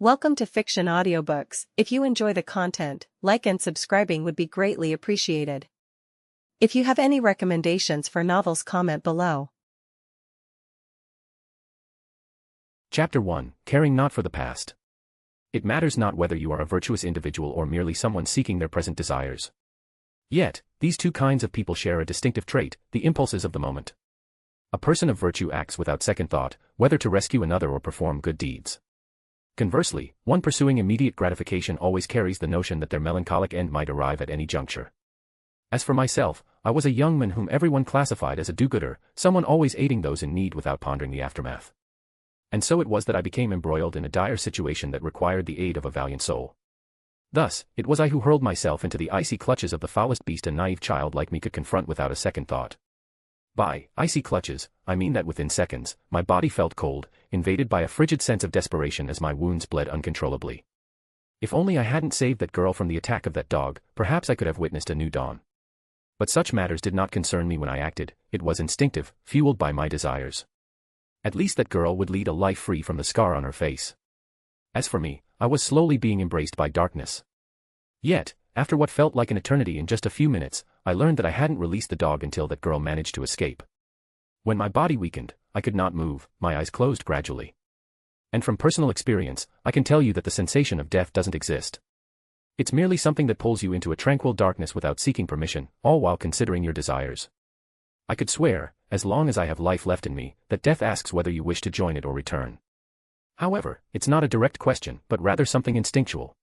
Welcome to Fiction Audiobooks. If you enjoy the content, like and subscribing would be greatly appreciated. If you have any recommendations for novels, comment below. Chapter 1, Caring Not for the Past. It matters not whether you are a virtuous individual or merely someone seeking their present desires. Yet, these two kinds of people share a distinctive trait, the impulses of the moment. A person of virtue acts without second thought, whether to rescue another or perform good deeds. Conversely, one pursuing immediate gratification always carries the notion that their melancholic end might arrive at any juncture. As for myself, I was a young man whom everyone classified as a do-gooder, someone always aiding those in need without pondering the aftermath. And so it was that I became embroiled in a dire situation that required the aid of a valiant soul. Thus, it was I who hurled myself into the icy clutches of the foulest beast a naive child like me could confront without a second thought. By icy clutches, I mean that within seconds, my body felt cold, invaded by a frigid sense of desperation as my wounds bled uncontrollably. If only I hadn't saved that girl from the attack of that dog, perhaps I could have witnessed a new dawn. But such matters did not concern me when I acted, it was instinctive, fueled by my desires. At least that girl would lead a life free from the scar on her face. As for me, I was slowly being embraced by darkness. Yet, after what felt like an eternity in just a few minutes, I learned that I hadn't released the dog until that girl managed to escape. When my body weakened, I could not move, my eyes closed gradually. And from personal experience, I can tell you that the sensation of death doesn't exist. It's merely something that pulls you into a tranquil darkness without seeking permission, all while considering your desires. I could swear, as long as I have life left in me, that death asks whether you wish to join it or return. However, it's not a direct question, but rather something instinctual.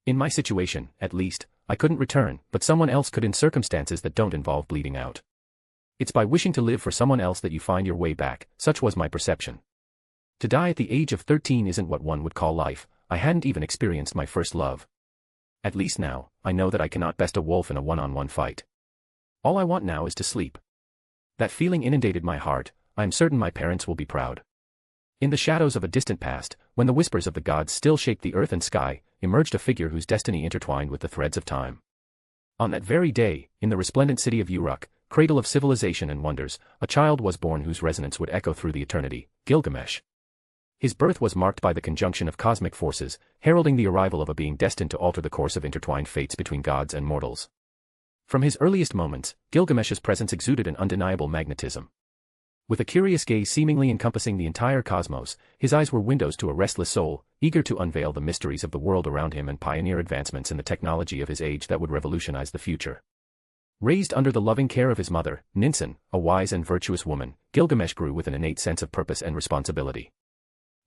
In my situation, at least, I couldn't return, but someone else could in circumstances that don't involve bleeding out. It's by wishing to live for someone else that you find your way back, such was my perception. To die at the age of 13 isn't what one would call life, I hadn't even experienced my first love. At least now, I know that I cannot best a wolf in a one-on-one fight. All I want now is to sleep. That feeling inundated my heart, I am certain my parents will be proud. In the shadows of a distant past, when the whispers of the gods still shaped the earth and sky, emerged a figure whose destiny intertwined with the threads of time. On that very day, in the resplendent city of Uruk, cradle of civilization and wonders, a child was born whose resonance would echo through the eternity, Gilgamesh. His birth was marked by the conjunction of cosmic forces, heralding the arrival of a being destined to alter the course of intertwined fates between gods and mortals. From his earliest moments, Gilgamesh's presence exuded an undeniable magnetism. With a curious gaze seemingly encompassing the entire cosmos, his eyes were windows to a restless soul, eager to unveil the mysteries of the world around him and pioneer advancements in the technology of his age that would revolutionize the future. Raised under the loving care of his mother, Ninsun, a wise and virtuous woman, Gilgamesh grew with an innate sense of purpose and responsibility.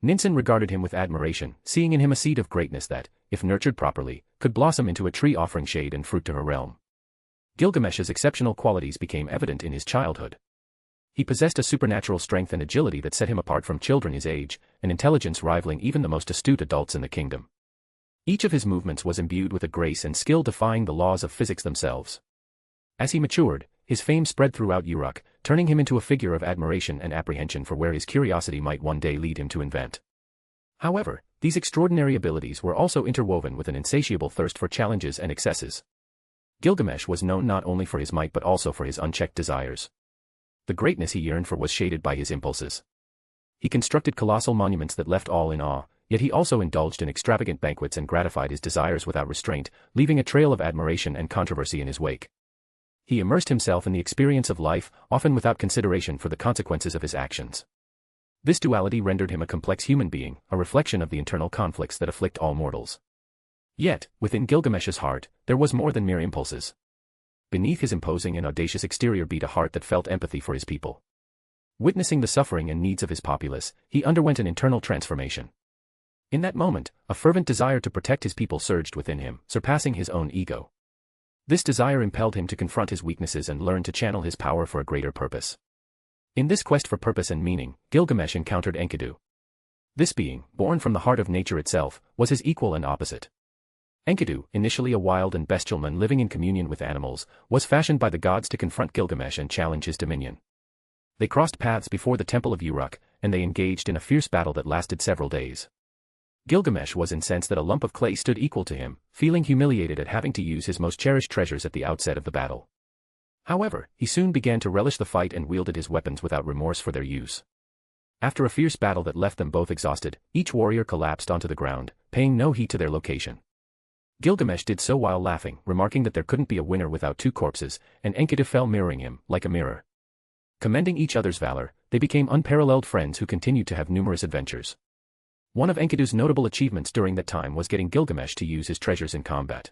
Ninsun regarded him with admiration, seeing in him a seed of greatness that, if nurtured properly, could blossom into a tree offering shade and fruit to her realm. Gilgamesh's exceptional qualities became evident in his childhood. He possessed a supernatural strength and agility that set him apart from children his age, an intelligence rivaling even the most astute adults in the kingdom. Each of his movements was imbued with a grace and skill defying the laws of physics themselves. As he matured, his fame spread throughout Uruk, turning him into a figure of admiration and apprehension for where his curiosity might one day lead him to invent. However, these extraordinary abilities were also interwoven with an insatiable thirst for challenges and excesses. Gilgamesh was known not only for his might but also for his unchecked desires. The greatness he yearned for was shaded by his impulses. He constructed colossal monuments that left all in awe, yet he also indulged in extravagant banquets and gratified his desires without restraint, leaving a trail of admiration and controversy in his wake. He immersed himself in the experience of life, often without consideration for the consequences of his actions. This duality rendered him a complex human being, a reflection of the internal conflicts that afflict all mortals. Yet, within Gilgamesh's heart, there was more than mere impulses. Beneath his imposing and audacious exterior beat a heart that felt empathy for his people. Witnessing the suffering and needs of his populace, he underwent an internal transformation. In that moment, a fervent desire to protect his people surged within him, surpassing his own ego. This desire impelled him to confront his weaknesses and learn to channel his power for a greater purpose. In this quest for purpose and meaning, Gilgamesh encountered Enkodu. This being, born from the heart of nature itself, was his equal and opposite. Enkodu, initially a wild and bestial man living in communion with animals, was fashioned by the gods to confront Gilgamesh and challenge his dominion. They crossed paths before the temple of Uruk, and they engaged in a fierce battle that lasted several days. Gilgamesh was incensed that a lump of clay stood equal to him, feeling humiliated at having to use his most cherished treasures at the outset of the battle. However, he soon began to relish the fight and wielded his weapons without remorse for their use. After a fierce battle that left them both exhausted, each warrior collapsed onto the ground, paying no heed to their location. Gilgamesh did so while laughing, remarking that there couldn't be a winner without two corpses, and Enkidu fell mirroring him, like a mirror. Commending each other's valor, they became unparalleled friends who continued to have numerous adventures. One of Enkidu's notable achievements during that time was getting Gilgamesh to use his treasures in combat.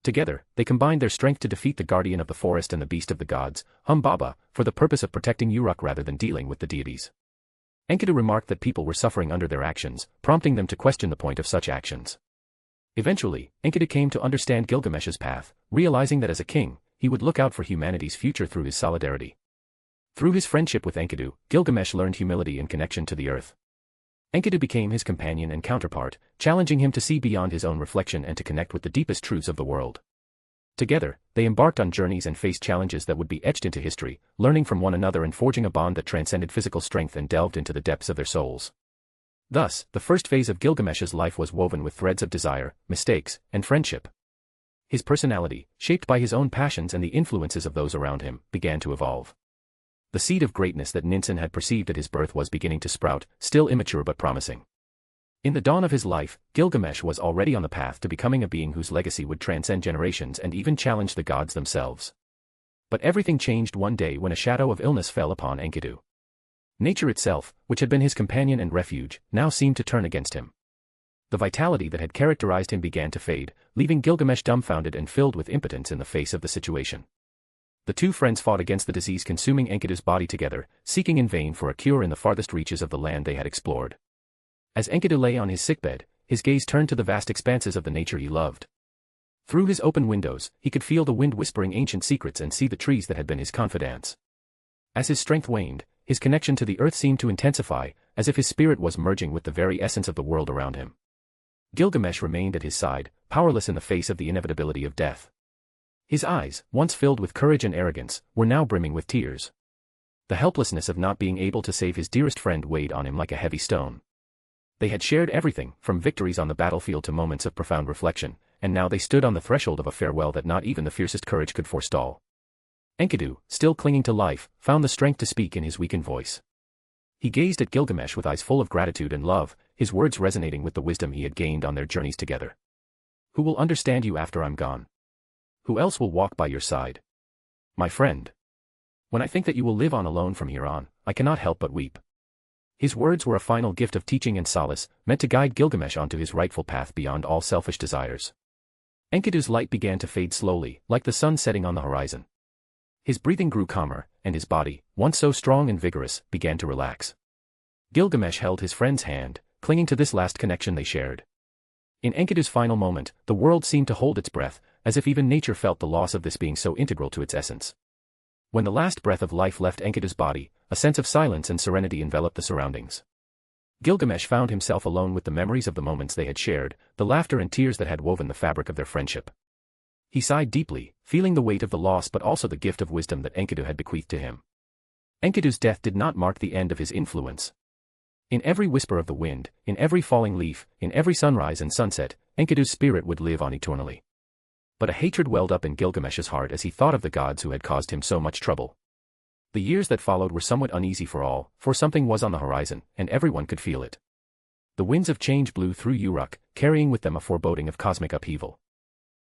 Together, they combined their strength to defeat the guardian of the forest and the beast of the gods, Humbaba, for the purpose of protecting Uruk rather than dealing with the deities. Enkidu remarked that people were suffering under their actions, prompting them to question the point of such actions. Eventually, Enkidu came to understand Gilgamesh's path, realizing that as a king, he would look out for humanity's future through his solidarity. Through his friendship with Enkidu, Gilgamesh learned humility and connection to the earth. Enkidu became his companion and counterpart, challenging him to see beyond his own reflection and to connect with the deepest truths of the world. Together, they embarked on journeys and faced challenges that would be etched into history, learning from one another and forging a bond that transcended physical strength and delved into the depths of their souls. Thus, the first phase of Gilgamesh's life was woven with threads of desire, mistakes, and friendship. His personality, shaped by his own passions and the influences of those around him, began to evolve. The seed of greatness that Ninsen had perceived at his birth was beginning to sprout, still immature but promising. In the dawn of his life, Gilgamesh was already on the path to becoming a being whose legacy would transcend generations and even challenge the gods themselves. But everything changed one day when a shadow of illness fell upon Enkidu. Nature itself, which had been his companion and refuge, now seemed to turn against him. The vitality that had characterized him began to fade, leaving Gilgamesh dumbfounded and filled with impotence in the face of the situation. The two friends fought against the disease consuming Enkidu's body together, seeking in vain for a cure in the farthest reaches of the land they had explored. As Enkidu lay on his sickbed, his gaze turned to the vast expanses of the nature he loved. Through his open windows, he could feel the wind whispering ancient secrets and see the trees that had been his confidants. As his strength waned, his connection to the earth seemed to intensify, as if his spirit was merging with the very essence of the world around him. Gilgamesh remained at his side, powerless in the face of the inevitability of death. His eyes, once filled with courage and arrogance, were now brimming with tears. The helplessness of not being able to save his dearest friend weighed on him like a heavy stone. They had shared everything, from victories on the battlefield to moments of profound reflection, and now they stood on the threshold of a farewell that not even the fiercest courage could forestall. Enkidu, still clinging to life, found the strength to speak in his weakened voice. He gazed at Gilgamesh with eyes full of gratitude and love, his words resonating with the wisdom he had gained on their journeys together. "Who will understand you after I'm gone? Who else will walk by your side? My friend. When I think that you will live on alone from here on, I cannot help but weep." His words were a final gift of teaching and solace, meant to guide Gilgamesh onto his rightful path beyond all selfish desires. Enkidu's light began to fade slowly, like the sun setting on the horizon. His breathing grew calmer, and his body, once so strong and vigorous, began to relax. Gilgamesh held his friend's hand, clinging to this last connection they shared. In Enkidu's final moment, the world seemed to hold its breath, as if even nature felt the loss of this being so integral to its essence. When the last breath of life left Enkidu's body, a sense of silence and serenity enveloped the surroundings. Gilgamesh found himself alone with the memories of the moments they had shared, the laughter and tears that had woven the fabric of their friendship. He sighed deeply, feeling the weight of the loss but also the gift of wisdom that Enkidu had bequeathed to him. Enkidu's death did not mark the end of his influence. In every whisper of the wind, in every falling leaf, in every sunrise and sunset, Enkidu's spirit would live on eternally. But a hatred welled up in Gilgamesh's heart as he thought of the gods who had caused him so much trouble. The years that followed were somewhat uneasy for all, for something was on the horizon, and everyone could feel it. The winds of change blew through Uruk, carrying with them a foreboding of cosmic upheaval.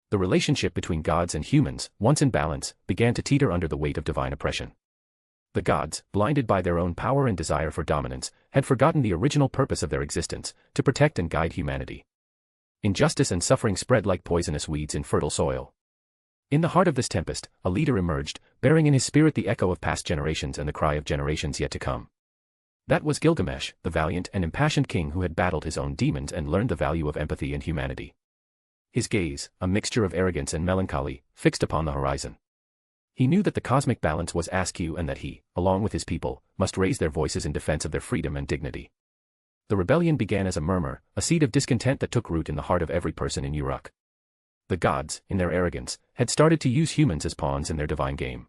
The relationship between gods and humans, once in balance, began to teeter under the weight of divine oppression. The gods, blinded by their own power and desire for dominance, had forgotten the original purpose of their existence, to protect and guide humanity. Injustice and suffering spread like poisonous weeds in fertile soil. In the heart of this tempest, a leader emerged, bearing in his spirit the echo of past generations and the cry of generations yet to come. That was Gilgamesh, the valiant and impassioned king who had battled his own demons and learned the value of empathy and humanity. His gaze, a mixture of arrogance and melancholy, fixed upon the horizon. He knew that the cosmic balance was askew and that he, along with his people, must raise their voices in defense of their freedom and dignity. The rebellion began as a murmur, a seed of discontent that took root in the heart of every person in Uruk. The gods, in their arrogance, had started to use humans as pawns in their divine game.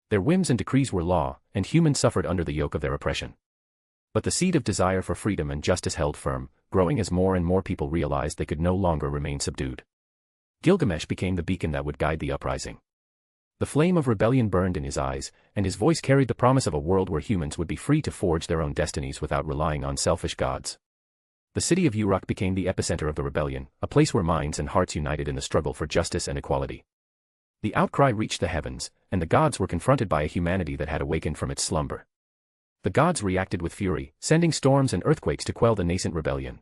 Their whims and decrees were law, and humans suffered under the yoke of their oppression. But the seed of desire for freedom and justice held firm, growing as more and more people realized they could no longer remain subdued. Gilgamesh became the beacon that would guide the uprising. The flame of rebellion burned in his eyes, and his voice carried the promise of a world where humans would be free to forge their own destinies without relying on selfish gods. The city of Uruk became the epicenter of the rebellion, a place where minds and hearts united in the struggle for justice and equality. The outcry reached the heavens, and the gods were confronted by a humanity that had awakened from its slumber. The gods reacted with fury, sending storms and earthquakes to quell the nascent rebellion.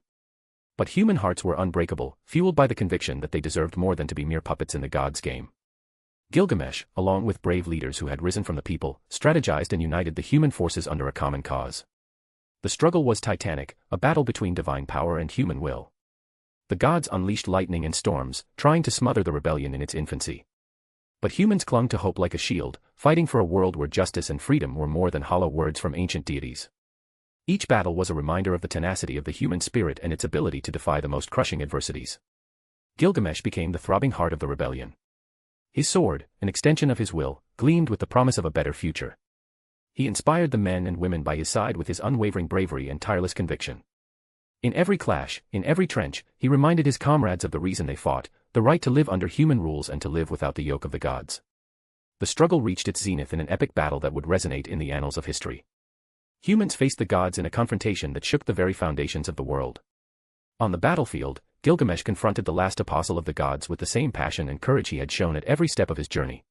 But human hearts were unbreakable, fueled by the conviction that they deserved more than to be mere puppets in the gods' game. Gilgamesh, along with brave leaders who had risen from the people, strategized and united the human forces under a common cause. The struggle was titanic, a battle between divine power and human will. The gods unleashed lightning and storms, trying to smother the rebellion in its infancy. But humans clung to hope like a shield, fighting for a world where justice and freedom were more than hollow words from ancient deities. Each battle was a reminder of the tenacity of the human spirit and its ability to defy the most crushing adversities. Gilgamesh became the throbbing heart of the rebellion. His sword, an extension of his will, gleamed with the promise of a better future. He inspired the men and women by his side with his unwavering bravery and tireless conviction. In every clash, in every trench, he reminded his comrades of the reason they fought, the right to live under human rules and to live without the yoke of the gods. The struggle reached its zenith in an epic battle that would resonate in the annals of history. Humans faced the gods in a confrontation that shook the very foundations of the world. On the battlefield, Gilgamesh confronted the last apostle of the gods with the same passion and courage he had shown at every step of his journey.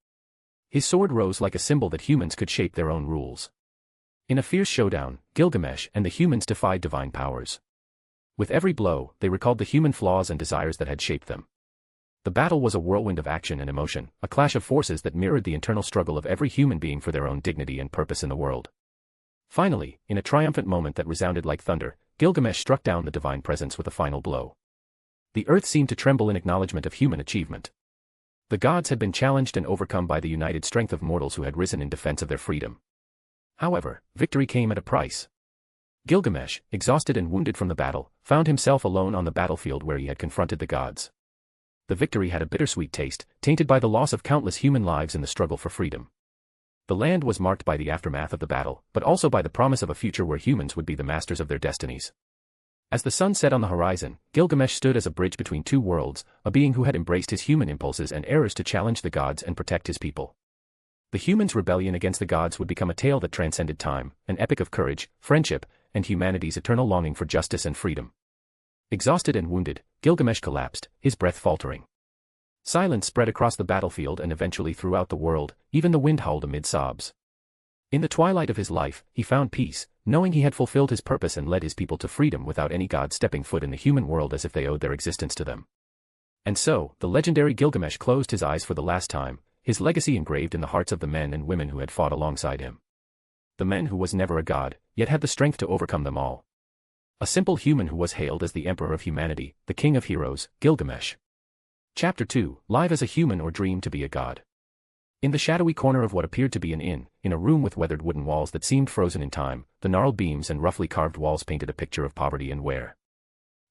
His sword rose like a symbol that humans could shape their own rules. In a fierce showdown, Gilgamesh and the humans defied divine powers. With every blow, they recalled the human flaws and desires that had shaped them. The battle was a whirlwind of action and emotion, a clash of forces that mirrored the internal struggle of every human being for their own dignity and purpose in the world. Finally, in a triumphant moment that resounded like thunder, Gilgamesh struck down the divine presence with a final blow. The earth seemed to tremble in acknowledgement of human achievement. The gods had been challenged and overcome by the united strength of mortals who had risen in defense of their freedom. However, victory came at a price. Gilgamesh, exhausted and wounded from the battle, found himself alone on the battlefield where he had confronted the gods. The victory had a bittersweet taste, tainted by the loss of countless human lives in the struggle for freedom. The land was marked by the aftermath of the battle, but also by the promise of a future where humans would be the masters of their destinies. As the sun set on the horizon, Gilgamesh stood as a bridge between two worlds, a being who had embraced his human impulses and errors to challenge the gods and protect his people. The humans' rebellion against the gods would become a tale that transcended time, an epic of courage, friendship, and humanity's eternal longing for justice and freedom. Exhausted and wounded, Gilgamesh collapsed, his breath faltering. Silence spread across the battlefield and eventually throughout the world, even the wind howled amid sobs. In the twilight of his life, he found peace, knowing he had fulfilled his purpose and led his people to freedom without any god stepping foot in the human world as if they owed their existence to them. And so, the legendary Gilgamesh closed his eyes for the last time, his legacy engraved in the hearts of the men and women who had fought alongside him. The man who was never a god, yet had the strength to overcome them all. A simple human who was hailed as the emperor of humanity, the king of heroes, Gilgamesh. Chapter 2, Live as a Human or Dream to be a God. In the shadowy corner of what appeared to be an inn, in a room with weathered wooden walls that seemed frozen in time, the gnarled beams and roughly carved walls painted a picture of poverty and wear.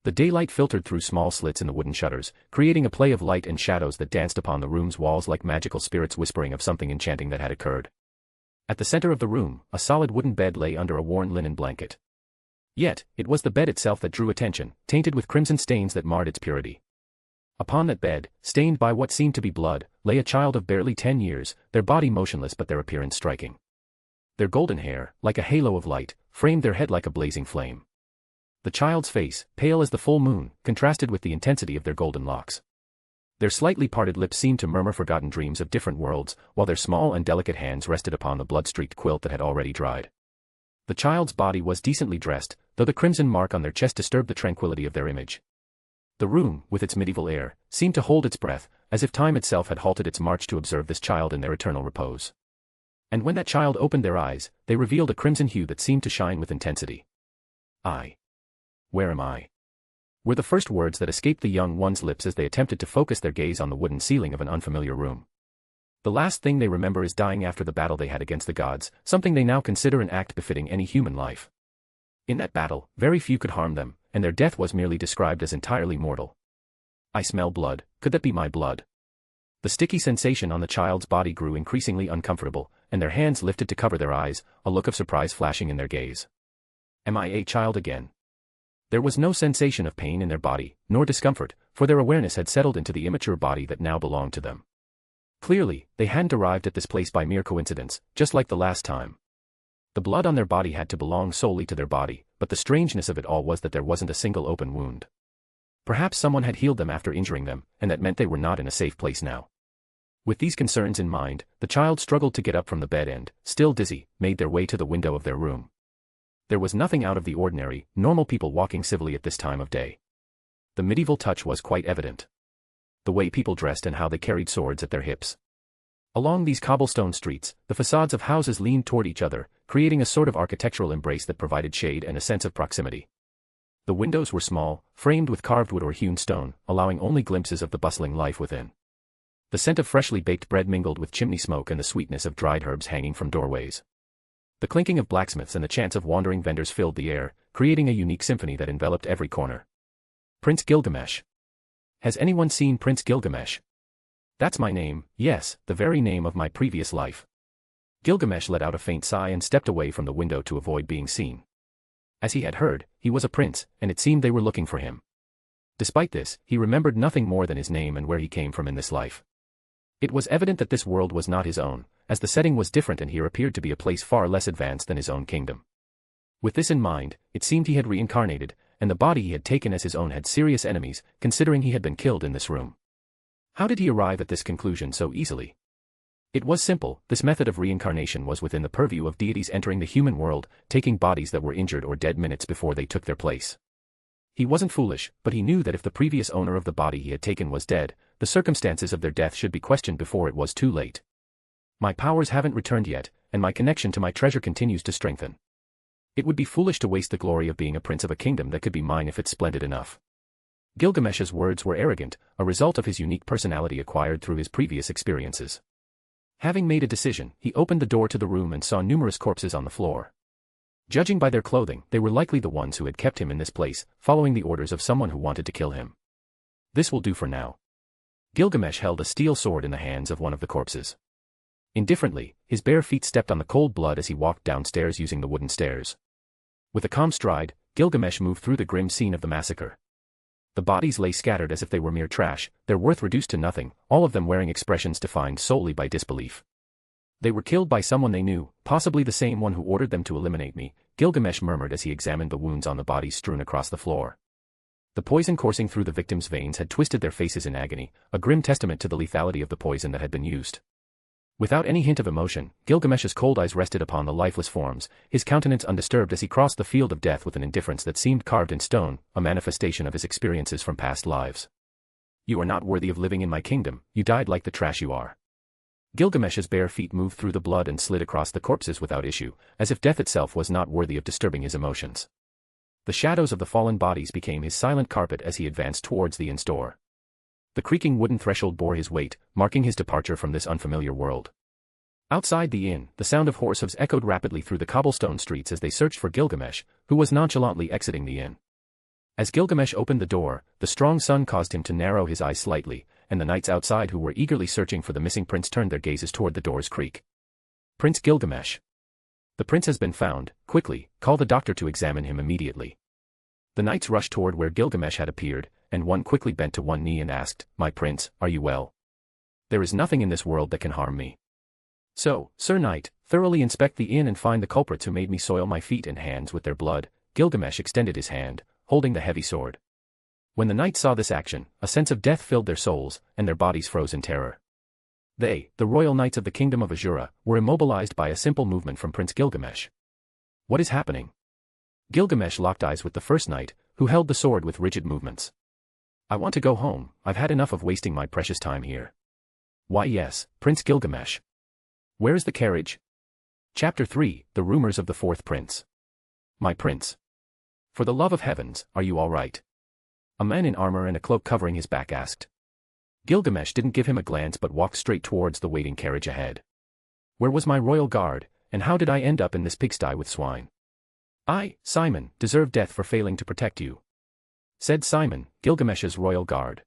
The daylight filtered through small slits in the wooden shutters, creating a play of light and shadows that danced upon the room's walls like magical spirits whispering of something enchanting that had occurred. At the center of the room, a solid wooden bed lay under a worn linen blanket. Yet, it was the bed itself that drew attention, tainted with crimson stains that marred its purity. Upon that bed, stained by what seemed to be blood, lay a child of barely 10 years, their body motionless but their appearance striking. Their golden hair, like a halo of light, framed their head like a blazing flame. The child's face, pale as the full moon, contrasted with the intensity of their golden locks. Their slightly parted lips seemed to murmur forgotten dreams of different worlds, while their small and delicate hands rested upon the blood-streaked quilt that had already dried. The child's body was decently dressed, though the crimson mark on their chest disturbed the tranquility of their image. The room, with its medieval air, seemed to hold its breath, as if time itself had halted its march to observe this child in their eternal repose. And when that child opened their eyes, they revealed a crimson hue that seemed to shine with intensity. Where am I? Were the first words that escaped the young one's lips as they attempted to focus their gaze on the wooden ceiling of an unfamiliar room. The last thing they remember is dying after the battle they had against the gods, something they now consider an act befitting any human life. In that battle, very few could harm them, and their death was merely described as entirely mortal. I smell blood, could that be my blood? The sticky sensation on the child's body grew increasingly uncomfortable, and their hands lifted to cover their eyes, a look of surprise flashing in their gaze. Am I a child again? There was no sensation of pain in their body, nor discomfort, for their awareness had settled into the immature body that now belonged to them. Clearly, they hadn't arrived at this place by mere coincidence, just like the last time. The blood on their body had to belong solely to their body, but the strangeness of it all was that there wasn't a single open wound. Perhaps someone had healed them after injuring them, and that meant they were not in a safe place now. With these concerns in mind, the child struggled to get up from the bed and, still dizzy, made their way to the window of their room. There was nothing out of the ordinary, normal people walking civilly at this time of day. The medieval touch was quite evident. The way people dressed and how they carried swords at their hips. Along these cobblestone streets, the facades of houses leaned toward each other, creating a sort of architectural embrace that provided shade and a sense of proximity. The windows were small, framed with carved wood or hewn stone, allowing only glimpses of the bustling life within. The scent of freshly baked bread mingled with chimney smoke and the sweetness of dried herbs hanging from doorways. The clinking of blacksmiths and the chants of wandering vendors filled the air, creating a unique symphony that enveloped every corner. Prince Gilgamesh. Has anyone seen Prince Gilgamesh? That's my name, yes, the very name of my previous life. Gilgamesh let out a faint sigh and stepped away from the window to avoid being seen. As he had heard, he was a prince, and it seemed they were looking for him. Despite this, he remembered nothing more than his name and where he came from in this life. It was evident that this world was not his own, as the setting was different and here appeared to be a place far less advanced than his own kingdom. With this in mind, it seemed he had reincarnated, and the body he had taken as his own had serious enemies, considering he had been killed in this room. How did he arrive at this conclusion so easily? It was simple, this method of reincarnation was within the purview of deities entering the human world, taking bodies that were injured or dead minutes before they took their place. He wasn't foolish, but he knew that if the previous owner of the body he had taken was dead, the circumstances of their death should be questioned before it was too late. My powers haven't returned yet, and my connection to my treasure continues to strengthen. It would be foolish to waste the glory of being a prince of a kingdom that could be mine if it's splendid enough. Gilgamesh's words were arrogant, a result of his unique personality acquired through his previous experiences. Having made a decision, he opened the door to the room and saw numerous corpses on the floor. Judging by their clothing, they were likely the ones who had kept him in this place, following the orders of someone who wanted to kill him. This will do for now. Gilgamesh held a steel sword in the hands of one of the corpses. Indifferently, his bare feet stepped on the cold blood as he walked downstairs using the wooden stairs. With a calm stride, Gilgamesh moved through the grim scene of the massacre. The bodies lay scattered as if they were mere trash, their worth reduced to nothing, all of them wearing expressions defined solely by disbelief. They were killed by someone they knew, possibly the same one who ordered them to eliminate me, Gilgamesh murmured as he examined the wounds on the bodies strewn across the floor. The poison coursing through the victims' veins had twisted their faces in agony, a grim testament to the lethality of the poison that had been used. Without any hint of emotion, Gilgamesh's cold eyes rested upon the lifeless forms, his countenance undisturbed as he crossed the field of death with an indifference that seemed carved in stone, a manifestation of his experiences from past lives. You are not worthy of living in my kingdom, you died like the trash you are. Gilgamesh's bare feet moved through the blood and slid across the corpses without issue, as if death itself was not worthy of disturbing his emotions. The shadows of the fallen bodies became his silent carpet as he advanced towards the inn's door. The creaking wooden threshold bore his weight, marking his departure from this unfamiliar world. Outside the inn, the sound of horse hooves echoed rapidly through the cobblestone streets as they searched for Gilgamesh, who was nonchalantly exiting the inn. As Gilgamesh opened the door, the strong sun caused him to narrow his eyes slightly, and the knights outside who were eagerly searching for the missing prince turned their gazes toward the door's creak. Prince Gilgamesh. The prince has been found, quickly, call the doctor to examine him immediately. The knights rushed toward where Gilgamesh had appeared, and one quickly bent to one knee and asked, My prince, are you well? There is nothing in this world that can harm me. So, Sir Knight, thoroughly inspect the inn and find the culprits who made me soil my feet and hands with their blood. Gilgamesh extended his hand, holding the heavy sword. When the knights saw this action, a sense of death filled their souls, and their bodies froze in terror. They, the royal knights of the Kingdom of Asura, were immobilized by a simple movement from Prince Gilgamesh. What is happening? Gilgamesh locked eyes with the first knight, who held the sword with rigid movements. I want to go home, I've had enough of wasting my precious time here. Why yes, Prince Gilgamesh. Where's the carriage? Chapter 3, The Rumors of the Fourth Prince. My prince. For the love of heavens, are you all right? A man in armor and a cloak covering his back asked. Gilgamesh didn't give him a glance but walked straight towards the waiting carriage ahead. Where was my royal guard, and how did I end up in this pigsty with swine? I, Simon, deserve death for failing to protect you, said Simon, Gilgamesh's royal guard.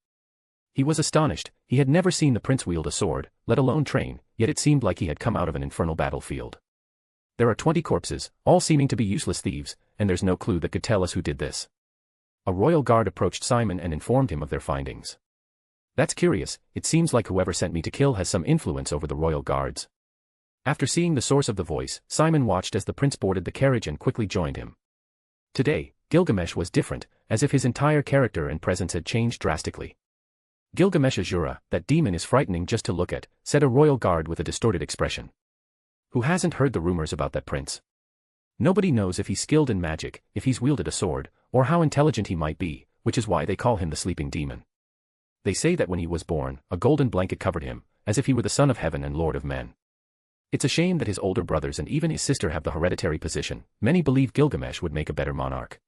He was astonished, he had never seen the prince wield a sword, let alone train, yet it seemed like he had come out of an infernal battlefield. There are 20 corpses, all seeming to be useless thieves, and there's no clue that could tell us who did this. A royal guard approached Simon and informed him of their findings. That's curious, it seems like whoever sent me to kill has some influence over the royal guards. After seeing the source of the voice, Simon watched as the prince boarded the carriage and quickly joined him. Today, Gilgamesh was different, as if his entire character and presence had changed drastically. Gilgamesh Asura, that demon is frightening just to look at, said a royal guard with a distorted expression. Who hasn't heard the rumors about that prince? Nobody knows if he's skilled in magic, if he's wielded a sword, or how intelligent he might be, which is why they call him the sleeping demon. They say that when he was born, a golden blanket covered him, as if he were the son of heaven and lord of men. It's a shame that his older brothers and even his sister have the hereditary position. Many believe Gilgamesh would make a better monarch.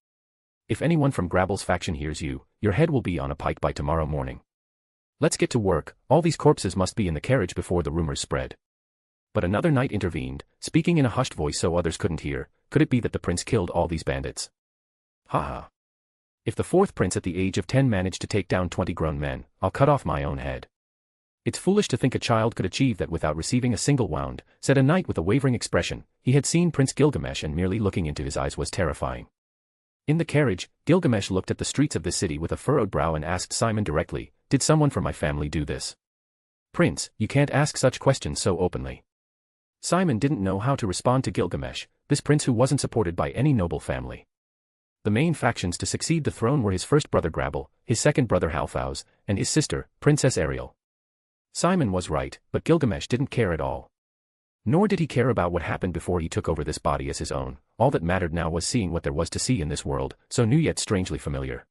If anyone from Grabble's faction hears you, your head will be on a pike by tomorrow morning. Let's get to work, all these corpses must be in the carriage before the rumors spread. But another knight intervened, speaking in a hushed voice so others couldn't hear. Could it be that the prince killed all these bandits? Ha. If the fourth prince at the age of 10 managed to take down 20 grown men, I'll cut off my own head. It's foolish to think a child could achieve that without receiving a single wound, said a knight with a wavering expression. He had seen Prince Gilgamesh and merely looking into his eyes was terrifying. In the carriage, Gilgamesh looked at the streets of the city with a furrowed brow and asked Simon directly, "Did someone from my family do this?" "Prince, you can't ask such questions so openly." Simon didn't know how to respond to Gilgamesh, this prince who wasn't supported by any noble family. The main factions to succeed the throne were his first brother Grabble, his second brother Halfous, and his sister, Princess Ariel. Simon was right, but Gilgamesh didn't care at all. Nor did he care about what happened before he took over this body as his own. All that mattered now was seeing what there was to see in this world, so new yet strangely familiar.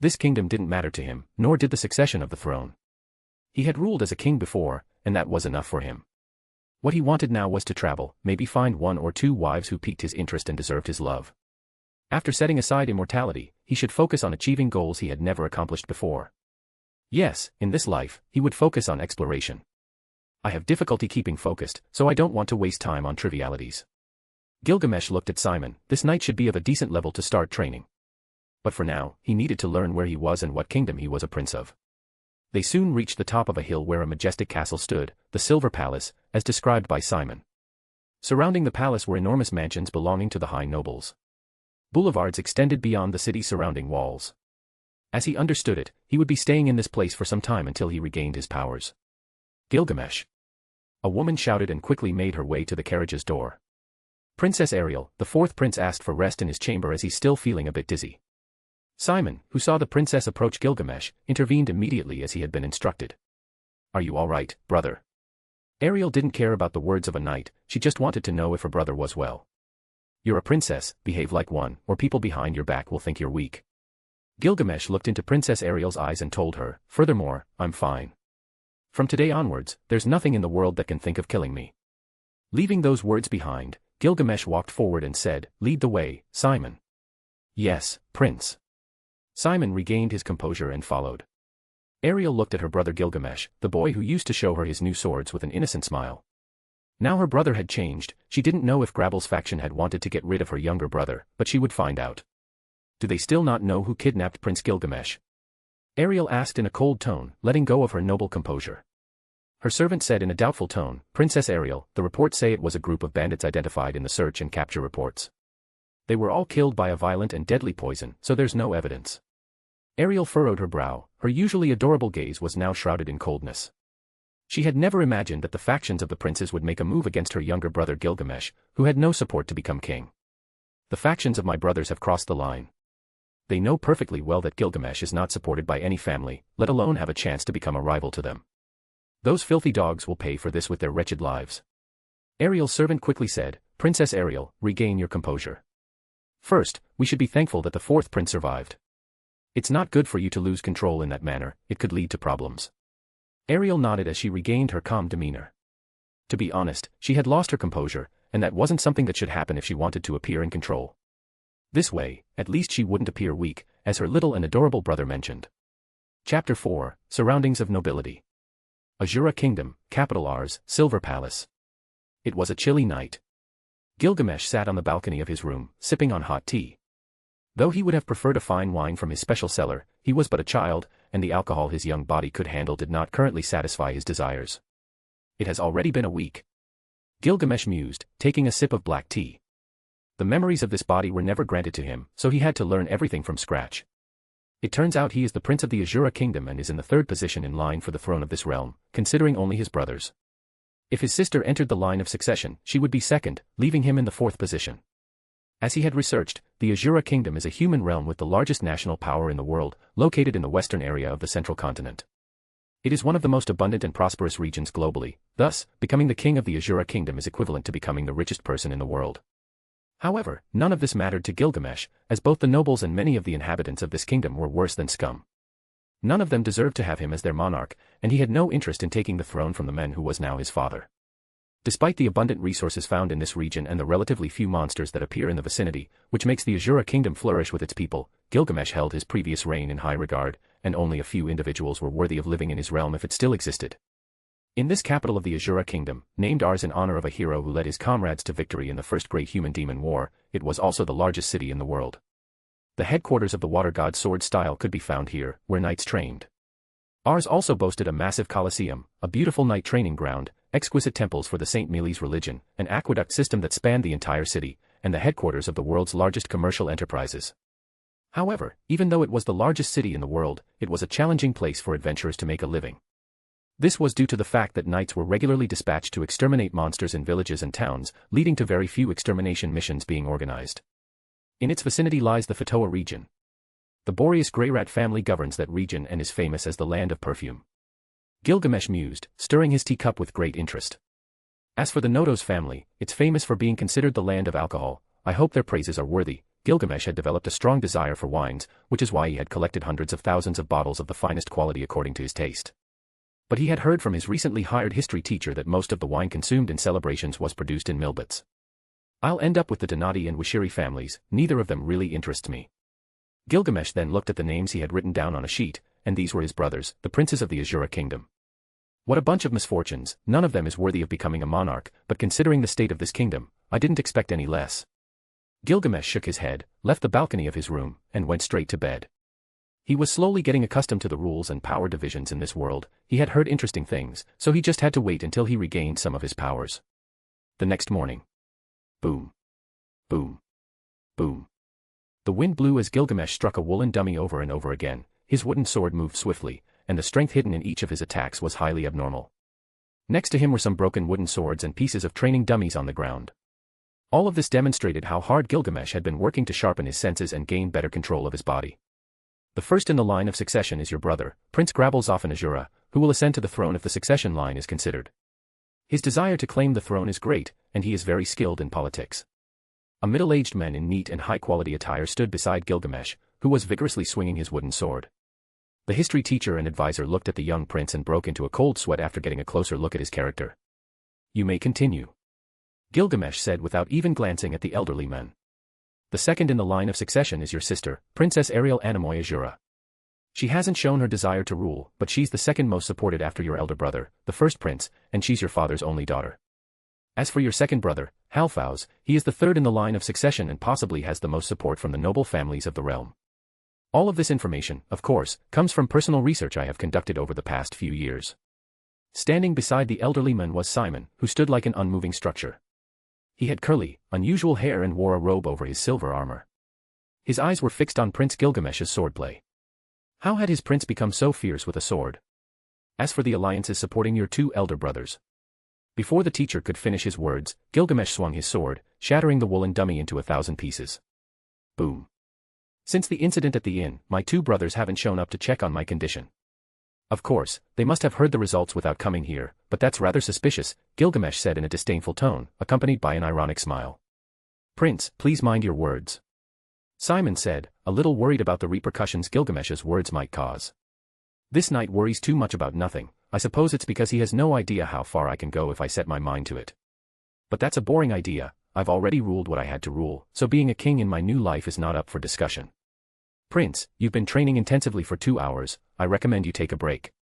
This kingdom didn't matter to him, nor did the succession of the throne. He had ruled as a king before, and that was enough for him. What he wanted now was to travel, maybe find one or two wives who piqued his interest and deserved his love. After setting aside immortality, he should focus on achieving goals he had never accomplished before. Yes, in this life, he would focus on exploration. I have difficulty keeping focused, so I don't want to waste time on trivialities. Gilgamesh looked at Simon. This knight should be of a decent level to start training. But for now, he needed to learn where he was and what kingdom he was a prince of. They soon reached the top of a hill where a majestic castle stood, the Silver Palace, as described by Simon. Surrounding the palace were enormous mansions belonging to the high nobles. Boulevards extended beyond the city's surrounding walls. As he understood it, he would be staying in this place for some time until he regained his powers. Gilgamesh. A woman shouted and quickly made her way to the carriage's door. Princess Ariel, the fourth prince, asked for rest in his chamber as he's still feeling a bit dizzy. Simon, who saw the princess approach Gilgamesh, intervened immediately as he had been instructed. "Are you all right, brother?" Ariel didn't care about the words of a knight, she just wanted to know if her brother was well. "You're a princess, behave like one, or people behind your back will think you're weak." Gilgamesh looked into Princess Ariel's eyes and told her, "Furthermore, I'm fine. From today onwards, there's nothing in the world that can think of killing me." Leaving those words behind, Gilgamesh walked forward and said, "Lead the way, Simon." "Yes, Prince." Simon regained his composure and followed. Ariel looked at her brother Gilgamesh, the boy who used to show her his new swords, with an innocent smile. Now her brother had changed. She didn't know if Grabble's faction had wanted to get rid of her younger brother, but she would find out. Do they still not know who kidnapped Prince Gilgamesh? Ariel asked in a cold tone, letting go of her noble composure. Her servant said in a doubtful tone, "Princess Ariel, the reports say it was a group of bandits identified in the search and capture reports. They were all killed by a violent and deadly poison, so there's no evidence." Ariel furrowed her brow. Her usually adorable gaze was now shrouded in coldness. She had never imagined that the factions of the princes would make a move against her younger brother Gilgamesh, who had no support to become king. "The factions of my brothers have crossed the line. They know perfectly well that Gilgamesh is not supported by any family, let alone have a chance to become a rival to them. Those filthy dogs will pay for this with their wretched lives." Ariel's servant quickly said, "Princess Ariel, regain your composure. First, we should be thankful that the fourth prince survived. It's not good for you to lose control in that manner, it could lead to problems." Ariel nodded as she regained her calm demeanor. To be honest, she had lost her composure, and that wasn't something that should happen if she wanted to appear in control. This way, at least she wouldn't appear weak, as her little and adorable brother mentioned. Chapter 4, Surroundings of Nobility. Asura Kingdom, capital Rs, Silver Palace. It was a chilly night. Gilgamesh sat on the balcony of his room, sipping on hot tea. Though he would have preferred a fine wine from his special cellar, he was but a child, and the alcohol his young body could handle did not currently satisfy his desires. "It has already been a week," Gilgamesh mused, taking a sip of black tea. The memories of this body were never granted to him, so he had to learn everything from scratch. It turns out he is the prince of the Asura kingdom and is in the third position in line for the throne of this realm, considering only his brothers. If his sister entered the line of succession, she would be second, leaving him in the fourth position. As he had researched, the Asura kingdom is a human realm with the largest national power in the world, located in the western area of the central continent. It is one of the most abundant and prosperous regions globally, thus, becoming the king of the Asura kingdom is equivalent to becoming the richest person in the world. However, none of this mattered to Gilgamesh, as both the nobles and many of the inhabitants of this kingdom were worse than scum. None of them deserved to have him as their monarch, and he had no interest in taking the throne from the man who was now his father. Despite the abundant resources found in this region and the relatively few monsters that appear in the vicinity, which makes the Asura kingdom flourish with its people, Gilgamesh held his previous reign in high regard, and only a few individuals were worthy of living in his realm if it still existed. In this capital of the Asura kingdom, named Ars in honor of a hero who led his comrades to victory in the first great human-demon war, it was also the largest city in the world. The headquarters of the water god sword style could be found here, where knights trained. Ars also boasted a massive colosseum, a beautiful knight training ground, exquisite temples for the Saint Meles religion, an aqueduct system that spanned the entire city, and the headquarters of the world's largest commercial enterprises. However, even though it was the largest city in the world, it was a challenging place for adventurers to make a living. This was due to the fact that knights were regularly dispatched to exterminate monsters in villages and towns, leading to very few extermination missions being organized. In its vicinity lies the Fatoa region. The Boreas Greyrat family governs that region and is famous as the land of perfume. Gilgamesh mused, stirring his teacup with great interest. As for the Nodos family, it's famous for being considered the land of alcohol. I hope their praises are worthy. Gilgamesh had developed a strong desire for wines, which is why he had collected hundreds of thousands of bottles of the finest quality according to his taste. But he had heard from his recently hired history teacher that most of the wine consumed in celebrations was produced in Milbits. I'll end up with the Donati and Wishiri families, neither of them really interests me. Gilgamesh then looked at the names he had written down on a sheet, and these were his brothers, the princes of the Asura kingdom. What a bunch of misfortunes, none of them is worthy of becoming a monarch, but considering the state of this kingdom, I didn't expect any less. Gilgamesh shook his head, left the balcony of his room, and went straight to bed. He was slowly getting accustomed to the rules and power divisions in this world. He had heard interesting things, so he just had to wait until he regained some of his powers. The next morning. Boom. Boom. Boom. The wind blew as Gilgamesh struck a woolen dummy over and over again. His wooden sword moved swiftly, and the strength hidden in each of his attacks was highly abnormal. Next to him were some broken wooden swords and pieces of training dummies on the ground. All of this demonstrated how hard Gilgamesh had been working to sharpen his senses and gain better control of his body. The first in the line of succession is your brother, Prince Grabalzofen Asura, who will ascend to the throne if the succession line is considered. His desire to claim the throne is great, and he is very skilled in politics. A middle-aged man in neat and high-quality attire stood beside Gilgamesh, who was vigorously swinging his wooden sword. The history teacher and advisor looked at the young prince and broke into a cold sweat after getting a closer look at his character. You may continue. Gilgamesh said without even glancing at the elderly man. The second in the line of succession is your sister, Princess Ariel Anamoy Asura. She hasn't shown her desire to rule, but she's the second most supported after your elder brother, the first prince, and she's your father's only daughter. As for your second brother, Halfaus, he is the third in the line of succession and possibly has the most support from the noble families of the realm. All of this information, of course, comes from personal research I have conducted over the past few years. Standing beside the elderly man was Simon, who stood like an unmoving structure. He had curly, unusual hair and wore a robe over his silver armor. His eyes were fixed on Prince Gilgamesh's swordplay. How had his prince become so fierce with a sword? As for the alliances supporting your two elder brothers. Before the teacher could finish his words, Gilgamesh swung his sword, shattering the woolen dummy into 1,000 pieces. Boom. Since the incident at the inn, my two brothers haven't shown up to check on my condition. Of course, they must have heard the results without coming here, but that's rather suspicious, Gilgamesh said in a disdainful tone, accompanied by an ironic smile. Prince, please mind your words. Simon said, a little worried about the repercussions Gilgamesh's words might cause. This knight worries too much about nothing. I suppose it's because he has no idea how far I can go if I set my mind to it. But that's a boring idea. I've already ruled what I had to rule, so being a king in my new life is not up for discussion. Prince, you've been training intensively for 2 hours, I recommend you take a break.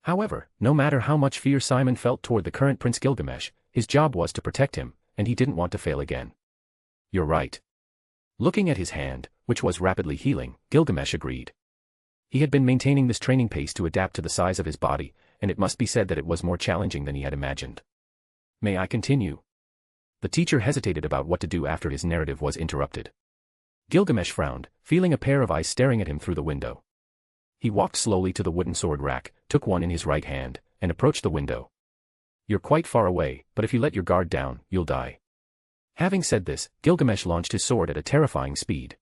However, no matter how much fear Simon felt toward the current Prince Gilgamesh, his job was to protect him, and he didn't want to fail again. You're right. Looking at his hand, which was rapidly healing, Gilgamesh agreed. He had been maintaining this training pace to adapt to the size of his body, and it must be said that it was more challenging than he had imagined. May I continue? The teacher hesitated about what to do after his narrative was interrupted. Gilgamesh frowned, feeling a pair of eyes staring at him through the window. He walked slowly to the wooden sword rack, took one in his right hand, and approached the window. "You're quite far away, but if you let your guard down, you'll die." Having said this, Gilgamesh launched his sword at a terrifying speed.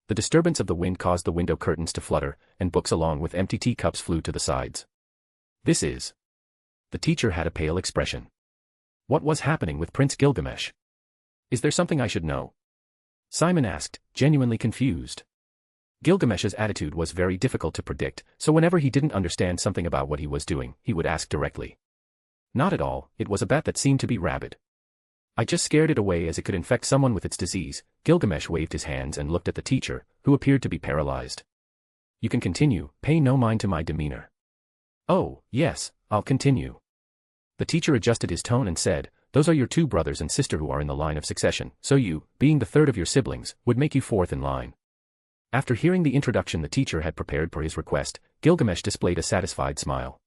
The disturbance of the wind caused the window curtains to flutter, and books along with empty teacups flew to the sides. "This is..." The teacher had a pale expression. What was happening with Prince Gilgamesh? "Is there something I should know?" Simon asked, genuinely confused. Gilgamesh's attitude was very difficult to predict, so whenever he didn't understand something about what he was doing, he would ask directly. "Not at all, it was a bat that seemed to be rabid. I just scared it away as it could infect someone with its disease." Gilgamesh waved his hands and looked at the teacher, who appeared to be paralyzed. "You can continue, pay no mind to my demeanor." "Oh, yes, I'll continue." The teacher adjusted his tone and said, "Those are your two brothers and sister who are in the line of succession, so you, being the third of your siblings, would make you fourth in line." After hearing the introduction the teacher had prepared for his request, Gilgamesh displayed a satisfied smile.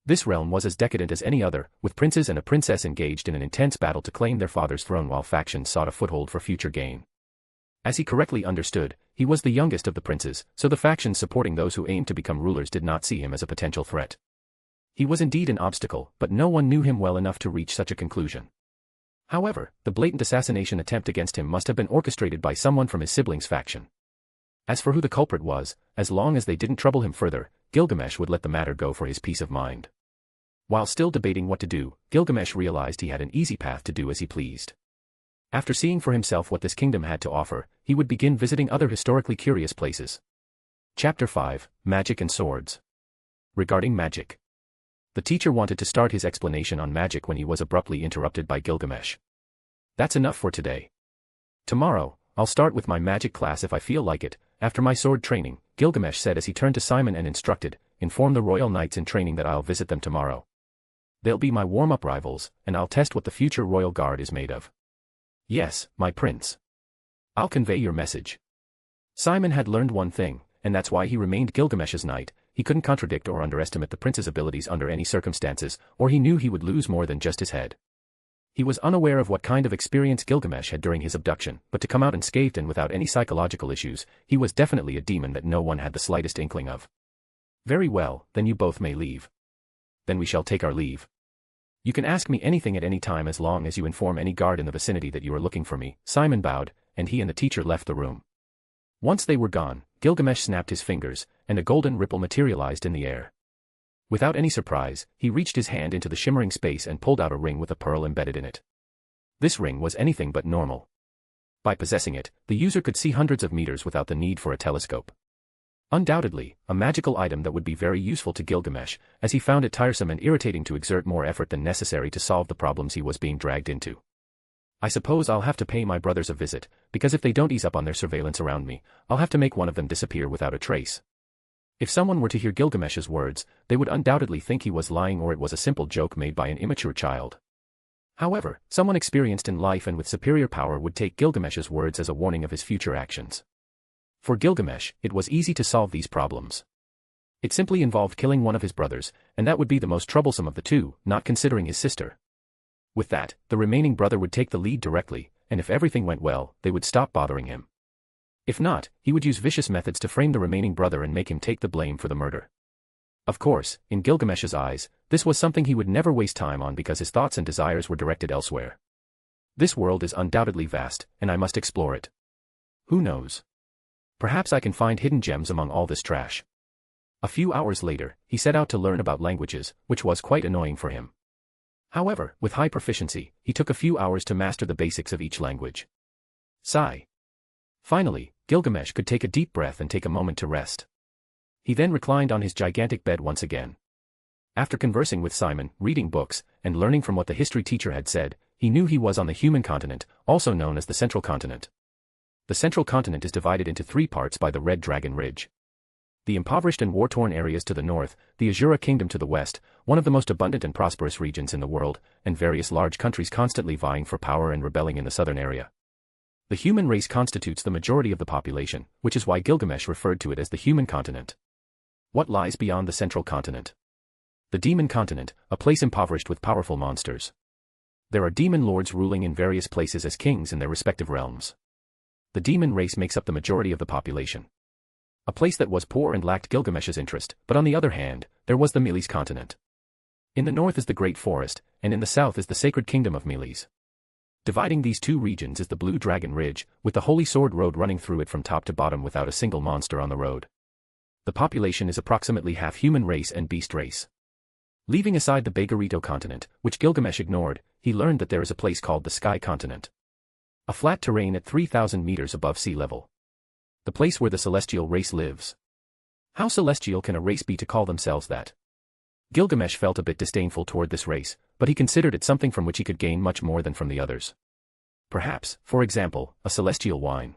This realm was as decadent as any other, with princes and a princess engaged in an intense battle to claim their father's throne while factions sought a foothold for future gain. As he correctly understood, he was the youngest of the princes, so the factions supporting those who aimed to become rulers did not see him as a potential threat. He was indeed an obstacle, but no one knew him well enough to reach such a conclusion. However, the blatant assassination attempt against him must have been orchestrated by someone from his siblings' faction. As for who the culprit was, as long as they didn't trouble him further, Gilgamesh would let the matter go for his peace of mind. While still debating what to do, Gilgamesh realized he had an easy path to do as he pleased. After seeing for himself what this kingdom had to offer, he would begin visiting other historically curious places. Chapter 5, Magic and Swords. Regarding magic. The teacher wanted to start his explanation on magic when he was abruptly interrupted by Gilgamesh. "That's enough for today. Tomorrow, I'll start with my magic class if I feel like it, after my sword training," Gilgamesh said as he turned to Simon and instructed, "Inform the royal knights in training that I'll visit them tomorrow. They'll be my warm-up rivals, and I'll test what the future royal guard is made of." "Yes, my prince. I'll convey your message." Simon had learned one thing, and that's why he remained Gilgamesh's knight. He couldn't contradict or underestimate the prince's abilities under any circumstances, or he knew he would lose more than just his head. He was unaware of what kind of experience Gilgamesh had during his abduction, but to come out unscathed and without any psychological issues, he was definitely a demon that no one had the slightest inkling of. "Very well, then you both may leave." "Then we shall take our leave. You can ask me anything at any time as long as you inform any guard in the vicinity that you are looking for me." Simon bowed, and he and the teacher left the room. Once they were gone, Gilgamesh snapped his fingers, and a golden ripple materialized in the air. Without any surprise, he reached his hand into the shimmering space and pulled out a ring with a pearl embedded in it. This ring was anything but normal. By possessing it, the user could see hundreds of meters without the need for a telescope. Undoubtedly, a magical item that would be very useful to Gilgamesh, as he found it tiresome and irritating to exert more effort than necessary to solve the problems he was being dragged into. "I suppose I'll have to pay my brothers a visit, because if they don't ease up on their surveillance around me, I'll have to make one of them disappear without a trace." If someone were to hear Gilgamesh's words, they would undoubtedly think he was lying or it was a simple joke made by an immature child. However, someone experienced in life and with superior power would take Gilgamesh's words as a warning of his future actions. For Gilgamesh, it was easy to solve these problems. It simply involved killing one of his brothers, and that would be the most troublesome of the two, not considering his sister. With that, the remaining brother would take the lead directly, and if everything went well, they would stop bothering him. If not, he would use vicious methods to frame the remaining brother and make him take the blame for the murder. Of course, in Gilgamesh's eyes, this was something he would never waste time on because his thoughts and desires were directed elsewhere. This world is undoubtedly vast, and I must explore it. Who knows? Perhaps I can find hidden gems among all this trash. A few hours later, he set out to learn about languages, which was quite annoying for him. However, with high proficiency, he took a few hours to master the basics of each language. Sigh. Finally, Gilgamesh could take a deep breath and take a moment to rest. He then reclined on his gigantic bed once again. After conversing with Simon, reading books, and learning from what the history teacher had said, he knew he was on the human continent, also known as the Central Continent. The Central Continent is divided into 3 parts by the Red Dragon Ridge. The impoverished and war-torn areas to the north, the Asura Kingdom to the west, one of the most abundant and prosperous regions in the world, and various large countries constantly vying for power and rebelling in the southern area. The human race constitutes the majority of the population, which is why Gilgamesh referred to it as the human continent. What lies beyond the Central Continent? The Demon Continent, a place impoverished with powerful monsters. There are demon lords ruling in various places as kings in their respective realms. The demon race makes up the majority of the population. A place that was poor and lacked Gilgamesh's interest, but on the other hand, there was the Meles continent. In the north is the Great Forest, and in the south is the sacred kingdom of Meles. Dividing these two regions is the Blue Dragon Ridge, with the Holy Sword Road running through it from top to bottom without a single monster on the road. The population is approximately half human race and beast race. Leaving aside the Bagarito continent, which Gilgamesh ignored, he learned that there is a place called the Sky Continent. A flat terrain at 3,000 meters above sea level. The place where the celestial race lives. How celestial can a race be to call themselves that? Gilgamesh felt a bit disdainful toward this race, but he considered it something from which he could gain much more than from the others. Perhaps, for example, a celestial wine.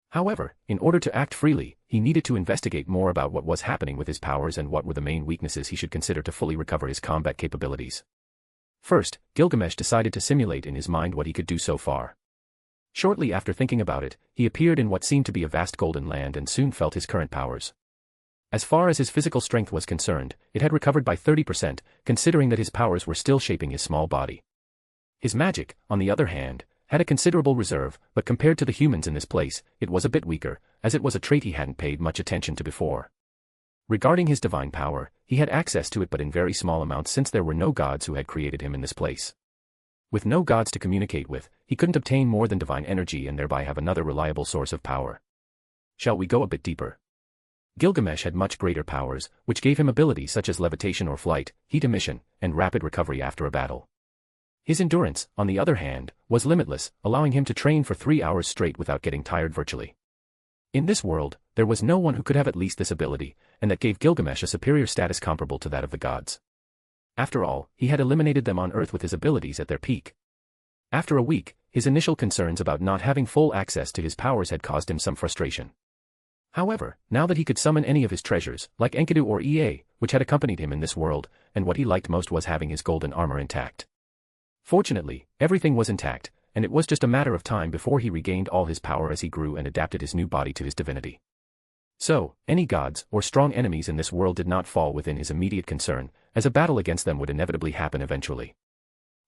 However, in order to act freely, he needed to investigate more about what was happening with his powers and what were the main weaknesses he should consider to fully recover his combat capabilities. First, Gilgamesh decided to simulate in his mind what he could do so far. Shortly after thinking about it, he appeared in what seemed to be a vast golden land and soon felt his current powers. As far as his physical strength was concerned, it had recovered by 30%, considering that his powers were still shaping his small body. His magic, on the other hand, had a considerable reserve, but compared to the humans in this place, it was a bit weaker, as it was a trait he hadn't paid much attention to before. Regarding his divine power, he had access to it but in very small amounts since there were no gods who had created him in this place. With no gods to communicate with, he couldn't obtain more than divine energy and thereby have another reliable source of power. Shall we go a bit deeper? Gilgamesh had much greater powers, which gave him abilities such as levitation or flight, heat emission, and rapid recovery after a battle. His endurance, on the other hand, was limitless, allowing him to train for 3 hours straight without getting tired virtually. In this world, there was no one who could have at least this ability, and that gave Gilgamesh a superior status comparable to that of the gods. After all, he had eliminated them on Earth with his abilities at their peak. After a week, his initial concerns about not having full access to his powers had caused him some frustration. However, now that he could summon any of his treasures, like Enkodu or Ea, which had accompanied him in this world, and what he liked most was having his golden armor intact. Fortunately, everything was intact, and it was just a matter of time before he regained all his power as he grew and adapted his new body to his divinity. So, any gods or strong enemies in this world did not fall within his immediate concern, as a battle against them would inevitably happen eventually.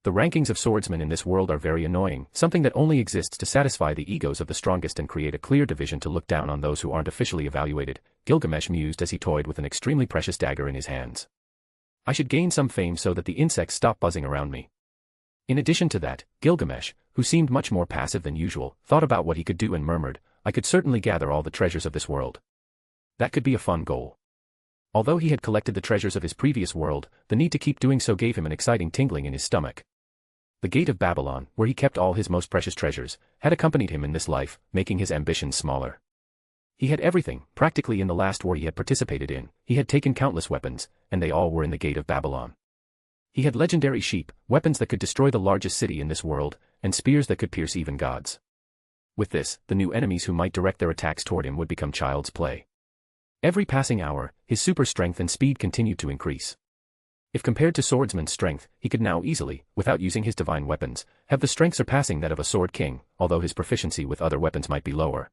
The rankings of swordsmen in this world are very annoying, something that only exists to satisfy the egos of the strongest and create a clear division to look down on those who aren't officially evaluated, Gilgamesh mused as he toyed with an extremely precious dagger in his hands. I should gain some fame so that the insects stop buzzing around me. In addition to that, Gilgamesh, who seemed much more passive than usual, thought about what he could do and murmured, I could certainly gather all the treasures of this world. That could be a fun goal. Although he had collected the treasures of his previous world, the need to keep doing so gave him an exciting tingling in his stomach. The Gate of Babylon, where he kept all his most precious treasures, had accompanied him in this life, making his ambitions smaller. He had everything, practically in the last war he had participated in, he had taken countless weapons, and they all were in the Gate of Babylon. He had legendary sheep, weapons that could destroy the largest city in this world, and spears that could pierce even gods. With this, the new enemies who might direct their attacks toward him would become child's play. Every passing hour, his super strength and speed continued to increase. If compared to swordsman's strength, he could now easily, without using his divine weapons, have the strength surpassing that of a sword king, although his proficiency with other weapons might be lower.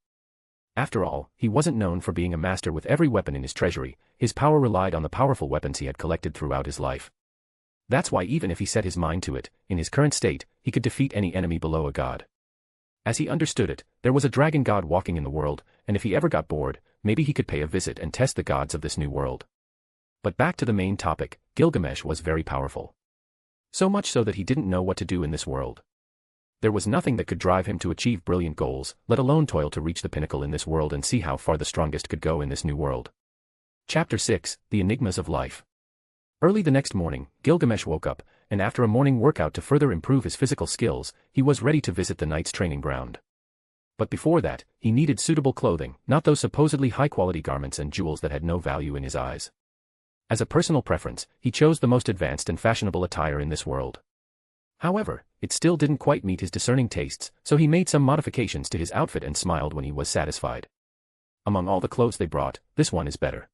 After all, he wasn't known for being a master with every weapon in his treasury, his power relied on the powerful weapons he had collected throughout his life. That's why even if he set his mind to it, in his current state, he could defeat any enemy below a god. As he understood it, there was a dragon god walking in the world, and if he ever got bored, maybe he could pay a visit and test the gods of this new world. But back to the main topic, Gilgamesh was very powerful. So much so that he didn't know what to do in this world. There was nothing that could drive him to achieve brilliant goals, let alone toil to reach the pinnacle in this world and see how far the strongest could go in this new world. Chapter 6, The Enigmas of Life. Early the next morning, Gilgamesh woke up, and after a morning workout to further improve his physical skills, he was ready to visit the knight's training ground. But before that, he needed suitable clothing, not those supposedly high-quality garments and jewels that had no value in his eyes. As a personal preference, he chose the most advanced and fashionable attire in this world. However, it still didn't quite meet his discerning tastes, so he made some modifications to his outfit and smiled when he was satisfied. Among all the clothes they brought, this one is better.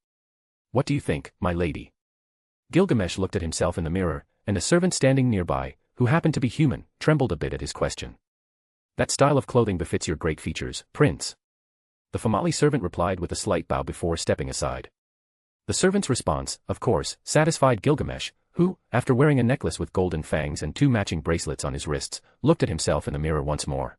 What do you think, my lady? Gilgamesh looked at himself in the mirror, and a servant standing nearby, who happened to be human, trembled a bit at his question. That style of clothing befits your great features, Prince. The Famali servant replied with a slight bow before stepping aside. The servant's response, of course, satisfied Gilgamesh, who, after wearing a necklace with golden fangs and 2 matching bracelets on his wrists, looked at himself in the mirror once more.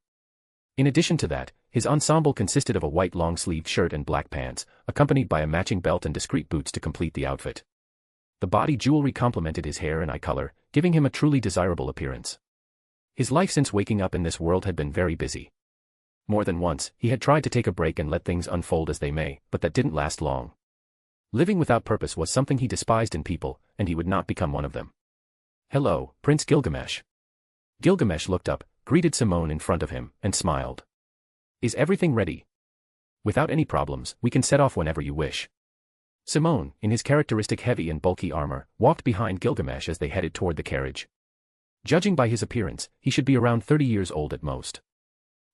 In addition to that, his ensemble consisted of a white long-sleeved shirt and black pants, accompanied by a matching belt and discreet boots to complete the outfit. The body jewelry complemented his hair and eye color, giving him a truly desirable appearance. His life since waking up in this world had been very busy. More than once, he had tried to take a break and let things unfold as they may, but that didn't last long. Living without purpose was something he despised in people, and he would not become one of them. "Hello, Prince Gilgamesh." Gilgamesh looked up, greeted Simone in front of him, and smiled. "Is everything ready?" "Without any problems, we can set off whenever you wish." Simone, in his characteristic heavy and bulky armor, walked behind Gilgamesh as they headed toward the carriage. Judging by his appearance, he should be around 30 years old at most.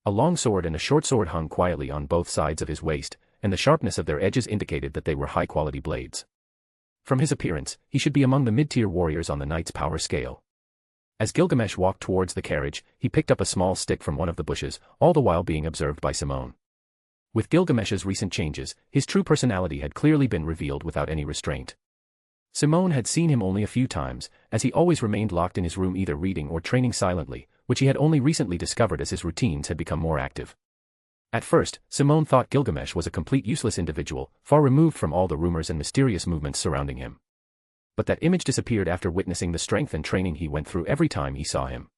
A long sword and a short sword hung quietly on both sides of his waist, and the sharpness of their edges indicated that they were high-quality blades. From his appearance, he should be among the mid-tier warriors on the knight's power scale. As Gilgamesh walked towards the carriage, he picked up a small stick from one of the bushes, all the while being observed by Simone. With Gilgamesh's recent changes, his true personality had clearly been revealed without any restraint. Simone had seen him only a few times, as he always remained locked in his room either reading or training silently, which he had only recently discovered as his routines had become more active. At first, Simone thought Gilgamesh was a complete useless individual, far removed from all the rumors and mysterious movements surrounding him. But that image disappeared after witnessing the strength and training he went through every time he saw him.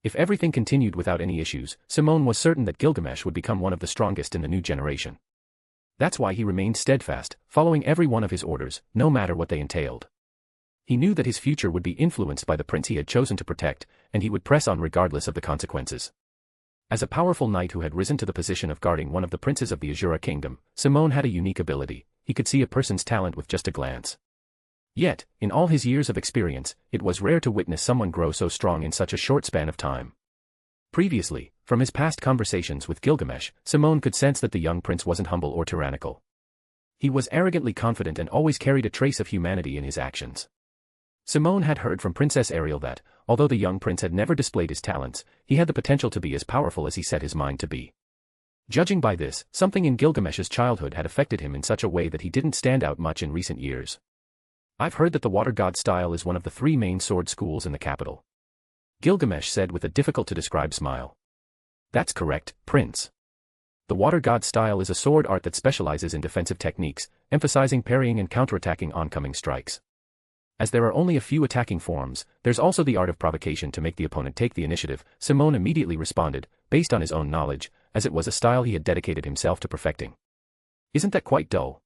If everything continued without any issues, Simone was certain that Gilgamesh would become one of the strongest in the new generation. That's why he remained steadfast, following every one of his orders, no matter what they entailed. He knew that his future would be influenced by the prince he had chosen to protect, and he would press on regardless of the consequences. As a powerful knight who had risen to the position of guarding one of the princes of the Asura kingdom, Simone had a unique ability. He could see a person's talent with just a glance. Yet, in all his years of experience, it was rare to witness someone grow so strong in such a short span of time. Previously, from his past conversations with Gilgamesh, Simone could sense that the young prince wasn't humble or tyrannical. He was arrogantly confident and always carried a trace of humanity in his actions. Simone had heard from Princess Ariel that, although the young prince had never displayed his talents, he had the potential to be as powerful as he set his mind to be. Judging by this, something in Gilgamesh's childhood had affected him in such a way that he didn't stand out much in recent years. "I've heard that the Water God style is one of the 3 main sword schools in the capital," Gilgamesh said with a difficult-to-describe smile. "That's correct, Prince. The Water God style is a sword art that specializes in defensive techniques, emphasizing parrying and counterattacking oncoming strikes. As there are only a few attacking forms, there's also the art of provocation to make the opponent take the initiative," Simone immediately responded, based on his own knowledge, as it was a style he had dedicated himself to perfecting. "Isn't that quite dull?"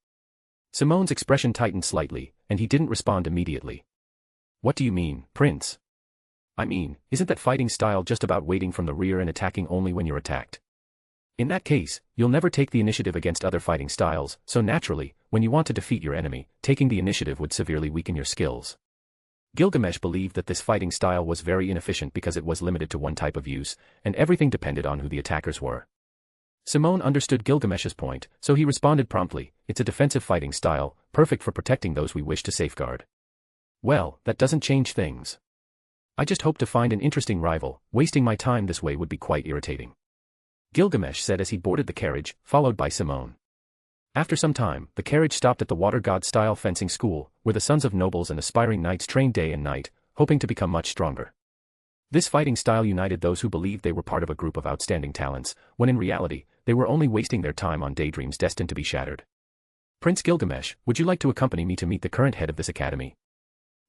Simone's expression tightened slightly, and he didn't respond immediately. "What do you mean, Prince?" "I mean, isn't that fighting style just about waiting from the rear and attacking only when you're attacked? In that case, you'll never take the initiative against other fighting styles, so naturally, when you want to defeat your enemy, taking the initiative would severely weaken your skills." Gilgamesh believed that this fighting style was very inefficient because it was limited to one type of use, and everything depended on who the attackers were. Simone understood Gilgamesh's point, so he responded promptly, "It's a defensive fighting style, perfect for protecting those we wish to safeguard." "Well, that doesn't change things. I just hope to find an interesting rival. Wasting my time this way would be quite irritating," Gilgamesh said as he boarded the carriage, followed by Simone. After some time, the carriage stopped at the Water God-style fencing school, where the sons of nobles and aspiring knights trained day and night, hoping to become much stronger. This fighting style united those who believed they were part of a group of outstanding talents, when in reality, they were only wasting their time on daydreams destined to be shattered. "Prince Gilgamesh, would you like to accompany me to meet the current head of this academy?"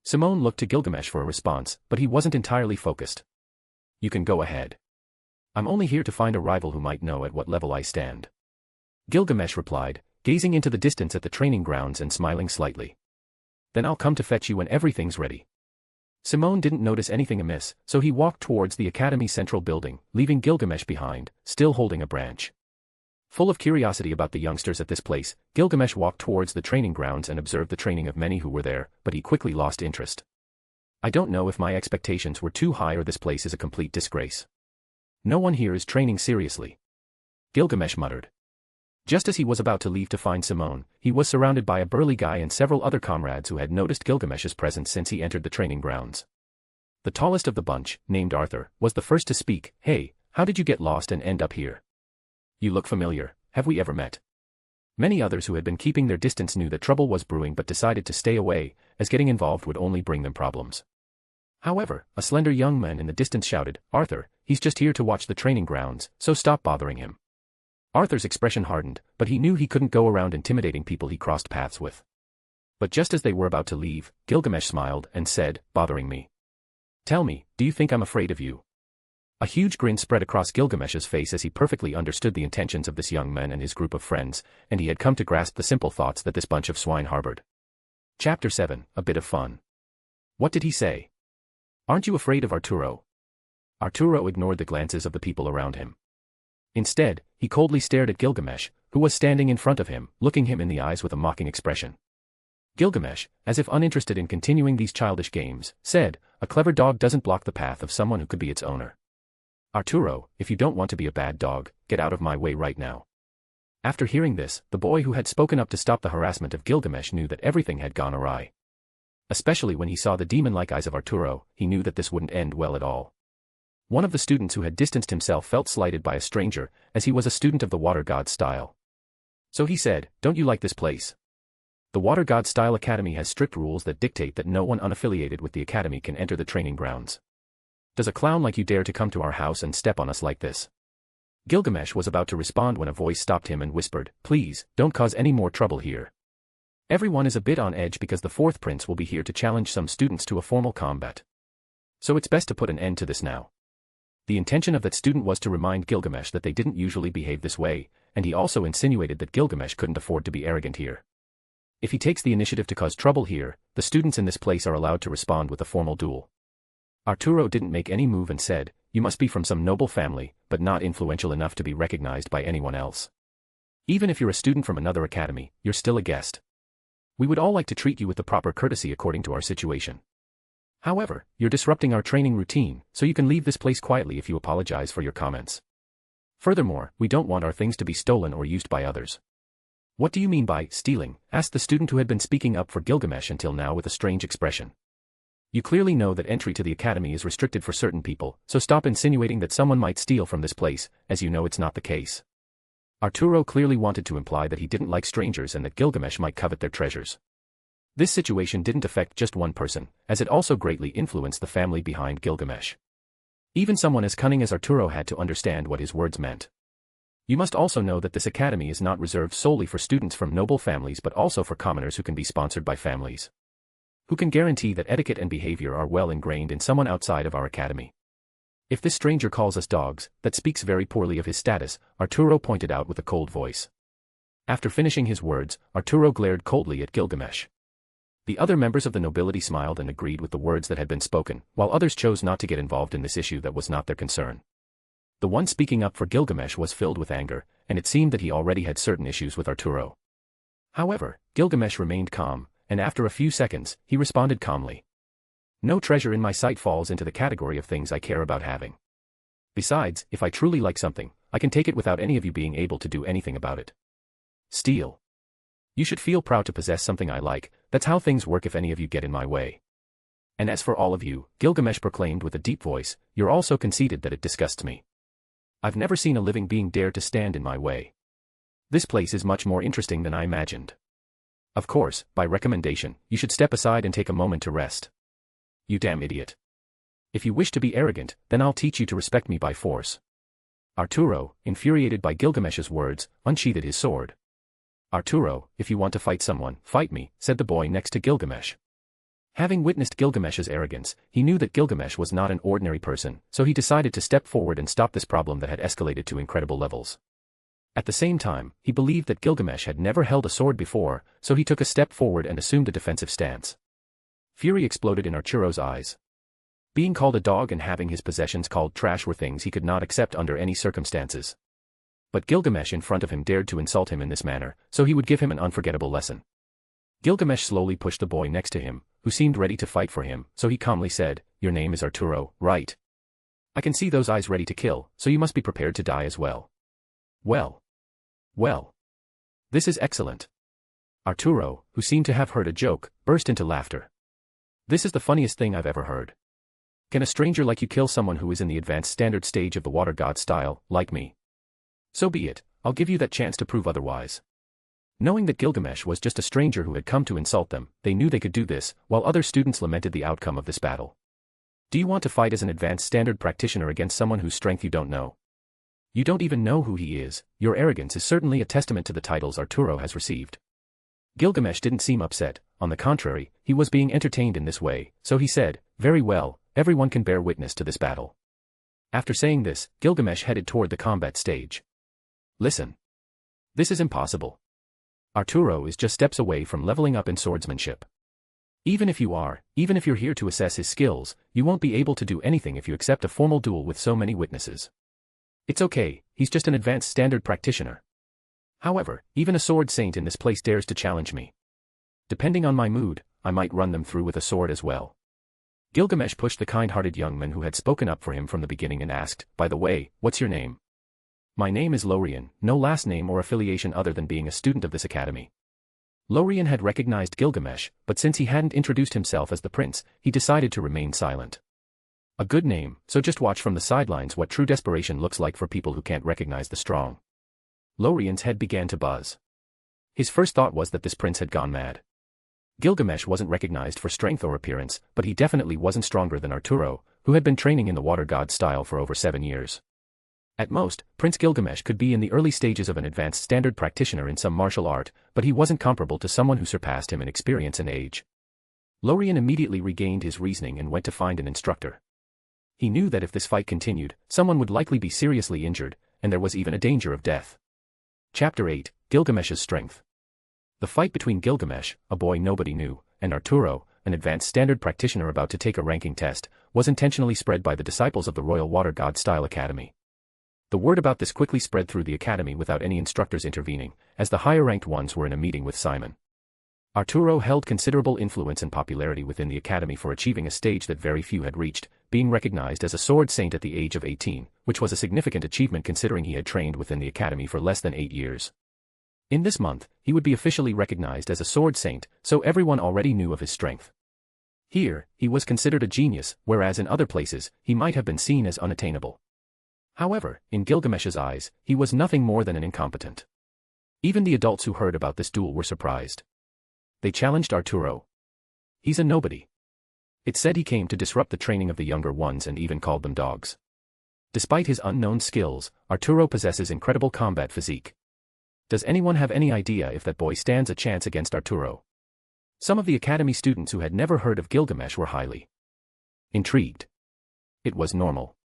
Simone looked to Gilgamesh for a response, but he wasn't entirely focused. "You can go ahead. I'm only here to find a rival who might know at what level I stand," Gilgamesh replied, gazing into the distance at the training grounds and smiling slightly. "Then I'll come to fetch you when everything's ready." Simone didn't notice anything amiss, so he walked towards the Academy's central building, leaving Gilgamesh behind, still holding a branch. Full of curiosity about the youngsters at this place, Gilgamesh walked towards the training grounds and observed the training of many who were there, but he quickly lost interest. "I don't know if my expectations were too high or this place is a complete disgrace. No one here is training seriously," Gilgamesh muttered. Just as he was about to leave to find Simone, he was surrounded by a burly guy and several other comrades who had noticed Gilgamesh's presence since he entered the training grounds. The tallest of the bunch, named Arthur, was the first to speak. "Hey, how did you get lost and end up here? You look familiar, have we ever met?" Many others who had been keeping their distance knew that trouble was brewing but decided to stay away, as getting involved would only bring them problems. However, a slender young man in the distance shouted, "Arthur, he's just here to watch the training grounds, so stop bothering him." Arthur's expression hardened, but he knew he couldn't go around intimidating people he crossed paths with. But just as they were about to leave, Gilgamesh smiled and said, "Bothering me? Tell me, do you think I'm afraid of you?" A huge grin spread across Gilgamesh's face as he perfectly understood the intentions of this young man and his group of friends, and he had come to grasp the simple thoughts that this bunch of swine harbored. Chapter 7, A Bit of Fun. What did he say? Aren't you afraid of Arturo? Arturo ignored the glances of the people around him. Instead, he coldly stared at Gilgamesh, who was standing in front of him, looking him in the eyes with a mocking expression. Gilgamesh, as if uninterested in continuing these childish games, said, "A clever dog doesn't block the path of someone who could be its owner. Arturo, if you don't want to be a bad dog, get out of my way right now." After hearing this, the boy who had spoken up to stop the harassment of Gilgamesh knew that everything had gone awry. Especially when he saw the demon-like eyes of Arturo, he knew that this wouldn't end well at all. One of the students who had distanced himself felt slighted by a stranger, as he was a student of the Water God style. So he said, "Don't you like this place? The Water God Style Academy has strict rules that dictate that no one unaffiliated with the academy can enter the training grounds. Does a clown like you dare to come to our house and step on us like this?" Gilgamesh was about to respond when a voice stopped him and whispered, "Please, don't cause any more trouble here. Everyone is a bit on edge because the fourth prince will be here to challenge some students to a formal combat. So it's best to put an end to this now." The intention of that student was to remind Gilgamesh that they didn't usually behave this way, and he also insinuated that Gilgamesh couldn't afford to be arrogant here. If he takes the initiative to cause trouble here, the students in this place are allowed to respond with a formal duel. Arturo didn't make any move and said, "You must be from some noble family, but not influential enough to be recognized by anyone else. Even if you're a student from another academy, you're still a guest. We would all like to treat you with the proper courtesy according to our situation. However, you're disrupting our training routine, so you can leave this place quietly if you apologize for your comments. Furthermore, we don't want our things to be stolen or used by others." "What do you mean by stealing?" asked the student who had been speaking up for Gilgamesh until now with a strange expression. "You clearly know that entry to the academy is restricted for certain people, so stop insinuating that someone might steal from this place, as you know it's not the case." Arturo clearly wanted to imply that he didn't like strangers and that Gilgamesh might covet their treasures. This situation didn't affect just one person, as it also greatly influenced the family behind Gilgamesh. Even someone as cunning as Arturo had to understand what his words meant. You must also know that this academy is not reserved solely for students from noble families but also for commoners who can be sponsored by families. Who can guarantee that etiquette and behavior are well ingrained in someone outside of our academy. If this stranger calls us dogs, that speaks very poorly of his status, Arturo pointed out with a cold voice. After finishing his words, Arturo glared coldly at Gilgamesh. The other members of the nobility smiled and agreed with the words that had been spoken, while others chose not to get involved in this issue that was not their concern. The one speaking up for Gilgamesh was filled with anger, and it seemed that he already had certain issues with Arturo. However, Gilgamesh remained calm, and after a few seconds, he responded calmly. "No treasure in my sight falls into the category of things I care about having. Besides, if I truly like something, I can take it without any of you being able to do anything about it. Steal. You should feel proud to possess something I like, that's how things work if any of you get in my way. And as for all of you," Gilgamesh proclaimed with a deep voice, "you're all so conceited that it disgusts me. I've never seen a living being dare to stand in my way. This place is much more interesting than I imagined. Of course, by recommendation, you should step aside and take a moment to rest. You damn idiot. If you wish to be arrogant, then I'll teach you to respect me by force." Arturo, infuriated by Gilgamesh's words, unsheathed his sword. "Arturo, if you want to fight someone, fight me," said the boy next to Gilgamesh. Having witnessed Gilgamesh's arrogance, he knew that Gilgamesh was not an ordinary person, so he decided to step forward and stop this problem that had escalated to incredible levels. At the same time, he believed that Gilgamesh had never held a sword before, so he took a step forward and assumed a defensive stance. Fury exploded in Arturo's eyes. Being called a dog and having his possessions called trash were things he could not accept under any circumstances. But Gilgamesh in front of him dared to insult him in this manner, so he would give him an unforgettable lesson. Gilgamesh slowly pushed the boy next to him, who seemed ready to fight for him, so he calmly said, "Your name is Arturo, right? I can see those eyes ready to kill, so you must be prepared to die as well." Well. This is excellent." Arturo, who seemed to have heard a joke, burst into laughter. "This is the funniest thing I've ever heard. Can a stranger like you kill someone who is in the advanced standard stage of the Water God style, like me? So be it, I'll give you that chance to prove otherwise." Knowing that Gilgamesh was just a stranger who had come to insult them, they knew they could do this, while other students lamented the outcome of this battle. Do you want to fight as an advanced standard practitioner against someone whose strength you don't know? You don't even know who he is. Your arrogance is certainly a testament to the titles Arturo has received. Gilgamesh didn't seem upset. On the contrary, he was being entertained in this way, so he said, "Very well, everyone can bear witness to this battle." After saying this, Gilgamesh headed toward the combat stage. Listen. This is impossible. Arturo is just steps away from leveling up in swordsmanship. Even if you're here to assess his skills, you won't be able to do anything if you accept a formal duel with so many witnesses. It's okay, he's just an advanced standard practitioner. However, even a sword saint in this place dares to challenge me. Depending on my mood, I might run them through with a sword as well. Gilgamesh pushed the kind-hearted young man who had spoken up for him from the beginning and asked, "By the way, what's your name?" "My name is Lorien, no last name or affiliation other than being a student of this academy." Lorien had recognized Gilgamesh, but since he hadn't introduced himself as the prince, he decided to remain silent. A good name, so just watch from the sidelines what true desperation looks like for people who can't recognize the strong. Lorien's head began to buzz. His first thought was that this prince had gone mad. Gilgamesh wasn't recognized for strength or appearance, but he definitely wasn't stronger than Arturo, who had been training in the water god style for over 7 years. At most, Prince Gilgamesh could be in the early stages of an advanced standard practitioner in some martial art, but he wasn't comparable to someone who surpassed him in experience and age. Lorien immediately regained his reasoning and went to find an instructor. He knew that if this fight continued, someone would likely be seriously injured, and there was even a danger of death. Chapter 8, Gilgamesh's Strength. The fight between Gilgamesh, a boy nobody knew, and Arturo, an advanced standard practitioner about to take a ranking test, was intentionally spread by the disciples of the Royal Water God Style Academy. The word about this quickly spread through the academy without any instructors intervening, as the higher-ranked ones were in a meeting with Simon. Arturo held considerable influence and popularity within the academy for achieving a stage that very few had reached, being recognized as a sword saint at the age of 18, which was a significant achievement considering he had trained within the academy for less than 8 years. In this month, he would be officially recognized as a sword saint, so everyone already knew of his strength. Here, he was considered a genius, whereas in other places, he might have been seen as unattainable. However, in Gilgamesh's eyes, he was nothing more than an incompetent. Even the adults who heard about this duel were surprised. They challenged Arturo. He's a nobody. It said he came to disrupt the training of the younger ones and even called them dogs. Despite his unknown skills, Arturo possesses incredible combat physique. Does anyone have any idea if that boy stands a chance against Arturo? Some of the academy students who had never heard of Gilgamesh were highly intrigued. It was normal.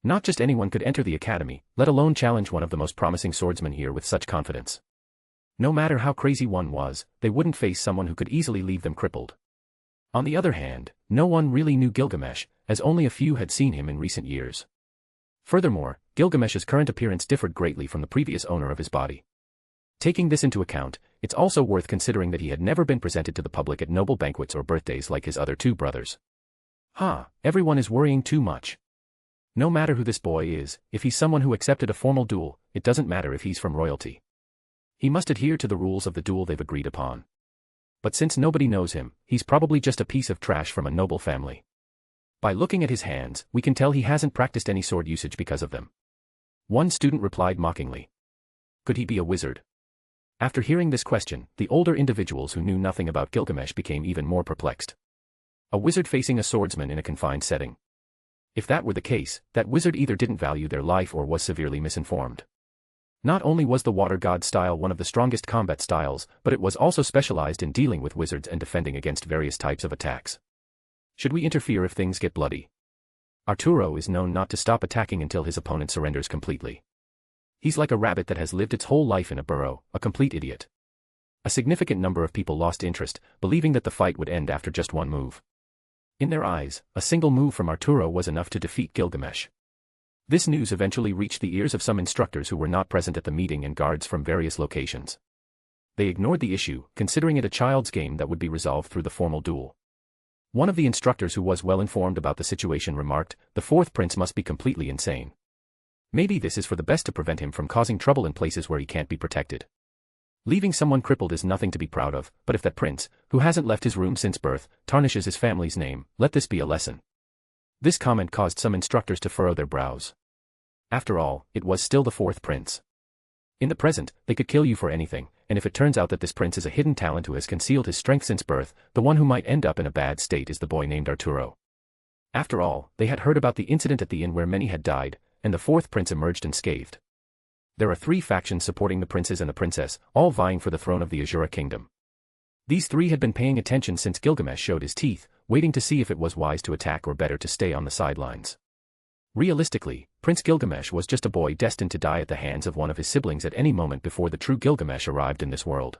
Not just anyone could enter the academy, let alone challenge one of the most promising swordsmen here with such confidence. No matter how crazy one was, they wouldn't face someone who could easily leave them crippled. On the other hand, no one really knew Gilgamesh, as only a few had seen him in recent years. Furthermore, Gilgamesh's current appearance differed greatly from the previous owner of his body. Taking this into account, it's also worth considering that he had never been presented to the public at noble banquets or birthdays like his other two brothers. Everyone is worrying too much. No matter who this boy is, if he's someone who accepted a formal duel, it doesn't matter if he's from royalty. He must adhere to the rules of the duel they've agreed upon. But since nobody knows him, he's probably just a piece of trash from a noble family. By looking at his hands, we can tell he hasn't practiced any sword usage because of them. One student replied mockingly. Could he be a wizard? After hearing this question, the older individuals who knew nothing about Gilgamesh became even more perplexed. A wizard facing a swordsman in a confined setting. If that were the case, that wizard either didn't value their life or was severely misinformed. Not only was the water god style one of the strongest combat styles, but it was also specialized in dealing with wizards and defending against various types of attacks. Should we interfere if things get bloody? Arturo is known not to stop attacking until his opponent surrenders completely. He's like a rabbit that has lived its whole life in a burrow, a complete idiot. A significant number of people lost interest, believing that the fight would end after just one move. In their eyes, a single move from Arturo was enough to defeat Gilgamesh. This news eventually reached the ears of some instructors who were not present at the meeting and guards from various locations. They ignored the issue, considering it a child's game that would be resolved through the formal duel. One of the instructors who was well informed about the situation remarked, "The fourth prince must be completely insane. Maybe this is for the best to prevent him from causing trouble in places where he can't be protected. Leaving someone crippled is nothing to be proud of, but if that prince, who hasn't left his room since birth, tarnishes his family's name, let this be a lesson." This comment caused some instructors to furrow their brows. After all, it was still the fourth prince. In the present, they could kill you for anything, and if it turns out that this prince is a hidden talent who has concealed his strength since birth, the one who might end up in a bad state is the boy named Arturo. After all, they had heard about the incident at the inn where many had died, and the fourth prince emerged unscathed. There are three factions supporting the princes and the princess, all vying for the throne of the Asura kingdom. These three had been paying attention since Gilgamesh showed his teeth, waiting to see if it was wise to attack or better to stay on the sidelines. Realistically, Prince Gilgamesh was just a boy destined to die at the hands of one of his siblings at any moment before the true Gilgamesh arrived in this world.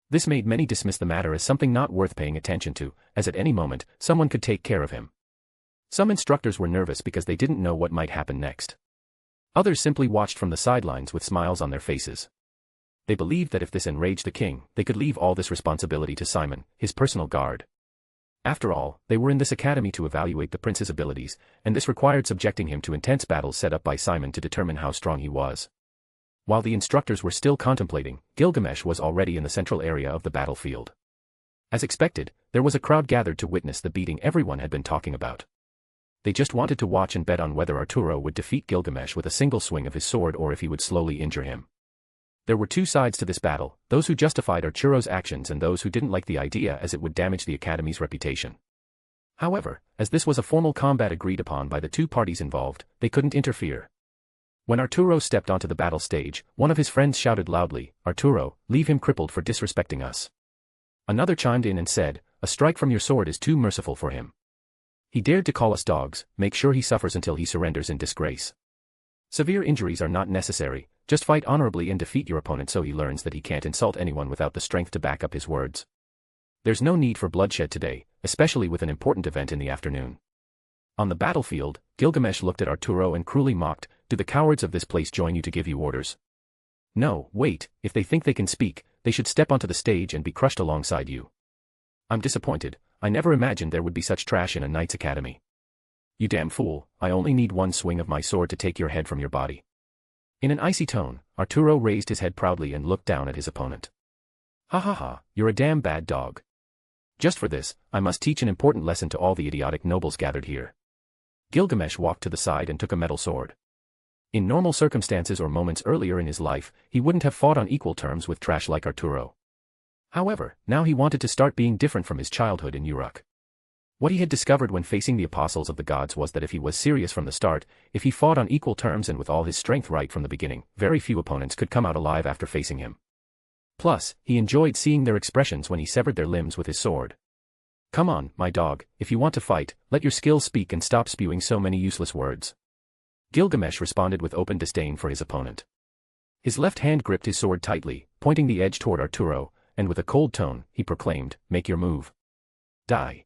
This made many dismiss the matter as something not worth paying attention to, as at any moment, someone could take care of him. Some instructors were nervous because they didn't know what might happen next. Others simply watched from the sidelines with smiles on their faces. They believed that if this enraged the king, they could leave all this responsibility to Simon, his personal guard. After all, they were in this academy to evaluate the prince's abilities, and this required subjecting him to intense battles set up by Simon to determine how strong he was. While the instructors were still contemplating, Gilgamesh was already in the central area of the battlefield. As expected, there was a crowd gathered to witness the beating everyone had been talking about. They just wanted to watch and bet on whether Arturo would defeat Gilgamesh with a single swing of his sword or if he would slowly injure him. There were two sides to this battle, those who justified Arturo's actions and those who didn't like the idea as it would damage the academy's reputation. However, as this was a formal combat agreed upon by the two parties involved, they couldn't interfere. When Arturo stepped onto the battle stage, one of his friends shouted loudly, "Arturo, leave him crippled for disrespecting us." Another chimed in and said, "A strike from your sword is too merciful for him. He dared to call us dogs, make sure he suffers until he surrenders in disgrace. Severe injuries are not necessary, just fight honorably and defeat your opponent so he learns that he can't insult anyone without the strength to back up his words. There's no need for bloodshed today, especially with an important event in the afternoon." On the battlefield, Gilgamesh looked at Arturo and cruelly mocked, "Do the cowards of this place join you to give you orders? No, wait, if they think they can speak, they should step onto the stage and be crushed alongside you. I'm disappointed, I never imagined there would be such trash in a knight's academy. You damn fool, I only need one swing of my sword to take your head from your body." In an icy tone, Arturo raised his head proudly and looked down at his opponent. "Ha ha ha, you're a damn bad dog. Just for this, I must teach an important lesson to all the idiotic nobles gathered here." Gilgamesh walked to the side and took a metal sword. In normal circumstances or moments earlier in his life, he wouldn't have fought on equal terms with trash like Arturo. However, now he wanted to start being different from his childhood in Uruk. What he had discovered when facing the apostles of the gods was that if he was serious from the start, if he fought on equal terms and with all his strength right from the beginning, very few opponents could come out alive after facing him. Plus, he enjoyed seeing their expressions when he severed their limbs with his sword. "Come on, my dog, if you want to fight, let your skills speak and stop spewing so many useless words." Gilgamesh responded with open disdain for his opponent. His left hand gripped his sword tightly, pointing the edge toward Arturo, and with a cold tone, he proclaimed, "Make your move. Die."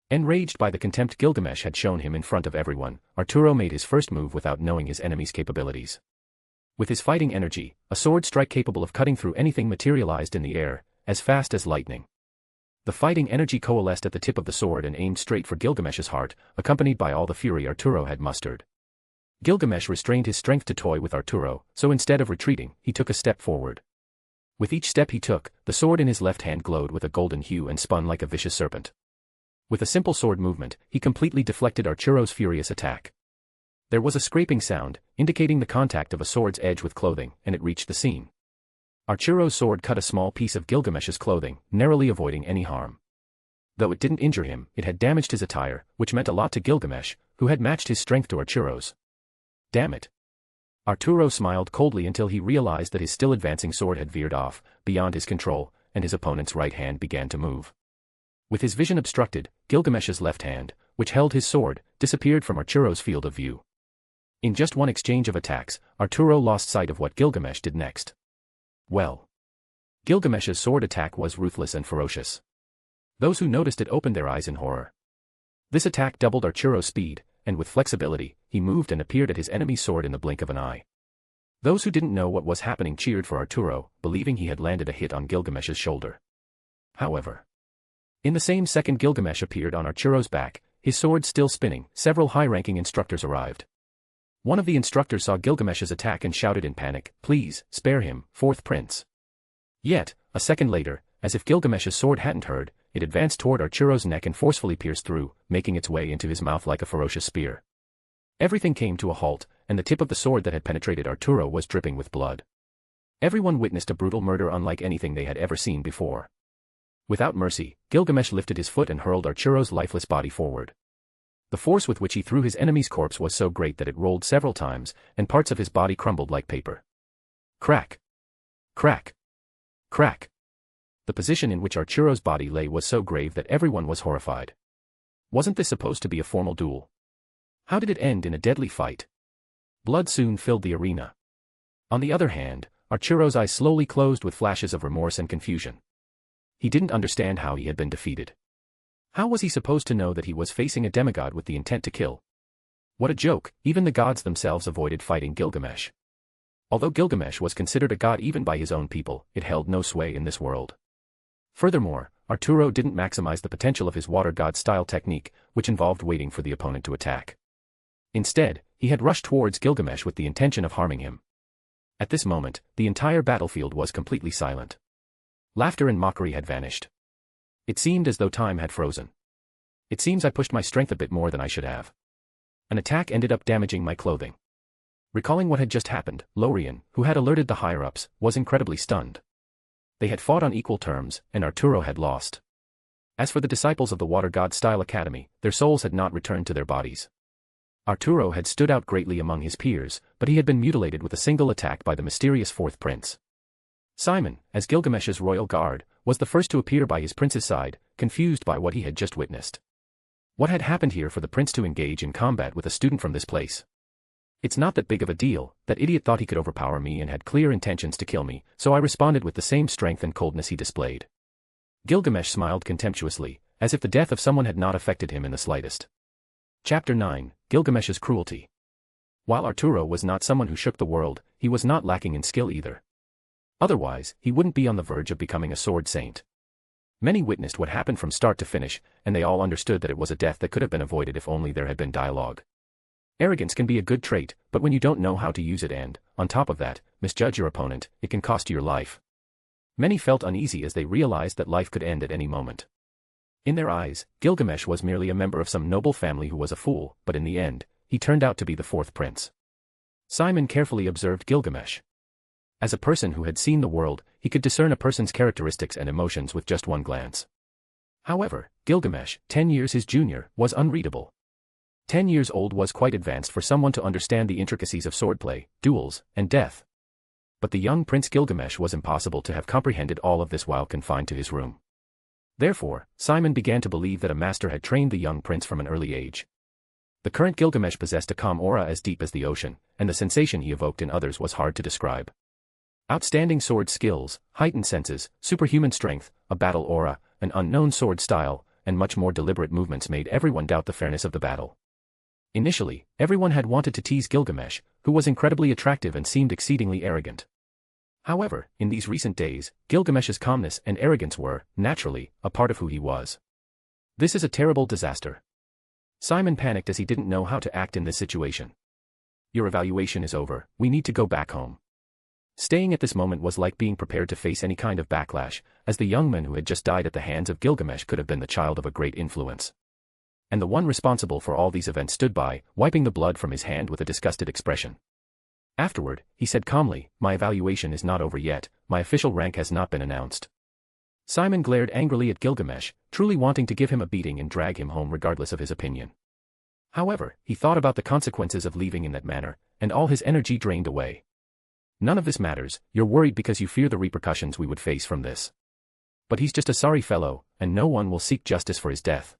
Enraged by the contempt Gilgamesh had shown him in front of everyone, Arturo made his first move without knowing his enemy's capabilities. With his fighting energy, a sword strike capable of cutting through anything materialized in the air, as fast as lightning. The fighting energy coalesced at the tip of the sword and aimed straight for Gilgamesh's heart, accompanied by all the fury Arturo had mustered. Gilgamesh restrained his strength to toy with Arturo, so instead of retreating, he took a step forward. With each step he took, the sword in his left hand glowed with a golden hue and spun like a vicious serpent. With a simple sword movement, he completely deflected Arturo's furious attack. There was a scraping sound, indicating the contact of a sword's edge with clothing, and it reached the scene. Arturo's sword cut a small piece of Gilgamesh's clothing, narrowly avoiding any harm. Though it didn't injure him, it had damaged his attire, which meant a lot to Gilgamesh, who had matched his strength to Arturo's. Damn it. Arturo smiled coldly until he realized that his still advancing sword had veered off, beyond his control, and his opponent's right hand began to move. With his vision obstructed, Gilgamesh's left hand, which held his sword, disappeared from Arturo's field of view. In just one exchange of attacks, Arturo lost sight of what Gilgamesh did next. Well. Gilgamesh's sword attack was ruthless and ferocious. Those who noticed it opened their eyes in horror. This attack doubled Arturo's speed, and with flexibility, he moved and appeared at his enemy's sword in the blink of an eye. Those who didn't know what was happening cheered for Arturo, believing he had landed a hit on Gilgamesh's shoulder. However, in the same second Gilgamesh appeared on Arturo's back, his sword still spinning, several high-ranking instructors arrived. One of the instructors saw Gilgamesh's attack and shouted in panic, "Please, spare him, fourth prince." Yet, a second later, as if Gilgamesh's sword hadn't heard, it advanced toward Arturo's neck and forcefully pierced through, making its way into his mouth like a ferocious spear. Everything came to a halt, and the tip of the sword that had penetrated Arturo was dripping with blood. Everyone witnessed a brutal murder unlike anything they had ever seen before. Without mercy, Gilgamesh lifted his foot and hurled Arturo's lifeless body forward. The force with which he threw his enemy's corpse was so great that it rolled several times, and parts of his body crumbled like paper. Crack! Crack! Crack! The position in which Arturo's body lay was so grave that everyone was horrified. Wasn't this supposed to be a formal duel? How did it end in a deadly fight? Blood soon filled the arena. On the other hand, Arturo's eyes slowly closed with flashes of remorse and confusion. He didn't understand how he had been defeated. How was he supposed to know that he was facing a demigod with the intent to kill? What a joke, even the gods themselves avoided fighting Gilgamesh. Although Gilgamesh was considered a god even by his own people, it held no sway in this world. Furthermore, Arturo didn't maximize the potential of his water god-style technique, which involved waiting for the opponent to attack. Instead, he had rushed towards Gilgamesh with the intention of harming him. At this moment, the entire battlefield was completely silent. Laughter and mockery had vanished. It seemed as though time had frozen. It seems I pushed my strength a bit more than I should have. An attack ended up damaging my clothing. Recalling what had just happened, Lorien, who had alerted the higher-ups, was incredibly stunned. They had fought on equal terms, and Arturo had lost. As for the disciples of the Water God-style Academy, their souls had not returned to their bodies. Arturo had stood out greatly among his peers, but he had been mutilated with a single attack by the mysterious fourth prince. Simon, as Gilgamesh's royal guard, was the first to appear by his prince's side, confused by what he had just witnessed. What had happened here for the prince to engage in combat with a student from this place? It's not that big of a deal. That idiot thought he could overpower me and had clear intentions to kill me, so I responded with the same strength and coldness he displayed. Gilgamesh smiled contemptuously, as if the death of someone had not affected him in the slightest. Chapter 9, Gilgamesh's Cruelty. While Arturo was not someone who shook the world, he was not lacking in skill either. Otherwise, he wouldn't be on the verge of becoming a sword saint. Many witnessed what happened from start to finish, and they all understood that it was a death that could have been avoided if only there had been dialogue. Arrogance can be a good trait, but when you don't know how to use it and, on top of that, misjudge your opponent, it can cost you your life. Many felt uneasy as they realized that life could end at any moment. In their eyes, Gilgamesh was merely a member of some noble family who was a fool, but in the end, he turned out to be the fourth prince. Simon carefully observed Gilgamesh. As a person who had seen the world, he could discern a person's characteristics and emotions with just one glance. However, Gilgamesh, 10 years his junior, was unreadable. 10 years old was quite advanced for someone to understand the intricacies of swordplay, duels, and death. But the young Prince Gilgamesh was impossible to have comprehended all of this while confined to his room. Therefore, Simon began to believe that a master had trained the young prince from an early age. The current Gilgamesh possessed a calm aura as deep as the ocean, and the sensation he evoked in others was hard to describe. Outstanding sword skills, heightened senses, superhuman strength, a battle aura, an unknown sword style, and much more deliberate movements made everyone doubt the fairness of the battle. Initially, everyone had wanted to tease Gilgamesh, who was incredibly attractive and seemed exceedingly arrogant. However, in these recent days, Gilgamesh's calmness and arrogance were, naturally, a part of who he was. This is a terrible disaster. Simon panicked as he didn't know how to act in this situation. Your evaluation is over, we need to go back home. Staying at this moment was like being prepared to face any kind of backlash, as the young man who had just died at the hands of Gilgamesh could have been the child of a great influence. And the one responsible for all these events stood by, wiping the blood from his hand with a disgusted expression. Afterward, he said calmly, "My evaluation is not over yet, my official rank has not been announced." Simon glared angrily at Gilgamesh, truly wanting to give him a beating and drag him home regardless of his opinion. However, he thought about the consequences of leaving in that manner, and all his energy drained away. None of this matters, you're worried because you fear the repercussions we would face from this. But he's just a sorry fellow, and no one will seek justice for his death.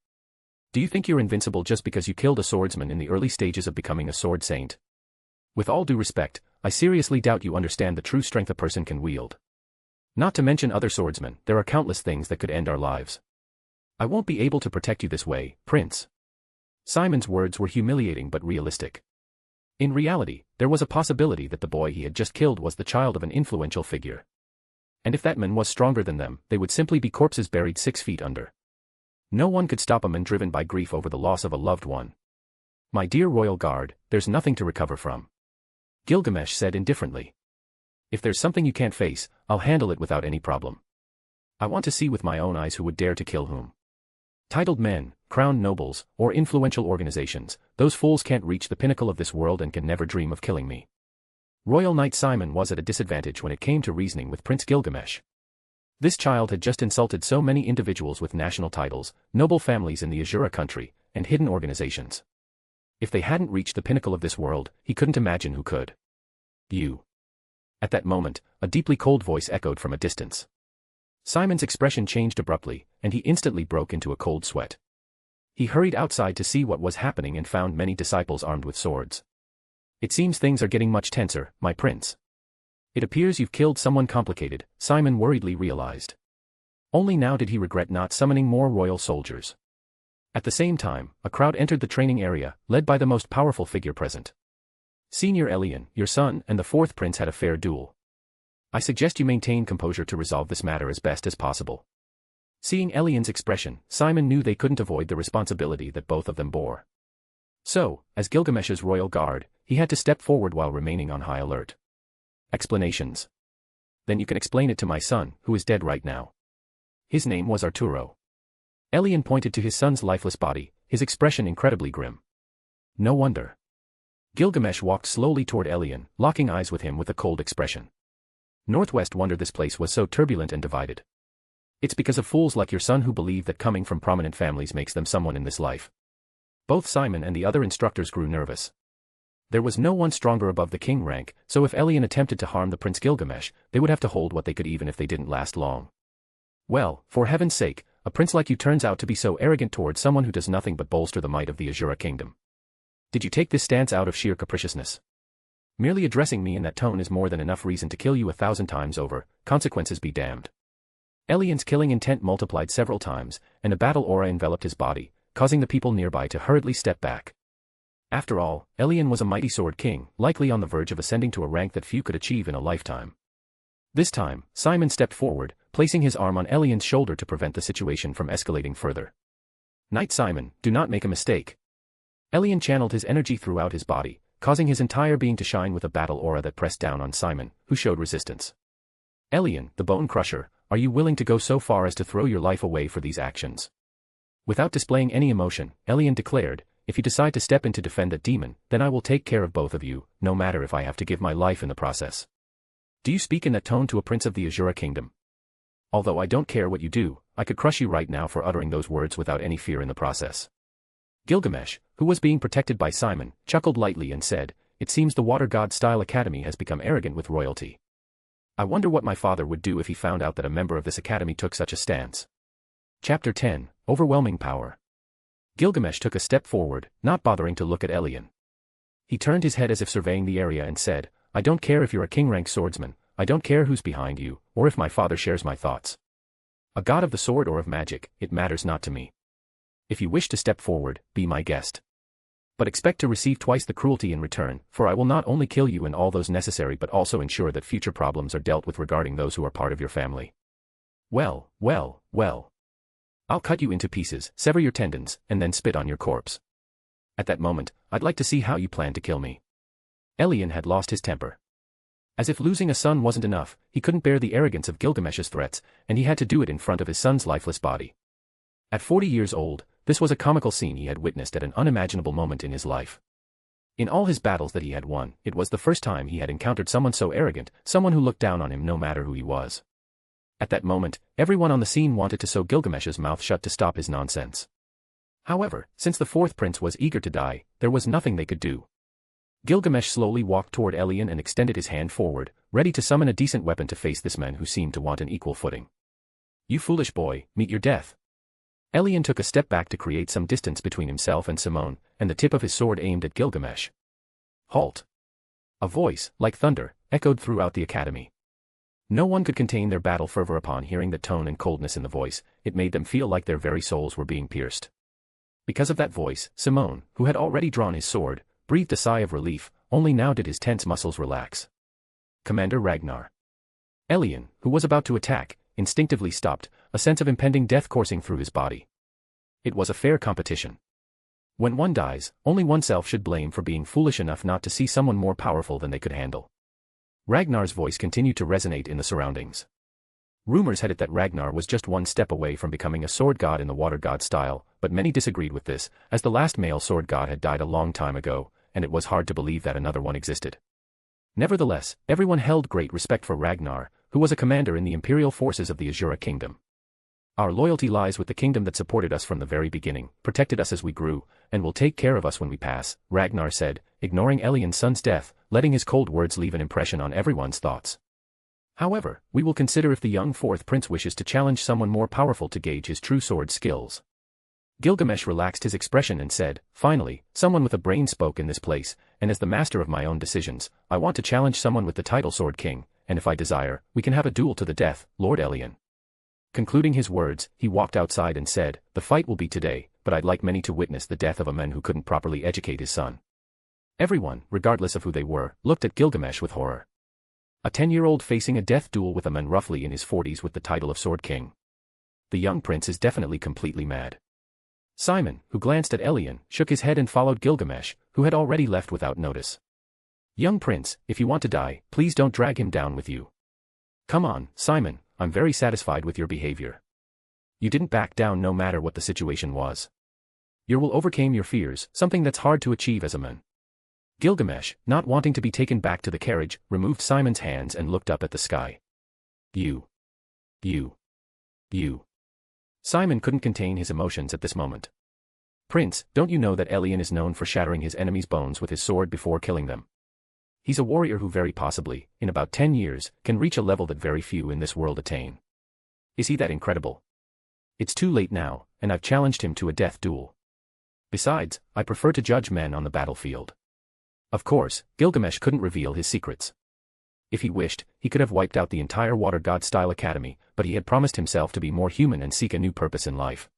Do you think you're invincible just because you killed a swordsman in the early stages of becoming a sword saint? With all due respect, I seriously doubt you understand the true strength a person can wield. Not to mention other swordsmen, there are countless things that could end our lives. I won't be able to protect you this way, Prince. Simon's words were humiliating but realistic. In reality, there was a possibility that the boy he had just killed was the child of an influential figure. And if that man was stronger than them, they would simply be corpses buried 6 feet under. No one could stop a man driven by grief over the loss of a loved one. My dear royal guard, there's nothing to recover from. Gilgamesh said indifferently. If there's something you can't face, I'll handle it without any problem. I want to see with my own eyes who would dare to kill whom. Titled men, crowned nobles, or influential organizations, those fools can't reach the pinnacle of this world and can never dream of killing me. Royal Knight Simon was at a disadvantage when it came to reasoning with Prince Gilgamesh. This child had just insulted so many individuals with national titles, noble families in the Asura country, and hidden organizations. If they hadn't reached the pinnacle of this world, he couldn't imagine who could. You. At that moment, a deeply cold voice echoed from a distance. Simon's expression changed abruptly, and he instantly broke into a cold sweat. He hurried outside to see what was happening and found many disciples armed with swords. It seems things are getting much tenser, my prince. It appears you've killed someone complicated, Simon worriedly realized. Only now did he regret not summoning more royal soldiers. At the same time, a crowd entered the training area, led by the most powerful figure present. Senior Elian, your son, and the fourth prince had a fair duel. I suggest you maintain composure to resolve this matter as best as possible. Seeing Elian's expression, Simon knew they couldn't avoid the responsibility that both of them bore. So, as Gilgamesh's royal guard, he had to step forward while remaining on high alert. Explanations. Then you can explain it to my son, who is dead right now. His name was Arturo. Elian pointed to his son's lifeless body, his expression incredibly grim. No wonder. Gilgamesh walked slowly toward Elian, locking eyes with him with a cold expression. Northwest wondered this place was so turbulent and divided. It's because of fools like your son who believe that coming from prominent families makes them someone in this life. Both Simon and the other instructors grew nervous. There was no one stronger above the king rank, so if Elian attempted to harm the Prince Gilgamesh, they would have to hold what they could even if they didn't last long. Well, for heaven's sake, a prince like you turns out to be so arrogant towards someone who does nothing but bolster the might of the Asura kingdom. Did you take this stance out of sheer capriciousness? Merely addressing me in that tone is more than enough reason to kill you 1,000 times over, consequences be damned. Elian's killing intent multiplied several times, and a battle aura enveloped his body, causing the people nearby to hurriedly step back. After all, Elian was a mighty sword king, likely on the verge of ascending to a rank that few could achieve in a lifetime. This time, Simon stepped forward, placing his arm on Elian's shoulder to prevent the situation from escalating further. Knight Simon, do not make a mistake. Elian channeled his energy throughout his body, causing his entire being to shine with a battle aura that pressed down on Simon, who showed resistance. Elian, the Bone Crusher, are you willing to go so far as to throw your life away for these actions? Without displaying any emotion, Elian declared, if you decide to step in to defend that demon, then I will take care of both of you, no matter if I have to give my life in the process. Do you speak in that tone to a prince of the Asura kingdom? Although I don't care what you do, I could crush you right now for uttering those words without any fear in the process. Gilgamesh, who was being protected by Simon, chuckled lightly and said, it seems the Water God-style academy has become arrogant with royalty. I wonder what my father would do if he found out that a member of this academy took such a stance. Chapter 10, Overwhelming Power. Gilgamesh took a step forward, not bothering to look at Elian. He turned his head as if surveying the area and said, I don't care if you're a king-rank swordsman, I don't care who's behind you, or if my father shares my thoughts. A god of the sword or of magic, it matters not to me. If you wish to step forward, be my guest. But expect to receive twice the cruelty in return, for I will not only kill you and all those necessary but also ensure that future problems are dealt with regarding those who are part of your family. Well. I'll cut you into pieces, sever your tendons, and then spit on your corpse. At that moment, I'd like to see how you plan to kill me. Elian had lost his temper. As if losing a son wasn't enough, he couldn't bear the arrogance of Gilgamesh's threats, and he had to do it in front of his son's lifeless body. At 40 years old, this was a comical scene he had witnessed at an unimaginable moment in his life. In all his battles that he had won, it was the first time he had encountered someone so arrogant, someone who looked down on him no matter who he was. At that moment, everyone on the scene wanted to sew Gilgamesh's mouth shut to stop his nonsense. However, since the fourth prince was eager to die, there was nothing they could do. Gilgamesh slowly walked toward Elian and extended his hand forward, ready to summon a decent weapon to face this man who seemed to want an equal footing. You foolish boy, meet your death. Elian took a step back to create some distance between himself and Simone, and the tip of his sword aimed at Gilgamesh. Halt! A voice, like thunder, echoed throughout the academy. No one could contain their battle fervor upon hearing the tone and coldness in the voice, it made them feel like their very souls were being pierced. Because of that voice, Simone, who had already drawn his sword, breathed a sigh of relief, only now did his tense muscles relax. Commander Ragnar. Elian, who was about to attack, instinctively stopped, a sense of impending death coursing through his body. It was a fair competition. When one dies, only oneself should blame for being foolish enough not to see someone more powerful than they could handle. Ragnar's voice continued to resonate in the surroundings. Rumors had it that Ragnar was just one step away from becoming a sword god in the water god style, but many disagreed with this, as the last male sword god had died a long time ago, and it was hard to believe that another one existed. Nevertheless, everyone held great respect for Ragnar, who was a commander in the imperial forces of the Asura kingdom. Our loyalty lies with the kingdom that supported us from the very beginning, protected us as we grew, and will take care of us when we pass, Ragnar said, ignoring Elian's son's death, letting his cold words leave an impression on everyone's thoughts. However, we will consider if the young fourth prince wishes to challenge someone more powerful to gauge his true sword skills. Gilgamesh relaxed his expression and said, finally, someone with a brain spoke in this place, and as the master of my own decisions, I want to challenge someone with the title Sword King, and if I desire, we can have a duel to the death, Lord Elian. Concluding his words, he walked outside and said, the fight will be today, but I'd like many to witness the death of a man who couldn't properly educate his son. Everyone, regardless of who they were, looked at Gilgamesh with horror. A 10-year-old facing a death duel with a man roughly in his 40s with the title of Sword King. The young prince is definitely completely mad. Simon, who glanced at Elian, shook his head and followed Gilgamesh, who had already left without notice. Young prince, if you want to die, please don't drag him down with you. Come on, Simon, I'm very satisfied with your behavior. You didn't back down no matter what the situation was. You will overcame your fears, something that's hard to achieve as a man. Gilgamesh, not wanting to be taken back to the carriage, removed Simon's hands and looked up at the sky. You. Simon couldn't contain his emotions at this moment. Prince, don't you know that Elian is known for shattering his enemies' bones with his sword before killing them? He's a warrior who very possibly, in about 10 years, can reach a level that very few in this world attain. Is he that incredible? It's too late now, and I've challenged him to a death duel. Besides, I prefer to judge men on the battlefield. Of course, Gilgamesh couldn't reveal his secrets. If he wished, he could have wiped out the entire Water God-style academy, but he had promised himself to be more human and seek a new purpose in life.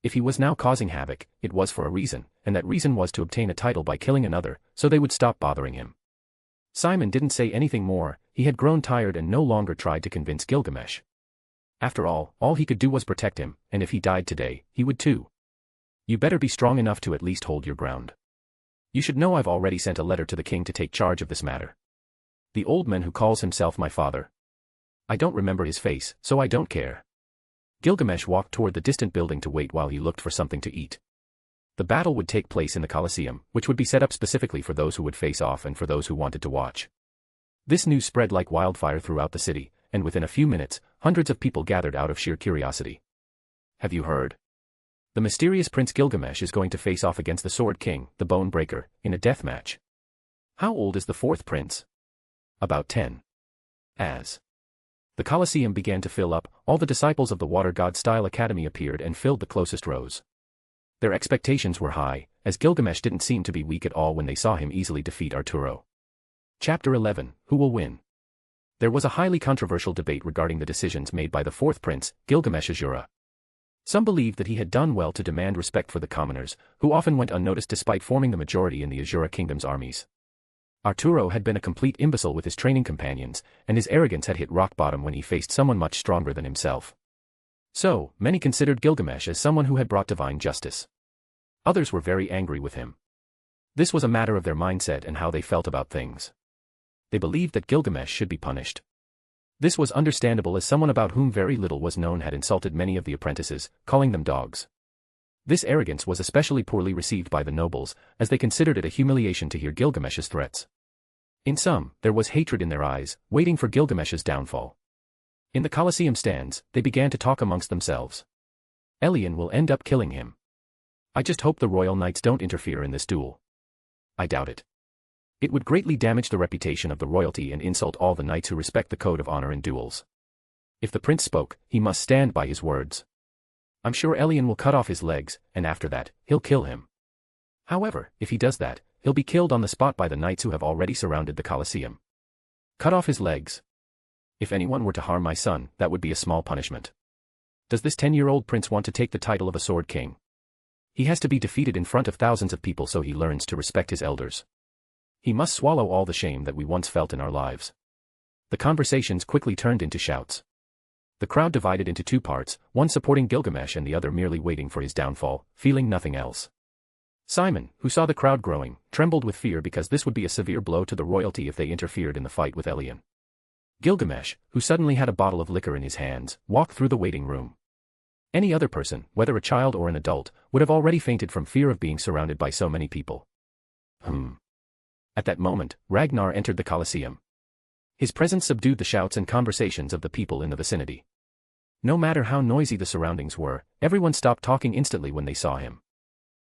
If he was now causing havoc, it was for a reason, and that reason was to obtain a title by killing another, so they would stop bothering him. Simon didn't say anything more, he had grown tired and no longer tried to convince Gilgamesh. After all he could do was protect him, and if he died today, he would too. You better be strong enough to at least hold your ground. You should know I've already sent a letter to the king to take charge of this matter. The old man who calls himself my father. I don't remember his face, so I don't care. Gilgamesh walked toward the distant building to wait while he looked for something to eat. The battle would take place in the Colosseum, which would be set up specifically for those who would face off and for those who wanted to watch. This news spread like wildfire throughout the city, and within a few minutes, hundreds of people gathered out of sheer curiosity. Have you heard? The mysterious Prince Gilgamesh is going to face off against the Sword King, the Bone Breaker, in a death match. How old is the fourth prince? About 10. As the Colosseum began to fill up, all the disciples of the Water God-style academy appeared and filled the closest rows. Their expectations were high, as Gilgamesh didn't seem to be weak at all when they saw him easily defeat Arturo. Chapter 11, Who will win? There was a highly controversial debate regarding the decisions made by the fourth prince, Gilgamesh Asura. Some believed that he had done well to demand respect for the commoners, who often went unnoticed despite forming the majority in the Asura kingdom's armies. Arturo had been a complete imbecile with his training companions, and his arrogance had hit rock bottom when he faced someone much stronger than himself. So, many considered Gilgamesh as someone who had brought divine justice. Others were very angry with him. This was a matter of their mindset and how they felt about things. They believed that Gilgamesh should be punished. This was understandable as someone about whom very little was known had insulted many of the apprentices, calling them dogs. This arrogance was especially poorly received by the nobles, as they considered it a humiliation to hear Gilgamesh's threats. In some, there was hatred in their eyes, waiting for Gilgamesh's downfall. In the Colosseum stands, they began to talk amongst themselves. Elian will end up killing him. I just hope the royal knights don't interfere in this duel. I doubt it. It would greatly damage the reputation of the royalty and insult all the knights who respect the code of honor in duels. If the prince spoke, he must stand by his words. I'm sure Elian will cut off his legs, and after that, he'll kill him. However, if he does that, he'll be killed on the spot by the knights who have already surrounded the Colosseum. Cut off his legs. If anyone were to harm my son, that would be a small punishment. Does this 10-year-old prince want to take the title of a Sword King? He has to be defeated in front of thousands of people so he learns to respect his elders. He must swallow all the shame that we once felt in our lives. The conversations quickly turned into shouts. The crowd divided into two parts, one supporting Gilgamesh and the other merely waiting for his downfall, feeling nothing else. Simon, who saw the crowd growing, trembled with fear because this would be a severe blow to the royalty if they interfered in the fight with Elian. Gilgamesh, who suddenly had a bottle of liquor in his hands, walked through the waiting room. Any other person, whether a child or an adult, would have already fainted from fear of being surrounded by so many people. At that moment, Ragnar entered the Colosseum. His presence subdued the shouts and conversations of the people in the vicinity. No matter how noisy the surroundings were, everyone stopped talking instantly when they saw him.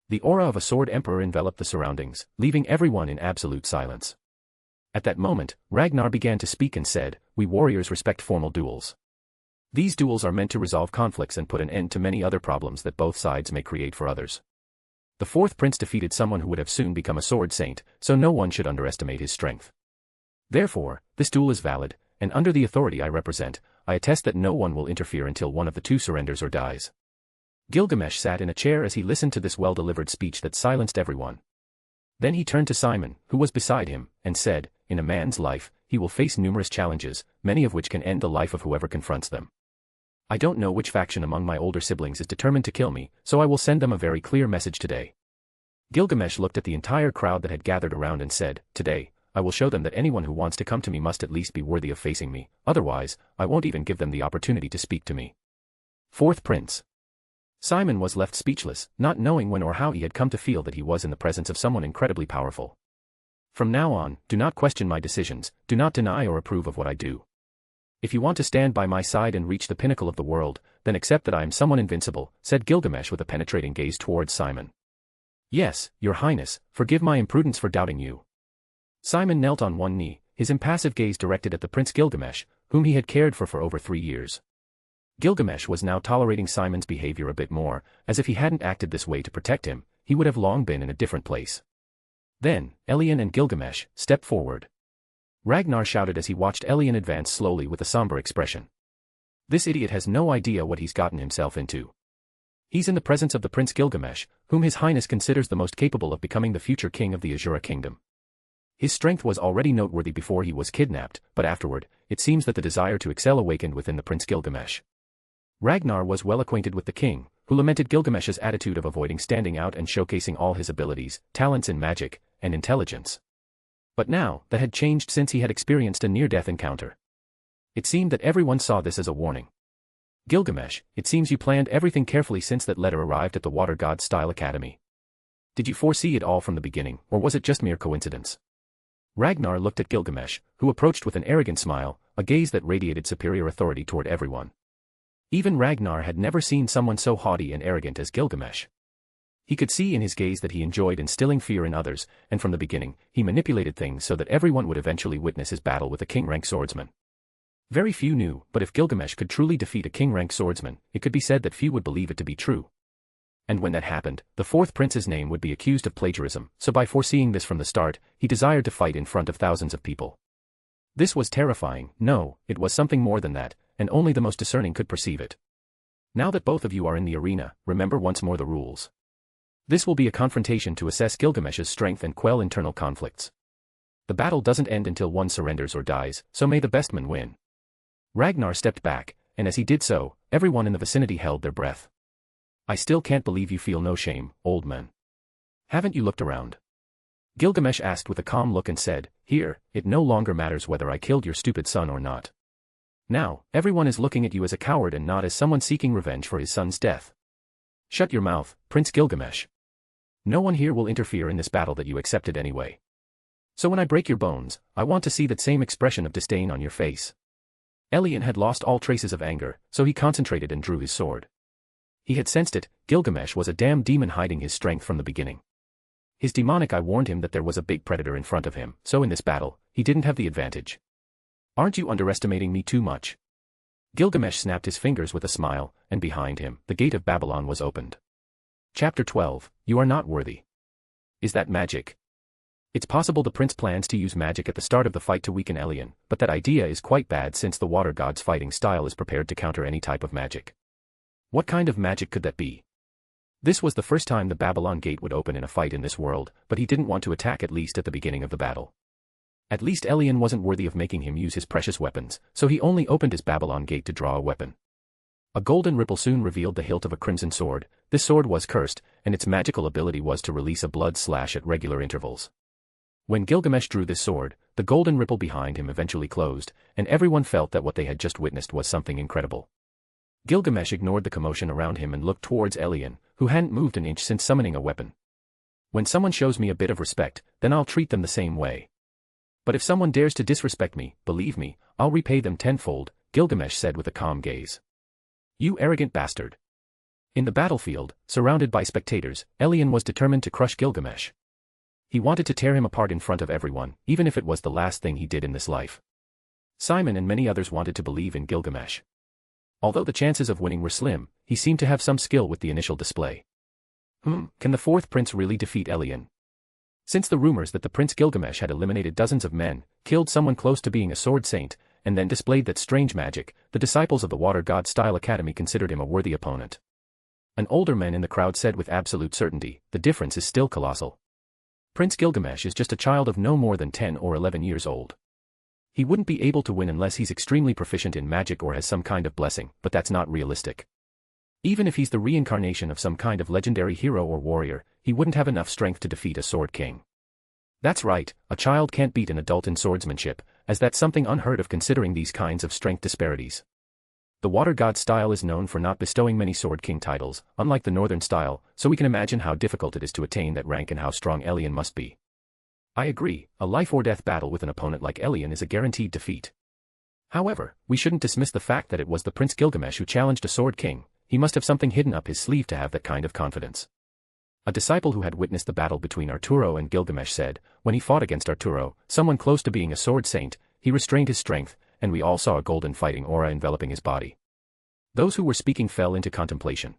The aura of a sword emperor enveloped the surroundings, leaving everyone in absolute silence. At that moment, Ragnar began to speak and said, "We warriors respect formal duels. These duels are meant to resolve conflicts and put an end to many other problems that both sides may create for others. The fourth prince defeated someone who would have soon become a sword saint, so no one should underestimate his strength. Therefore, this duel is valid, and under the authority I represent, I attest that no one will interfere until one of the two surrenders or dies." Gilgamesh sat in a chair as he listened to this well-delivered speech that silenced everyone. Then he turned to Simon, who was beside him, and said, "In a man's life, he will face numerous challenges, many of which can end the life of whoever confronts them. I don't know which faction among my older siblings is determined to kill me, so I will send them a very clear message today." Gilgamesh looked at the entire crowd that had gathered around and said, "Today, I will show them that anyone who wants to come to me must at least be worthy of facing me, otherwise, I won't even give them the opportunity to speak to me." Fourth Prince. Simon was left speechless, not knowing when or how he had come to feel that he was in the presence of someone incredibly powerful. "From now on, do not question my decisions, do not deny or approve of what I do. If you want to stand by my side and reach the pinnacle of the world, then accept that I am someone invincible," said Gilgamesh with a penetrating gaze towards Simon. "Yes, your highness, forgive my imprudence for doubting you." Simon knelt on one knee, his impassive gaze directed at the Prince Gilgamesh, whom he had cared for over 3 years. Gilgamesh was now tolerating Simon's behavior a bit more, as if he hadn't acted this way to protect him, he would have long been in a different place. Then, Elian and Gilgamesh stepped forward. Ragnar shouted as he watched Elian advance slowly with a somber expression. "This idiot has no idea what he's gotten himself into. He's in the presence of the Prince Gilgamesh, whom His Highness considers the most capable of becoming the future king of the Asura kingdom. His strength was already noteworthy before he was kidnapped, but afterward, it seems that the desire to excel awakened within the Prince Gilgamesh." Ragnar was well acquainted with the king, who lamented Gilgamesh's attitude of avoiding standing out and showcasing all his abilities, talents in magic, and intelligence. But now, that had changed since he had experienced a near-death encounter. It seemed that everyone saw this as a warning. "Gilgamesh, it seems you planned everything carefully since that letter arrived at the Water God Style Academy. Did you foresee it all from the beginning, or was it just mere coincidence?" Ragnar looked at Gilgamesh, who approached with an arrogant smile, a gaze that radiated superior authority toward everyone. Even Ragnar had never seen someone so haughty and arrogant as Gilgamesh. He could see in his gaze that he enjoyed instilling fear in others, and from the beginning, he manipulated things so that everyone would eventually witness his battle with a king-rank swordsman. Very few knew, but if Gilgamesh could truly defeat a king-rank swordsman, it could be said that few would believe it to be true. And when that happened, the fourth prince's name would be accused of plagiarism, so by foreseeing this from the start, he desired to fight in front of thousands of people. This was terrifying. No, it was something more than that, and only the most discerning could perceive it. Now that both of you are in the arena, remember once more the rules. This will be a confrontation to assess Gilgamesh's strength and quell internal conflicts. The battle doesn't end until one surrenders or dies, so may the best man win. Ragnar stepped back, and as he did so, everyone in the vicinity held their breath. "I still can't believe you feel no shame, old man. Haven't you looked around?" Gilgamesh asked with a calm look and said, "Here, it no longer matters whether I killed your stupid son or not. Now, everyone is looking at you as a coward and not as someone seeking revenge for his son's death. Shut your mouth, Prince Gilgamesh. No one here will interfere in this battle that you accepted anyway. So when I break your bones, I want to see that same expression of disdain on your face." Elian had lost all traces of anger, so he concentrated and drew his sword. He had sensed it, Gilgamesh was a damn demon hiding his strength from the beginning. His demonic eye warned him that there was a big predator in front of him, so in this battle, he didn't have the advantage. "Aren't you underestimating me too much?" Gilgamesh snapped his fingers with a smile, and behind him, the gate of Babylon was opened. Chapter 12, You Are Not Worthy. Is that magic? It's possible the prince plans to use magic at the start of the fight to weaken Elian, but that idea is quite bad since the water god's fighting style is prepared to counter any type of magic. What kind of magic could that be? This was the first time the Babylon gate would open in a fight in this world, but he didn't want to attack at least at the beginning of the battle. At least Elian wasn't worthy of making him use his precious weapons, so he only opened his Babylon gate to draw a weapon. A golden ripple soon revealed the hilt of a crimson sword. This sword was cursed, and its magical ability was to release a blood slash at regular intervals. When Gilgamesh drew this sword, the golden ripple behind him eventually closed, and everyone felt that what they had just witnessed was something incredible. Gilgamesh ignored the commotion around him and looked towards Elian, who hadn't moved an inch since summoning a weapon. "When someone shows me a bit of respect, then I'll treat them the same way. But if someone dares to disrespect me, believe me, I'll repay them tenfold," Gilgamesh said with a calm gaze. You arrogant bastard. In the battlefield, surrounded by spectators, Elian was determined to crush Gilgamesh. He wanted to tear him apart in front of everyone, even if it was the last thing he did in this life. Simon and many others wanted to believe in Gilgamesh. Although the chances of winning were slim, he seemed to have some skill with the initial display. Can the fourth prince really defeat Elian? Since the rumors that the Prince Gilgamesh had eliminated dozens of men, killed someone close to being a sword saint, and then displayed that strange magic, the disciples of the Water God Style Academy considered him a worthy opponent. An older man in the crowd said with absolute certainty, the difference is still colossal. Prince Gilgamesh is just a child of no more than 10 or 11 years old. He wouldn't be able to win unless he's extremely proficient in magic or has some kind of blessing, but that's not realistic. Even if he's the reincarnation of some kind of legendary hero or warrior, he wouldn't have enough strength to defeat a sword king. That's right, a child can't beat an adult in swordsmanship, as that's something unheard of considering these kinds of strength disparities. The Water God Style is known for not bestowing many Sword King titles, unlike the Northern Style, so we can imagine how difficult it is to attain that rank and how strong Elian must be. I agree, a life-or-death battle with an opponent like Elian is a guaranteed defeat. However, we shouldn't dismiss the fact that it was the Prince Gilgamesh who challenged a Sword King. He must have something hidden up his sleeve to have that kind of confidence. A disciple who had witnessed the battle between Arturo and Gilgamesh said, when he fought against Arturo, someone close to being a sword saint, he restrained his strength, and we all saw a golden fighting aura enveloping his body. Those who were speaking fell into contemplation.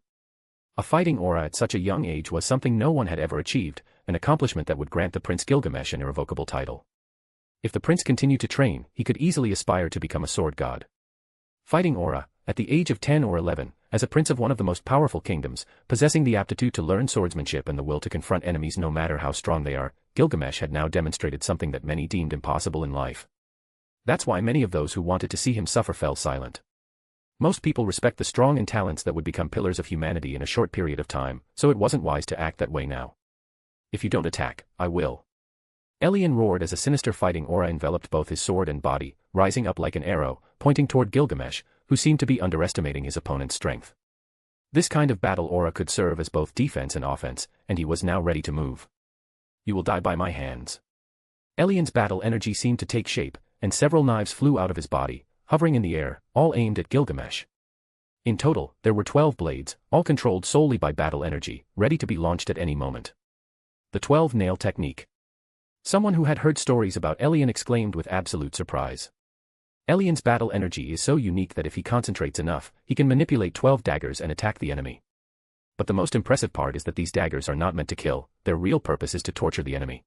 A fighting aura at such a young age was something no one had ever achieved, an accomplishment that would grant the Prince Gilgamesh an irrevocable title. If the prince continued to train, he could easily aspire to become a sword god. Fighting aura, at the age of 10 or 11, as a prince of one of the most powerful kingdoms, possessing the aptitude to learn swordsmanship and the will to confront enemies no matter how strong they are, Gilgamesh had now demonstrated something that many deemed impossible in life. That's why many of those who wanted to see him suffer fell silent. Most people respect the strong and talents that would become pillars of humanity in a short period of time, so it wasn't wise to act that way now. If you don't attack, I will. Elian roared as a sinister fighting aura enveloped both his sword and body, rising up like an arrow, pointing toward Gilgamesh, who seemed to be underestimating his opponent's strength. This kind of battle aura could serve as both defense and offense, and he was now ready to move. You will die by my hands. Elian's battle energy seemed to take shape, and several knives flew out of his body, hovering in the air, all aimed at Gilgamesh. In total, there were 12 blades, all controlled solely by battle energy, ready to be launched at any moment. The 12-nail technique. Someone who had heard stories about Elian exclaimed with absolute surprise. Elian's battle energy is so unique that if he concentrates enough, he can manipulate 12 daggers and attack the enemy. But the most impressive part is that these daggers are not meant to kill, their real purpose is to torture the enemy.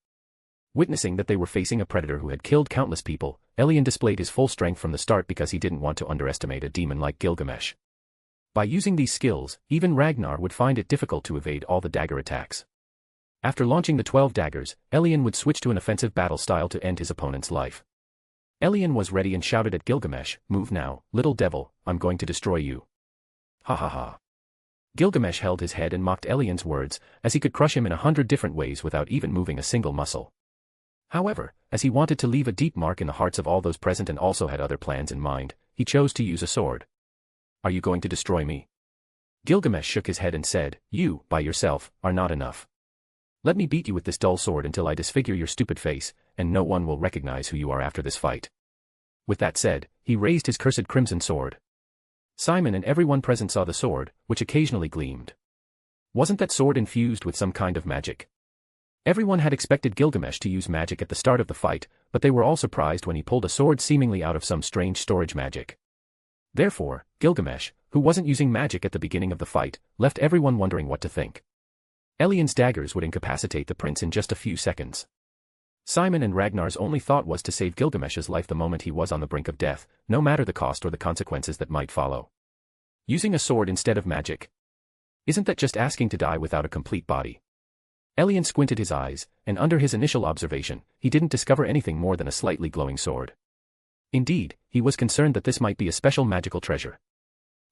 Witnessing that they were facing a predator who had killed countless people, Elian displayed his full strength from the start because he didn't want to underestimate a demon like Gilgamesh. By using these skills, even Ragnar would find it difficult to evade all the dagger attacks. After launching the 12 daggers, Elian would switch to an offensive battle style to end his opponent's life. Elian was ready and shouted at Gilgamesh, "Move now, little devil, I'm going to destroy you." Ha ha ha. Gilgamesh held his head and mocked Elian's words, as he could crush him in 100 different ways without even moving a single muscle. However, as he wanted to leave a deep mark in the hearts of all those present and also had other plans in mind, he chose to use a sword. Are you going to destroy me? Gilgamesh shook his head and said, You, by yourself, are not enough. Let me beat you with this dull sword until I disfigure your stupid face, and no one will recognize who you are after this fight. With that said, he raised his cursed crimson sword. Simon and everyone present saw the sword, which occasionally gleamed. Wasn't that sword infused with some kind of magic? Everyone had expected Gilgamesh to use magic at the start of the fight, but they were all surprised when he pulled a sword seemingly out of some strange storage magic. Therefore, Gilgamesh, who wasn't using magic at the beginning of the fight, left everyone wondering what to think. Elian's daggers would incapacitate the prince in just a few seconds. Simon and Ragnar's only thought was to save Gilgamesh's life the moment he was on the brink of death, no matter the cost or the consequences that might follow. Using a sword instead of magic? Isn't that just asking to die without a complete body? Elian squinted his eyes, and under his initial observation, he didn't discover anything more than a slightly glowing sword. Indeed, he was concerned that this might be a special magical treasure.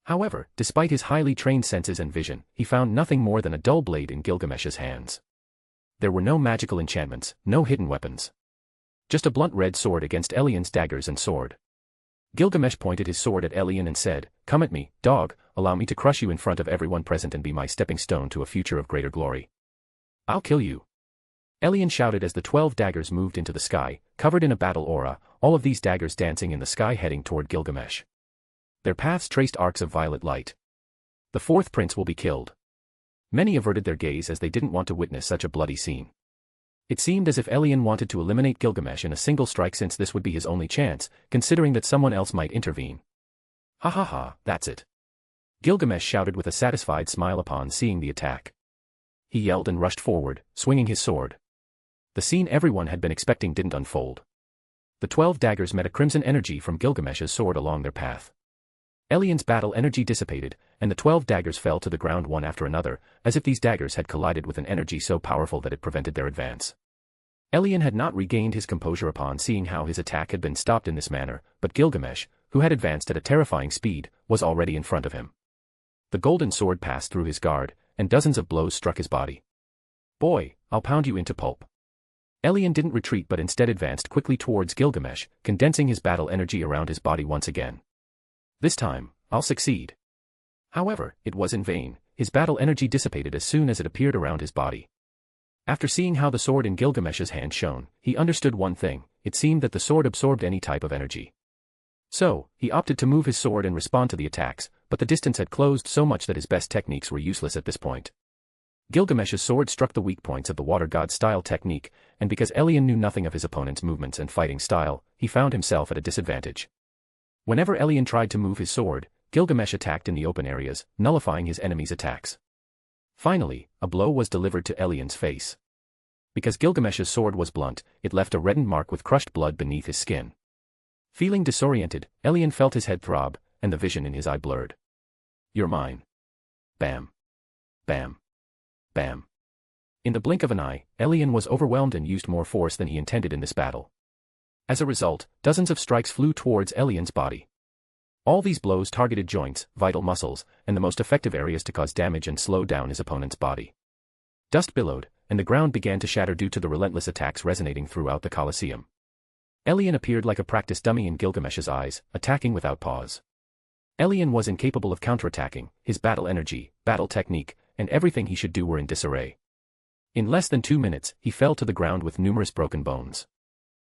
However, despite his highly trained senses and vision, he found nothing more than a dull blade in Gilgamesh's hands. There were no magical enchantments, no hidden weapons. Just a blunt red sword against Elian's daggers and sword. Gilgamesh pointed his sword at Elian and said, Come at me, dog, allow me to crush you in front of everyone present and be my stepping stone to a future of greater glory. I'll kill you. Elian shouted as the 12 daggers moved into the sky, covered in a battle aura, all of these daggers dancing in the sky heading toward Gilgamesh. Their paths traced arcs of violet light. The fourth prince will be killed. Many averted their gaze as they didn't want to witness such a bloody scene. It seemed as if Elian wanted to eliminate Gilgamesh in a single strike since this would be his only chance, considering that someone else might intervene. Ha ha ha, that's it. Gilgamesh shouted with a satisfied smile upon seeing the attack. He yelled and rushed forward, swinging his sword. The scene everyone had been expecting didn't unfold. The 12 daggers met a crimson energy from Gilgamesh's sword along their path. Elian's battle energy dissipated, and the 12 daggers fell to the ground one after another, as if these daggers had collided with an energy so powerful that it prevented their advance. Elian had not regained his composure upon seeing how his attack had been stopped in this manner, but Gilgamesh, who had advanced at a terrifying speed, was already in front of him. The golden sword passed through his guard, and dozens of blows struck his body. Boy, I'll pound you into pulp. Elian didn't retreat but instead advanced quickly towards Gilgamesh, condensing his battle energy around his body once again. This time, I'll succeed. However, it was in vain. His battle energy dissipated as soon as it appeared around his body. After seeing how the sword in Gilgamesh's hand shone, he understood one thing: it seemed that the sword absorbed any type of energy. So, he opted to move his sword and respond to the attacks, but the distance had closed so much that his best techniques were useless at this point. Gilgamesh's sword struck the weak points of the water god style technique, and because Elian knew nothing of his opponent's movements and fighting style, he found himself at a disadvantage. Whenever Elian tried to move his sword, Gilgamesh attacked in the open areas, nullifying his enemy's attacks. Finally, a blow was delivered to Elian's face. Because Gilgamesh's sword was blunt, it left a reddened mark with crushed blood beneath his skin. Feeling disoriented, Elian felt his head throb, and the vision in his eye blurred. You're mine. Bam. Bam. Bam. In the blink of an eye, Elian was overwhelmed and used more force than he intended in this battle. As a result, dozens of strikes flew towards Elian's body. All these blows targeted joints, vital muscles, and the most effective areas to cause damage and slow down his opponent's body. Dust billowed, and the ground began to shatter due to the relentless attacks resonating throughout the Colosseum. Elian appeared like a practice dummy in Gilgamesh's eyes, attacking without pause. Elian was incapable of counterattacking. His battle energy, battle technique, and everything he should do were in disarray. In less than 2 minutes, he fell to the ground with numerous broken bones.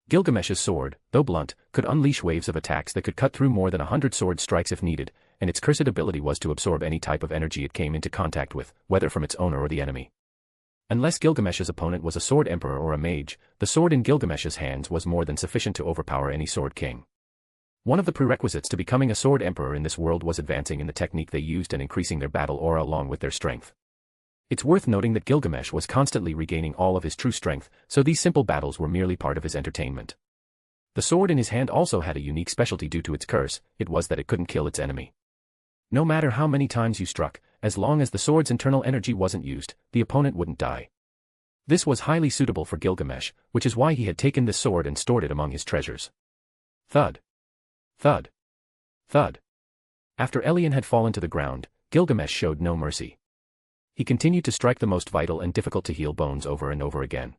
Gilgamesh's sword, though blunt, could unleash waves of attacks that could cut through more than 100 sword strikes if needed, and its cursed ability was to absorb any type of energy it came into contact with, whether from its owner or the enemy. Unless Gilgamesh's opponent was a sword emperor or a mage, the sword in Gilgamesh's hands was more than sufficient to overpower any sword king. One of the prerequisites to becoming a sword emperor in this world was advancing in the technique they used and increasing their battle aura along with their strength. It's worth noting that Gilgamesh was constantly regaining all of his true strength, so these simple battles were merely part of his entertainment. The sword in his hand also had a unique specialty due to its curse: it was that it couldn't kill its enemy. No matter how many times you struck, as long as the sword's internal energy wasn't used, the opponent wouldn't die. This was highly suitable for Gilgamesh, which is why he had taken this sword and stored it among his treasures. Thud. Thud. Thud. After Elian had fallen to the ground, Gilgamesh showed no mercy. He continued to strike the most vital and difficult to heal bones over and over again.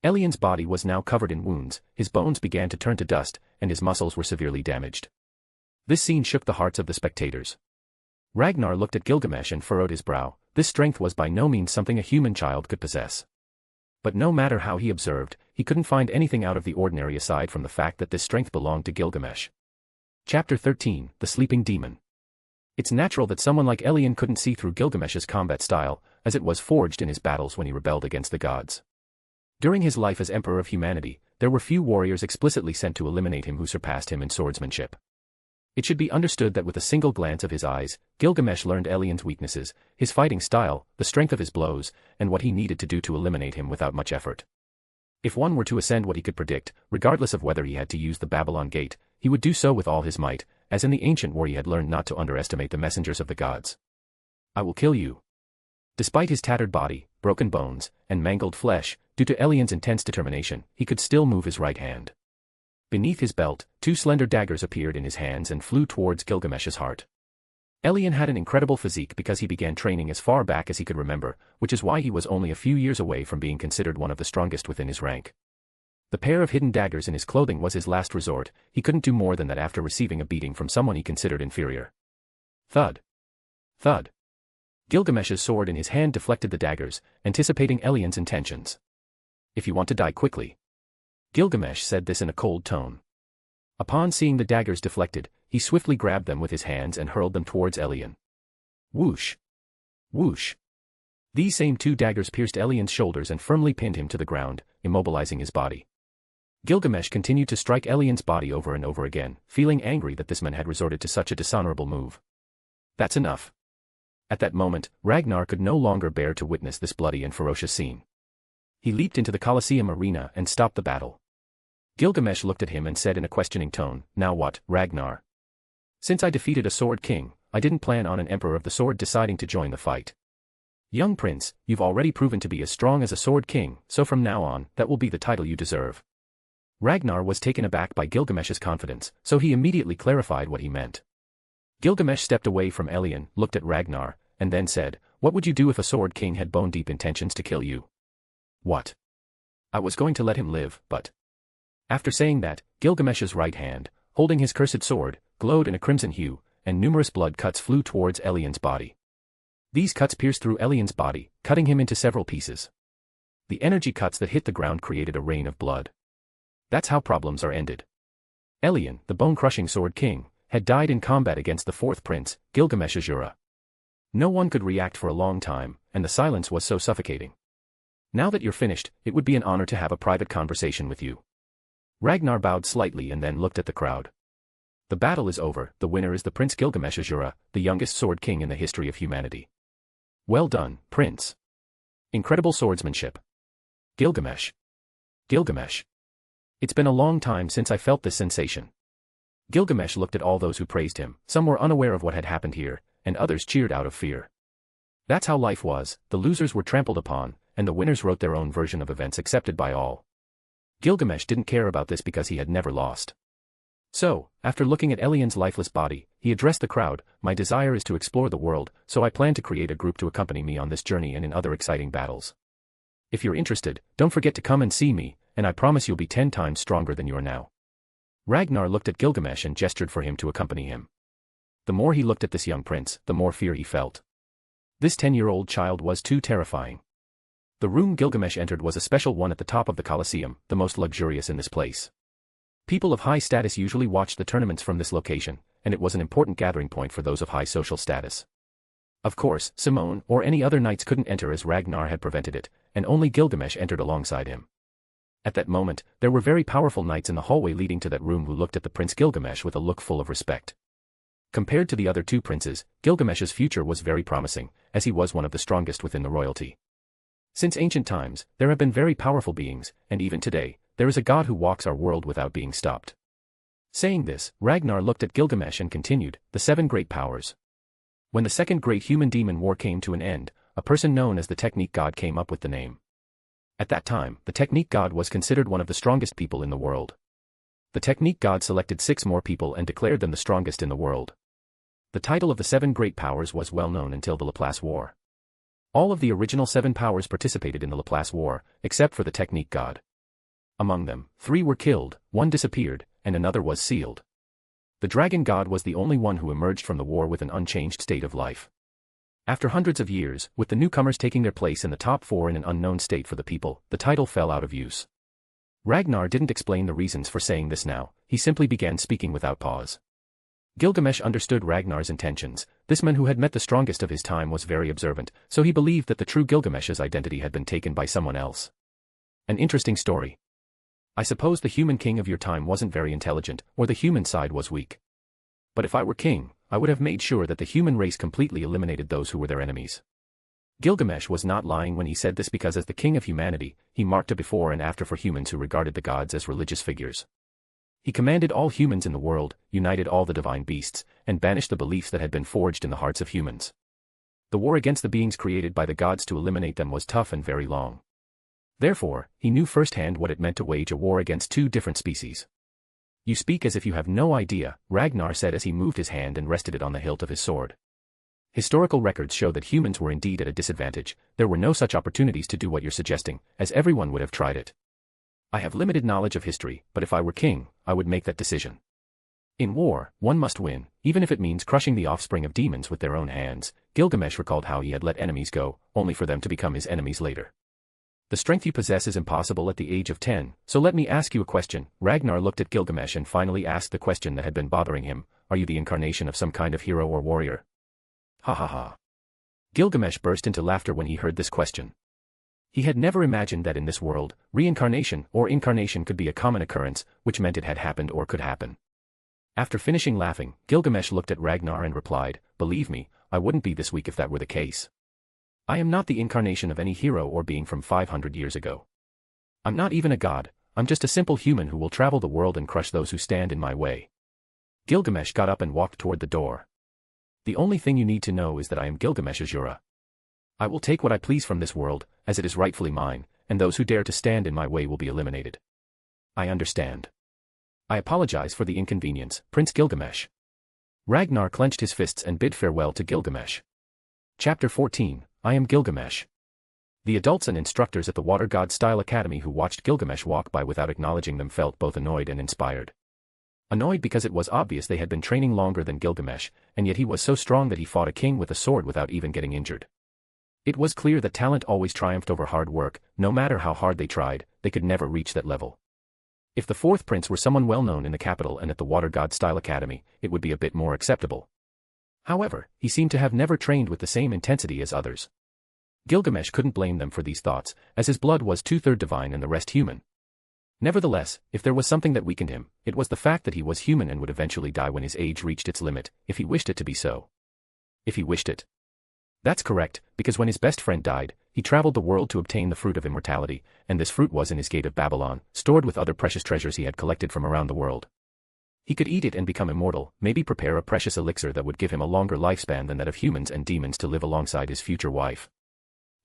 Elian's body was now covered in wounds, his bones began to turn to dust, and his muscles were severely damaged. This scene shook the hearts of the spectators. Ragnar looked at Gilgamesh and furrowed his brow. This strength was by no means something a human child could possess. But no matter how he observed, he couldn't find anything out of the ordinary aside from the fact that this strength belonged to Gilgamesh. Chapter 13, The Sleeping Demon. It's natural that someone like Elian couldn't see through Gilgamesh's combat style, as it was forged in his battles when he rebelled against the gods. During his life as Emperor of Humanity, there were few warriors explicitly sent to eliminate him who surpassed him in swordsmanship. It should be understood that with a single glance of his eyes, Gilgamesh learned Elian's weaknesses, his fighting style, the strength of his blows, and what he needed to do to eliminate him without much effort. If one were to ascend what he could predict, regardless of whether he had to use the Babylon Gate, he would do so with all his might, as in the ancient war he had learned not to underestimate the messengers of the gods. I will kill you. Despite his tattered body, broken bones, and mangled flesh, due to Elian's intense determination, he could still move his right hand. Beneath his belt, 2 slender daggers appeared in his hands and flew towards Gilgamesh's heart. Elian had an incredible physique because he began training as far back as he could remember, which is why he was only a few years away from being considered one of the strongest within his rank. The pair of hidden daggers in his clothing was his last resort. He couldn't do more than that after receiving a beating from someone he considered inferior. Thud. Thud. Gilgamesh's sword in his hand deflected the daggers, anticipating Elian's intentions. If you want to die quickly. Gilgamesh said this in a cold tone. Upon seeing the daggers deflected, he swiftly grabbed them with his hands and hurled them towards Elian. Whoosh! Whoosh! These same two daggers pierced Elian's shoulders and firmly pinned him to the ground, immobilizing his body. Gilgamesh continued to strike Elian's body over and over again, feeling angry that this man had resorted to such a dishonorable move. That's enough. At that moment, Ragnar could no longer bear to witness this bloody and ferocious scene. He leaped into the Colosseum arena and stopped the battle. Gilgamesh looked at him and said in a questioning tone, "Now what, Ragnar? Since I defeated a Sword King, I didn't plan on an Emperor of the Sword deciding to join the fight. Young prince, you've already proven to be as strong as a Sword King, so from now on, that will be the title you deserve." Ragnar was taken aback by Gilgamesh's confidence, so he immediately clarified what he meant. Gilgamesh stepped away from Elian, looked at Ragnar, and then said, "What would you do if a Sword King had bone-deep intentions to kill you?" "What? I was going to let him live, but..." After saying that, Gilgamesh's right hand, holding his cursed sword, glowed in a crimson hue, and numerous blood cuts flew towards Elian's body. These cuts pierced through Elian's body, cutting him into several pieces. The energy cuts that hit the ground created a rain of blood. That's how problems are ended. Elian, the bone-crushing Sword King, had died in combat against the fourth prince, Gilgamesh Asura. No one could react for a long time, and the silence was so suffocating. "Now that you're finished, it would be an honor to have a private conversation with you." Ragnar bowed slightly and then looked at the crowd. "The battle is over, the winner is the Prince Gilgamesh Asura, the youngest Sword King in the history of humanity. Well done, Prince. Incredible swordsmanship. Gilgamesh. Gilgamesh. It's been a long time since I felt this sensation." Gilgamesh looked at all those who praised him, some were unaware of what had happened here, and others cheered out of fear. That's how life was, the losers were trampled upon, and the winners wrote their own version of events accepted by all. Gilgamesh didn't care about this because he had never lost. So, after looking at Elian's lifeless body, he addressed the crowd, "My desire is to explore the world, so I plan to create a group to accompany me on this journey and in other exciting battles. If you're interested, don't forget to come and see me, and I promise you'll be 10 times stronger than you are now." Ragnar looked at Gilgamesh and gestured for him to accompany him. The more he looked at this young prince, the more fear he felt. This 10-year-old child was too terrifying. The room Gilgamesh entered was a special one at the top of the Colosseum, the most luxurious in this place. People of high status usually watched the tournaments from this location, and it was an important gathering point for those of high social status. Of course, Simone or any other knights couldn't enter as Ragnar had prevented it, and only Gilgamesh entered alongside him. At that moment, there were very powerful knights in the hallway leading to that room who looked at the Prince Gilgamesh with a look full of respect. Compared to the other two princes, Gilgamesh's future was very promising, as he was one of the strongest within the royalty. Since ancient times, there have been very powerful beings, and even today, there is a god who walks our world without being stopped. Saying this, Ragnar looked at Gilgamesh and continued, "The 7 great powers. When the second great human-demon war came to an end, a person known as the Technique God came up with the name. At that time, the Technique God was considered one of the strongest people in the world. The Technique God selected 6 more people and declared them the strongest in the world. The title of the 7 great powers was well known until the Laplace War. All of the original 7 powers participated in the Laplace War, except for the Technique God. Among them, 3 were killed, 1 disappeared, and another was sealed. The Dragon God was the only one who emerged from the war with an unchanged state of life. After hundreds of years, with the newcomers taking their place in the top 4 in an unknown state for the people, the title fell out of use. Ragnar didn't explain the reasons for saying this now, he simply began speaking without pause. Gilgamesh understood Ragnar's intentions. This man who had met the strongest of his time was very observant, so he believed that the true Gilgamesh's identity had been taken by someone else. An interesting story. I suppose the human king of your time wasn't very intelligent, or the human side was weak. But if I were king, I would have made sure that the human race completely eliminated those who were their enemies. Gilgamesh was not lying when he said this because as the king of humanity, he marked a before and after for humans who regarded the gods as religious figures. He commanded all humans in the world, united all the divine beasts, and banished the beliefs that had been forged in the hearts of humans. The war against the beings created by the gods to eliminate them was tough and very long. Therefore, he knew firsthand what it meant to wage a war against 2 different species. You speak as if you have no idea, Ragnar said as he moved his hand and rested it on the hilt of his sword. Historical records show that humans were indeed at a disadvantage. There were no such opportunities to do what you're suggesting, as everyone would have tried it. I have limited knowledge of history, but if I were king, I would make that decision. In war, one must win, even if it means crushing the offspring of demons with their own hands. Gilgamesh recalled how he had let enemies go, only for them to become his enemies later. The strength you possess is impossible at the age of 10, so let me ask you a question. Ragnar looked at Gilgamesh and finally asked the question that had been bothering him, are you the incarnation of some kind of hero or warrior? Ha ha ha. Gilgamesh burst into laughter when he heard this question. He had never imagined that in this world, reincarnation or incarnation could be a common occurrence, which meant it had happened or could happen. After finishing laughing, Gilgamesh looked at Ragnar and replied, "Believe me, I wouldn't be this weak if that were the case. I am not the incarnation of any hero or being from 500 years ago. I'm not even a god, I'm just a simple human who will travel the world and crush those who stand in my way." Gilgamesh got up and walked toward the door. "The only thing you need to know is that I am Gilgamesh Asura. I will take what I please from this world, as it is rightfully mine, and those who dare to stand in my way will be eliminated." "I understand. I apologize for the inconvenience, Prince Gilgamesh." Ragnar clenched his fists and bid farewell to Gilgamesh. Chapter 14, I Am Gilgamesh. The adults and instructors at the Water God Style Academy who watched Gilgamesh walk by without acknowledging them felt both annoyed and inspired. Annoyed because it was obvious they had been training longer than Gilgamesh, and yet he was so strong that he fought a king with a sword without even getting injured. It was clear that talent always triumphed over hard work. No matter how hard they tried, they could never reach that level. If the fourth prince were someone well known in the capital and at the Water God Style Academy, it would be a bit more acceptable. However, he seemed to have never trained with the same intensity as others. Gilgamesh couldn't blame them for these thoughts, as his blood was 2/3 divine and the rest human. Nevertheless, if there was something that weakened him, it was the fact that he was human and would eventually die when his age reached its limit, if he wished it to be so. If he wished it. That's correct, because when his best friend died, he traveled the world to obtain the fruit of immortality, and this fruit was in his gate of Babylon, stored with other precious treasures he had collected from around the world. He could eat it and become immortal, maybe prepare a precious elixir that would give him a longer lifespan than that of humans and demons to live alongside his future wife.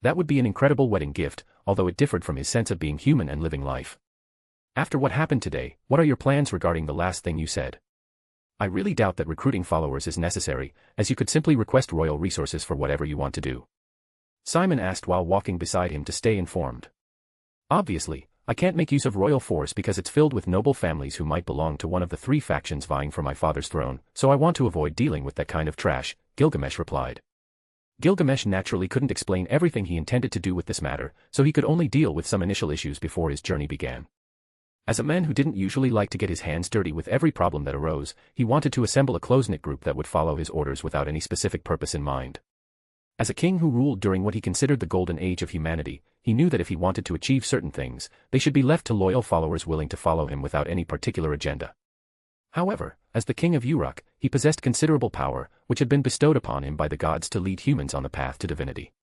That would be an incredible wedding gift, although it differed from his sense of being human and living life. After what happened today, what are your plans regarding the last thing you said? I really doubt that recruiting followers is necessary, as you could simply request royal resources for whatever you want to do. Simon asked while walking beside him to stay informed. Obviously, I can't make use of royal force because it's filled with noble families who might belong to one of the 3 factions vying for my father's throne, so I want to avoid dealing with that kind of trash, Gilgamesh replied. Gilgamesh naturally couldn't explain everything he intended to do with this matter, so he could only deal with some initial issues before his journey began. As a man who didn't usually like to get his hands dirty with every problem that arose, he wanted to assemble a close-knit group that would follow his orders without any specific purpose in mind. As a king who ruled during what he considered the golden age of humanity, he knew that if he wanted to achieve certain things, they should be left to loyal followers willing to follow him without any particular agenda. However, as the King of Uruk, he possessed considerable power, which had been bestowed upon him by the gods to lead humans on the path to divinity.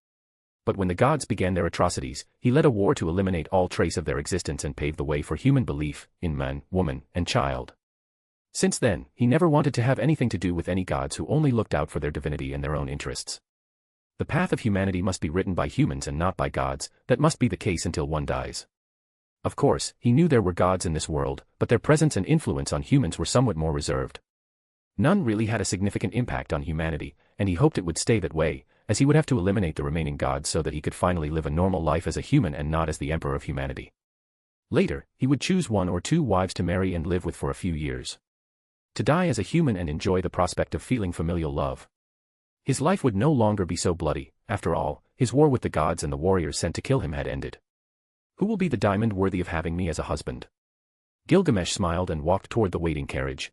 But when the gods began their atrocities, he led a war to eliminate all trace of their existence and pave the way for human belief in man, woman, and child. Since then, he never wanted to have anything to do with any gods who only looked out for their divinity and their own interests. The path of humanity must be written by humans and not by gods. That must be the case until one dies. Of course, he knew there were gods in this world, but their presence and influence on humans were somewhat more reserved. None really had a significant impact on humanity, and he hoped it would stay that way, as he would have to eliminate the remaining gods so that he could finally live a normal life as a human and not as the emperor of humanity. Later, he would choose 1 or 2 wives to marry and live with for a few years. To die as a human and enjoy the prospect of feeling familial love. His life would no longer be so bloody. After all, his war with the gods and the warriors sent to kill him had ended. Who will be the diamond worthy of having me as a husband? Gilgamesh smiled and walked toward the waiting carriage.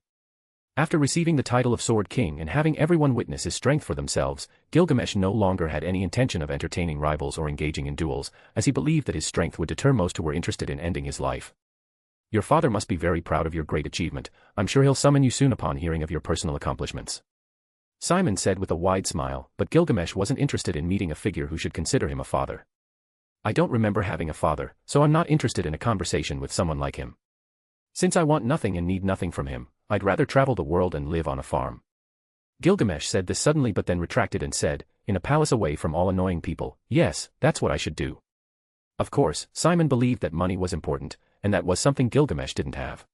After receiving the title of Sword King and having everyone witness his strength for themselves, Gilgamesh no longer had any intention of entertaining rivals or engaging in duels, as he believed that his strength would deter most who were interested in ending his life. Your father must be very proud of your great achievement. I'm sure he'll summon you soon upon hearing of your personal accomplishments. Simon said with a wide smile, but Gilgamesh wasn't interested in meeting a figure who should consider him a father. I don't remember having a father, so I'm not interested in a conversation with someone like him. Since I want nothing and need nothing from him, I'd rather travel the world and live on a farm. Gilgamesh said this suddenly but then retracted and said, in a palace away from all annoying people, yes, that's what I should do. Of course, Simon believed that money was important, and that was something Gilgamesh didn't have.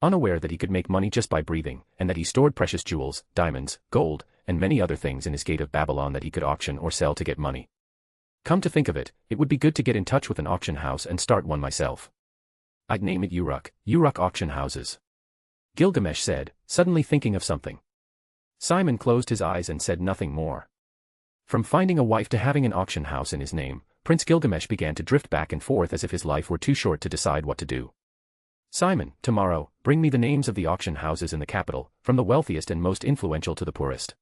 Unaware that he could make money just by breathing, and that he stored precious jewels, diamonds, gold, and many other things in his gate of Babylon that he could auction or sell to get money. Come to think of it, it would be good to get in touch with an auction house and start one myself. I'd name it Uruk Auction Houses. Gilgamesh said, suddenly thinking of something. Simon closed his eyes and said nothing more. From finding a wife to having an auction house in his name, Prince Gilgamesh began to drift back and forth as if his life were too short to decide what to do. Simon, tomorrow, bring me the names of the auction houses in the capital, from the wealthiest and most influential to the poorest.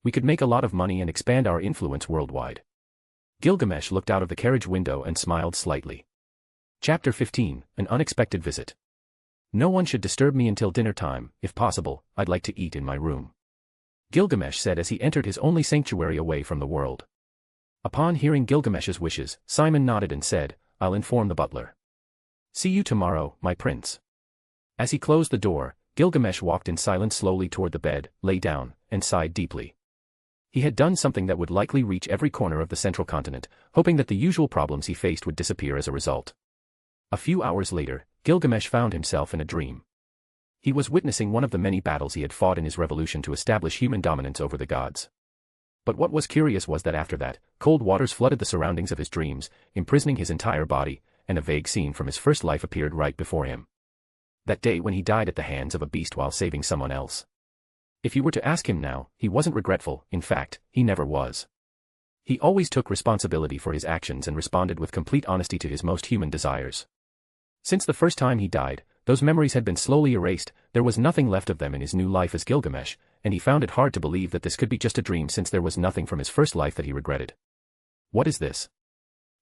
We could make a lot of money and expand our influence worldwide. Gilgamesh looked out of the carriage window and smiled slightly. Chapter 15, An Unexpected Visit. No one should disturb me until dinner time. If possible, I'd like to eat in my room. Gilgamesh said as he entered his only sanctuary away from the world. Upon hearing Gilgamesh's wishes, Simon nodded and said, I'll inform the butler. See you tomorrow, my prince. As he closed the door, Gilgamesh walked in silence slowly toward the bed, lay down, and sighed deeply. He had done something that would likely reach every corner of the central continent, hoping that the usual problems he faced would disappear as a result. A few hours later, Gilgamesh found himself in a dream. He was witnessing one of the many battles he had fought in his revolution to establish human dominance over the gods. But what was curious was that after that, cold waters flooded the surroundings of his dreams, imprisoning his entire body, and a vague scene from his first life appeared right before him. That day when he died at the hands of a beast while saving someone else. If you were to ask him now, he wasn't regretful. In fact, he never was. He always took responsibility for his actions and responded with complete honesty to his most human desires. Since the first time he died, those memories had been slowly erased. There was nothing left of them in his new life as Gilgamesh, and he found it hard to believe that this could be just a dream since there was nothing from his first life that he regretted. What is this?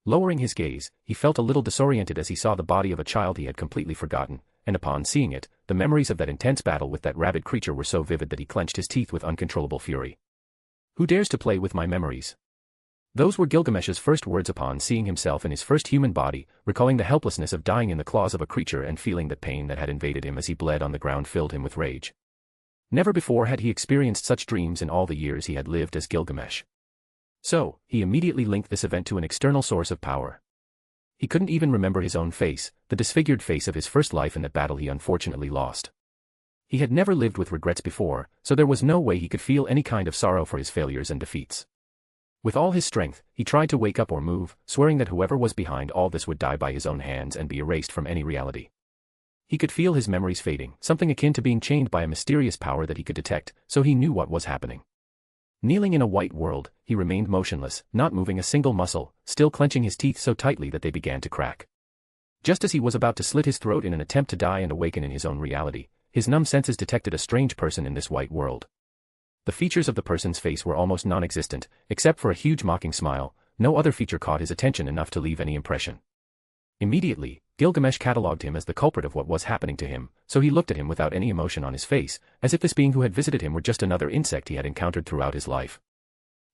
Lowering his gaze, he felt a little disoriented as he saw the body of a child he had completely forgotten, and upon seeing it, the memories of that intense battle with that rabid creature were so vivid that he clenched his teeth with uncontrollable fury. Who dares to play with my memories? Those were Gilgamesh's first words upon seeing himself in his first human body, recalling the helplessness of dying in the claws of a creature and feeling the pain that had invaded him as he bled on the ground filled him with rage. Never before had he experienced such dreams in all the years he had lived as Gilgamesh. So, he immediately linked this event to an external source of power. He couldn't even remember his own face, the disfigured face of his first life in that battle he unfortunately lost. He had never lived with regrets before, so there was no way he could feel any kind of sorrow for his failures and defeats. With all his strength, he tried to wake up or move, swearing that whoever was behind all this would die by his own hands and be erased from any reality. He could feel his memories fading, something akin to being chained by a mysterious power that he could detect, so he knew what was happening. Kneeling in a white world, he remained motionless, not moving a single muscle, still clenching his teeth so tightly that they began to crack. Just as he was about to slit his throat in an attempt to die and awaken in his own reality, his numb senses detected a strange person in this white world. The features of the person's face were almost non-existent, except for a huge mocking smile. No other feature caught his attention enough to leave any impression. Immediately, Gilgamesh catalogued him as the culprit of what was happening to him, so he looked at him without any emotion on his face, as if this being who had visited him were just another insect he had encountered throughout his life.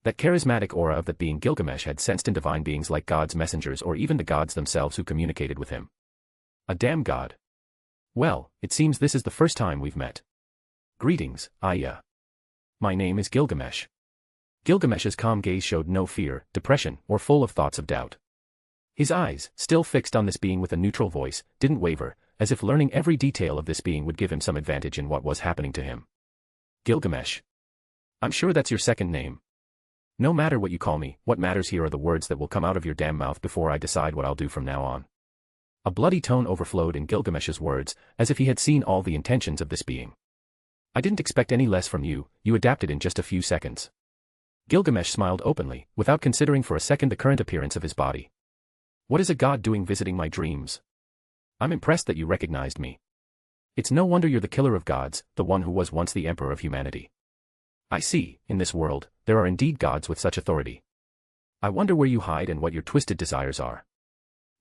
That charismatic aura of that being Gilgamesh had sensed in divine beings like God's messengers or even the gods themselves who communicated with him. A damn god. Well, it seems this is the first time we've met. Greetings, Aya. My name is Gilgamesh. Gilgamesh's calm gaze showed no fear, depression, or full of thoughts of doubt. His eyes, still fixed on this being with a neutral voice, didn't waver, as if learning every detail of this being would give him some advantage in what was happening to him. Gilgamesh. I'm sure that's your second name. No matter what you call me, what matters here are the words that will come out of your damn mouth before I decide what I'll do from now on. A bloody tone overflowed in Gilgamesh's words, as if he had seen all the intentions of this being. I didn't expect any less from you, you adapted in just a few seconds. Gilgamesh smiled openly, without considering for a second the current appearance of his body. What is a god doing visiting my dreams? I'm impressed that you recognized me. It's no wonder you're the killer of gods, the one who was once the emperor of humanity. I see, in this world, there are indeed gods with such authority. I wonder where you hide and what your twisted desires are.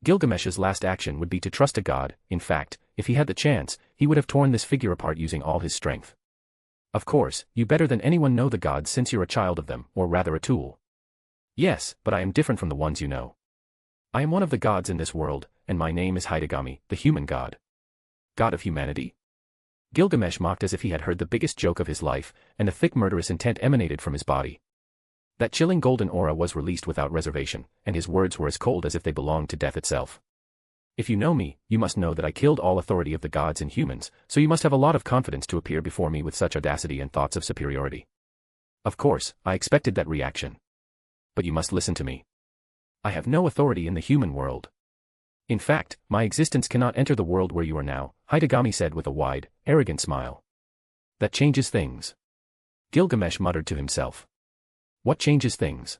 Gilgamesh's last action would be to trust a god. In fact, if he had the chance, he would have torn this figure apart using all his strength. Of course, you better than anyone know the gods since you're a child of them, or rather a tool. Yes, but I am different from the ones you know. I am one of the gods in this world, and my name is Hidegami, the human god. God of humanity? Gilgamesh mocked as if he had heard the biggest joke of his life, and a thick murderous intent emanated from his body. That chilling golden aura was released without reservation, and his words were as cold as if they belonged to death itself. If you know me, you must know that I killed all authority of the gods and humans, so you must have a lot of confidence to appear before me with such audacity and thoughts of superiority. Of course, I expected that reaction. But you must listen to me. I have no authority in the human world. In fact, my existence cannot enter the world where you are now, Hidegami said with a wide, arrogant smile. That changes things. Gilgamesh muttered to himself. What changes things?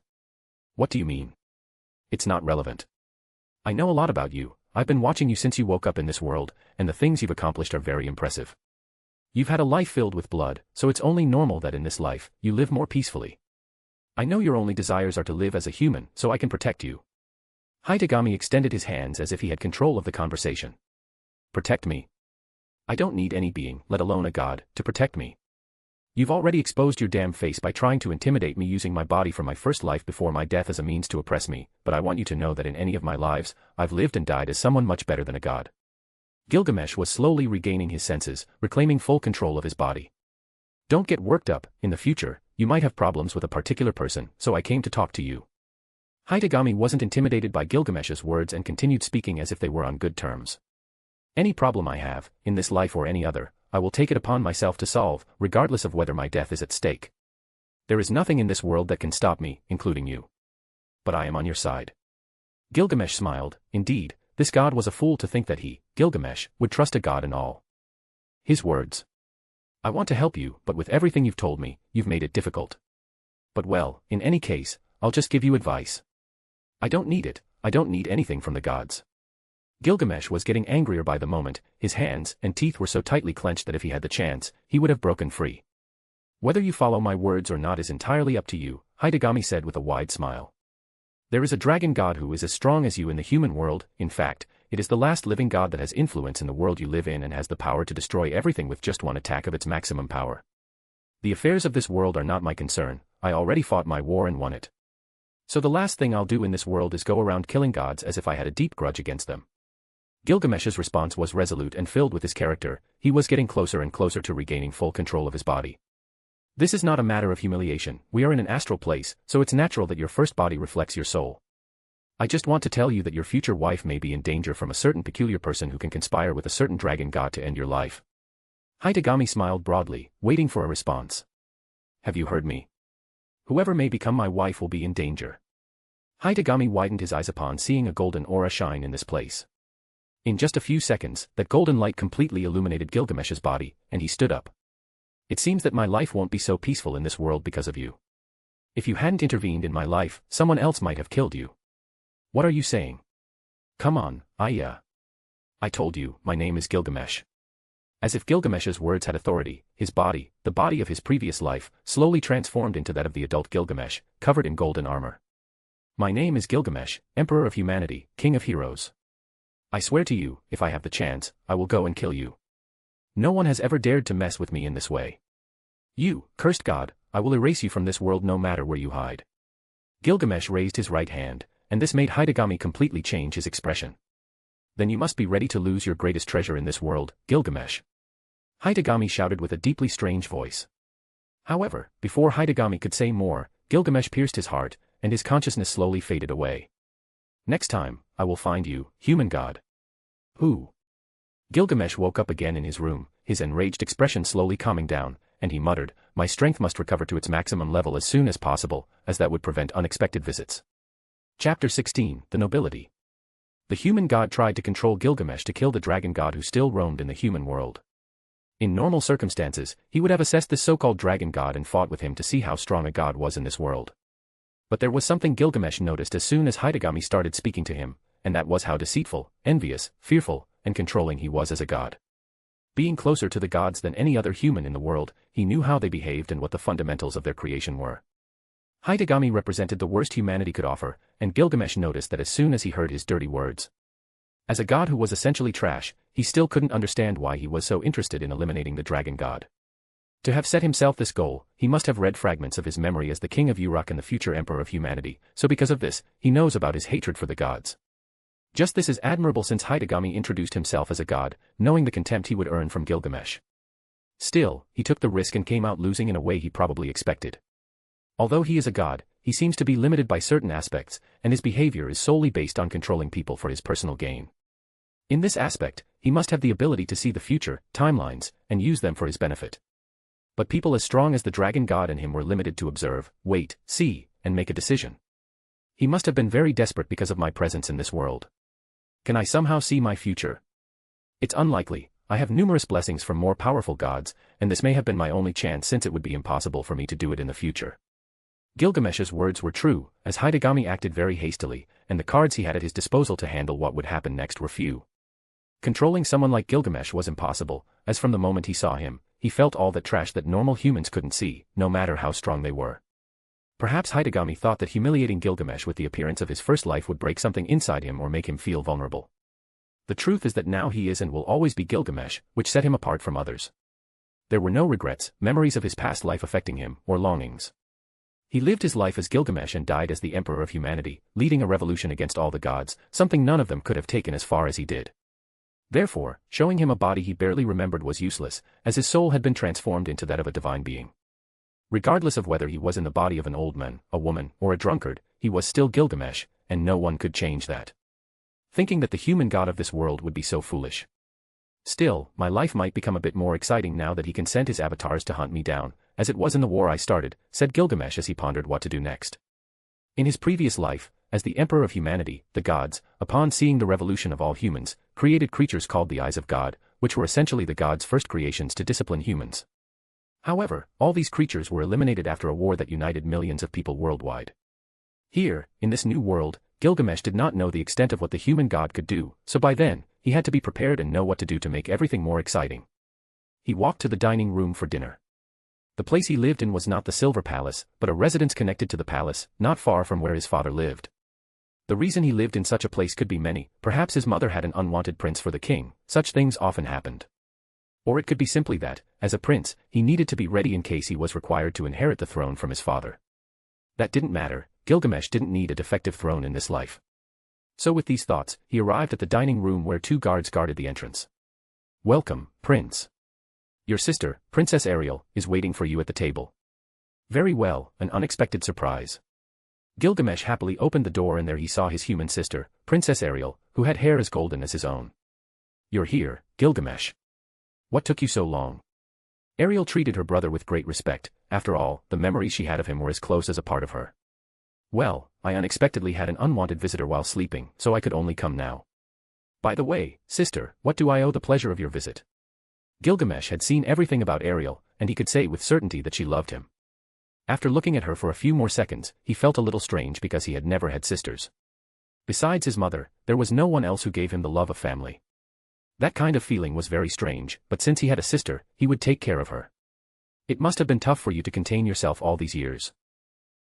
What do you mean? It's not relevant. I know a lot about you. I've been watching you since you woke up in this world, and the things you've accomplished are very impressive. You've had a life filled with blood, so it's only normal that in this life, you live more peacefully. I know your only desires are to live as a human, so I can protect you. Hitagami extended his hands as if he had control of the conversation. Protect me? I don't need any being, let alone a god, to protect me. You've already exposed your damn face by trying to intimidate me using my body for my first life before my death as a means to oppress me, but I want you to know that in any of my lives, I've lived and died as someone much better than a god. Gilgamesh was slowly regaining his senses, reclaiming full control of his body. Don't get worked up, in the future, you might have problems with a particular person, so I came to talk to you. Hitagami wasn't intimidated by Gilgamesh's words and continued speaking as if they were on good terms. Any problem I have, in this life or any other, I will take it upon myself to solve, regardless of whether my death is at stake. There is nothing in this world that can stop me, including you. But I am on your side. Gilgamesh smiled. Indeed, this god was a fool to think that he, Gilgamesh, would trust a god and all. His words. I want to help you, but with everything you've told me, you've made it difficult. But well, in any case, I'll just give you advice. I don't need it, I don't need anything from the gods. Gilgamesh was getting angrier by the moment, his hands and teeth were so tightly clenched that if he had the chance, he would have broken free. Whether you follow my words or not is entirely up to you, Hitagami said with a wide smile. There is a dragon god who is as strong as you in the human world. In fact, it is the last living god that has influence in the world you live in and has the power to destroy everything with just one attack of its maximum power. The affairs of this world are not my concern, I already fought my war and won it. So the last thing I'll do in this world is go around killing gods as if I had a deep grudge against them. Gilgamesh's response was resolute and filled with his character. He was getting closer and closer to regaining full control of his body. This is not a matter of humiliation, we are in an astral place, so it's natural that your first body reflects your soul. I just want to tell you that your future wife may be in danger from a certain peculiar person who can conspire with a certain dragon god to end your life. Hitagami smiled broadly, waiting for a response. Have you heard me? Whoever may become my wife will be in danger. Hitagami widened his eyes upon seeing a golden aura shine in this place. In just a few seconds, that golden light completely illuminated Gilgamesh's body, and he stood up. It seems that my life won't be so peaceful in this world because of you. If you hadn't intervened in my life, someone else might have killed you. What are you saying? Come on, I told you, my name is Gilgamesh. As if Gilgamesh's words had authority, his body, the body of his previous life, slowly transformed into that of the adult Gilgamesh, covered in golden armor. My name is Gilgamesh, Emperor of Humanity, King of Heroes. I swear to you, if I have the chance, I will go and kill you. No one has ever dared to mess with me in this way. You, cursed god, I will erase you from this world no matter where you hide. Gilgamesh raised his right hand, and this made Hitagami completely change his expression. Then you must be ready to lose your greatest treasure in this world, Gilgamesh. Hitagami shouted with a deeply strange voice. However, before Hitagami could say more, Gilgamesh pierced his heart, and his consciousness slowly faded away. Next time, I will find you, human god. Who? Gilgamesh woke up again in his room, his enraged expression slowly calming down, and he muttered, my strength must recover to its maximum level as soon as possible, as that would prevent unexpected visits. Chapter 16, The Nobility. The human god tried to control Gilgamesh to kill the dragon god who still roamed in the human world. In normal circumstances, he would have assessed this so-called dragon god and fought with him to see how strong a god was in this world. But there was something Gilgamesh noticed as soon as Hitagami started speaking to him, and that was how deceitful, envious, fearful, and controlling he was as a god. Being closer to the gods than any other human in the world, he knew how they behaved and what the fundamentals of their creation were. Hitagami represented the worst humanity could offer, and Gilgamesh noticed that as soon as he heard his dirty words. As a god who was essentially trash, he still couldn't understand why he was so interested in eliminating the dragon god. To have set himself this goal, he must have read fragments of his memory as the King of Uruk and the future Emperor of Humanity, so because of this, he knows about his hatred for the gods. Just this is admirable since Hitagami introduced himself as a god, knowing the contempt he would earn from Gilgamesh. Still, he took the risk and came out losing in a way he probably expected. Although he is a god, he seems to be limited by certain aspects, and his behavior is solely based on controlling people for his personal gain. In this aspect, he must have the ability to see the future, timelines, and use them for his benefit. But people as strong as the dragon god and him were limited to observe, wait, see, and make a decision. He must have been very desperate because of my presence in this world. Can I somehow see my future? It's unlikely. I have numerous blessings from more powerful gods, and this may have been my only chance since it would be impossible for me to do it in the future. Gilgamesh's words were true, as Hitagami acted very hastily, and the cards he had at his disposal to handle what would happen next were few. Controlling someone like Gilgamesh was impossible, as from the moment he saw him, he felt all that trash that normal humans couldn't see, no matter how strong they were. Perhaps Hidegami thought that humiliating Gilgamesh with the appearance of his first life would break something inside him or make him feel vulnerable. The truth is that now he is and will always be Gilgamesh, which set him apart from others. There were no regrets, memories of his past life affecting him, or longings. He lived his life as Gilgamesh and died as the Emperor of Humanity, leading a revolution against all the gods, something none of them could have taken as far as he did. Therefore, showing him a body he barely remembered was useless, as his soul had been transformed into that of a divine being. Regardless of whether he was in the body of an old man, a woman, or a drunkard, he was still Gilgamesh, and no one could change that. Thinking that the human god of this world would be so foolish. Still, my life might become a bit more exciting now that he can send his avatars to hunt me down, as it was in the war I started, said Gilgamesh as he pondered what to do next. In his previous life, as the Emperor of Humanity, the gods, upon seeing the revolution of all humans, created creatures called the Eyes of God, which were essentially the gods' first creations to discipline humans. However, all these creatures were eliminated after a war that united millions of people worldwide. Here, in this new world, Gilgamesh did not know the extent of what the human god could do, so by then, he had to be prepared and know what to do to make everything more exciting. He walked to the dining room for dinner. The place he lived in was not the Silver Palace, but a residence connected to the palace, not far from where his father lived. The reason he lived in such a place could be many, perhaps his mother had an unwanted prince for the king, such things often happened. Or it could be simply that, as a prince, he needed to be ready in case he was required to inherit the throne from his father. That didn't matter, Gilgamesh didn't need a defective throne in this life. So with these thoughts, he arrived at the dining room where two guards guarded the entrance. "Welcome, Prince. Your sister, Princess Ariel, is waiting for you at the table." Very well, an unexpected surprise. Gilgamesh happily opened the door and there he saw his human sister, Princess Ariel, who had hair as golden as his own. "You're here, Gilgamesh. What took you so long?" Ariel treated her brother with great respect, after all, the memories she had of him were as close as a part of her. "Well, I unexpectedly had an unwanted visitor while sleeping, so I could only come now. By the way, sister, what do I owe the pleasure of your visit?" Gilgamesh had seen everything about Ariel, and he could say with certainty that she loved him. After looking at her for a few more seconds, he felt a little strange because he had never had sisters. Besides his mother, there was no one else who gave him the love of family. That kind of feeling was very strange, but since he had a sister, he would take care of her. "It must have been tough for you to contain yourself all these years."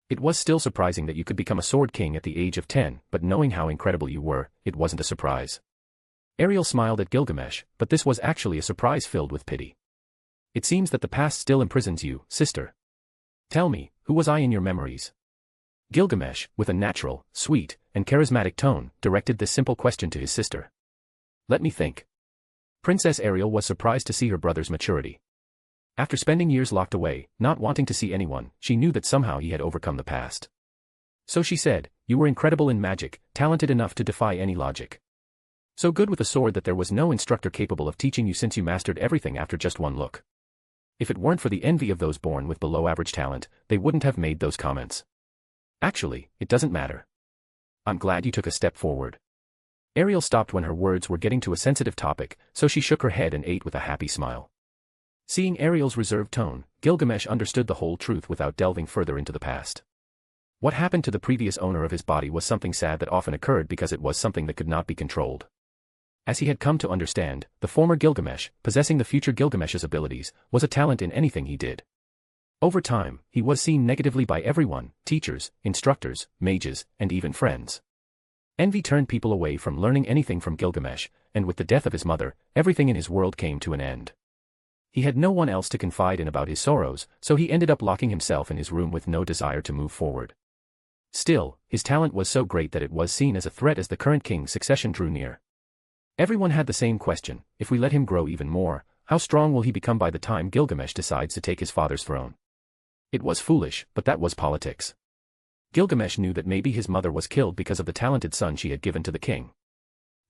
It was still surprising that you could become a sword king at the age of 10, but knowing how incredible you were, it wasn't a surprise. Ariel smiled at Gilgamesh, but this was actually a surprise filled with pity. "It seems that the past still imprisons you, sister. Tell me, who was I in your memories?" Gilgamesh, with a natural, sweet, and charismatic tone, directed this simple question to his sister. "Let me think." Princess Ariel was surprised to see her brother's maturity. After spending years locked away, not wanting to see anyone, she knew that somehow he had overcome the past. So she said, "You were incredible in magic, talented enough to defy any logic. So good with a sword that there was no instructor capable of teaching you since you mastered everything after just one look. If it weren't for the envy of those born with below-average talent, they wouldn't have made those comments. Actually, it doesn't matter. I'm glad you took a step forward." Ariel stopped when her words were getting to a sensitive topic, so she shook her head and ate with a happy smile. Seeing Ariel's reserved tone, Gilgamesh understood the whole truth without delving further into the past. What happened to the previous owner of his body was something sad that often occurred because it was something that could not be controlled. As he had come to understand, the former Gilgamesh, possessing the future Gilgamesh's abilities, was a talent in anything he did. Over time, he was seen negatively by everyone, teachers, instructors, mages, and even friends. Envy turned people away from learning anything from Gilgamesh, and with the death of his mother, everything in his world came to an end. He had no one else to confide in about his sorrows, so he ended up locking himself in his room with no desire to move forward. Still, his talent was so great that it was seen as a threat as the current king's succession drew near. Everyone had the same question: if we let him grow even more, how strong will he become by the time Gilgamesh decides to take his father's throne? It was foolish, but that was politics. Gilgamesh knew that maybe his mother was killed because of the talented son she had given to the king.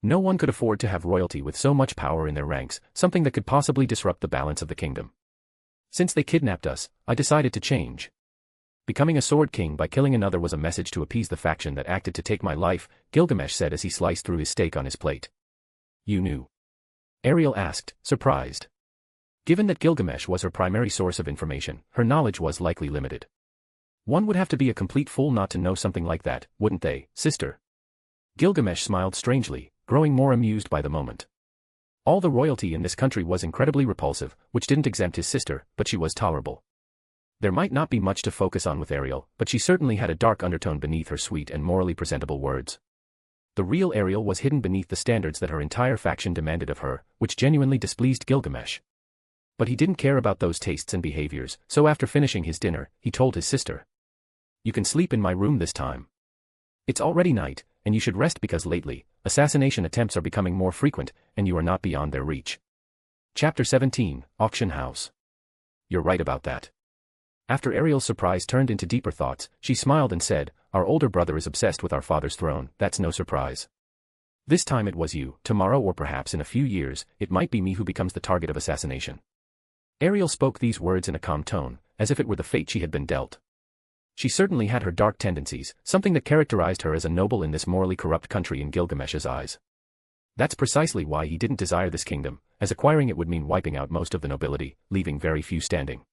No one could afford to have royalty with so much power in their ranks, something that could possibly disrupt the balance of the kingdom. Since they kidnapped us, I decided to change. Becoming a sword king by killing another was a message to appease the faction that acted to take my life, Gilgamesh said as he sliced through his steak on his plate. You knew? Ariel asked, surprised. Given that Gilgamesh was her primary source of information, her knowledge was likely limited. One would have to be a complete fool not to know something like that, wouldn't they, sister? Gilgamesh smiled strangely, growing more amused by the moment. All the royalty in this country was incredibly repulsive, which didn't exempt his sister, but she was tolerable. There might not be much to focus on with Ariel, but she certainly had a dark undertone beneath her sweet and morally presentable words. The real Ariel was hidden beneath the standards that her entire faction demanded of her, which genuinely displeased Gilgamesh. But he didn't care about those tastes and behaviors, so after finishing his dinner, he told his sister, "You can sleep in my room this time. It's already night, and you should rest because lately, assassination attempts are becoming more frequent, and you are not beyond their reach." Chapter 17, Auction House. You're right about that. After Ariel's surprise turned into deeper thoughts, she smiled and said, "Our older brother is obsessed with our father's throne, that's no surprise. This time it was you, tomorrow or perhaps in a few years, it might be me who becomes the target of assassination." Ariel spoke these words in a calm tone, as if it were the fate she had been dealt. She certainly had her dark tendencies, something that characterized her as a noble in this morally corrupt country in Gilgamesh's eyes. That's precisely why he didn't desire this kingdom, as acquiring it would mean wiping out most of the nobility, leaving very few standing.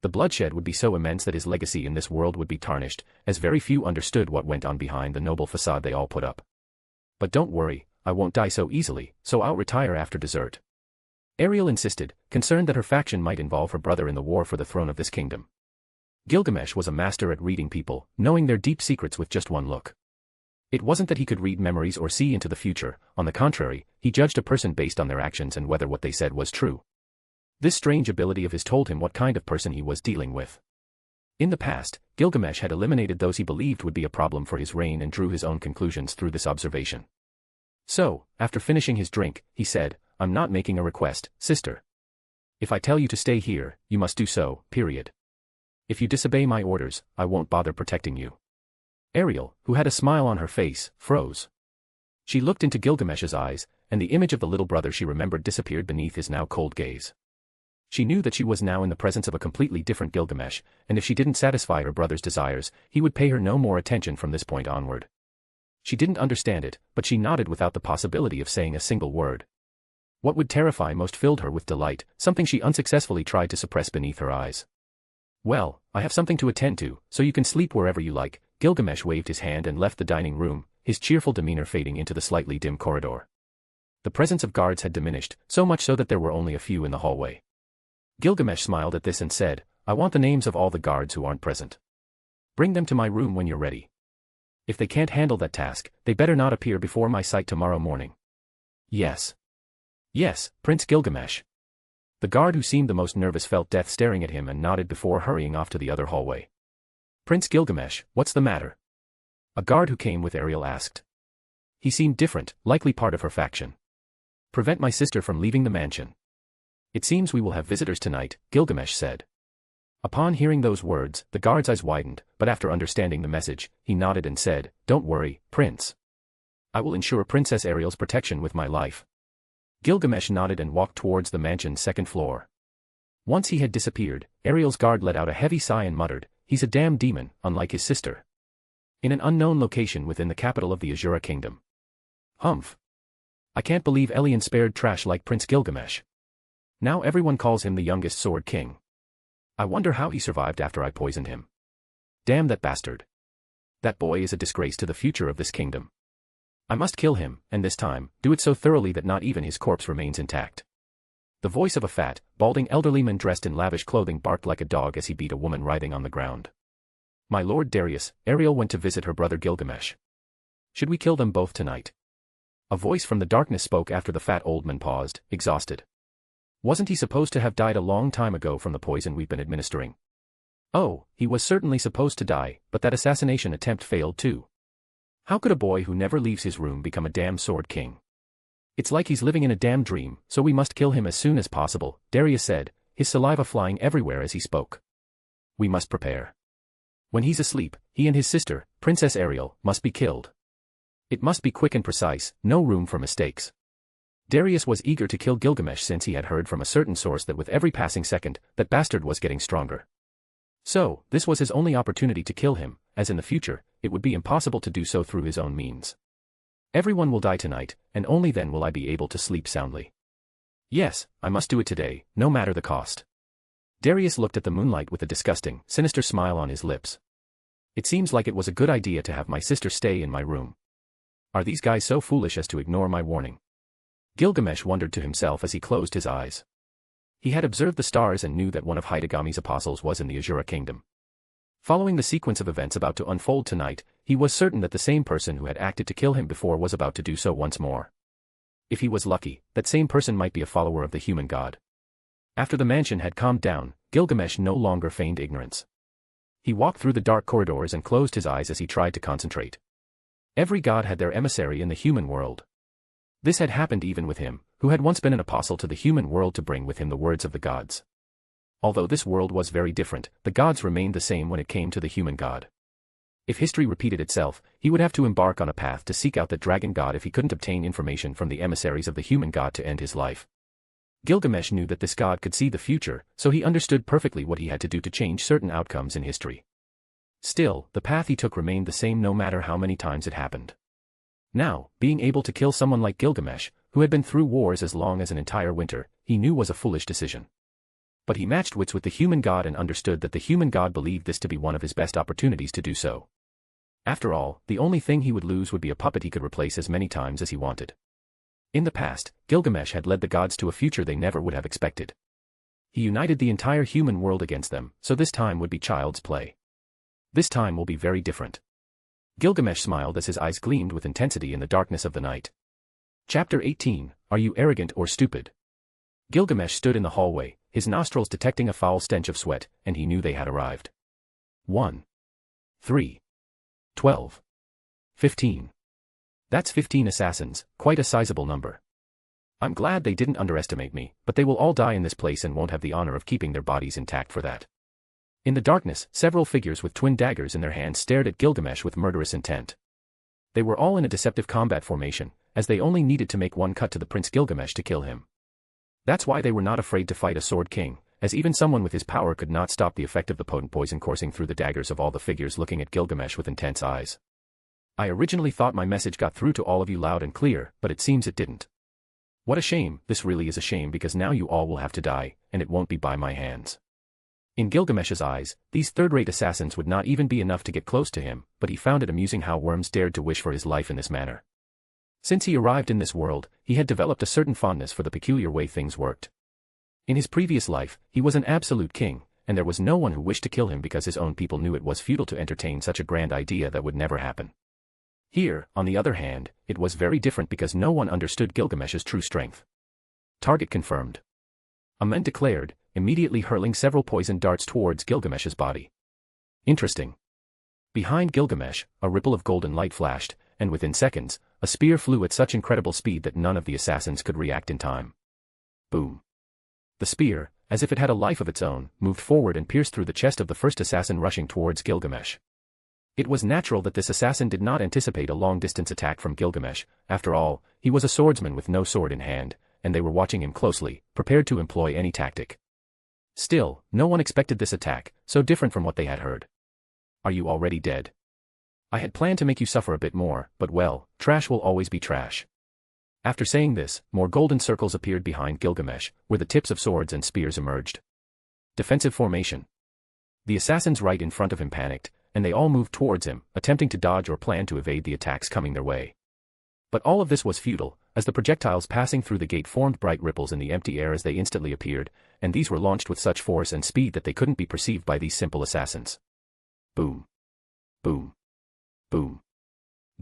The bloodshed would be so immense that his legacy in this world would be tarnished, as very few understood what went on behind the noble facade they all put up. "But don't worry, I won't die so easily, so I'll retire after dessert," Ariel insisted, concerned that her faction might involve her brother in the war for the throne of this kingdom. Gilgamesh was a master at reading people, knowing their deep secrets with just one look. It wasn't that he could read memories or see into the future, on the contrary, he judged a person based on their actions and whether what they said was true. This strange ability of his told him what kind of person he was dealing with. In the past, Gilgamesh had eliminated those he believed would be a problem for his reign and drew his own conclusions through this observation. So, after finishing his drink, he said, "I'm not making a request, sister. If I tell you to stay here, you must do so, period. If you disobey my orders, I won't bother protecting you." Ariel, who had a smile on her face, froze. She looked into Gilgamesh's eyes, and the image of the little brother she remembered disappeared beneath his now cold gaze. She knew that she was now in the presence of a completely different Gilgamesh, and if she didn't satisfy her brother's desires, he would pay her no more attention from this point onward. She didn't understand it, but she nodded without the possibility of saying a single word. What would terrify most filled her with delight, something she unsuccessfully tried to suppress beneath her eyes. "Well, I have something to attend to, so you can sleep wherever you like." Gilgamesh waved his hand and left the dining room, his cheerful demeanor fading into the slightly dim corridor. The presence of guards had diminished, so much so that there were only a few in the hallway. Gilgamesh smiled at this and said, "I want the names of all the guards who aren't present. Bring them to my room when you're ready. If they can't handle that task, they better not appear before my sight tomorrow morning." "Yes. Yes, Prince Gilgamesh." The guard who seemed the most nervous felt death staring at him and nodded before hurrying off to the other hallway. "Prince Gilgamesh, what's the matter?" A guard who came with Ariel asked. He seemed different, likely part of her faction. "Prevent my sister from leaving the mansion. It seems we will have visitors tonight," Gilgamesh said. Upon hearing those words, the guard's eyes widened, but after understanding the message, he nodded and said, "Don't worry, Prince. I will ensure Princess Ariel's protection with my life." Gilgamesh nodded and walked towards the mansion's second floor. Once he had disappeared, Ariel's guard let out a heavy sigh and muttered, "He's a damn demon, unlike his sister." In an unknown location within the capital of the Asura kingdom. Humph. I can't believe Elian spared trash like Prince Gilgamesh. Now everyone calls him the youngest Sword King. I wonder how he survived after I poisoned him. Damn that bastard. That boy is a disgrace to the future of this kingdom. I must kill him, and this time, do it so thoroughly that not even his corpse remains intact. The voice of a fat, balding elderly man dressed in lavish clothing barked like a dog as he beat a woman writhing on the ground. "My lord Darius," Ariel went to visit her brother Gilgamesh. "Should we kill them both tonight?" A voice from the darkness spoke after the fat old man paused, exhausted. Wasn't he supposed to have died a long time ago from the poison we've been administering? Oh, he was certainly supposed to die, but that assassination attempt failed too. How could a boy who never leaves his room become a damn Sword King? It's like he's living in a damn dream, so we must kill him as soon as possible, Darius said, his saliva flying everywhere as he spoke. We must prepare. When he's asleep, he and his sister, Princess Ariel, must be killed. It must be quick and precise, no room for mistakes. Darius was eager to kill Gilgamesh since he had heard from a certain source that with every passing second, that bastard was getting stronger. So, this was his only opportunity to kill him, as in the future, it would be impossible to do so through his own means. Everyone will die tonight, and only then will I be able to sleep soundly. Yes, I must do it today, no matter the cost. Darius looked at the moonlight with a disgusting, sinister smile on his lips. It seems like it was a good idea to have my sister stay in my room. Are these guys so foolish as to ignore my warning? Gilgamesh wondered to himself as he closed his eyes. He had observed the stars and knew that one of Hidegami's apostles was in the Asura kingdom. Following the sequence of events about to unfold tonight, he was certain that the same person who had acted to kill him before was about to do so once more. If he was lucky, that same person might be a follower of the human god. After the mansion had calmed down, Gilgamesh no longer feigned ignorance. He walked through the dark corridors and closed his eyes as he tried to concentrate. Every god had their emissary in the human world. This had happened even with him, who had once been an apostle to the human world to bring with him the words of the gods. Although this world was very different, the gods remained the same when it came to the human god. If history repeated itself, he would have to embark on a path to seek out that dragon god if he couldn't obtain information from the emissaries of the human god to end his life. Gilgamesh knew that this god could see the future, so he understood perfectly what he had to do to change certain outcomes in history. Still, the path he took remained the same no matter how many times it happened. Now, being able to kill someone like Gilgamesh, who had been through wars as long as an entire winter, he knew was a foolish decision. But he matched wits with the human god and understood that the human god believed this to be one of his best opportunities to do so. After all, the only thing he would lose would be a puppet he could replace as many times as he wanted. In the past, Gilgamesh had led the gods to a future they never would have expected. He united the entire human world against them, so this time would be child's play. This time will be very different. Gilgamesh smiled as his eyes gleamed with intensity in the darkness of the night. Chapter 18, Are You Arrogant or Stupid? Gilgamesh stood in the hallway, his nostrils detecting a foul stench of sweat, and he knew they had arrived. 1. 3. 12. 15. That's 15 assassins, quite a sizable number. I'm glad they didn't underestimate me, but they will all die in this place and won't have the honor of keeping their bodies intact for that. In the darkness, several figures with twin daggers in their hands stared at Gilgamesh with murderous intent. They were all in a deceptive combat formation, as they only needed to make one cut to the Prince Gilgamesh to kill him. That's why they were not afraid to fight a sword king, as even someone with his power could not stop the effect of the potent poison coursing through the daggers of all the figures looking at Gilgamesh with intense eyes. I originally thought my message got through to all of you loud and clear, but it seems it didn't. What a shame, this really is a shame because now you all will have to die, and it won't be by my hands. In Gilgamesh's eyes, these third-rate assassins would not even be enough to get close to him, but he found it amusing how worms dared to wish for his life in this manner. Since he arrived in this world, he had developed a certain fondness for the peculiar way things worked. In his previous life, he was an absolute king, and there was no one who wished to kill him because his own people knew it was futile to entertain such a grand idea that would never happen. Here, on the other hand, it was very different because no one understood Gilgamesh's true strength. Target confirmed. Amen declared, immediately hurling several poison darts towards Gilgamesh's body. Interesting. Behind Gilgamesh, a ripple of golden light flashed, and within seconds, a spear flew at such incredible speed that none of the assassins could react in time. Boom. The spear, as if it had a life of its own, moved forward and pierced through the chest of the first assassin rushing towards Gilgamesh. It was natural that this assassin did not anticipate a long-distance attack from Gilgamesh. After all, he was a swordsman with no sword in hand, and they were watching him closely, prepared to employ any tactic. Still, no one expected this attack, so different from what they had heard. Are you already dead? I had planned to make you suffer a bit more, but well, trash will always be trash. After saying this, more golden circles appeared behind Gilgamesh, where the tips of swords and spears emerged. Defensive formation. The assassins right in front of him panicked, and they all moved towards him, attempting to dodge or plan to evade the attacks coming their way. But all of this was futile, as the projectiles passing through the gate formed bright ripples in the empty air as they instantly appeared, and these were launched with such force and speed that they couldn't be perceived by these simple assassins. Boom. Boom. Boom.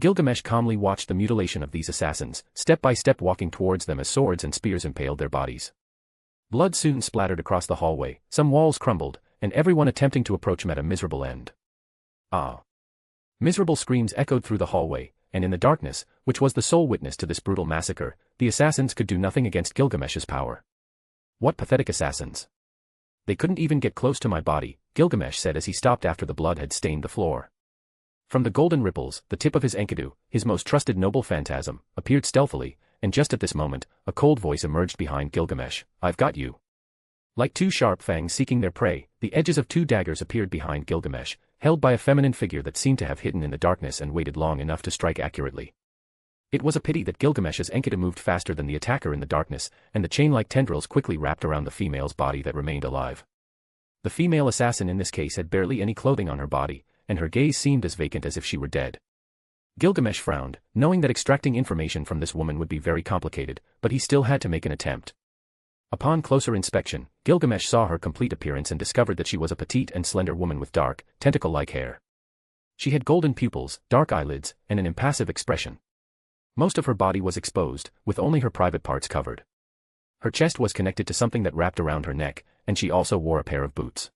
Gilgamesh calmly watched the mutilation of these assassins, step by step walking towards them as swords and spears impaled their bodies. Blood soon splattered across the hallway, some walls crumbled, and everyone attempting to approach met a miserable end. Ah! Miserable screams echoed through the hallway, and in the darkness, which was the sole witness to this brutal massacre, the assassins could do nothing against Gilgamesh's power. What pathetic assassins! They couldn't even get close to my body, Gilgamesh said as he stopped after the blood had stained the floor. From the golden ripples, the tip of his Enkodu, his most trusted noble phantasm, appeared stealthily, and just at this moment, a cold voice emerged behind Gilgamesh. I've got you. Like two sharp fangs seeking their prey, the edges of two daggers appeared behind Gilgamesh, held by a feminine figure that seemed to have hidden in the darkness and waited long enough to strike accurately. It was a pity that Gilgamesh's Enkodu moved faster than the attacker in the darkness, and the chain-like tendrils quickly wrapped around the female's body that remained alive. The female assassin in this case had barely any clothing on her body, and her gaze seemed as vacant as if she were dead. Gilgamesh frowned, knowing that extracting information from this woman would be very complicated, but he still had to make an attempt. Upon closer inspection, Gilgamesh saw her complete appearance and discovered that she was a petite and slender woman with dark, tentacle-like hair. She had golden pupils, dark eyelids, and an impassive expression. Most of her body was exposed, with only her private parts covered. Her chest was connected to something that wrapped around her neck, and she also wore a pair of boots.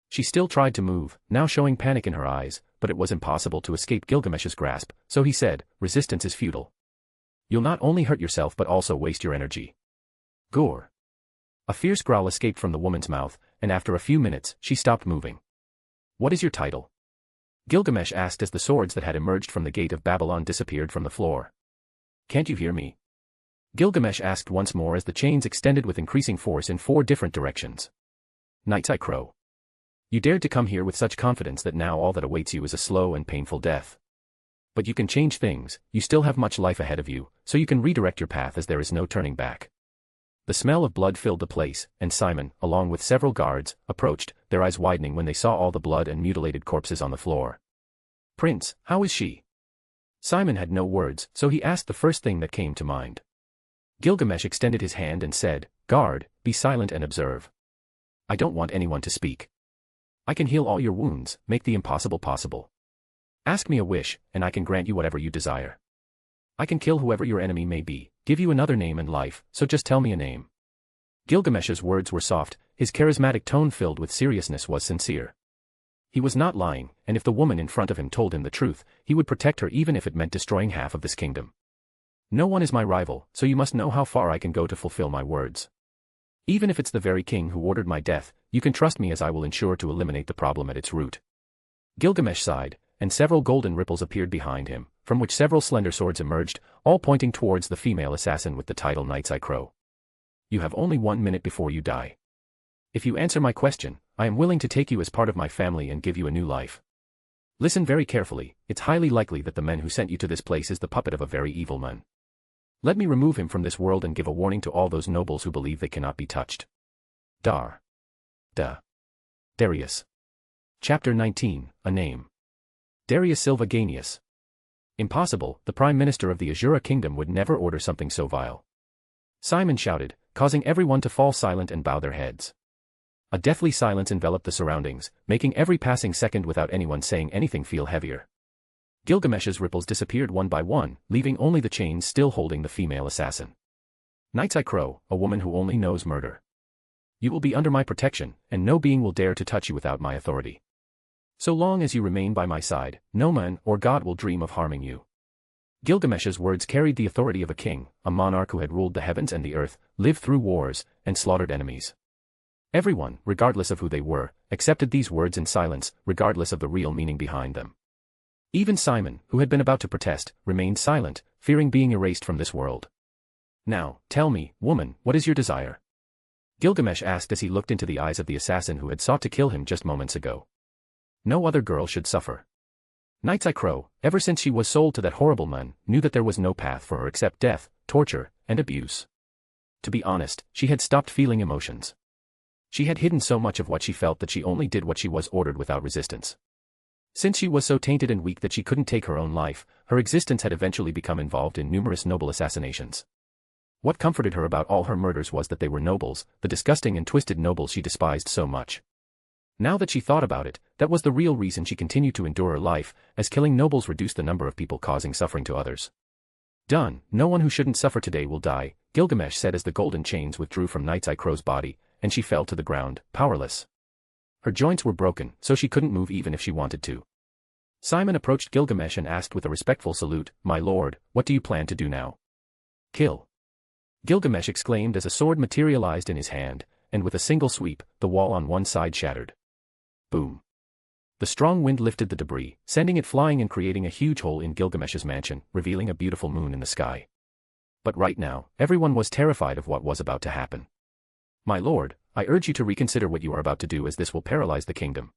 She still tried to move, now showing panic in her eyes, but it was impossible to escape Gilgamesh's grasp, so he said, "Resistance is futile. You'll not only hurt yourself but also waste your energy." Gore. A fierce growl escaped from the woman's mouth, and after a few minutes, she stopped moving. "What is your title?" Gilgamesh asked as the swords that had emerged from the gate of Babylon disappeared from the floor. "Can't you hear me?" Gilgamesh asked once more as the chains extended with increasing force in 4 different directions. "Night's Eye Crow. You dared to come here with such confidence that now all that awaits you is a slow and painful death. But you can change things, you still have much life ahead of you, so you can redirect your path as there is no turning back." The smell of blood filled the place, and Simon, along with several guards, approached, their eyes widening when they saw all the blood and mutilated corpses on the floor. "Prince, how is she?" Simon had no words, so he asked the first thing that came to mind. Gilgamesh extended his hand and said, "Guard, be silent and observe. I don't want anyone to speak. I can heal all your wounds, make the impossible possible. Ask me a wish, and I can grant you whatever you desire. I can kill whoever your enemy may be, give you another name and life, so just tell me a name." Gilgamesh's words were soft, his charismatic tone filled with seriousness was sincere. He was not lying, and if the woman in front of him told him the truth, he would protect her even if it meant destroying half of this kingdom. "No one is my rival, so you must know how far I can go to fulfill my words. Even if it's the very king who ordered my death, you can trust me as I will ensure to eliminate the problem at its root." Gilgamesh sighed, and several golden ripples appeared behind him, from which several slender swords emerged, all pointing towards the female assassin with the title Night's Eye Crow. "You have only 1 minute before you die. If you answer my question, I am willing to take you as part of my family and give you a new life. Listen very carefully, it's highly likely that the man who sent you to this place is the puppet of a very evil man. Let me remove him from this world and give a warning to all those nobles who believe they cannot be touched. Dar. Da. Darius. Chapter 19, A Name. Darius Silva Ganius. Impossible, the Prime Minister of the Asura Kingdom would never order something so vile. Simon shouted, causing everyone to fall silent and bow their heads. A deathly silence enveloped the surroundings, making every passing second without anyone saying anything feel heavier. Gilgamesh's ripples disappeared one by one, leaving only the chains still holding the female assassin. Night's Eye Crow, a woman who only knows murder. You will be under my protection, and no being will dare to touch you without my authority. So long as you remain by my side, no man or god will dream of harming you. Gilgamesh's words carried the authority of a king, a monarch who had ruled the heavens and the earth, lived through wars, and slaughtered enemies. Everyone, regardless of who they were, accepted these words in silence, regardless of the real meaning behind them. Even Simon, who had been about to protest, remained silent, fearing being erased from this world. "Now, tell me, woman, what is your desire?" Gilgamesh asked as he looked into the eyes of the assassin who had sought to kill him just moments ago. No other girl should suffer. Night's Eye Crow, ever since she was sold to that horrible man, knew that there was no path for her except death, torture, and abuse. To be honest, she had stopped feeling emotions. She had hidden so much of what she felt that she only did what she was ordered without resistance. Since she was so tainted and weak that she couldn't take her own life, her existence had eventually become involved in numerous noble assassinations. What comforted her about all her murders was that they were nobles, the disgusting and twisted nobles she despised so much. Now that she thought about it, that was the real reason she continued to endure her life, as killing nobles reduced the number of people causing suffering to others. "Done, no one who shouldn't suffer today will die," Gilgamesh said as the golden chains withdrew from Night's Eye Crow's body, and she fell to the ground, powerless. Her joints were broken, so she couldn't move even if she wanted to. Simon approached Gilgamesh and asked with a respectful salute, "My lord, what do you plan to do now?" "Kill." Gilgamesh exclaimed as a sword materialized in his hand, and with a single sweep, the wall on one side shattered. Boom. The strong wind lifted the debris, sending it flying and creating a huge hole in Gilgamesh's mansion, revealing a beautiful moon in the sky. But right now, everyone was terrified of what was about to happen. "My lord, I urge you to reconsider what you are about to do as this will paralyze the kingdom.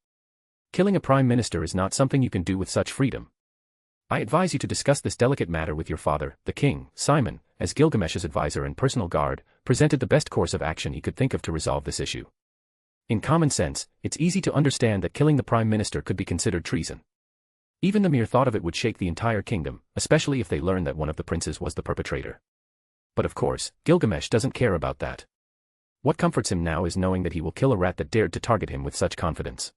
Killing a prime minister is not something you can do with such freedom. I advise you to discuss this delicate matter with your father, the king." Simon, as Gilgamesh's advisor and personal guard, presented the best course of action he could think of to resolve this issue. In common sense, it's easy to understand that killing the prime minister could be considered treason. Even the mere thought of it would shake the entire kingdom, especially if they learned that one of the princes was the perpetrator. But of course, Gilgamesh doesn't care about that. What comforts him now is knowing that he will kill a rat that dared to target him with such confidence.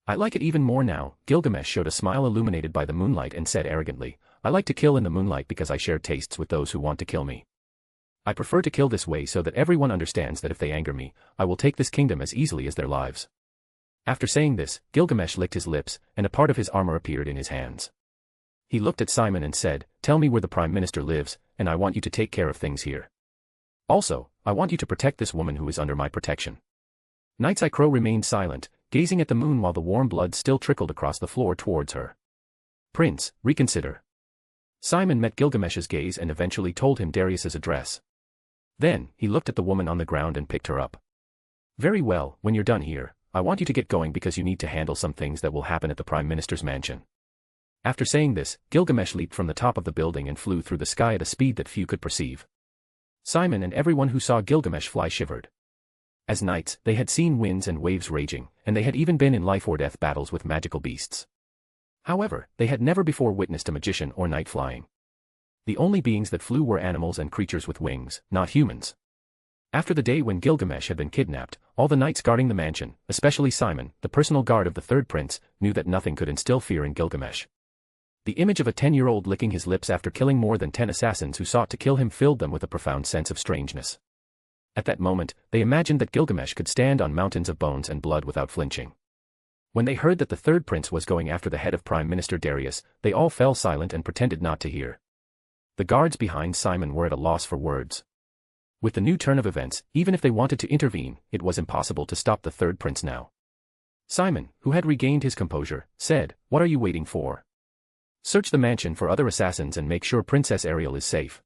I like it even more now. Gilgamesh showed a smile illuminated by the moonlight and said arrogantly, I like to kill in the moonlight because I share tastes with those who want to kill me. I prefer to kill this way so that everyone understands that if they anger me, I will take this kingdom as easily as their lives. After saying this, Gilgamesh licked his lips, and a part of his armor appeared in his hands. He looked at Simon and said, Tell me where the Prime Minister lives, and I want you to take care of things here. Also, I want you to protect this woman who is under my protection. Night's Eye Crow remained silent, gazing at the moon while the warm blood still trickled across the floor towards her. Prince, reconsider. Simon met Gilgamesh's gaze and eventually told him Darius's address. Then, he looked at the woman on the ground and picked her up. Very well, when you're done here, I want you to get going because you need to handle some things that will happen at the Prime Minister's mansion. After saying this, Gilgamesh leaped from the top of the building and flew through the sky at a speed that few could perceive. Simon and everyone who saw Gilgamesh fly shivered. As knights, they had seen winds and waves raging, and they had even been in life-or-death battles with magical beasts. However, they had never before witnessed a magician or knight flying. The only beings that flew were animals and creatures with wings, not humans. After the day when Gilgamesh had been kidnapped, all the knights guarding the mansion, especially Simon, the personal guard of the third prince, knew that nothing could instill fear in Gilgamesh. The image of a 10-year-old licking his lips after killing more than 10 assassins who sought to kill him filled them with a profound sense of strangeness. At that moment, they imagined that Gilgamesh could stand on mountains of bones and blood without flinching. When they heard that the third prince was going after the head of Prime Minister Darius, they all fell silent and pretended not to hear. The guards behind Simon were at a loss for words. With the new turn of events, even if they wanted to intervene, it was impossible to stop the third prince now. Simon, who had regained his composure, said, What are you waiting for? Search the mansion for other assassins and make sure Princess Ariel is safe.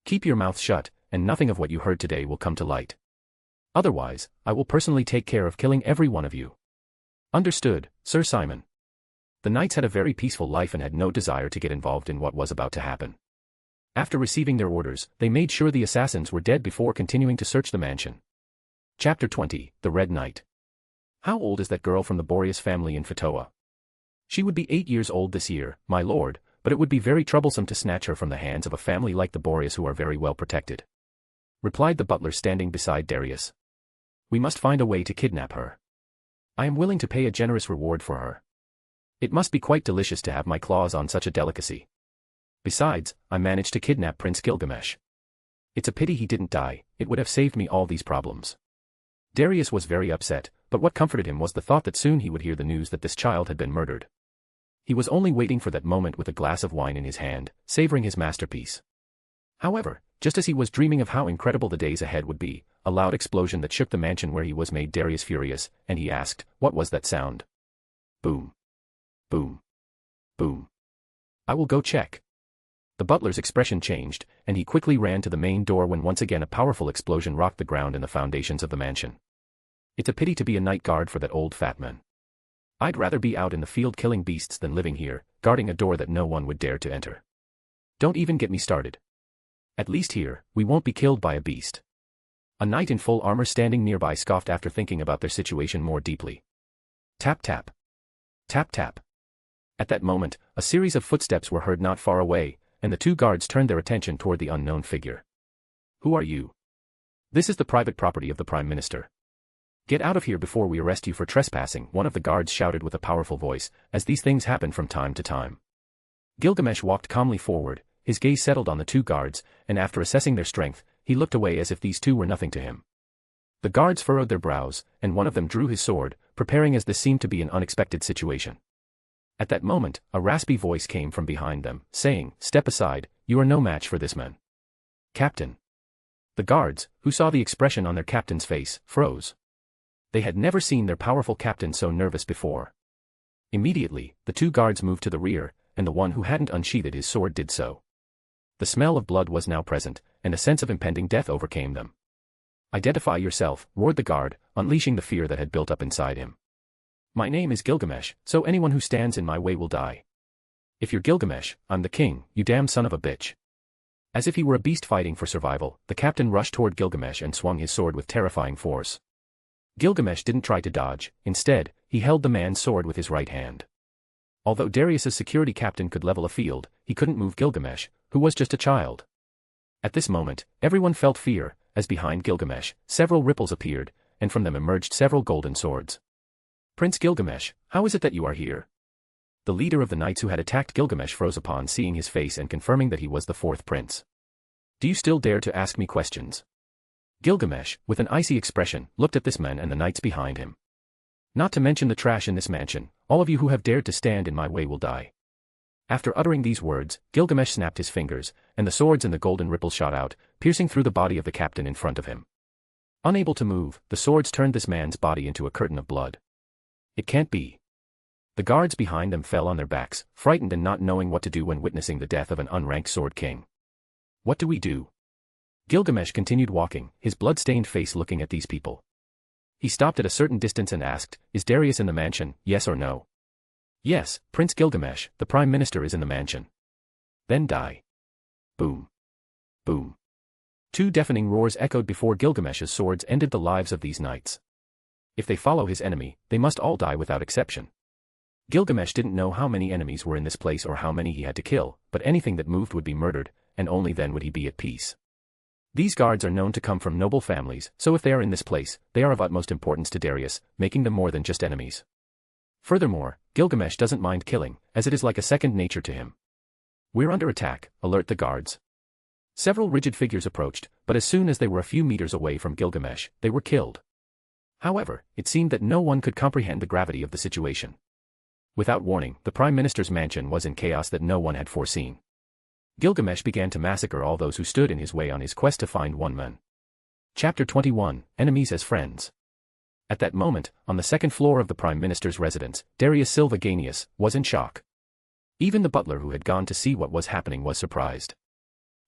Keep your mouth shut, and nothing of what you heard today will come to light. Otherwise, I will personally take care of killing every one of you. Understood, Sir Simon. The knights had a very peaceful life and had no desire to get involved in what was about to happen. After receiving their orders, they made sure the assassins were dead before continuing to search the mansion. Chapter 20, The Red Knight. How old is that girl from the Boreas family in Fatoa? She would be 8 years old this year, my lord, but it would be very troublesome to snatch her from the hands of a family like the Boreas who are very well protected. Replied the butler standing beside Darius. We must find a way to kidnap her. I am willing to pay a generous reward for her. It must be quite delicious to have my claws on such a delicacy. Besides, I managed to kidnap Prince Gilgamesh. It's a pity he didn't die, it would have saved me all these problems. Darius was very upset, but what comforted him was the thought that soon he would hear the news that this child had been murdered. He was only waiting for that moment with a glass of wine in his hand, savoring his masterpiece. However, just as he was dreaming of how incredible the days ahead would be, a loud explosion that shook the mansion where he was made Darius furious, and he asked, What was that sound? Boom. Boom. Boom. I will go check. The butler's expression changed, and he quickly ran to the main door when once again a powerful explosion rocked the ground and the foundations of the mansion. It's a pity to be a night guard for that old fat man. I'd rather be out in the field killing beasts than living here, guarding a door that no one would dare to enter. Don't even get me started. At least here, we won't be killed by a beast. A knight in full armor standing nearby scoffed after thinking about their situation more deeply. Tap tap. Tap tap. At that moment, a series of footsteps were heard not far away, and the two guards turned their attention toward the unknown figure. Who are you? This is the private property of the Prime Minister. Get out of here before we arrest you for trespassing, one of the guards shouted with a powerful voice, as these things happen from time to time. Gilgamesh walked calmly forward, his gaze settled on the two guards, and after assessing their strength, he looked away as if these two were nothing to him. The guards furrowed their brows, and one of them drew his sword, preparing as this seemed to be an unexpected situation. At that moment, a raspy voice came from behind them, saying, Step aside, you are no match for this man. Captain. The guards, who saw the expression on their captain's face, froze. They had never seen their powerful captain so nervous before. Immediately, the two guards moved to the rear, and the one who hadn't unsheathed his sword did so. The smell of blood was now present, and a sense of impending death overcame them. Identify yourself, roared the guard, unleashing the fear that had built up inside him. My name is Gilgamesh, so anyone who stands in my way will die. If you're Gilgamesh, I'm the king, you damn son of a bitch. As if he were a beast fighting for survival, the captain rushed toward Gilgamesh and swung his sword with terrifying force. Gilgamesh didn't try to dodge, instead, he held the man's sword with his right hand. Although Darius's security captain could level a field, he couldn't move Gilgamesh, who was just a child. At this moment, everyone felt fear, as behind Gilgamesh, several ripples appeared, and from them emerged several golden swords. Prince Gilgamesh, how is it that you are here? The leader of the knights who had attacked Gilgamesh froze upon seeing his face and confirming that he was the fourth prince. Do you still dare to ask me questions? Gilgamesh, with an icy expression, looked at this man and the knights behind him. Not to mention the trash in this mansion, all of you who have dared to stand in my way will die. After uttering these words, Gilgamesh snapped his fingers, and the swords and the golden ripples shot out, piercing through the body of the captain in front of him. Unable to move, the swords turned this man's body into a curtain of blood. It can't be. The guards behind them fell on their backs, frightened and not knowing what to do when witnessing the death of an unranked sword king. What do we do? Gilgamesh continued walking, his blood-stained face looking at these people. He stopped at a certain distance and asked, is Darius in the mansion, yes or no? Yes, Prince Gilgamesh, the Prime Minister is in the mansion. Then die. Boom. Boom. Two deafening roars echoed before Gilgamesh's swords ended the lives of these knights. If they follow his enemy, they must all die without exception. Gilgamesh didn't know how many enemies were in this place or how many he had to kill, but anything that moved would be murdered, and only then would he be at peace. These guards are known to come from noble families, so if they are in this place, they are of utmost importance to Darius, making them more than just enemies. Furthermore, Gilgamesh doesn't mind killing, as it is like a second nature to him. We're under attack, alert the guards. Several rigid figures approached, but as soon as they were a few meters away from Gilgamesh, they were killed. However, it seemed that no one could comprehend the gravity of the situation. Without warning, the Prime Minister's mansion was in chaos that no one had foreseen. Gilgamesh began to massacre all those who stood in his way on his quest to find one man. Chapter 21, Enemies as Friends. At that moment, on the second floor of the Prime Minister's residence, Darius Silvaganius was in shock. Even the butler who had gone to see what was happening was surprised.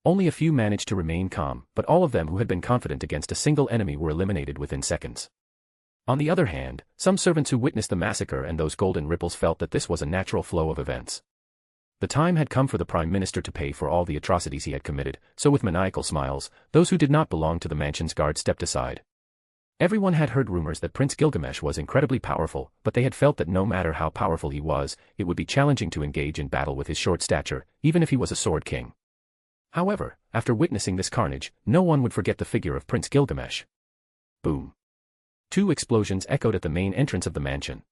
Only a few managed to remain calm, but all of them who had been confident against a single enemy were eliminated within seconds. On the other hand, some servants who witnessed the massacre and those golden ripples felt that this was a natural flow of events. The time had come for the Prime Minister to pay for all the atrocities he had committed, so with maniacal smiles, those who did not belong to the mansion's guard stepped aside. Everyone had heard rumors that Prince Gilgamesh was incredibly powerful, but they had felt that no matter how powerful he was, it would be challenging to engage in battle with his short stature, even if he was a sword king. However, after witnessing this carnage, no one would forget the figure of Prince Gilgamesh. Boom. Two explosions echoed at the main entrance of the mansion.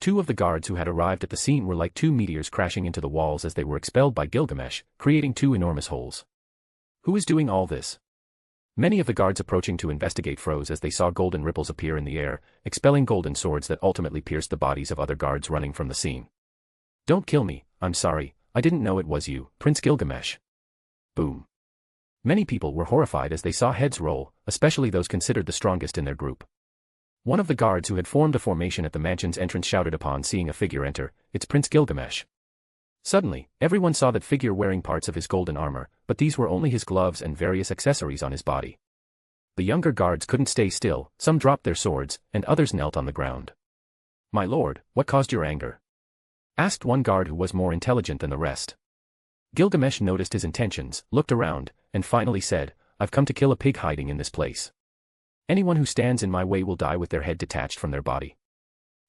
Two of the guards who had arrived at the scene were like two meteors crashing into the walls as they were expelled by Gilgamesh, creating two enormous holes. Who is doing all this? Many of the guards approaching to investigate froze as they saw golden ripples appear in the air, expelling golden swords that ultimately pierced the bodies of other guards running from the scene. Don't kill me, I'm sorry, I didn't know it was you, Prince Gilgamesh. Boom. Many people were horrified as they saw heads roll, especially those considered the strongest in their group. One of the guards who had formed a formation at the mansion's entrance shouted upon seeing a figure enter, it's Prince Gilgamesh. Suddenly, everyone saw that figure wearing parts of his golden armor, but these were only his gloves and various accessories on his body. The younger guards couldn't stay still, some dropped their swords, and others knelt on the ground. My lord, what caused your anger? Asked one guard who was more intelligent than the rest. Gilgamesh noticed his intentions, looked around, and finally said, I've come to kill a pig hiding in this place. Anyone who stands in my way will die with their head detached from their body.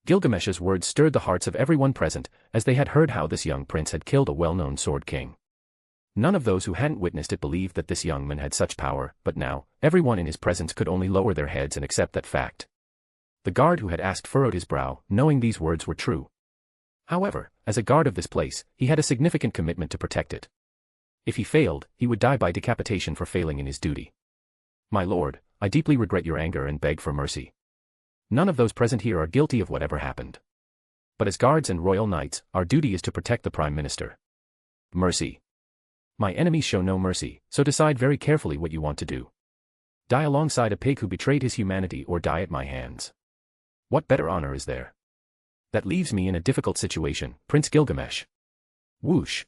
Gilgamesh's words stirred the hearts of everyone present, as they had heard how this young prince had killed a well-known sword king. None of those who hadn't witnessed it believed that this young man had such power, but now, everyone in his presence could only lower their heads and accept that fact. The guard who had asked furrowed his brow, knowing these words were true. However, as a guard of this place, he had a significant commitment to protect it. If he failed, he would die by decapitation for failing in his duty. My lord, I deeply regret your anger and beg for mercy. None of those present here are guilty of whatever happened. But as guards and royal knights, our duty is to protect the Prime Minister. Mercy. My enemies show no mercy, so decide very carefully what you want to do. Die alongside a pig who betrayed his humanity or die at my hands. What better honor is there? That leaves me in a difficult situation, Prince Gilgamesh. Whoosh.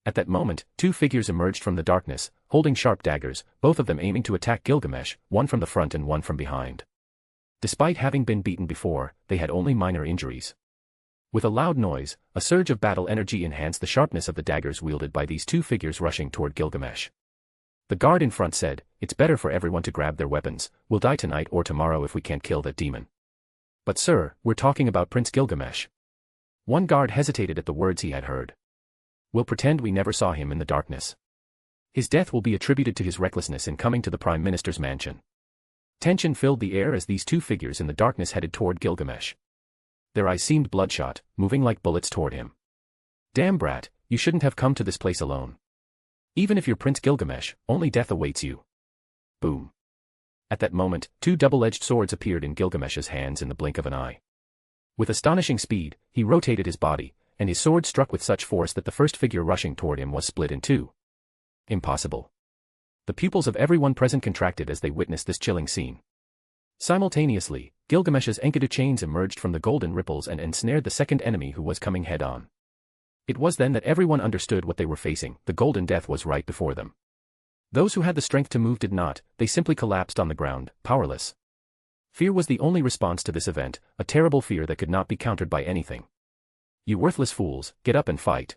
At that moment, two figures emerged from the darkness, holding sharp daggers, both of them aiming to attack Gilgamesh, one from the front and one from behind. Despite having been beaten before, they had only minor injuries. With a loud noise, a surge of battle energy enhanced the sharpness of the daggers wielded by these two figures rushing toward Gilgamesh. The guard in front said, it's better for everyone to grab their weapons, we'll die tonight or tomorrow if we can't kill that demon. But sir, we're talking about Prince Gilgamesh. One guard hesitated at the words he had heard. We'll pretend we never saw him in the darkness. His death will be attributed to his recklessness in coming to the Prime Minister's mansion. Tension filled the air as these two figures in the darkness headed toward Gilgamesh. Their eyes seemed bloodshot, moving like bullets toward him. Damn brat, you shouldn't have come to this place alone. Even if you're Prince Gilgamesh, only death awaits you. Boom. At that moment, two double-edged swords appeared in Gilgamesh's hands in the blink of an eye. With astonishing speed, he rotated his body, and his sword struck with such force that the first figure rushing toward him was split in two. Impossible. The pupils of everyone present contracted as they witnessed this chilling scene. Simultaneously, Gilgamesh's Enkodu chains emerged from the golden ripples and ensnared the second enemy who was coming head-on. It was then that everyone understood what they were facing. The golden death was right before them. Those who had the strength to move did not, they simply collapsed on the ground, powerless. Fear was the only response to this event, a terrible fear that could not be countered by anything. You worthless fools, get up and fight.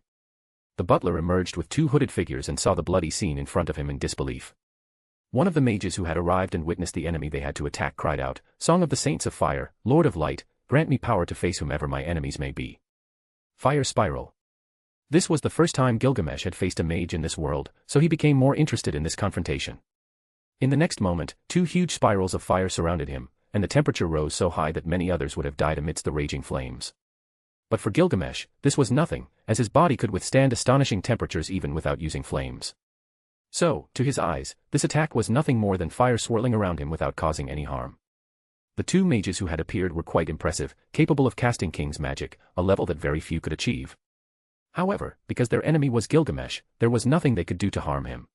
The butler emerged with two hooded figures and saw the bloody scene in front of him in disbelief. One of the mages who had arrived and witnessed the enemy they had to attack cried out, Song of the Saints of Fire, Lord of Light, grant me power to face whomever my enemies may be. Fire Spiral. This was the first time Gilgamesh had faced a mage in this world, so he became more interested in this confrontation. In the next moment, two huge spirals of fire surrounded him, and the temperature rose so high that many others would have died amidst the raging flames. But for Gilgamesh, this was nothing, as his body could withstand astonishing temperatures even without using flames. So, to his eyes, this attack was nothing more than fire swirling around him without causing any harm. The two mages who had appeared were quite impressive, capable of casting King's magic, a level that very few could achieve. However, because their enemy was Gilgamesh, there was nothing they could do to harm him.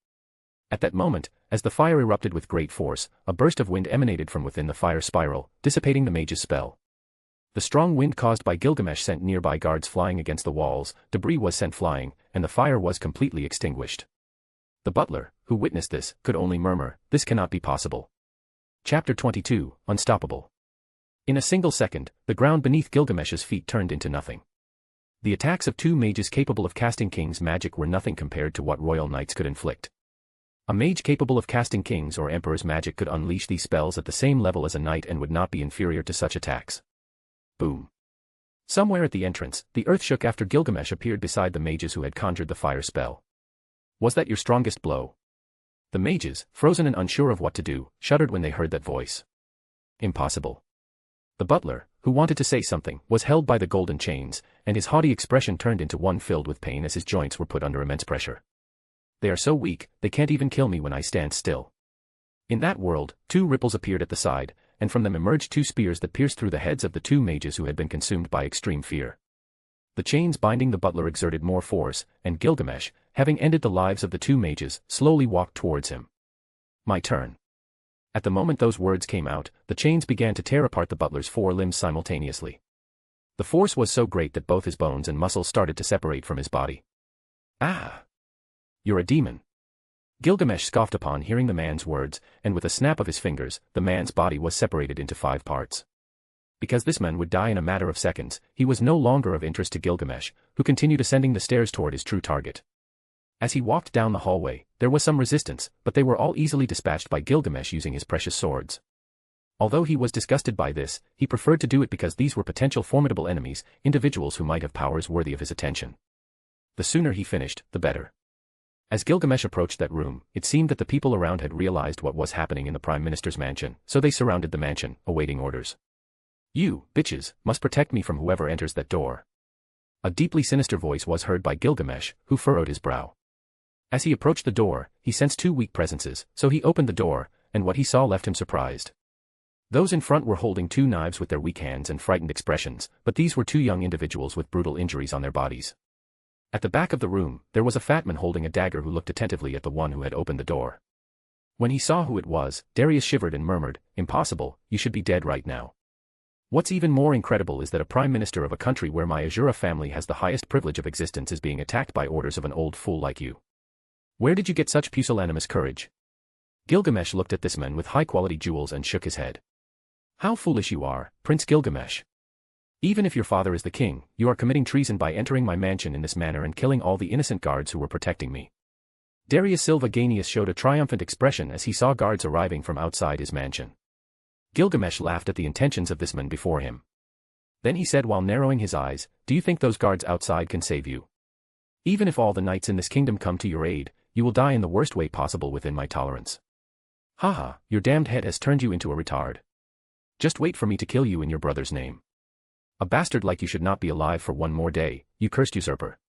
At that moment, as the fire erupted with great force, a burst of wind emanated from within the fire spiral, dissipating the mage's spell. The strong wind caused by Gilgamesh sent nearby guards flying against the walls, debris was sent flying, and the fire was completely extinguished. The butler, who witnessed this, could only murmur, this cannot be possible. Chapter 22, Unstoppable. In a single second, the ground beneath Gilgamesh's feet turned into nothing. The attacks of two mages capable of casting King's magic were nothing compared to what royal knights could inflict. A mage capable of casting King's or Emperor's magic could unleash these spells at the same level as a knight and would not be inferior to such attacks. Boom. Somewhere at the entrance, the earth shook after Gilgamesh appeared beside the mages who had conjured the fire spell. Was that your strongest blow? The mages, frozen and unsure of what to do, shuddered when they heard that voice. Impossible. The butler, who wanted to say something, was held by the golden chains, and his haughty expression turned into one filled with pain as his joints were put under immense pressure. They are so weak, they can't even kill me when I stand still. In that world, two ripples appeared at the side, and from them emerged two spears that pierced through the heads of the two mages who had been consumed by extreme fear. The chains binding the butler exerted more force, and Gilgamesh, having ended the lives of the two mages, slowly walked towards him. My turn. At the moment those words came out, the chains began to tear apart the butler's four limbs simultaneously. The force was so great that both his bones and muscles started to separate from his body. Ah! You're a demon. Gilgamesh scoffed upon hearing the man's words, and with a snap of his fingers, the man's body was separated into 5 parts. Because this man would die in a matter of seconds, he was no longer of interest to Gilgamesh, who continued ascending the stairs toward his true target. As he walked down the hallway, there was some resistance, but they were all easily dispatched by Gilgamesh using his precious swords. Although he was disgusted by this, he preferred to do it because these were potential formidable enemies, individuals who might have powers worthy of his attention. The sooner he finished, the better. As Gilgamesh approached that room, it seemed that the people around had realized what was happening in the Prime Minister's mansion, so they surrounded the mansion, awaiting orders. You, bitches, must protect me from whoever enters that door. A deeply sinister voice was heard by Gilgamesh, who furrowed his brow. As he approached the door, he sensed 2 weak presences, so he opened the door, and what he saw left him surprised. Those in front were holding 2 knives with their weak hands and frightened expressions, but these were 2 young individuals with brutal injuries on their bodies. At the back of the room, there was a fat man holding a dagger who looked attentively at the one who had opened the door. When he saw who it was, Darius shivered and murmured, "Impossible, you should be dead right now." What's even more incredible is that a prime minister of a country where my Asura family has the highest privilege of existence is being attacked by orders of an old fool like you. Where did you get such pusillanimous courage? Gilgamesh looked at this man with high-quality jewels and shook his head. How foolish you are, Prince Gilgamesh. Even if your father is the king, you are committing treason by entering my mansion in this manner and killing all the innocent guards who were protecting me. Darius Silvaganius showed a triumphant expression as he saw guards arriving from outside his mansion. Gilgamesh laughed at the intentions of this man before him. Then he said while narrowing his eyes, "Do you think those guards outside can save you? Even if all the knights in this kingdom come to your aid, you will die in the worst way possible within my tolerance. Haha, your damned head has turned you into a retard. Just wait for me to kill you in your brother's name. A bastard like you should not be alive for one more day, you cursed usurper."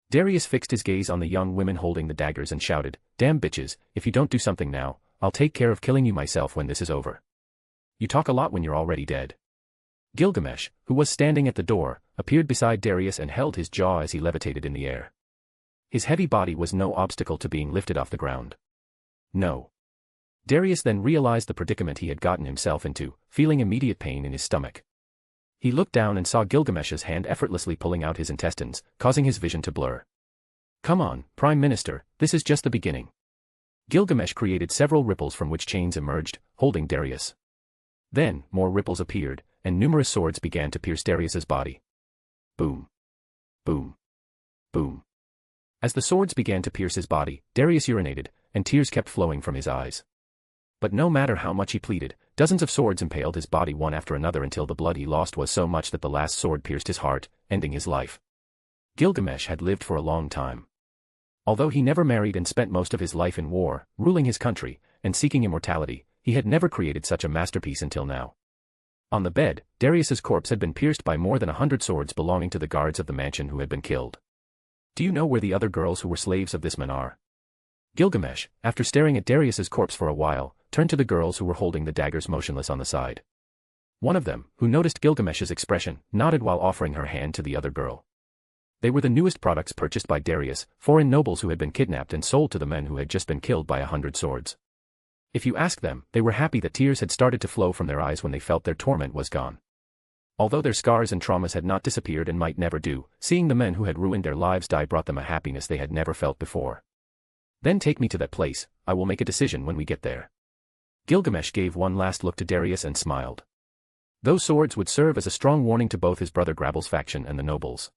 Darius fixed his gaze on the young women holding the daggers and shouted, "Damn bitches, if you don't do something now, I'll take care of killing you myself when this is over. You talk a lot when you're already dead." Gilgamesh, who was standing at the door, appeared beside Darius and held his jaw as he levitated in the air. His heavy body was no obstacle to being lifted off the ground. No. Darius then realized the predicament he had gotten himself into, feeling immediate pain in his stomach. He looked down and saw Gilgamesh's hand effortlessly pulling out his intestines, causing his vision to blur. "Come on, Prime Minister, this is just the beginning." Gilgamesh created several ripples from which chains emerged, holding Darius. Then, more ripples appeared, and numerous swords began to pierce Darius's body. Boom. Boom. Boom. As the swords began to pierce his body, Darius urinated, and tears kept flowing from his eyes. But no matter how much he pleaded, dozens of swords impaled his body one after another until the blood he lost was so much that the last sword pierced his heart, ending his life. Gilgamesh had lived for a long time. Although he never married and spent most of his life in war, ruling his country, and seeking immortality, he had never created such a masterpiece until now. On the bed, Darius's corpse had been pierced by more than 100 swords belonging to the guards of the mansion who had been killed. "Do you know where the other girls who were slaves of this man are?" Gilgamesh, after staring at Darius's corpse for a while, turned to the girls who were holding the daggers motionless on the side. One of them, who noticed Gilgamesh's expression, nodded while offering her hand to the other girl. They were the newest products purchased by Darius, foreign nobles who had been kidnapped and sold to the men who had just been killed by 100 swords. If you ask them, they were happy that tears had started to flow from their eyes when they felt their torment was gone. Although their scars and traumas had not disappeared and might never do, seeing the men who had ruined their lives die brought them a happiness they had never felt before. "Then take me to that place, I will make a decision when we get there." Gilgamesh gave one last look to Darius and smiled. Those swords would serve as a strong warning to both his brother Grabble's faction and the nobles.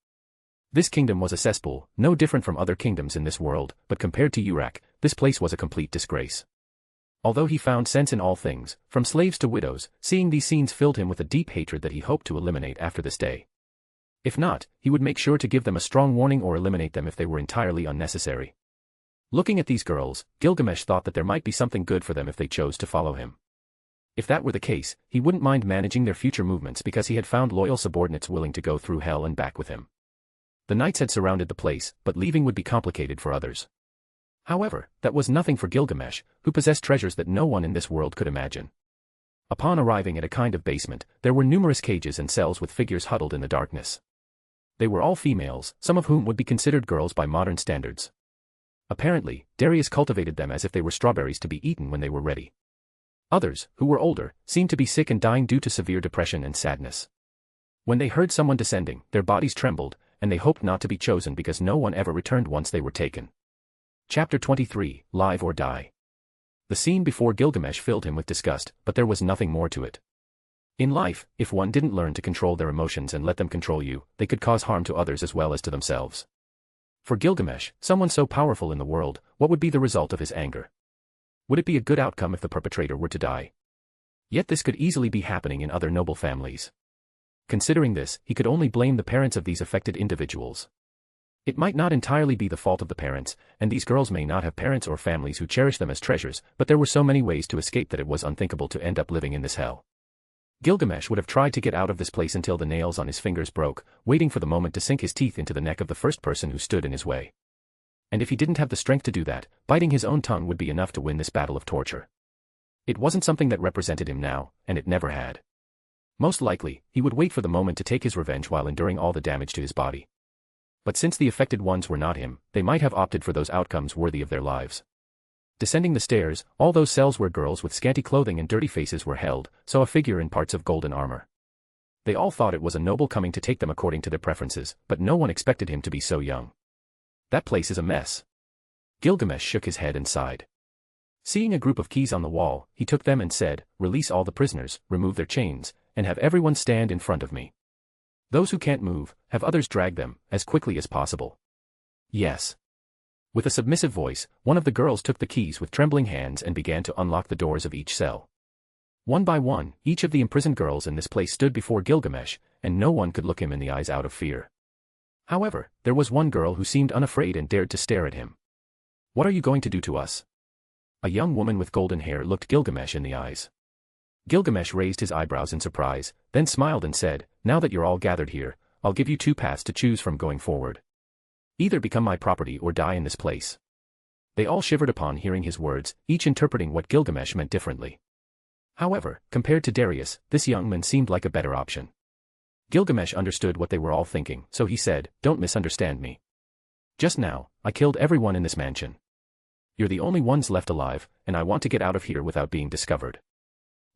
This kingdom was a cesspool, no different from other kingdoms in this world, but compared to Uruk, this place was a complete disgrace. Although he found sense in all things, from slaves to widows, seeing these scenes filled him with a deep hatred that he hoped to eliminate after this day. If not, he would make sure to give them a strong warning or eliminate them if they were entirely unnecessary. Looking at these girls, Gilgamesh thought that there might be something good for them if they chose to follow him. If that were the case, he wouldn't mind managing their future movements because he had found loyal subordinates willing to go through hell and back with him. The knights had surrounded the place, but leaving would be complicated for others. However, that was nothing for Gilgamesh, who possessed treasures that no one in this world could imagine. Upon arriving at a kind of basement, there were numerous cages and cells with figures huddled in the darkness. They were all females, some of whom would be considered girls by modern standards. Apparently, Darius cultivated them as if they were strawberries to be eaten when they were ready. Others, who were older, seemed to be sick and dying due to severe depression and sadness. When they heard someone descending, their bodies trembled, and they hoped not to be chosen because no one ever returned once they were taken. Chapter 23, Live or Die. The scene before Gilgamesh filled him with disgust, but there was nothing more to it. In life, if one didn't learn to control their emotions and let them control you, they could cause harm to others as well as to themselves. For Gilgamesh, someone so powerful in the world, what would be the result of his anger? Would it be a good outcome if the perpetrator were to die? Yet this could easily be happening in other noble families. Considering this, he could only blame the parents of these affected individuals. It might not entirely be the fault of the parents, and these girls may not have parents or families who cherish them as treasures, but there were so many ways to escape that it was unthinkable to end up living in this hell. Gilgamesh would have tried to get out of this place until the nails on his fingers broke, waiting for the moment to sink his teeth into the neck of the first person who stood in his way. And if he didn't have the strength to do that, biting his own tongue would be enough to win this battle of torture. It wasn't something that represented him now, and it never had. Most likely, he would wait for the moment to take his revenge while enduring all the damage to his body. But since the affected ones were not him, they might have opted for those outcomes worthy of their lives. Descending the stairs, all those cells where girls with scanty clothing and dirty faces were held, saw a figure in parts of golden armor. They all thought it was a noble coming to take them according to their preferences, but no one expected him to be so young. That place is a mess. Gilgamesh shook his head and sighed. Seeing a group of keys on the wall, he took them and said, "Release all the prisoners, remove their chains, and have everyone stand in front of me. Those who can't move, have others drag them, as quickly as possible." "Yes." With a submissive voice, one of the girls took the keys with trembling hands and began to unlock the doors of each cell. One by one, each of the imprisoned girls in this place stood before Gilgamesh, and no one could look him in the eyes out of fear. However, there was one girl who seemed unafraid and dared to stare at him. "What are you going to do to us?" A young woman with golden hair looked Gilgamesh in the eyes. Gilgamesh raised his eyebrows in surprise, then smiled and said, "Now that you're all gathered here, I'll give you two paths to choose from going forward. Either become my property or die in this place." They all shivered upon hearing his words, each interpreting what Gilgamesh meant differently. However, compared to Darius, this young man seemed like a better option. Gilgamesh understood what they were all thinking, so he said, "Don't misunderstand me. Just now, I killed everyone in this mansion. You're the only ones left alive, and I want to get out of here without being discovered."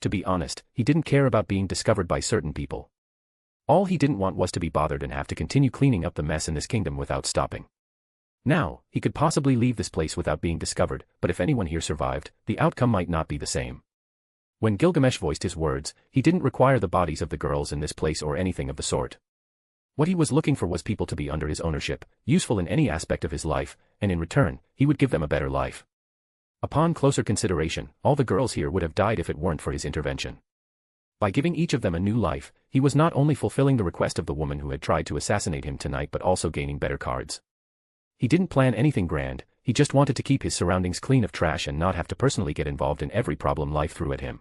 To be honest, he didn't care about being discovered by certain people. All he didn't want was to be bothered and have to continue cleaning up the mess in this kingdom without stopping. Now, he could possibly leave this place without being discovered, but if anyone here survived, the outcome might not be the same. When Gilgamesh voiced his words, he didn't require the bodies of the girls in this place or anything of the sort. What he was looking for was people to be under his ownership, useful in any aspect of his life, and in return, he would give them a better life. Upon closer consideration, all the girls here would have died if it weren't for his intervention. By giving each of them a new life, he was not only fulfilling the request of the woman who had tried to assassinate him tonight but also gaining better cards. He didn't plan anything grand, he just wanted to keep his surroundings clean of trash and not have to personally get involved in every problem life threw at him.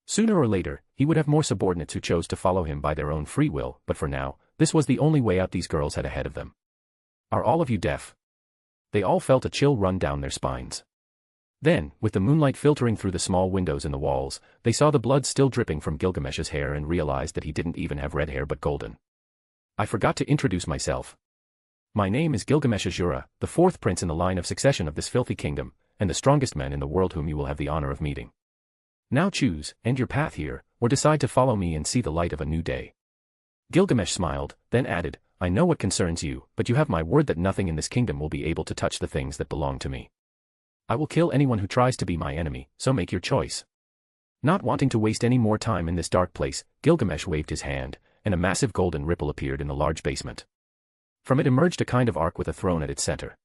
Sooner or later, he would have more subordinates who chose to follow him by their own free will, but for now, this was the only way out these girls had ahead of them. "Are all of you deaf?" They all felt a chill run down their spines. Then, with the moonlight filtering through the small windows in the walls, they saw the blood still dripping from Gilgamesh's hair and realized that he didn't even have red hair but golden. "I forgot to introduce myself. My name is Gilgamesh Asura, the fourth prince in the line of succession of this filthy kingdom, and the strongest man in the world whom you will have the honor of meeting. Now choose, end your path here, or decide to follow me and see the light of a new day." Gilgamesh smiled, then added, "I know what concerns you, but you have my word that nothing in this kingdom will be able to touch the things that belong to me. I will kill anyone who tries to be my enemy, so make your choice." Not wanting to waste any more time in this dark place, Gilgamesh waved his hand, and a massive golden ripple appeared in the large basement. From it emerged a kind of ark with a throne at its center.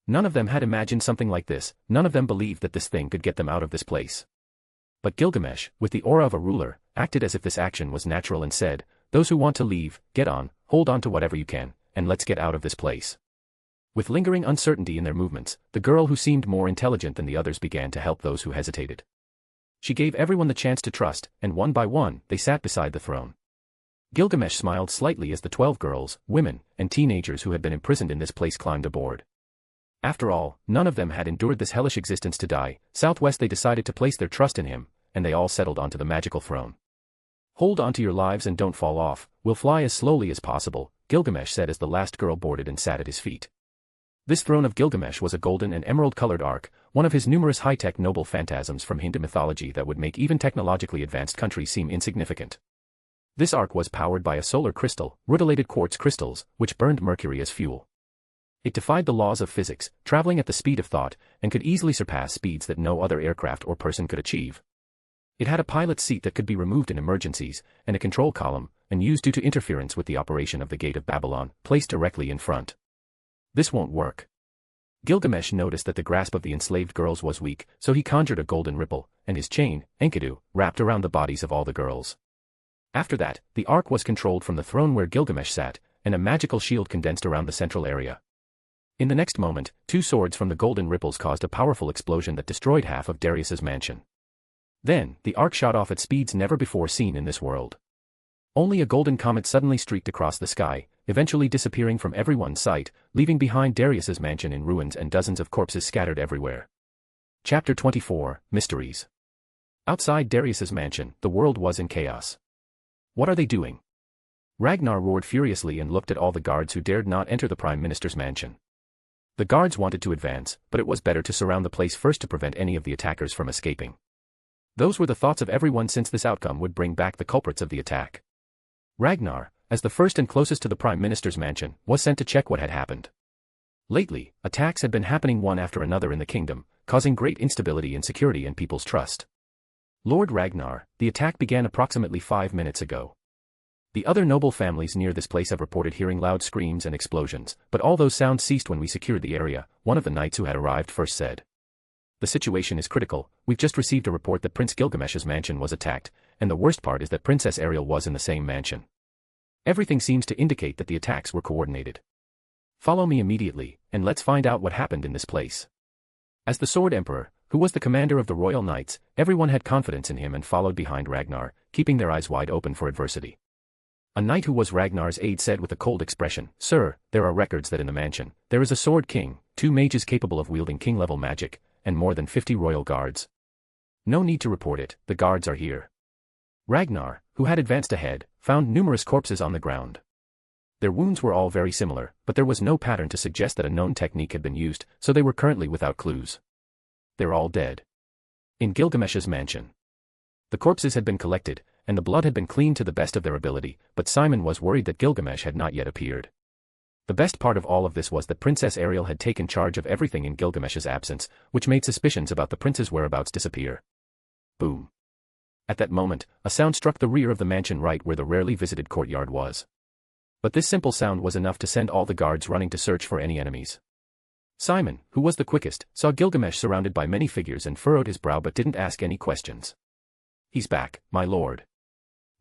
None of them had imagined something like this, none of them believed that this thing could get them out of this place. But Gilgamesh, with the aura of a ruler, acted as if this action was natural and said, "Those who want to leave, get on, hold on to whatever you can, and let's get out of this place." With lingering uncertainty in their movements, the girl who seemed more intelligent than the others began to help those who hesitated. She gave everyone the chance to trust, and one by one, they sat beside the throne. Gilgamesh smiled slightly as the 12 girls, women, and teenagers who had been imprisoned in this place climbed aboard. After all, none of them had endured this hellish existence to die. Southwest they decided to place their trust in him, and they all settled onto the magical throne. "Hold on to your lives and don't fall off, we'll fly as slowly as possible," Gilgamesh said as the last girl boarded and sat at his feet. This throne of Gilgamesh was a golden and emerald-colored ark, one of his numerous high-tech noble phantasms from Hindu mythology that would make even technologically advanced countries seem insignificant. This ark was powered by a solar crystal, rutilated quartz crystals, which burned mercury as fuel. It defied the laws of physics, traveling at the speed of thought, and could easily surpass speeds that no other aircraft or person could achieve. It had a pilot's seat that could be removed in emergencies, and a control column, unused due to interference with the operation of the Gate of Babylon, placed directly in front. "This won't work." Gilgamesh noticed that the grasp of the enslaved girls was weak, so he conjured a golden ripple, and his chain, Enkodu, wrapped around the bodies of all the girls. After that, the ark was controlled from the throne where Gilgamesh sat, and a magical shield condensed around the central area. In the next moment, 2 swords from the golden ripples caused a powerful explosion that destroyed half of Darius's mansion. Then, the ark shot off at speeds never before seen in this world. Only a golden comet suddenly streaked across the sky, eventually disappearing from everyone's sight, leaving behind Darius's mansion in ruins and dozens of corpses scattered everywhere. Chapter 24, Mysteries. Outside Darius's mansion, the world was in chaos. "What are they doing?" Ragnar roared furiously and looked at all the guards who dared not enter the Prime Minister's mansion. The guards wanted to advance, but it was better to surround the place first to prevent any of the attackers from escaping. Those were the thoughts of everyone since this outcome would bring back the culprits of the attack. Ragnar, as the first and closest to the Prime Minister's mansion, was sent to check what had happened. Lately, attacks had been happening one after another in the kingdom, causing great instability in security and people's trust. "Lord Ragnar, the attack began approximately 5 minutes ago. The other noble families near this place have reported hearing loud screams and explosions, but all those sounds ceased when we secured the area," one of the knights who had arrived first said. "The situation is critical. We've just received a report that Prince Gilgamesh's mansion was attacked, and the worst part is that Princess Ariel was in the same mansion. Everything seems to indicate that the attacks were coordinated. Follow me immediately, and let's find out what happened in this place. As the Sword Emperor, who was the commander of the Royal Knights, everyone had confidence in him and followed behind Ragnar, keeping their eyes wide open for adversity. A knight who was Ragnar's aide said with a cold expression, "Sir, there are records that in the mansion, there is a Sword King, 2 mages capable of wielding king-level magic, and more than 50 royal guards. No need to report it, the guards are here." Ragnar, who had advanced ahead, found numerous corpses on the ground. Their wounds were all very similar, but there was no pattern to suggest that a known technique had been used, so they were currently without clues. They're all dead. In Gilgamesh's mansion. The corpses had been collected, and the blood had been cleaned to the best of their ability, but Simon was worried that Gilgamesh had not yet appeared. The best part of all of this was that Princess Ariel had taken charge of everything in Gilgamesh's absence, which made suspicions about the prince's whereabouts disappear. Boom. At that moment, a sound struck the rear of the mansion right where the rarely visited courtyard was. But this simple sound was enough to send all the guards running to search for any enemies. Simon, who was the quickest, saw Gilgamesh surrounded by many figures and furrowed his brow but didn't ask any questions. "He's back, my lord."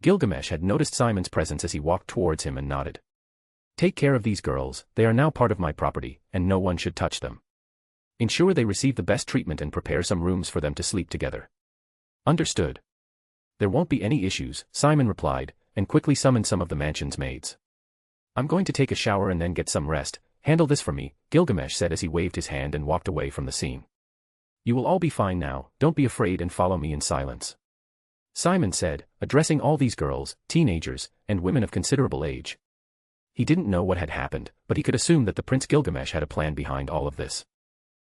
Gilgamesh had noticed Simon's presence as he walked towards him and nodded. "Take care of these girls, they are now part of my property, and no one should touch them. Ensure they receive the best treatment and prepare some rooms for them to sleep together." "Understood." "There won't be any issues," Simon replied, and quickly summoned some of the mansion's maids. "I'm going to take a shower and then get some rest. Handle this for me," Gilgamesh said as he waved his hand and walked away from the scene. "You will all be fine now, don't be afraid and follow me in silence," Simon said, addressing all these girls, teenagers, and women of considerable age. He didn't know what had happened, but he could assume that the Prince Gilgamesh had a plan behind all of this.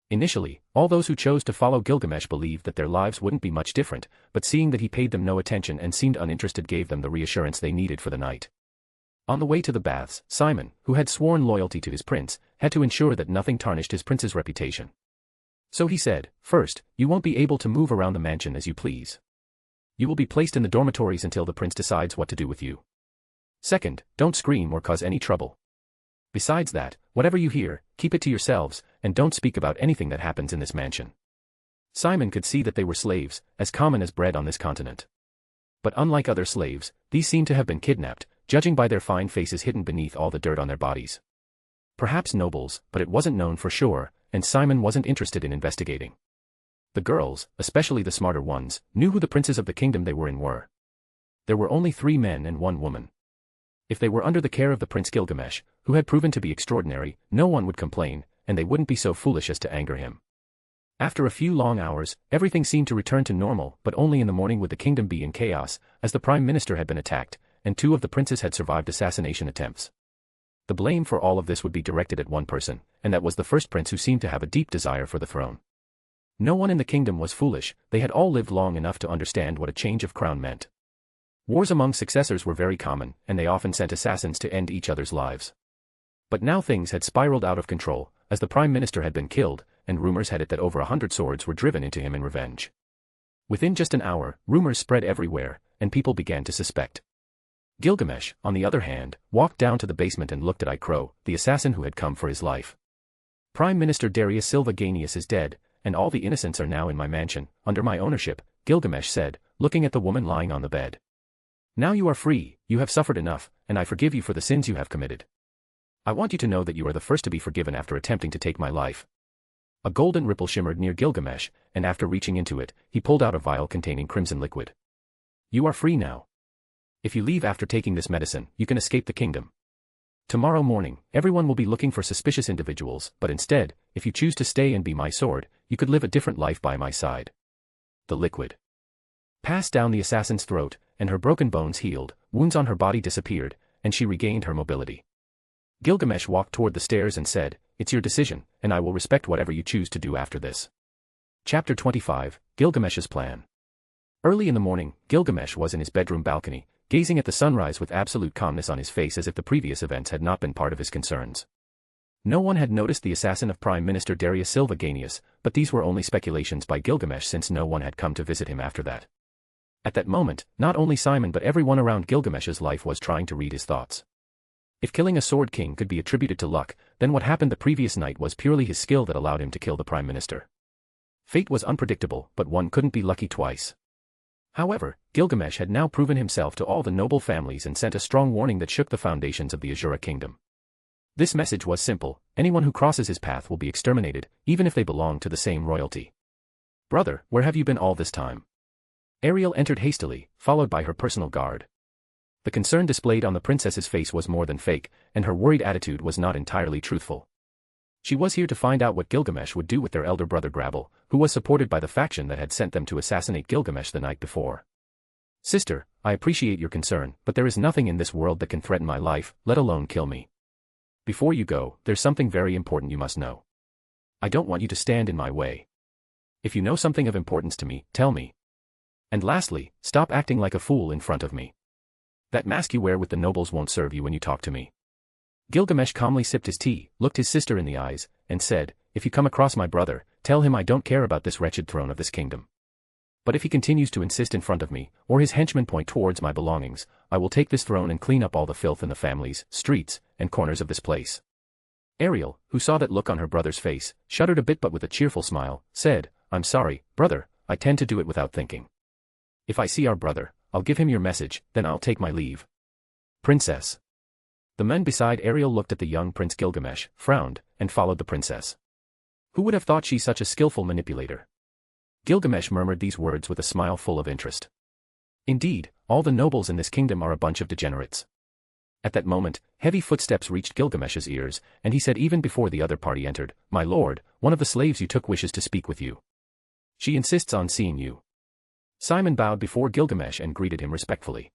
Initially, all those who chose to follow Gilgamesh believed that their lives wouldn't be much different, but seeing that he paid them no attention and seemed uninterested gave them the reassurance they needed for the night. On the way to the baths, Simon, who had sworn loyalty to his prince, had to ensure that nothing tarnished his prince's reputation. So he said, "First, you won't be able to move around the mansion as you please. You will be placed in the dormitories until the prince decides what to do with you. Second, don't scream or cause any trouble. Besides that, whatever you hear, keep it to yourselves, and don't speak about anything that happens in this mansion." Simon could see that they were slaves, as common as bread on this continent. But unlike other slaves, these seemed to have been kidnapped, judging by their fine faces hidden beneath all the dirt on their bodies. Perhaps nobles, but it wasn't known for sure, and Simon wasn't interested in investigating. The girls, especially the smarter ones, knew who the princes of the kingdom they were in were. There were only 3 men and 1 woman. If they were under the care of the Prince Gilgamesh, who had proven to be extraordinary, no one would complain, and they wouldn't be so foolish as to anger him. After a few long hours, everything seemed to return to normal, but only in the morning would the kingdom be in chaos, as the prime minister had been attacked, and 2 of the princes had survived assassination attempts. The blame for all of this would be directed at one person, and that was the first prince who seemed to have a deep desire for the throne. No one in the kingdom was foolish, they had all lived long enough to understand what a change of crown meant. Wars among successors were very common, and they often sent assassins to end each other's lives. But now things had spiraled out of control, as the prime minister had been killed, and rumors had it that over 100 swords were driven into him in revenge. Within just an hour, rumors spread everywhere, and people began to suspect. Gilgamesh, on the other hand, walked down to the basement and looked at Icro, the assassin who had come for his life. "Prime Minister Darius Silvaganius is dead, and all the innocents are now in my mansion, under my ownership," Gilgamesh said, looking at the woman lying on the bed. "Now you are free, you have suffered enough, and I forgive you for the sins you have committed. I want you to know that you are the first to be forgiven after attempting to take my life." A golden ripple shimmered near Gilgamesh, and after reaching into it, he pulled out a vial containing crimson liquid. "You are free now. If you leave after taking this medicine, you can escape the kingdom. Tomorrow morning, everyone will be looking for suspicious individuals, but instead, if you choose to stay and be my sword, you could live a different life by my side." The liquid passed down the assassin's throat, and her broken bones healed, wounds on her body disappeared, and she regained her mobility. Gilgamesh walked toward the stairs and said, "It's your decision, and I will respect whatever you choose to do after this." Chapter 25, Gilgamesh's Plan. Early in the morning, Gilgamesh was in his bedroom balcony, gazing at the sunrise with absolute calmness on his face as if the previous events had not been part of his concerns. No one had noticed the assassin of Prime Minister Darius Silvaganius, but these were only speculations by Gilgamesh since no one had come to visit him after that. At that moment, not only Simon but everyone around Gilgamesh's life was trying to read his thoughts. If killing a Sword King could be attributed to luck, then what happened the previous night was purely his skill that allowed him to kill the Prime Minister. Fate was unpredictable, but one couldn't be lucky twice. However, Gilgamesh had now proven himself to all the noble families and sent a strong warning that shook the foundations of the Asura kingdom. This message was simple: anyone who crosses his path will be exterminated, even if they belong to the same royalty. "Brother, where have you been all this time?" Ariel entered hastily, followed by her personal guard. The concern displayed on the princess's face was more than fake, and her worried attitude was not entirely truthful. She was here to find out what Gilgamesh would do with their elder brother Grabble, who was supported by the faction that had sent them to assassinate Gilgamesh the night before. "Sister, I appreciate your concern, but there is nothing in this world that can threaten my life, let alone kill me. Before you go, there's something very important you must know. I don't want you to stand in my way. If you know something of importance to me, tell me. And lastly, stop acting like a fool in front of me. That mask you wear with the nobles won't serve you when you talk to me." Gilgamesh calmly sipped his tea, looked his sister in the eyes, and said, "If you come across my brother, tell him I don't care about this wretched throne of this kingdom. But if he continues to insist in front of me, or his henchmen point towards my belongings, I will take this throne and clean up all the filth in the families, streets, and corners of this place." Ariel, who saw that look on her brother's face, shuddered a bit but with a cheerful smile, said, "I'm sorry, brother, I tend to do it without thinking. If I see our brother, I'll give him your message, then I'll take my leave." "Princess." The men beside Ariel looked at the young Prince Gilgamesh, frowned, and followed the princess. Who would have thought she such a skillful manipulator? Gilgamesh murmured these words with a smile full of interest. Indeed, all the nobles in this kingdom are a bunch of degenerates. At that moment, heavy footsteps reached Gilgamesh's ears, and he said even before the other party entered, "My lord, one of the slaves you took wishes to speak with you. She insists on seeing you." Simon bowed before Gilgamesh and greeted him respectfully.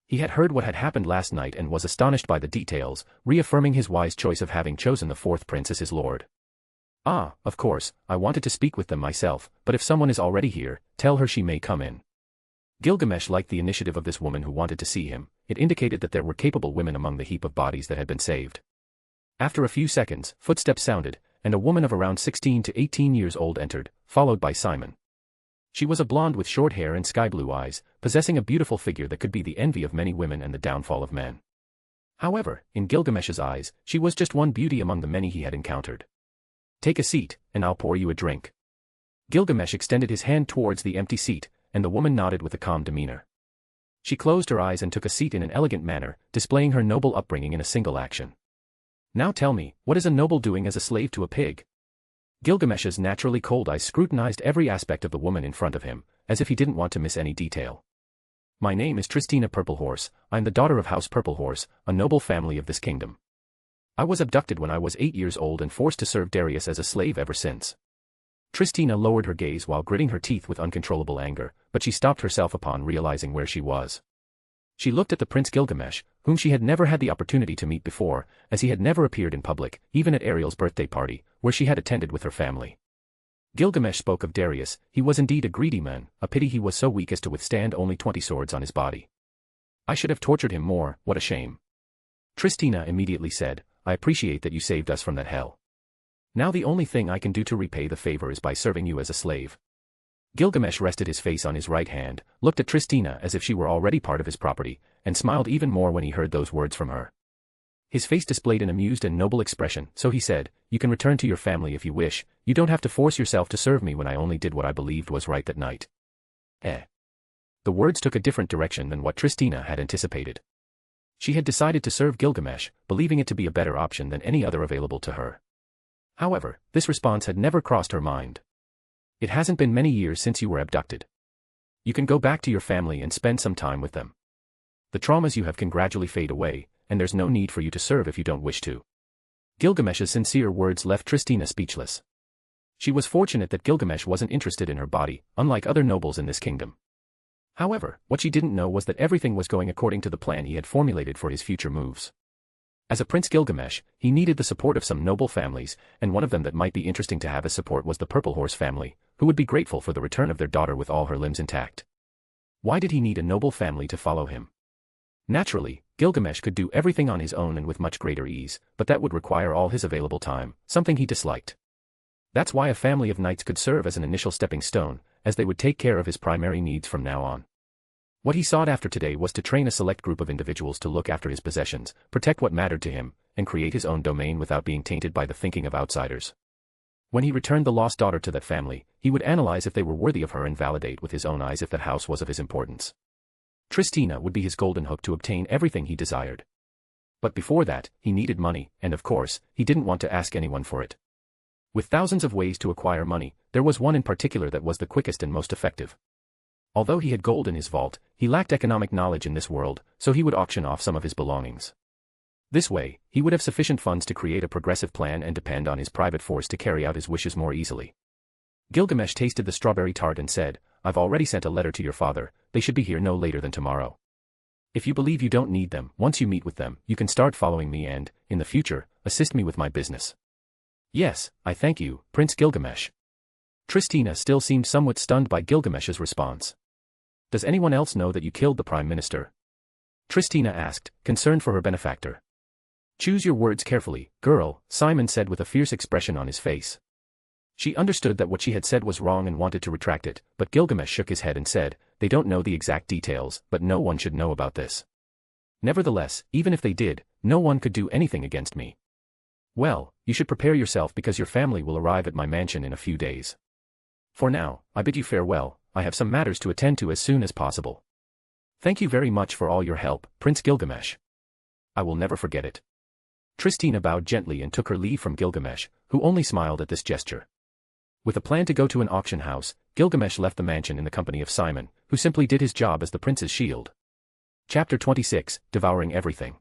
He had heard what had happened last night and was astonished by the details, reaffirming his wise choice of having chosen the fourth prince as his lord. "Ah, of course, I wanted to speak with them myself, but if someone is already here, tell her she may come in." Gilgamesh liked the initiative of this woman who wanted to see him. It indicated that there were capable women among the heap of bodies that had been saved. After a few seconds, footsteps sounded, and a woman of around 16 to 18 years old entered, followed by Simon. She was a blonde with short hair and sky-blue eyes, possessing a beautiful figure that could be the envy of many women and the downfall of men. However, in Gilgamesh's eyes, she was just one beauty among the many he had encountered. "Take a seat, and I'll pour you a drink." Gilgamesh extended his hand towards the empty seat, and the woman nodded with a calm demeanor. She closed her eyes and took a seat in an elegant manner, displaying her noble upbringing in a single action. "Now tell me, what is a noble doing as a slave to a pig?" Gilgamesh's naturally cold eyes scrutinized every aspect of the woman in front of him, as if he didn't want to miss any detail. "My name is Tristina Purplehorse. I'm the daughter of House Purplehorse, a noble family of this kingdom. I was abducted when I was 8 years old and forced to serve Darius as a slave ever since." Tristina lowered her gaze while gritting her teeth with uncontrollable anger, but she stopped herself upon realizing where she was. She looked at the Prince Gilgamesh, whom she had never had the opportunity to meet before, as he had never appeared in public, even at Ariel's birthday party, where she had attended with her family. Gilgamesh spoke of Darius. He was indeed a greedy man, a pity he was so weak as to withstand only 20 swords on his body. "I should have tortured him more, what a shame." Tristina immediately said, "I appreciate that you saved us from that hell. Now the only thing I can do to repay the favor is by serving you as a slave." Gilgamesh rested his face on his right hand, looked at Tristina as if she were already part of his property, and smiled even more when he heard those words from her. His face displayed an amused and noble expression, so he said, "You can return to your family if you wish. You don't have to force yourself to serve me when I only did what I believed was right that night." The words took a different direction than what Tristina had anticipated. She had decided to serve Gilgamesh, believing it to be a better option than any other available to her. However, this response had never crossed her mind. "It hasn't been many years since you were abducted. You can go back to your family and spend some time with them. The traumas you have can gradually fade away, and there's no need for you to serve if you don't wish to." Gilgamesh's sincere words left Tristina speechless. She was fortunate that Gilgamesh wasn't interested in her body, unlike other nobles in this kingdom. However, what she didn't know was that everything was going according to the plan he had formulated for his future moves. As a Prince Gilgamesh, he needed the support of some noble families, and one of them that might be interesting to have as support was the Purple Horse family, who would be grateful for the return of their daughter with all her limbs intact. Why did he need a noble family to follow him? Naturally, Gilgamesh could do everything on his own and with much greater ease, but that would require all his available time, something he disliked. That's why a family of knights could serve as an initial stepping stone, as they would take care of his primary needs from now on. What he sought after today was to train a select group of individuals to look after his possessions, protect what mattered to him, and create his own domain without being tainted by the thinking of outsiders. When he returned the lost daughter to that family, he would analyze if they were worthy of her and validate with his own eyes if that house was of his importance. Tristina would be his golden hook to obtain everything he desired. But before that, he needed money, and of course, he didn't want to ask anyone for it. With thousands of ways to acquire money, there was one in particular that was the quickest and most effective. Although he had gold in his vault, he lacked economic knowledge in this world, so he would auction off some of his belongings. This way, he would have sufficient funds to create a progressive plan and depend on his private force to carry out his wishes more easily. Gilgamesh tasted the strawberry tart and said, "I've already sent a letter to your father, they should be here no later than tomorrow. If you believe you don't need them, once you meet with them, you can start following me and, in the future, assist me with my business." "Yes, I thank you, Prince Gilgamesh." Tristina still seemed somewhat stunned by Gilgamesh's response. "Does anyone else know that you killed the Prime Minister?" Tristina asked, concerned for her benefactor. "Choose your words carefully, girl," Simon said with a fierce expression on his face. She understood that what she had said was wrong and wanted to retract it, but Gilgamesh shook his head and said, "They don't know the exact details, but no one should know about this. Nevertheless, even if they did, no one could do anything against me. Well, you should prepare yourself because your family will arrive at my mansion in a few days. For now, I bid you farewell, I have some matters to attend to as soon as possible. Thank you very much for all your help, Prince Gilgamesh. I will never forget it." Tristina bowed gently and took her leave from Gilgamesh, who only smiled at this gesture. With a plan to go to an auction house, Gilgamesh left the mansion in the company of Simon, who simply did his job as the prince's shield. Chapter 26, Devouring Everything.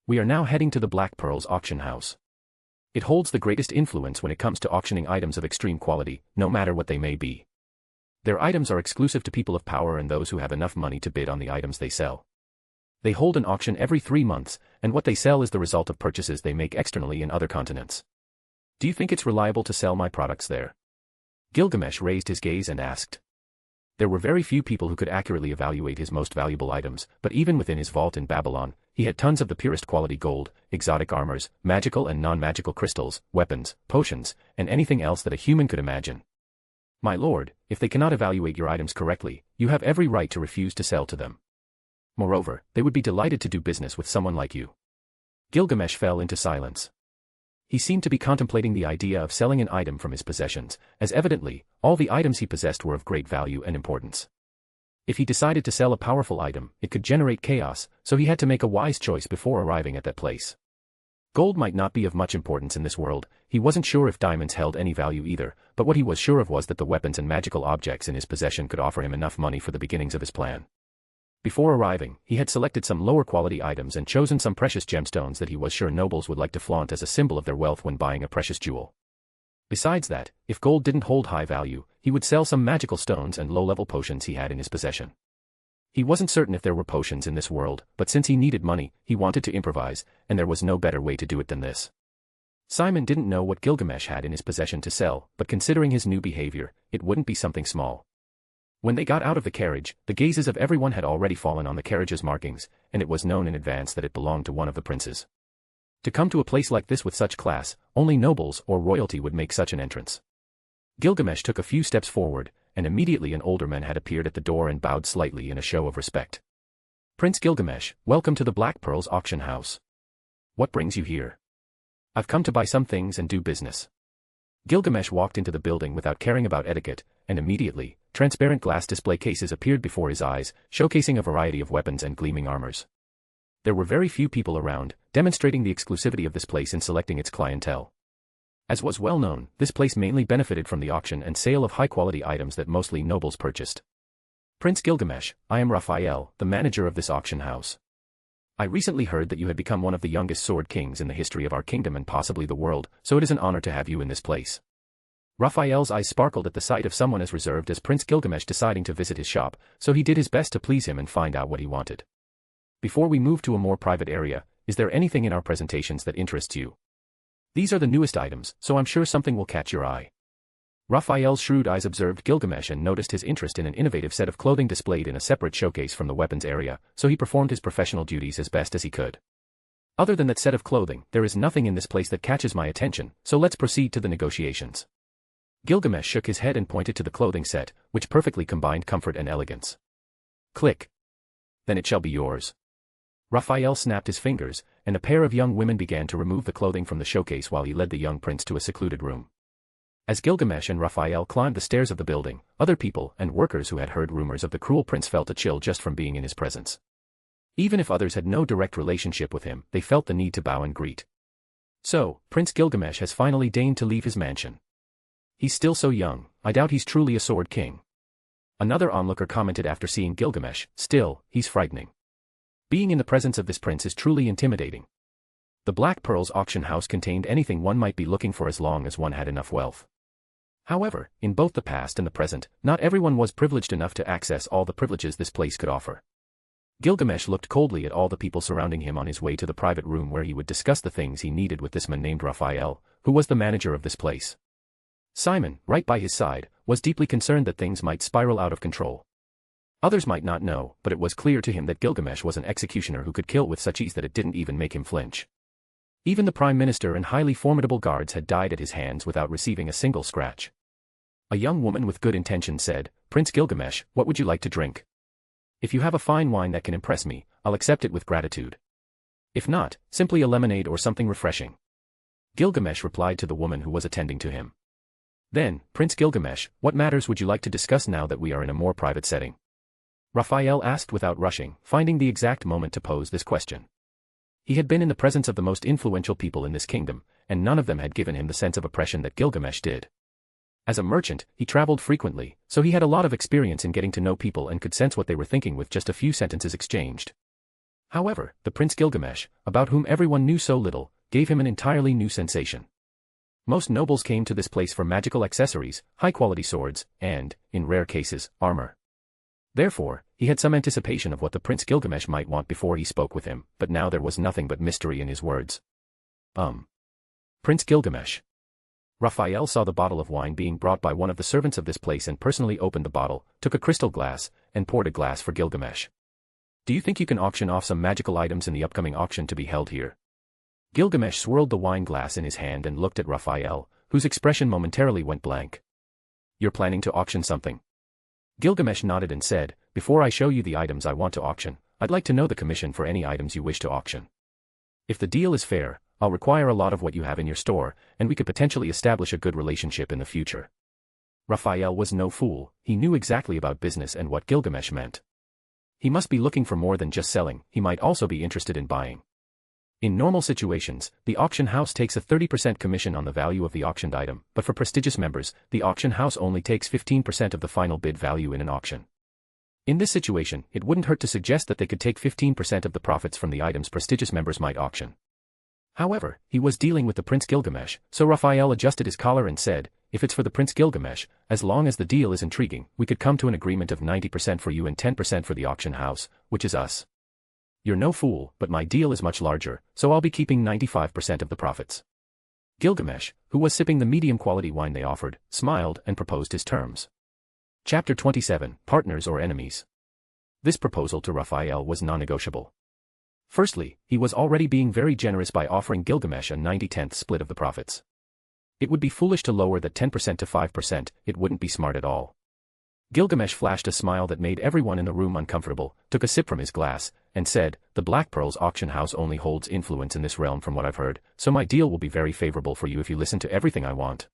We are now heading to the Black Pearl's auction house. It holds the greatest influence when it comes to auctioning items of extreme quality, no matter what they may be. Their items are exclusive to people of power and those who have enough money to bid on the items they sell. They hold an auction every 3 months, and what they sell is the result of purchases they make externally in other continents. Do you think it's reliable to sell my products there? Gilgamesh raised his gaze and asked. There were very few people who could accurately evaluate his most valuable items, but even within his vault in Babylon, he had tons of the purest quality gold, exotic armors, magical and non-magical crystals, weapons, potions, and anything else that a human could imagine. My lord, if they cannot evaluate your items correctly, you have every right to refuse to sell to them. Moreover, they would be delighted to do business with someone like you. Gilgamesh fell into silence. He seemed to be contemplating the idea of selling an item from his possessions, as evidently, all the items he possessed were of great value and importance. If he decided to sell a powerful item, it could generate chaos, so he had to make a wise choice before arriving at that place. Gold might not be of much importance in this world, he wasn't sure if diamonds held any value either, but what he was sure of was that the weapons and magical objects in his possession could offer him enough money for the beginnings of his plan. Before arriving, he had selected some lower quality items and chosen some precious gemstones that he was sure nobles would like to flaunt as a symbol of their wealth when buying a precious jewel. Besides that, if gold didn't hold high value, he would sell some magical stones and low-level potions he had in his possession. He wasn't certain if there were potions in this world, but since he needed money, he wanted to improvise, and there was no better way to do it than this. Simon didn't know what Gilgamesh had in his possession to sell, but considering his new behavior, it wouldn't be something small. When they got out of the carriage, the gazes of everyone had already fallen on the carriage's markings, and it was known in advance that it belonged to one of the princes. To come to a place like this with such class, only nobles or royalty would make such an entrance. Gilgamesh took a few steps forward, and immediately an older man had appeared at the door and bowed slightly in a show of respect. Prince Gilgamesh, welcome to the Black Pearl's auction house. What brings you here? I've come to buy some things and do business. Gilgamesh walked into the building without caring about etiquette, and immediately, transparent glass display cases appeared before his eyes, showcasing a variety of weapons and gleaming armors. There were very few people around, demonstrating the exclusivity of this place in selecting its clientele. As was well known, this place mainly benefited from the auction and sale of high-quality items that mostly nobles purchased. Prince Gilgamesh, I am Raphael, the manager of this auction house. I recently heard that you had become one of the youngest sword kings in the history of our kingdom and possibly the world, so it is an honor to have you in this place. Raphael's eyes sparkled at the sight of someone as reserved as Prince Gilgamesh deciding to visit his shop, so he did his best to please him and find out what he wanted. Before we move to a more private area, is there anything in our presentations that interests you? These are the newest items, so I'm sure something will catch your eye. Raphael's shrewd eyes observed Gilgamesh and noticed his interest in an innovative set of clothing displayed in a separate showcase from the weapons area, so he performed his professional duties as best as he could. Other than that set of clothing, there is nothing in this place that catches my attention, so let's proceed to the negotiations. Gilgamesh shook his head and pointed to the clothing set, which perfectly combined comfort and elegance. Click. Then it shall be yours. Raphael snapped his fingers, and a pair of young women began to remove the clothing from the showcase while he led the young prince to a secluded room. As Gilgamesh and Raphael climbed the stairs of the building, other people and workers who had heard rumors of the cruel prince felt a chill just from being in his presence. Even if others had no direct relationship with him, they felt the need to bow and greet. So, Prince Gilgamesh has finally deigned to leave his mansion. He's still so young, I doubt he's truly a sword king. Another onlooker commented after seeing Gilgamesh, still, he's frightening. Being in the presence of this prince is truly intimidating. The Black Pearl's auction house contained anything one might be looking for as long as one had enough wealth. However, in both the past and the present, not everyone was privileged enough to access all the privileges this place could offer. Gilgamesh looked coldly at all the people surrounding him on his way to the private room where he would discuss the things he needed with this man named Raphael, who was the manager of this place. Simon, right by his side, was deeply concerned that things might spiral out of control. Others might not know, but it was clear to him that Gilgamesh was an executioner who could kill with such ease that it didn't even make him flinch. Even the prime minister and highly formidable guards had died at his hands without receiving a single scratch. A young woman with good intention said, "Prince Gilgamesh, what would you like to drink? If you have a fine wine that can impress me, I'll accept it with gratitude. If not, simply a lemonade or something refreshing." Gilgamesh replied to the woman who was attending to him. Then, "Prince Gilgamesh, what matters would you like to discuss now that we are in a more private setting?" Raphael asked without rushing, finding the exact moment to pose this question. He had been in the presence of the most influential people in this kingdom, and none of them had given him the sense of oppression that Gilgamesh did. As a merchant, he traveled frequently, so he had a lot of experience in getting to know people and could sense what they were thinking with just a few sentences exchanged. However, the Prince Gilgamesh, about whom everyone knew so little, gave him an entirely new sensation. Most nobles came to this place for magical accessories, high-quality swords, and, in rare cases, armor. Therefore, he had some anticipation of what the Prince Gilgamesh might want before he spoke with him, but now there was nothing but mystery in his words. Prince Gilgamesh. Raphael saw the bottle of wine being brought by one of the servants of this place and personally opened the bottle, took a crystal glass, and poured a glass for Gilgamesh. "Do you think you can auction off some magical items in the upcoming auction to be held here?" Gilgamesh swirled the wine glass in his hand and looked at Raphael, whose expression momentarily went blank. "You're planning to auction something?" Gilgamesh nodded and said, "Before I show you the items I want to auction, I'd like to know the commission for any items you wish to auction. If the deal is fair, I'll require a lot of what you have in your store, and we could potentially establish a good relationship in the future." Raphael was no fool, he knew exactly about business and what Gilgamesh meant. He must be looking for more than just selling, he might also be interested in buying. In normal situations, the auction house takes a 30% commission on the value of the auctioned item, but for prestigious members, the auction house only takes 15% of the final bid value in an auction. In this situation, it wouldn't hurt to suggest that they could take 15% of the profits from the items prestigious members might auction. However, he was dealing with the Prince Gilgamesh, so Raphael adjusted his collar and said, "If it's for the Prince Gilgamesh, as long as the deal is intriguing, we could come to an agreement of 90% for you and 10% for the auction house, which is us. You're no fool, but my deal is much larger, so I'll be keeping 95% of the profits." Gilgamesh, who was sipping the medium-quality wine they offered, smiled and proposed his terms. Chapter 27, Partners or Enemies. This proposal to Raphael was non-negotiable. Firstly, he was already being very generous by offering Gilgamesh a 90/10 split of the profits. It would be foolish to lower that 10% to 5%, it wouldn't be smart at all. Gilgamesh flashed a smile that made everyone in the room uncomfortable, took a sip from his glass, and said, "The Black Pearl's auction house only holds influence in this realm from what I've heard, so my deal will be very favorable for you if you listen to everything I want.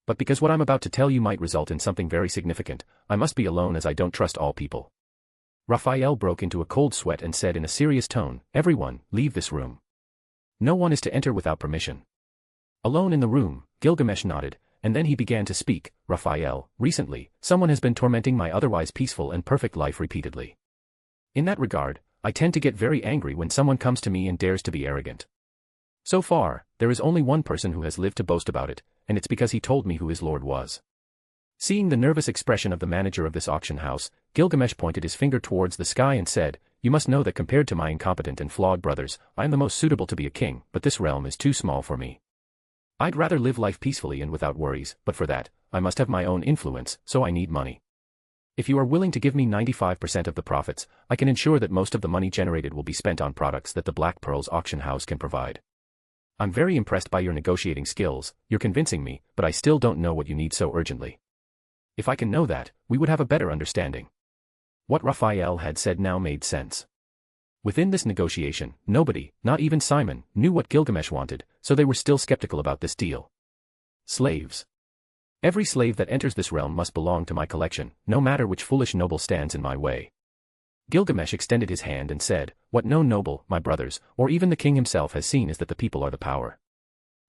But because what I'm about to tell you might result in something very significant, I must be alone as I don't trust all people." Raphael broke into a cold sweat and said in a serious tone, "Everyone, leave this room. No one is to enter without permission." Alone in the room, Gilgamesh nodded, and then he began to speak, "Raphael, recently, someone has been tormenting my otherwise peaceful and perfect life repeatedly. In that regard, I tend to get very angry when someone comes to me and dares to be arrogant. So far, there is only one person who has lived to boast about it, and it's because he told me who his lord was." Seeing the nervous expression of the manager of this auction house, Gilgamesh pointed his finger towards the sky and said, "You must know that compared to my incompetent and flawed brothers, I am the most suitable to be a king, but this realm is too small for me. I'd rather live life peacefully and without worries, but for that, I must have my own influence, so I need money. If you are willing to give me 95% of the profits, I can ensure that most of the money generated will be spent on products that the Black Pearl's auction house can provide. I'm very impressed by your negotiating skills, you're convincing me, but I still don't know what you need so urgently. If I can know that, we would have a better understanding." What Raphael had said now made sense. Within this negotiation, nobody, not even Simon, knew what Gilgamesh wanted, so they were still skeptical about this deal. Slaves. Every slave that enters this realm must belong to my collection, no matter which foolish noble stands in my way. Gilgamesh extended his hand and said, "What no noble, my brothers, or even the king himself has seen is that the people are the power.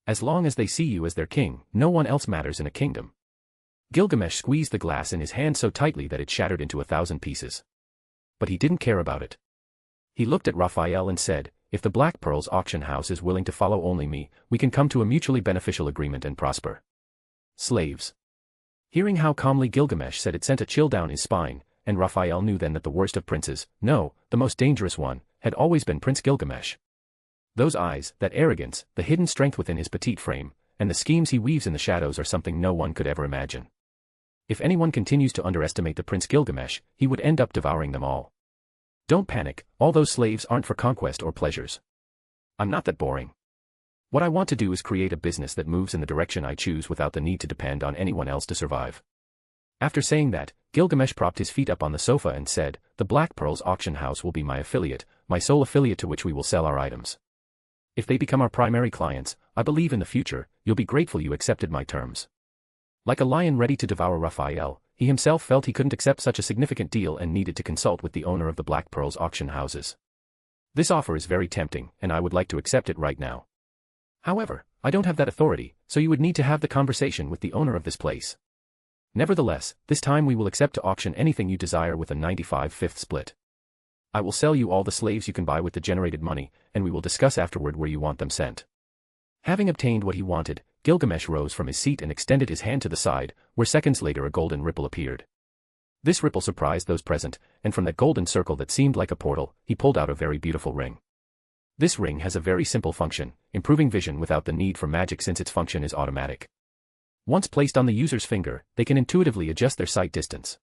As long as they see you as their king, no one else matters in a kingdom." Gilgamesh squeezed the glass in his hand so tightly that it shattered into 1,000 pieces. But he didn't care about it. He looked at Raphael and said, "If the Black Pearl's auction house is willing to follow only me, we can come to a mutually beneficial agreement and prosper." Slaves. Hearing how calmly Gilgamesh said it sent a chill down his spine, and Raphael knew then that the worst of princes, no, the most dangerous one, had always been Prince Gilgamesh. Those eyes, that arrogance, the hidden strength within his petite frame, and the schemes he weaves in the shadows are something no one could ever imagine. If anyone continues to underestimate the Prince Gilgamesh, he would end up devouring them all. Don't panic, all those slaves aren't for conquest or pleasures. I'm not that boring. What I want to do is create a business that moves in the direction I choose without the need to depend on anyone else to survive. After saying that, Gilgamesh propped his feet up on the sofa and said, "The Black Pearl's auction house will be my affiliate, my sole affiliate to which we will sell our items. If they become our primary clients, I believe in the future, you'll be grateful you accepted my terms." Like a lion ready to devour Raphael, he himself felt he couldn't accept such a significant deal and needed to consult with the owner of the Black Pearl's auction houses. "This offer is very tempting, and I would like to accept it right now. However, I don't have that authority, so you would need to have the conversation with the owner of this place. Nevertheless, this time we will accept to auction anything you desire with a 95/5 split. I will sell you all the slaves you can buy with the generated money, and we will discuss afterward where you want them sent." Having obtained what he wanted, Gilgamesh rose from his seat and extended his hand to the side, where seconds later a golden ripple appeared. This ripple surprised those present, and from that golden circle that seemed like a portal, he pulled out a very beautiful ring. This ring has a very simple function, improving vision without the need for magic since its function is automatic. Once placed on the user's finger, they can intuitively adjust their sight distance.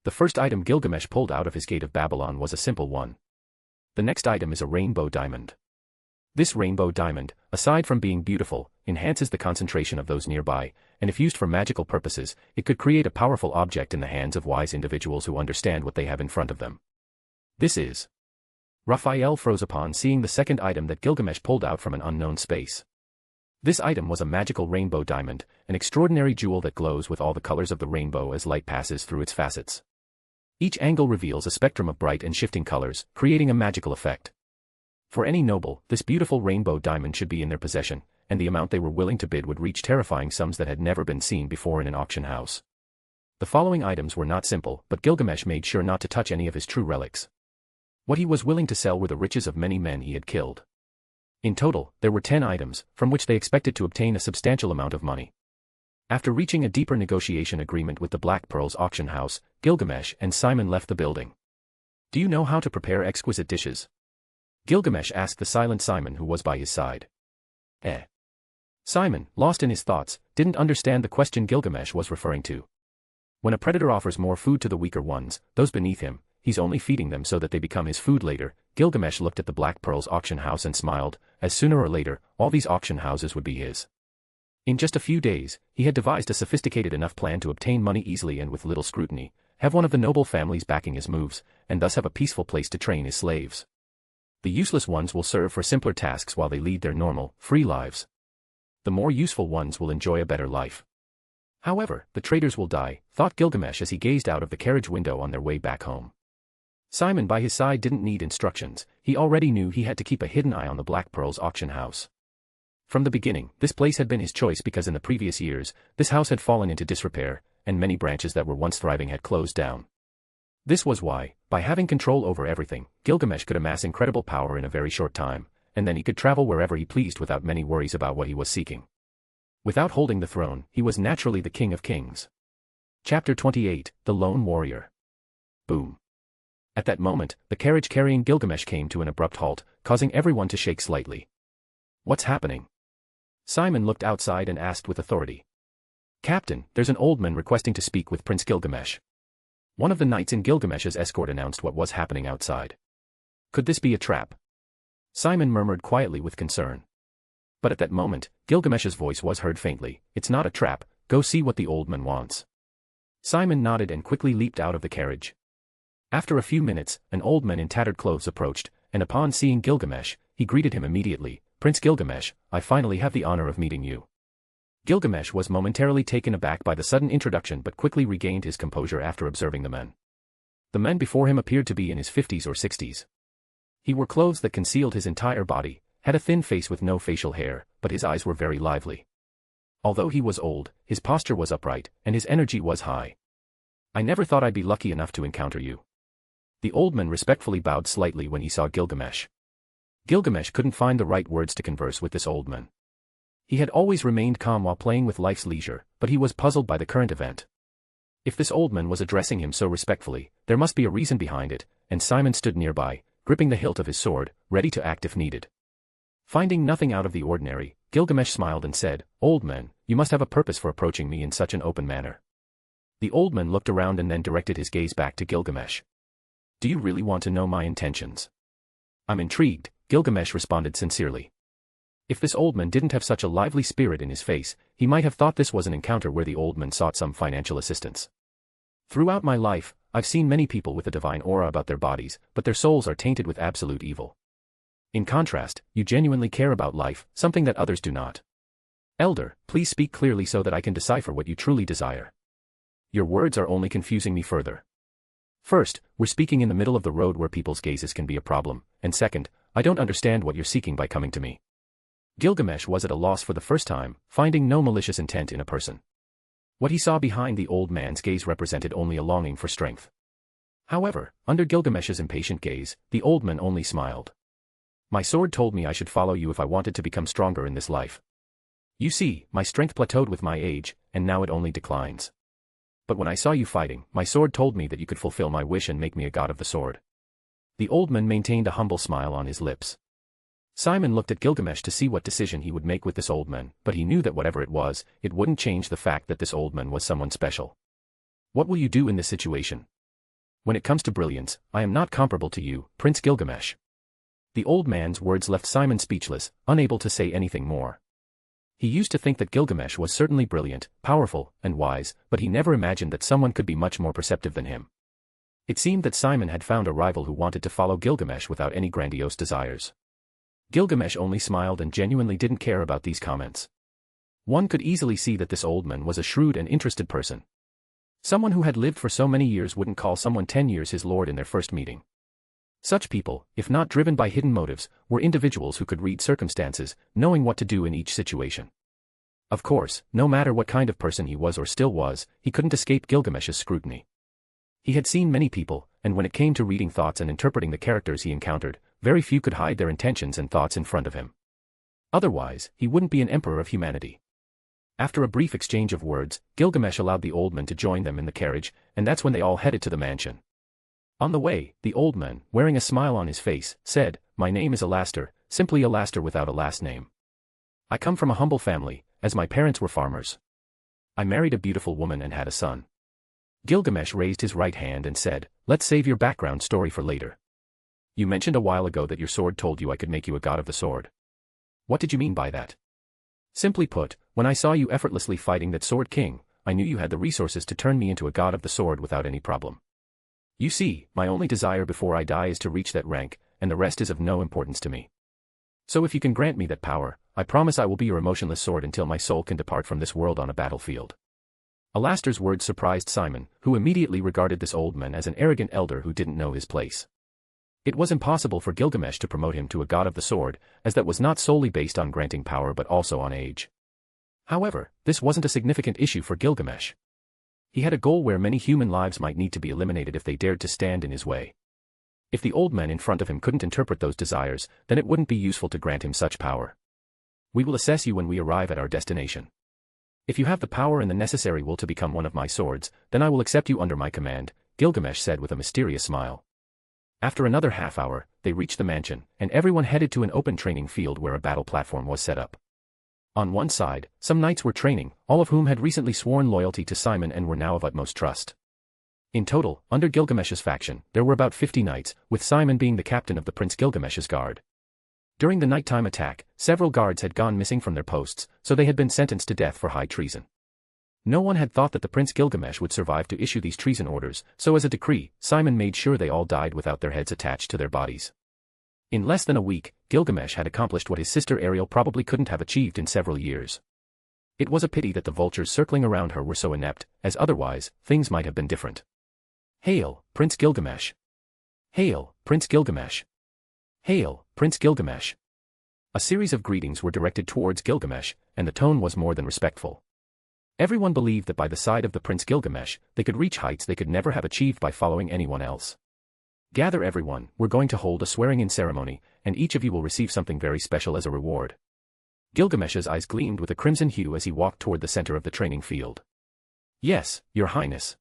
The first item Gilgamesh pulled out of his Gate of Babylon was a simple one. The next item is a rainbow diamond. This rainbow diamond, aside from being beautiful, enhances the concentration of those nearby, and if used for magical purposes, it could create a powerful object in the hands of wise individuals who understand what they have in front of them. This is. Raphael froze upon seeing the second item that Gilgamesh pulled out from an unknown space. This item was a magical rainbow diamond, an extraordinary jewel that glows with all the colors of the rainbow as light passes through its facets. Each angle reveals a spectrum of bright and shifting colors, creating a magical effect. For any noble, this beautiful rainbow diamond should be in their possession, and the amount they were willing to bid would reach terrifying sums that had never been seen before in an auction house. The following items were not simple, but Gilgamesh made sure not to touch any of his true relics. What he was willing to sell were the riches of many men he had killed. In total, there were 10 items, from which they expected to obtain a substantial amount of money. After reaching a deeper negotiation agreement with the Black Pearl's auction house, Gilgamesh and Simon left the building. "Do you know how to prepare exquisite dishes?" Gilgamesh asked the silent Simon who was by his side. Simon, lost in his thoughts, didn't understand the question Gilgamesh was referring to. When a predator offers more food to the weaker ones, those beneath him, he's only feeding them so that they become his food later. Gilgamesh looked at the Black Pearl's auction house and smiled, as sooner or later, all these auction houses would be his. In just a few days, he had devised a sophisticated enough plan to obtain money easily and with little scrutiny, have one of the noble families backing his moves, and thus have a peaceful place to train his slaves. The useless ones will serve for simpler tasks while they lead their normal, free lives. The more useful ones will enjoy a better life. However, the traitors will die, thought Gilgamesh as he gazed out of the carriage window on their way back home. Simon by his side didn't need instructions, he already knew he had to keep a hidden eye on the Black Pearl's auction house. From the beginning, this place had been his choice because in the previous years, this house had fallen into disrepair, and many branches that were once thriving had closed down. This was why, by having control over everything, Gilgamesh could amass incredible power in a very short time, and then he could travel wherever he pleased without many worries about what he was seeking. Without holding the throne, he was naturally the King of Kings. Chapter 28, The Lone Warrior. Boom. At that moment, the carriage carrying Gilgamesh came to an abrupt halt, causing everyone to shake slightly. What's happening? Simon looked outside and asked with authority. Captain, there's an old man requesting to speak with Prince Gilgamesh. One of the knights in Gilgamesh's escort announced what was happening outside. Could this be a trap? Simon murmured quietly with concern. But at that moment, Gilgamesh's voice was heard faintly. It's not a trap, go see what the old man wants. Simon nodded and quickly leaped out of the carriage. After a few minutes, an old man in tattered clothes approached, and upon seeing Gilgamesh, he greeted him immediately. Prince Gilgamesh, I finally have the honor of meeting you. Gilgamesh was momentarily taken aback by the sudden introduction but quickly regained his composure after observing the men. The men before him appeared to be in his 50s or 60s. He wore clothes that concealed his entire body, had a thin face with no facial hair, but his eyes were very lively. Although he was old, his posture was upright, and his energy was high. "I never thought I'd be lucky enough to encounter you." The old man respectfully bowed slightly when he saw Gilgamesh. Gilgamesh couldn't find the right words to converse with this old man. He had always remained calm while playing with life's leisure, but he was puzzled by the current event. If this old man was addressing him so respectfully, there must be a reason behind it, and Simon stood nearby, gripping the hilt of his sword, ready to act if needed. Finding nothing out of the ordinary, Gilgamesh smiled and said, "Old man, you must have a purpose for approaching me in such an open manner." The old man looked around and then directed his gaze back to Gilgamesh. "Do you really want to know my intentions?" "I'm intrigued," Gilgamesh responded sincerely. If this old man didn't have such a lively spirit in his face, he might have thought this was an encounter where the old man sought some financial assistance. "Throughout my life, I've seen many people with a divine aura about their bodies, but their souls are tainted with absolute evil. In contrast, you genuinely care about life, something that others do not. Elder, please speak clearly so that I can decipher what you truly desire. Your words are only confusing me further. First, we're speaking in the middle of the road where people's gazes can be a problem, and second, I don't understand what you're seeking by coming to me." Gilgamesh was at a loss for the first time, finding no malicious intent in a person. What he saw behind the old man's gaze represented only a longing for strength. However, under Gilgamesh's impatient gaze, the old man only smiled. "My sword told me I should follow you if I wanted to become stronger in this life. You see, my strength plateaued with my age, and now it only declines. But when I saw you fighting, my sword told me that you could fulfill my wish and make me a god of the sword." The old man maintained a humble smile on his lips. Simon looked at Gilgamesh to see what decision he would make with this old man, but he knew that whatever it was, it wouldn't change the fact that this old man was someone special. "What will you do in this situation?" "When it comes to brilliance, I am not comparable to you, Prince Gilgamesh." The old man's words left Simon speechless, unable to say anything more. He used to think that Gilgamesh was certainly brilliant, powerful, and wise, but he never imagined that someone could be much more perceptive than him. It seemed that Simon had found a rival who wanted to follow Gilgamesh without any grandiose desires. Gilgamesh only smiled and genuinely didn't care about these comments. One could easily see that this old man was a shrewd and interested person. Someone who had lived for so many years wouldn't call someone 10 years his lord in their first meeting. Such people, if not driven by hidden motives, were individuals who could read circumstances, knowing what to do in each situation. Of course, no matter what kind of person he was or still was, he couldn't escape Gilgamesh's scrutiny. He had seen many people, and when it came to reading thoughts and interpreting the characters he encountered, very few could hide their intentions and thoughts in front of him. Otherwise, he wouldn't be an emperor of humanity. After a brief exchange of words, Gilgamesh allowed the old man to join them in the carriage, and that's when they all headed to the mansion. On the way, the old man, wearing a smile on his face, said, "My name is Alastor, simply Alastor without a last name. I come from a humble family, as my parents were farmers. I married a beautiful woman and had a son." Gilgamesh raised his right hand and said, "Let's save your background story for later. You mentioned a while ago that your sword told you I could make you a god of the sword. What did you mean by that?" "Simply put, when I saw you effortlessly fighting that sword king, I knew you had the resources to turn me into a god of the sword without any problem. You see, my only desire before I die is to reach that rank, and the rest is of no importance to me. So if you can grant me that power, I promise I will be your emotionless sword until my soul can depart from this world on a battlefield." Alastor's words surprised Simon, who immediately regarded this old man as an arrogant elder who didn't know his place. It was impossible for Gilgamesh to promote him to a god of the sword, as that was not solely based on granting power but also on age. However, this wasn't a significant issue for Gilgamesh. He had a goal where many human lives might need to be eliminated if they dared to stand in his way. If the old man in front of him couldn't interpret those desires, then it wouldn't be useful to grant him such power. "We will assess you when we arrive at our destination. If you have the power and the necessary will to become one of my swords, then I will accept you under my command," Gilgamesh said with a mysterious smile. After another half hour, they reached the mansion, and everyone headed to an open training field where a battle platform was set up. On one side, some knights were training, all of whom had recently sworn loyalty to Simon and were now of utmost trust. In total, under Gilgamesh's faction, there were about 50 knights, with Simon being the captain of the Prince Gilgamesh's guard. During the nighttime attack, several guards had gone missing from their posts, so they had been sentenced to death for high treason. No one had thought that the Prince Gilgamesh would survive to issue these treason orders, so as a decree, Simon made sure they all died without their heads attached to their bodies. In less than a week, Gilgamesh had accomplished what his sister Ariel probably couldn't have achieved in several years. It was a pity that the vultures circling around her were so inept, as otherwise, things might have been different. Hail, Prince Gilgamesh! Hail, Prince Gilgamesh! Hail, Prince Gilgamesh! A series of greetings were directed towards Gilgamesh, and the tone was more than respectful. Everyone believed that by the side of the Prince Gilgamesh, they could reach heights they could never have achieved by following anyone else. Gather everyone, we're going to hold a swearing-in ceremony, and each of you will receive something very special as a reward. Gilgamesh's eyes gleamed with a crimson hue as he walked toward the center of the training field. Yes, Your Highness.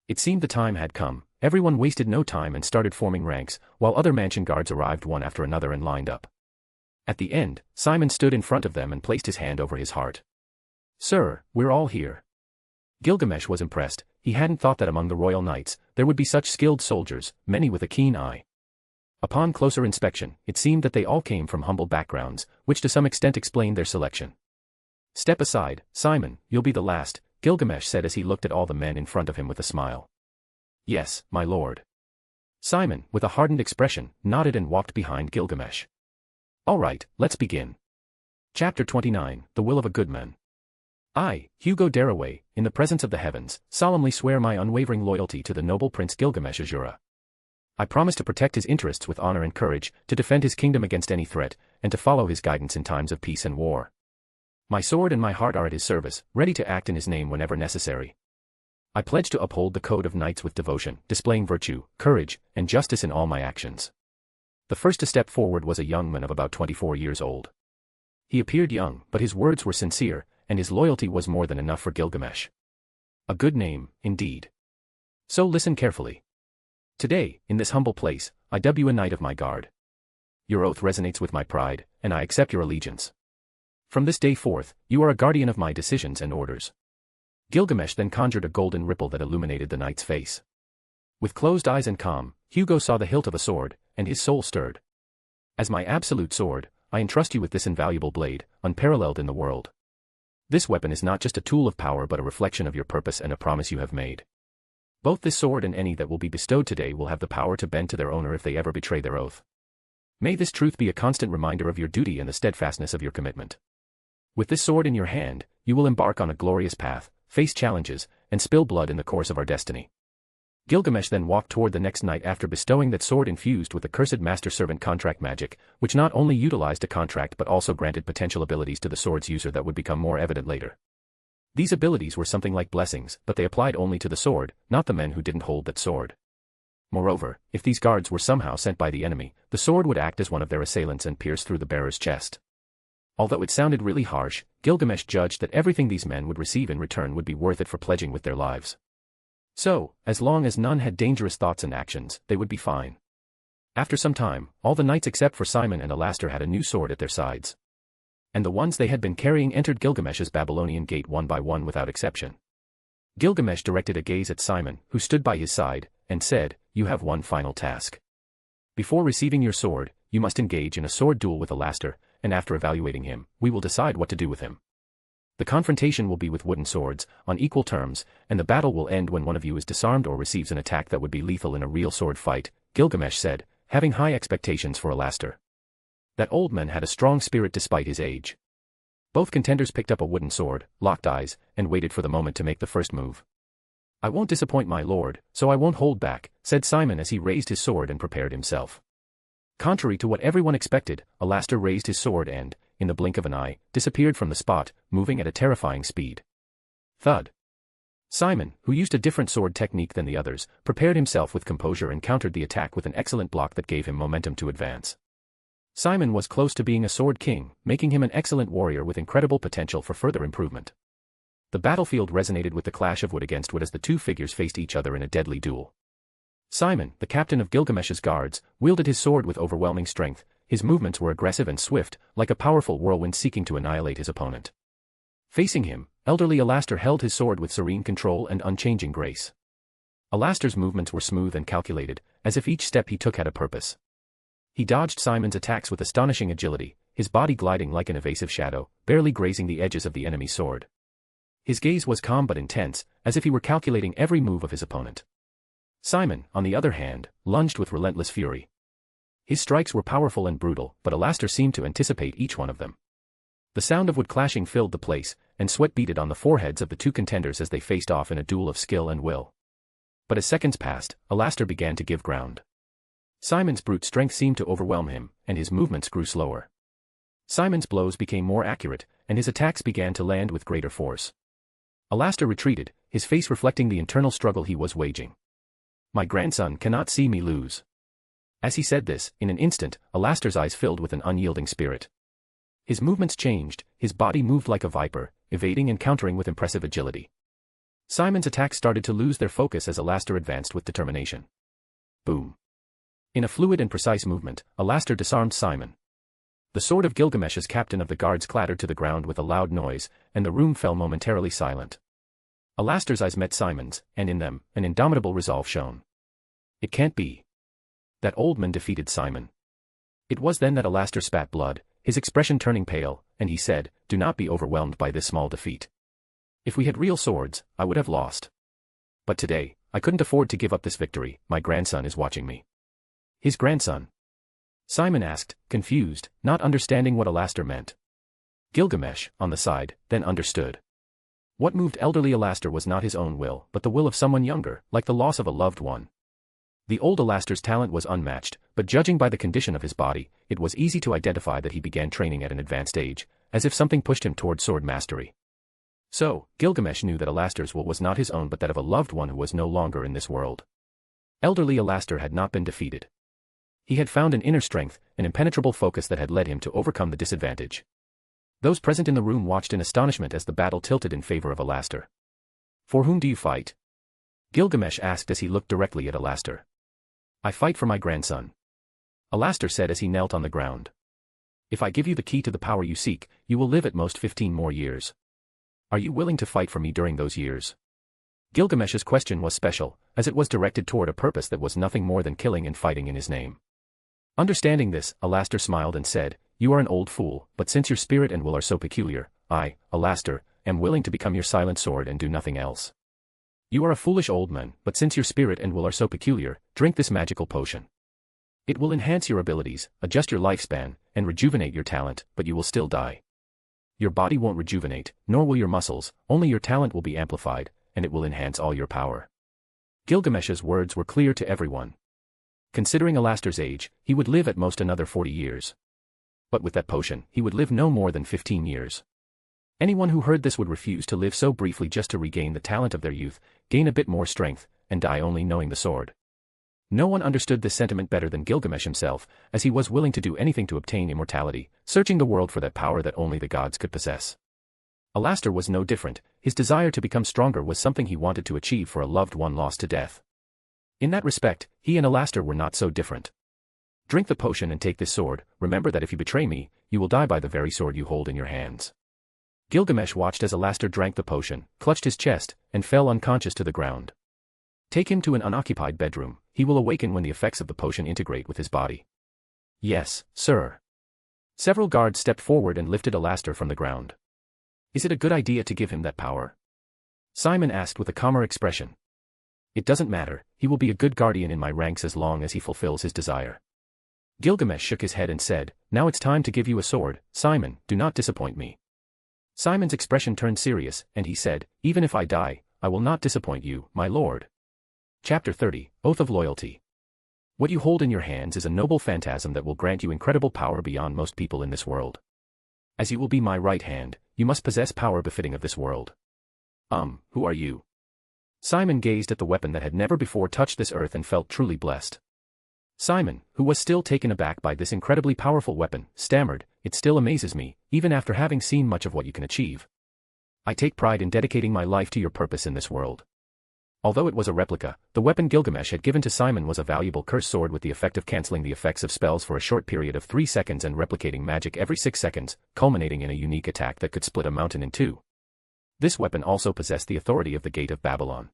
It seemed the time had come. Everyone wasted no time and started forming ranks, while other mansion guards arrived one after another and lined up. At the end, Simon stood in front of them and placed his hand over his heart. Sir, we're all here. Gilgamesh was impressed. He hadn't thought that among the royal knights, there would be such skilled soldiers, many with a keen eye. Upon closer inspection, it seemed that they all came from humble backgrounds, which to some extent explained their selection. Step aside, Simon, you'll be the last, Gilgamesh said as he looked at all the men in front of him with a smile. Yes, my lord. Simon, with a hardened expression, nodded and walked behind Gilgamesh. All right, let's begin. Chapter 29, The Will of a Good Man. I, Hugo Daraway, in the presence of the heavens, solemnly swear my unwavering loyalty to the noble Prince Gilgamesh Asura. I promise to protect his interests with honor and courage, to defend his kingdom against any threat, and to follow his guidance in times of peace and war. My sword and my heart are at his service, ready to act in his name whenever necessary. I pledge to uphold the code of knights with devotion, displaying virtue, courage, and justice in all my actions. The first to step forward was a young man of about 24 years old. He appeared young, but his words were sincere, and his loyalty was more than enough for Gilgamesh. A good name, indeed. So listen carefully. Today, in this humble place, I dub you a knight of my guard. Your oath resonates with my pride, and I accept your allegiance. From this day forth, you are a guardian of my decisions and orders. Gilgamesh then conjured a golden ripple that illuminated the knight's face. With closed eyes and calm, Hugo saw the hilt of a sword, and his soul stirred. As my absolute sword, I entrust you with this invaluable blade, unparalleled in the world. This weapon is not just a tool of power but a reflection of your purpose and a promise you have made. Both this sword and any that will be bestowed today will have the power to bend to their owner if they ever betray their oath. May this truth be a constant reminder of your duty and the steadfastness of your commitment. With this sword in your hand, you will embark on a glorious path, face challenges, and spill blood in the course of our destiny. Gilgamesh then walked toward the next knight after bestowing that sword infused with the cursed master-servant contract magic, which not only utilized a contract but also granted potential abilities to the sword's user that would become more evident later. These abilities were something like blessings, but they applied only to the sword, not the men who didn't hold that sword. Moreover, if these guards were somehow sent by the enemy, the sword would act as one of their assailants and pierce through the bearer's chest. Although it sounded really harsh, Gilgamesh judged that everything these men would receive in return would be worth it for pledging with their lives. So, as long as none had dangerous thoughts and actions, they would be fine. After some time, all the knights except for Simon and Alastor had a new sword at their sides. And the ones they had been carrying entered Gilgamesh's Babylonian gate one by one without exception. Gilgamesh directed a gaze at Simon, who stood by his side, and said, "You have one final task. Before receiving your sword, you must engage in a sword duel with Alastor, and after evaluating him, we will decide what to do with him. The confrontation will be with wooden swords, on equal terms, and the battle will end when one of you is disarmed or receives an attack that would be lethal in a real sword fight," Gilgamesh said, having high expectations for Alastor. That old man had a strong spirit despite his age. Both contenders picked up a wooden sword, locked eyes, and waited for the moment to make the first move. "I won't disappoint my lord, so I won't hold back," said Simon as he raised his sword and prepared himself. Contrary to what everyone expected, Alastor raised his sword and, in the blink of an eye, disappeared from the spot, moving at a terrifying speed. Thud. Simon, who used a different sword technique than the others, prepared himself with composure and countered the attack with an excellent block that gave him momentum to advance. Simon was close to being a sword king, making him an excellent warrior with incredible potential for further improvement. The battlefield resonated with the clash of wood against wood as the two figures faced each other in a deadly duel. Simon, the captain of Gilgamesh's guards, wielded his sword with overwhelming strength. His movements were aggressive and swift, like a powerful whirlwind seeking to annihilate his opponent. Facing him, elderly Alastor held his sword with serene control and unchanging grace. Alastor's movements were smooth and calculated, as if each step he took had a purpose. He dodged Simon's attacks with astonishing agility, his body gliding like an evasive shadow, barely grazing the edges of the enemy's sword. His gaze was calm but intense, as if he were calculating every move of his opponent. Simon, on the other hand, lunged with relentless fury. His strikes were powerful and brutal, but Alastor seemed to anticipate each one of them. The sound of wood clashing filled the place, and sweat beaded on the foreheads of the two contenders as they faced off in a duel of skill and will. But as seconds passed, Alastor began to give ground. Simon's brute strength seemed to overwhelm him, and his movements grew slower. Simon's blows became more accurate, and his attacks began to land with greater force. Alastor retreated, his face reflecting the internal struggle he was waging. "My grandson cannot see me lose." As he said this, in an instant, Alastor's eyes filled with an unyielding spirit. His movements changed, his body moved like a viper, evading and countering with impressive agility. Simon's attacks started to lose their focus as Alastor advanced with determination. Boom. In a fluid and precise movement, Alastor disarmed Simon. The sword of Gilgamesh's captain of the guards clattered to the ground with a loud noise, and the room fell momentarily silent. Alastor's eyes met Simon's, and in them, an indomitable resolve shone. It can't be. That old man defeated Simon. It was then that Alastor spat blood, his expression turning pale, and he said, "Do not be overwhelmed by this small defeat. If we had real swords, I would have lost. But today, I couldn't afford to give up this victory. My grandson is watching me." "His grandson?" Simon asked, confused, not understanding what Alastor meant. Gilgamesh, on the side, then understood. What moved elderly Alastor was not his own will, but the will of someone younger, like the loss of a loved one. The old Alastor's talent was unmatched, but judging by the condition of his body, it was easy to identify that he began training at an advanced age, as if something pushed him toward sword mastery. So, Gilgamesh knew that Alastor's will was not his own but that of a loved one who was no longer in this world. Elderly Alastor had not been defeated. He had found an inner strength, an impenetrable focus that had led him to overcome the disadvantage. Those present in the room watched in astonishment as the battle tilted in favor of Alastor. "For whom do you fight?" Gilgamesh asked as he looked directly at Alastor. "I fight for my grandson," Alastor said as he knelt on the ground. "If I give you the key to the power you seek, you will live at most 15 more years. Are you willing to fight for me during those years?" Gilgamesh's question was special, as it was directed toward a purpose that was nothing more than killing and fighting in his name. Understanding this, Alastor smiled and said, "You are an old fool, but since your spirit and will are so peculiar, I, Alastor, am willing to become your silent sword and do nothing else. You are a foolish old man, but since your spirit and will are so peculiar, drink this magical potion. It will enhance your abilities, adjust your lifespan, and rejuvenate your talent, but you will still die. Your body won't rejuvenate, nor will your muscles, only your talent will be amplified, and it will enhance all your power." Gilgamesh's words were clear to everyone. Considering Alastor's age, he would live at most another 40 years. But with that potion, he would live no more than 15 years. Anyone who heard this would refuse to live so briefly just to regain the talent of their youth, gain a bit more strength, and die only knowing the sword. No one understood this sentiment better than Gilgamesh himself, as he was willing to do anything to obtain immortality, searching the world for that power that only the gods could possess. Alastor was no different. His desire to become stronger was something he wanted to achieve for a loved one lost to death. In that respect, he and Alastor were not so different. "Drink the potion and take this sword. Remember that if you betray me, you will die by the very sword you hold in your hands." Gilgamesh watched as Alastor drank the potion, clutched his chest, and fell unconscious to the ground. "Take him to an unoccupied bedroom. He will awaken when the effects of the potion integrate with his body." "Yes, sir." Several guards stepped forward and lifted Alastor from the ground. "Is it a good idea to give him that power?" Simon asked with a calmer expression. "It doesn't matter, he will be a good guardian in my ranks as long as he fulfills his desire." Gilgamesh shook his head and said, "Now it's time to give you a sword, Simon, do not disappoint me." Simon's expression turned serious, and he said, "Even if I die, I will not disappoint you, my lord." Chapter 30, Oath of Loyalty. What you hold in your hands is a noble phantasm that will grant you incredible power beyond most people in this world. As you will be my right hand, you must possess power befitting of this world. Who are you?" Simon gazed at the weapon that had never before touched this earth and felt truly blessed. Simon, who was still taken aback by this incredibly powerful weapon, stammered, "It still amazes me, even after having seen much of what you can achieve. I take pride in dedicating my life to your purpose in this world." Although it was a replica, the weapon Gilgamesh had given to Simon was a valuable cursed sword with the effect of cancelling the effects of spells for a short period of 3 seconds and replicating magic every 6 seconds, culminating in a unique attack that could split a mountain in two. This weapon also possessed the authority of the Gate of Babylon.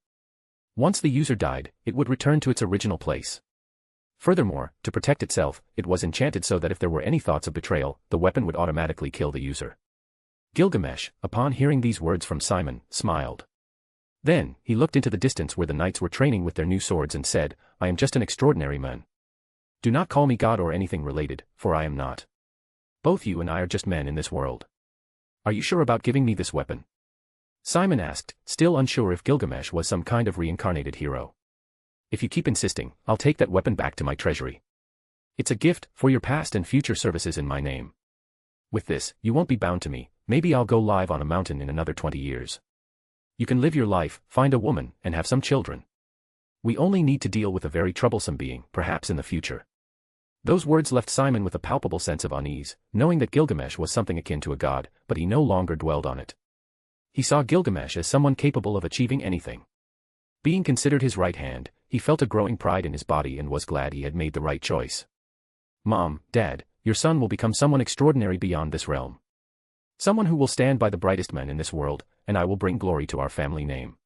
Once the user died, it would return to its original place. Furthermore, to protect itself, it was enchanted so that if there were any thoughts of betrayal, the weapon would automatically kill the user. Gilgamesh, upon hearing these words from Simon, smiled. Then, he looked into the distance where the knights were training with their new swords and said, "I am just an extraordinary man. Do not call me God or anything related, for I am not. Both you and I are just men in this world. Are you sure about giving me this weapon? Simon asked, still unsure if Gilgamesh was some kind of reincarnated hero. If you keep insisting, I'll take that weapon back to my treasury. It's a gift for your past and future services in my name. With this, you won't be bound to me. Maybe I'll go live on a mountain in another 20 years. You can live your life, find a woman, and have some children. We only need to deal with a very troublesome being, perhaps in the future. Those words left Simon with a palpable sense of unease, knowing that Gilgamesh was something akin to a god, but he no longer dwelled on it. He saw Gilgamesh as someone capable of achieving anything. Being considered his right hand, he felt a growing pride in his body and was glad he had made the right choice. Mom, Dad, your son will become someone extraordinary beyond this realm. Someone who will stand by the brightest men in this world, and I will bring glory to our family name.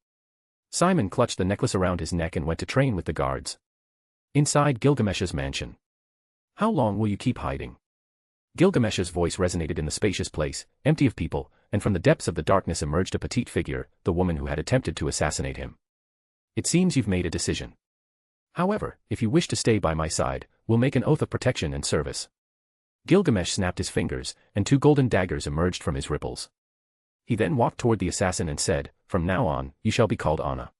Simon clutched the necklace around his neck and went to train with the guards. Inside Gilgamesh's mansion. How long will you keep hiding? Gilgamesh's voice resonated in the spacious place, empty of people, and from the depths of the darkness emerged a petite figure, the woman who had attempted to assassinate him. It seems you've made a decision. However, if you wish to stay by my side, we'll make an oath of protection and service. Gilgamesh snapped his fingers, and 2 golden daggers emerged from his ripples. He then walked toward the assassin and said, "From now on, you shall be called Anna.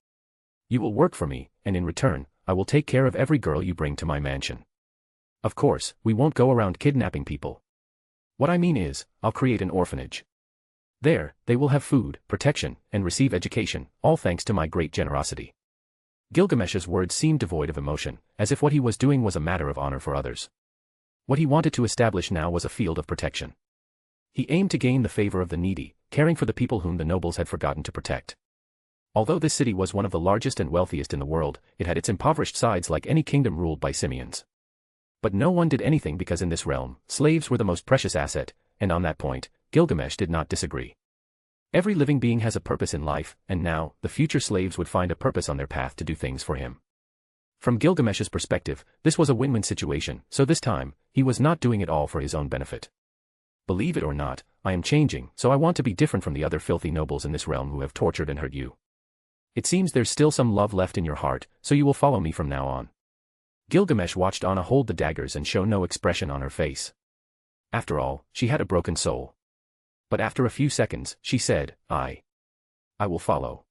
You will work for me, and in return, I will take care of every girl you bring to my mansion. Of course, we won't go around kidnapping people. What I mean is, I'll create an orphanage. There, they will have food, protection, and receive education, all thanks to my great generosity." Gilgamesh's words seemed devoid of emotion, as if what he was doing was a matter of honor for others. What he wanted to establish now was a field of protection. He aimed to gain the favor of the needy, caring for the people whom the nobles had forgotten to protect. Although this city was one of the largest and wealthiest in the world, it had its impoverished sides like any kingdom ruled by simians. But no one did anything because in this realm, slaves were the most precious asset, and on that point, Gilgamesh did not disagree. Every living being has a purpose in life, and now, the future slaves would find a purpose on their path to do things for him. From Gilgamesh's perspective, this was a win-win situation, so this time, he was not doing it all for his own benefit. Believe it or not, I am changing, so I want to be different from the other filthy nobles in this realm who have tortured and hurt you. It seems there's still some love left in your heart, so you will follow me from now on. Gilgamesh watched Anna hold the daggers and show no expression on her face. After all, she had a broken soul. But after a few seconds, she said, I will follow.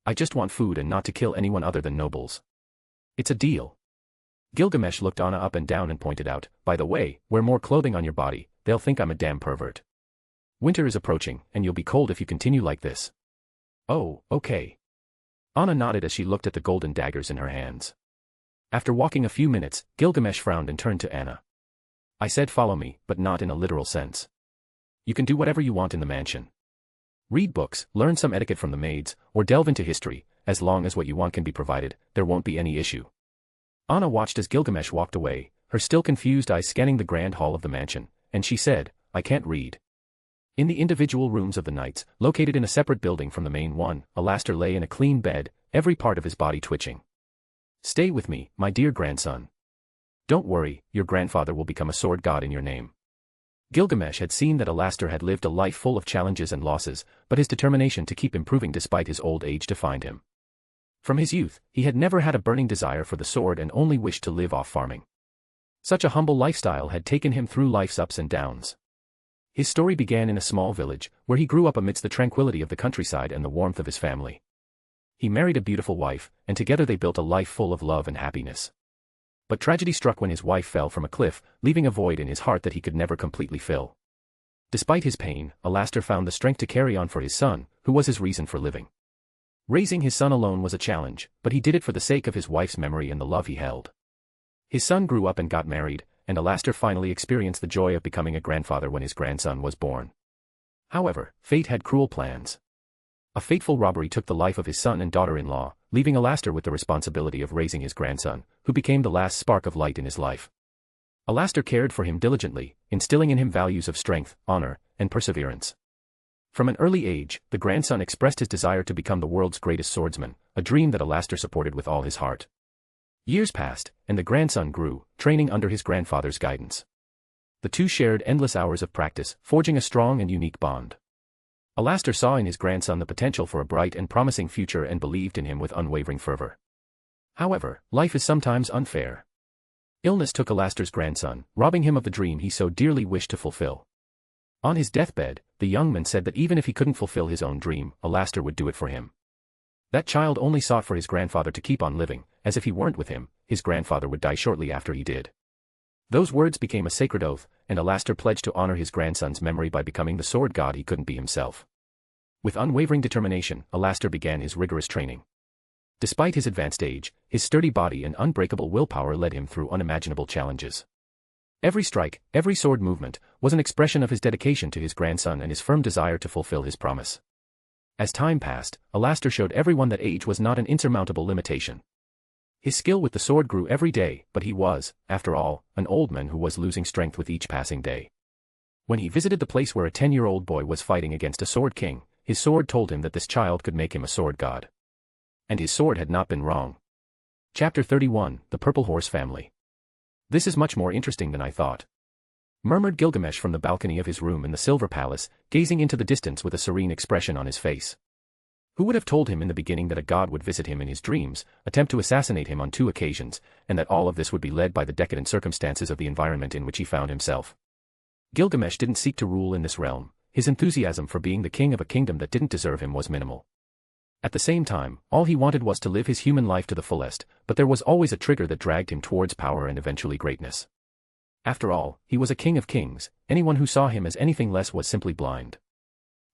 I just want food and not to kill anyone other than nobles. It's a deal. Gilgamesh looked Anna up and down and pointed out, by the way, wear more clothing on your body, they'll think I'm a damn pervert. Winter is approaching, and you'll be cold if you continue like this. Oh, okay. Anna nodded as she looked at the golden daggers in her hands. After walking a few minutes, Gilgamesh frowned and turned to Anna. I said follow me, but not in a literal sense. You can do whatever you want in the mansion. Read books, learn some etiquette from the maids, or delve into history, as long as what you want can be provided, there won't be any issue. Anna watched as Gilgamesh walked away, her still confused eyes scanning the grand hall of the mansion, and she said, I can't read. In the individual rooms of the knights, located in a separate building from the main one, Alastor lay in a clean bed, every part of his body twitching. Stay with me, my dear grandson. Don't worry, your grandfather will become a sword god in your name. Gilgamesh had seen that Alastor had lived a life full of challenges and losses, but his determination to keep improving despite his old age defined him. From his youth, he had never had a burning desire for the sword and only wished to live off farming. Such a humble lifestyle had taken him through life's ups and downs. His story began in a small village, where he grew up amidst the tranquility of the countryside and the warmth of his family. He married a beautiful wife, and together they built a life full of love and happiness. But tragedy struck when his wife fell from a cliff, leaving a void in his heart that he could never completely fill. Despite his pain, Alastor found the strength to carry on for his son, who was his reason for living. Raising his son alone was a challenge, but he did it for the sake of his wife's memory and the love he held. His son grew up and got married, and Alastor finally experienced the joy of becoming a grandfather when his grandson was born. However, fate had cruel plans. A fateful robbery took the life of his son and daughter-in-law, leaving Alastor with the responsibility of raising his grandson, who became the last spark of light in his life. Alastor cared for him diligently, instilling in him values of strength, honor, and perseverance. From an early age, the grandson expressed his desire to become the world's greatest swordsman, a dream that Alastor supported with all his heart. Years passed, and the grandson grew, training under his grandfather's guidance. The two shared endless hours of practice, forging a strong and unique bond. Alastor saw in his grandson the potential for a bright and promising future and believed in him with unwavering fervor. However, life is sometimes unfair. Illness took Alastor's grandson, robbing him of the dream he so dearly wished to fulfill. On his deathbed, the young man said that even if he couldn't fulfill his own dream, Alastor would do it for him. That child only sought for his grandfather to keep on living, as if he weren't with him, his grandfather would die shortly after he did. Those words became a sacred oath, and Alastor pledged to honor his grandson's memory by becoming the sword god he couldn't be himself. With unwavering determination, Alastor began his rigorous training. Despite his advanced age, his sturdy body and unbreakable willpower led him through unimaginable challenges. Every strike, every sword movement, was an expression of his dedication to his grandson and his firm desire to fulfill his promise. As time passed, Alastor showed everyone that age was not an insurmountable limitation. His skill with the sword grew every day, but he was, after all, an old man who was losing strength with each passing day. When he visited the place where a 10-year-old boy was fighting against a sword king, his sword told him that this child could make him a sword god. And his sword had not been wrong. Chapter 31, The Purple Horse Family. This is much more interesting than I thought, murmured Gilgamesh from the balcony of his room in the Silver Palace, gazing into the distance with a serene expression on his face. Who would have told him in the beginning that a god would visit him in his dreams, attempt to assassinate him on 2 occasions, and that all of this would be led by the decadent circumstances of the environment in which he found himself? Gilgamesh didn't seek to rule in this realm. His enthusiasm for being the king of a kingdom that didn't deserve him was minimal. At the same time, all he wanted was to live his human life to the fullest, but there was always a trigger that dragged him towards power and eventually greatness. After all, he was a king of kings. Anyone who saw him as anything less was simply blind.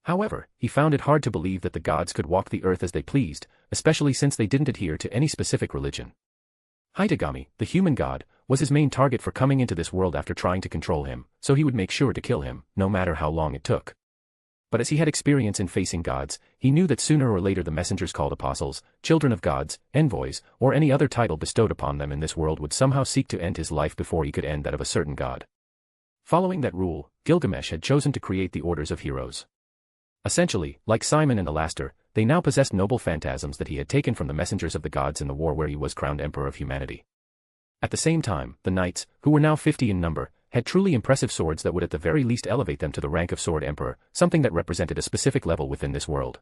However, he found it hard to believe that the gods could walk the earth as they pleased, especially since they didn't adhere to any specific religion. Hitagami, the human god, was his main target for coming into this world after trying to control him, so he would make sure to kill him, no matter how long it took. But as he had experience in facing gods, he knew that sooner or later the messengers called apostles, children of gods, envoys, or any other title bestowed upon them in this world would somehow seek to end his life before he could end that of a certain god. Following that rule, Gilgamesh had chosen to create the orders of heroes. Essentially, like Simon and Alastor, they now possessed noble phantasms that he had taken from the messengers of the gods in the war where he was crowned emperor of humanity. At the same time, the knights, who were now 50 in number, had truly impressive swords that would at the very least elevate them to the rank of sword emperor, something that represented a specific level within this world.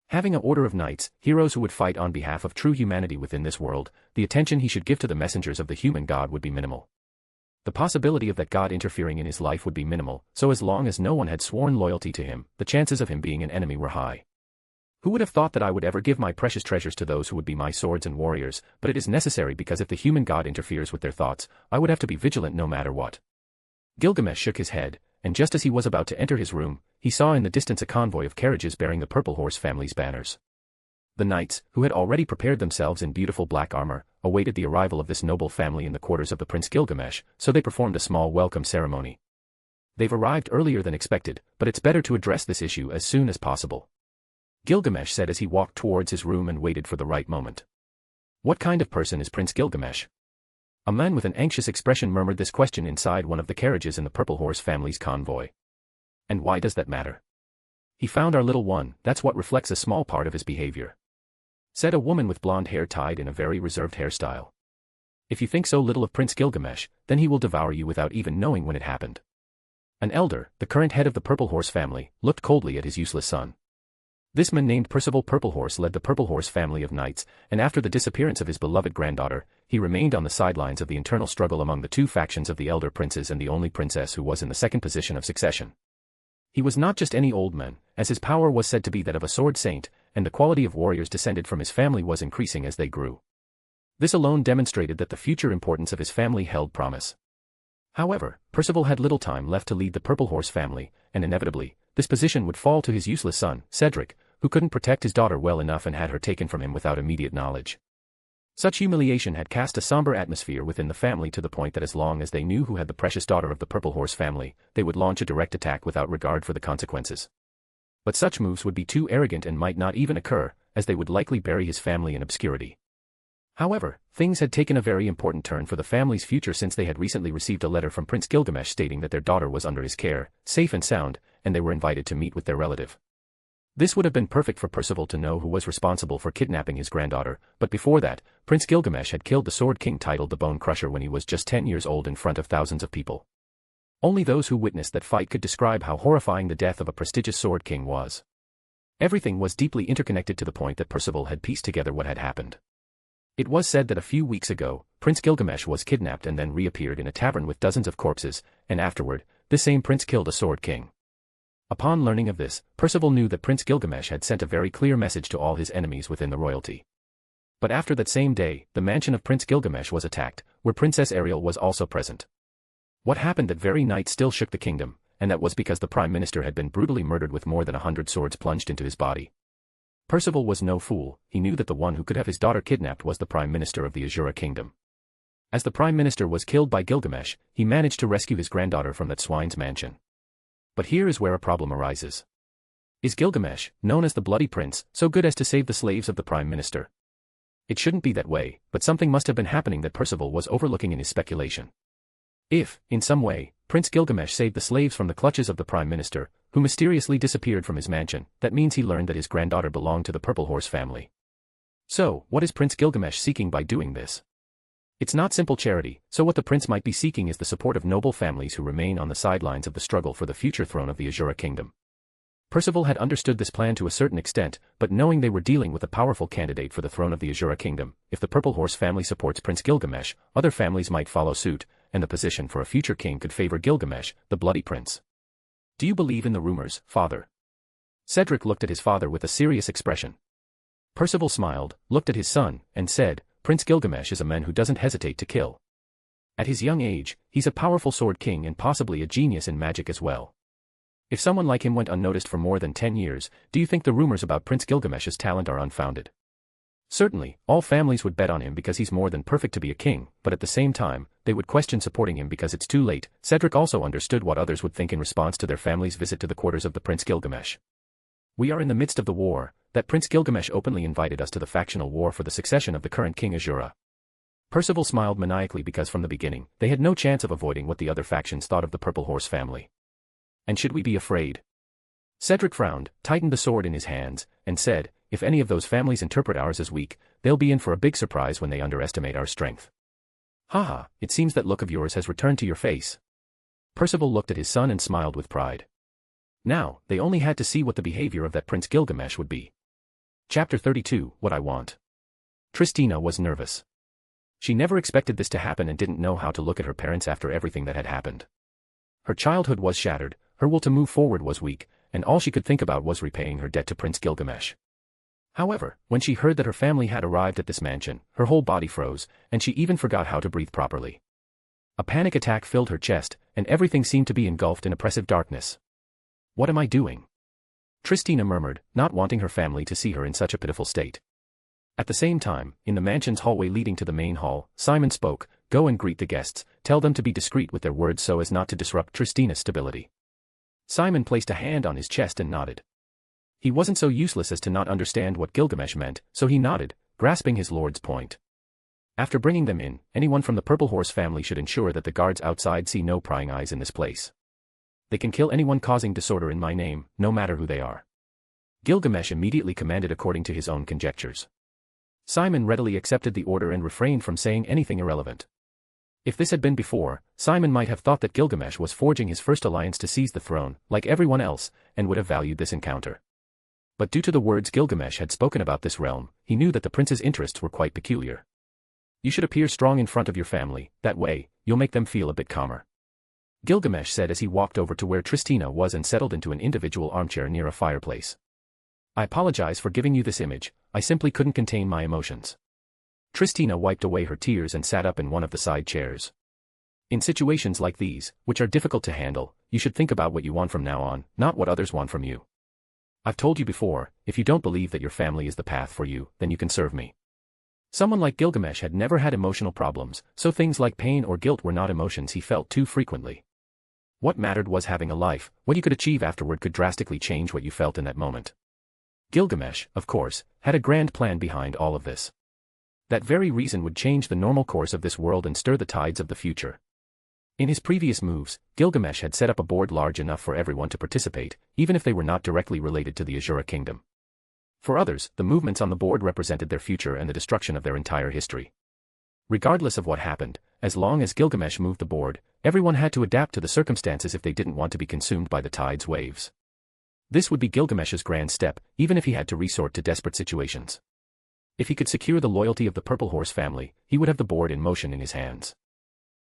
Having an order of knights, heroes who would fight on behalf of true humanity within this world, the attention he should give to the messengers of the human god would be minimal. The possibility of that god interfering in his life would be minimal, so as long as no one had sworn loyalty to him, the chances of him being an enemy were high. Who would have thought that I would ever give my precious treasures to those who would be my swords and warriors, but it is necessary because if the human god interferes with their thoughts, I would have to be vigilant no matter what. Gilgamesh shook his head, and just as he was about to enter his room, he saw in the distance a convoy of carriages bearing the Purple Horse family's banners. The knights, who had already prepared themselves in beautiful black armor, awaited the arrival of this noble family in the quarters of the Prince Gilgamesh, so they performed a small welcome ceremony. They've arrived earlier than expected, but it's better to address this issue as soon as possible, Gilgamesh said as he walked towards his room and waited for the right moment. What kind of person is Prince Gilgamesh? A man with an anxious expression murmured this question inside one of the carriages in the Purple Horse family's convoy. And why does that matter? He found our little one, that's what reflects a small part of his behavior, said a woman with blonde hair tied in a very reserved hairstyle. If you think so little of Prince Gilgamesh, then he will devour you without even knowing when it happened. An elder, the current head of the Purple Horse family, looked coldly at his useless son. This man named Percival Purple Horse led the Purple Horse family of knights, and after the disappearance of his beloved granddaughter, he remained on the sidelines of the internal struggle among the two factions of the elder princes and the only princess who was in the second position of succession. He was not just any old man, as his power was said to be that of a sword saint, and the quality of warriors descended from his family was increasing as they grew. This alone demonstrated that the future importance of his family held promise. However, Percival had little time left to lead the Purple Horse family, and inevitably, this position would fall to his useless son, Cedric, who couldn't protect his daughter well enough and had her taken from him without immediate knowledge. Such humiliation had cast a somber atmosphere within the family to the point that as long as they knew who had the precious daughter of the Purple Horse family, they would launch a direct attack without regard for the consequences. But such moves would be too arrogant and might not even occur, as they would likely bury his family in obscurity. However, things had taken a very important turn for the family's future since they had recently received a letter from Prince Gilgamesh stating that their daughter was under his care, safe and sound, and they were invited to meet with their relative. This would have been perfect for Percival to know who was responsible for kidnapping his granddaughter, but before that, Prince Gilgamesh had killed the Sword King titled the Bone Crusher when he was just 10 years old in front of thousands of people. Only those who witnessed that fight could describe how horrifying the death of a prestigious Sword King was. Everything was deeply interconnected to the point that Percival had pieced together what had happened. It was said that a few weeks ago, Prince Gilgamesh was kidnapped and then reappeared in a tavern with dozens of corpses, and afterward, this same prince killed a Sword King. Upon learning of this, Percival knew that Prince Gilgamesh had sent a very clear message to all his enemies within the royalty. But after that same day, the mansion of Prince Gilgamesh was attacked, where Princess Ariel was also present. What happened that very night still shook the kingdom, and that was because the Prime Minister had been brutally murdered with more than 100 swords plunged into his body. Percival was no fool, he knew that the one who could have his daughter kidnapped was the Prime Minister of the Asura Kingdom. As the Prime Minister was killed by Gilgamesh, he managed to rescue his granddaughter from that swine's mansion. But here is where a problem arises. Is Gilgamesh, known as the Bloody Prince, so good as to save the slaves of the Prime Minister? It shouldn't be that way, but something must have been happening that Percival was overlooking in his speculation. If, in some way, Prince Gilgamesh saved the slaves from the clutches of the Prime Minister, who mysteriously disappeared from his mansion, that means he learned that his granddaughter belonged to the Purple Horse family. So, what is Prince Gilgamesh seeking by doing this? It's not simple charity, so what the prince might be seeking is the support of noble families who remain on the sidelines of the struggle for the future throne of the Asura Kingdom. Percival had understood this plan to a certain extent, but knowing they were dealing with a powerful candidate for the throne of the Asura Kingdom, if the Purple Horse family supports Prince Gilgamesh, other families might follow suit, and the position for a future king could favor Gilgamesh, the Bloody Prince. Do you believe in the rumors, father? Cedric looked at his father with a serious expression. Percival smiled, looked at his son, and said, Prince Gilgamesh is a man who doesn't hesitate to kill. At his young age, he's a powerful sword king and possibly a genius in magic as well. If someone like him went unnoticed for more than 10 years, do you think the rumors about Prince Gilgamesh's talent are unfounded? Certainly, all families would bet on him because he's more than perfect to be a king, but at the same time, they would question supporting him because it's too late. Cedric also understood what others would think in response to their family's visit to the quarters of the Prince Gilgamesh. We are in the midst of the war, that Prince Gilgamesh openly invited us to the factional war for the succession of the current King Asura. Percival smiled maniacally because from the beginning, they had no chance of avoiding what the other factions thought of the Purple Horse family. And should we be afraid? Cedric frowned, tightened the sword in his hands, and said, if any of those families interpret ours as weak, they'll be in for a big surprise when they underestimate our strength. Haha, it seems that look of yours has returned to your face. Percival looked at his son and smiled with pride. Now, they only had to see what the behavior of that Prince Gilgamesh would be. Chapter 32, What I Want. Tristina was nervous. She never expected this to happen and didn't know how to look at her parents after everything that had happened. Her childhood was shattered, her will to move forward was weak, and all she could think about was repaying her debt to Prince Gilgamesh. However, when she heard that her family had arrived at this mansion, her whole body froze, and she even forgot how to breathe properly. A panic attack filled her chest, and everything seemed to be engulfed in oppressive darkness. What am I doing? Tristina murmured, not wanting her family to see her in such a pitiful state. At the same time, in the mansion's hallway leading to the main hall, Simon spoke, go and greet the guests, tell them to be discreet with their words so as not to disrupt Tristina's stability. Simon placed a hand on his chest and nodded. He wasn't so useless as to not understand what Gilgamesh meant, so he nodded, grasping his lord's point. After bringing them in, anyone from the Purple Horse family should ensure that the guards outside see no prying eyes in this place. They can kill anyone causing disorder in my name, no matter who they are. Gilgamesh immediately commanded according to his own conjectures. Simon readily accepted the order and refrained from saying anything irrelevant. If this had been before, Simon might have thought that Gilgamesh was forging his first alliance to seize the throne, like everyone else, and would have valued this encounter. But due to the words Gilgamesh had spoken about this realm, he knew that the prince's interests were quite peculiar. You should appear strong in front of your family, that way, you'll make them feel a bit calmer. Gilgamesh said as he walked over to where Tristina was and settled into an individual armchair near a fireplace. I apologize for giving you this image, I simply couldn't contain my emotions. Tristina wiped away her tears and sat up in one of the side chairs. In situations like these, which are difficult to handle, you should think about what you want from now on, not what others want from you. I've told you before, if you don't believe that your family is the path for you, then you can serve me. Someone like Gilgamesh had never had emotional problems, so things like pain or guilt were not emotions he felt too frequently. What mattered was having a life, what you could achieve afterward could drastically change what you felt in that moment. Gilgamesh, of course, had a grand plan behind all of this. That very reason would change the normal course of this world and stir the tides of the future. In his previous moves, Gilgamesh had set up a board large enough for everyone to participate, even if they were not directly related to the Asura kingdom. For others, the movements on the board represented their future and the destruction of their entire history. Regardless of what happened, as long as Gilgamesh moved the board, everyone had to adapt to the circumstances if they didn't want to be consumed by the tide's waves. This would be Gilgamesh's grand step, even if he had to resort to desperate situations. If he could secure the loyalty of the Purple Horse family, he would have the board in motion in his hands.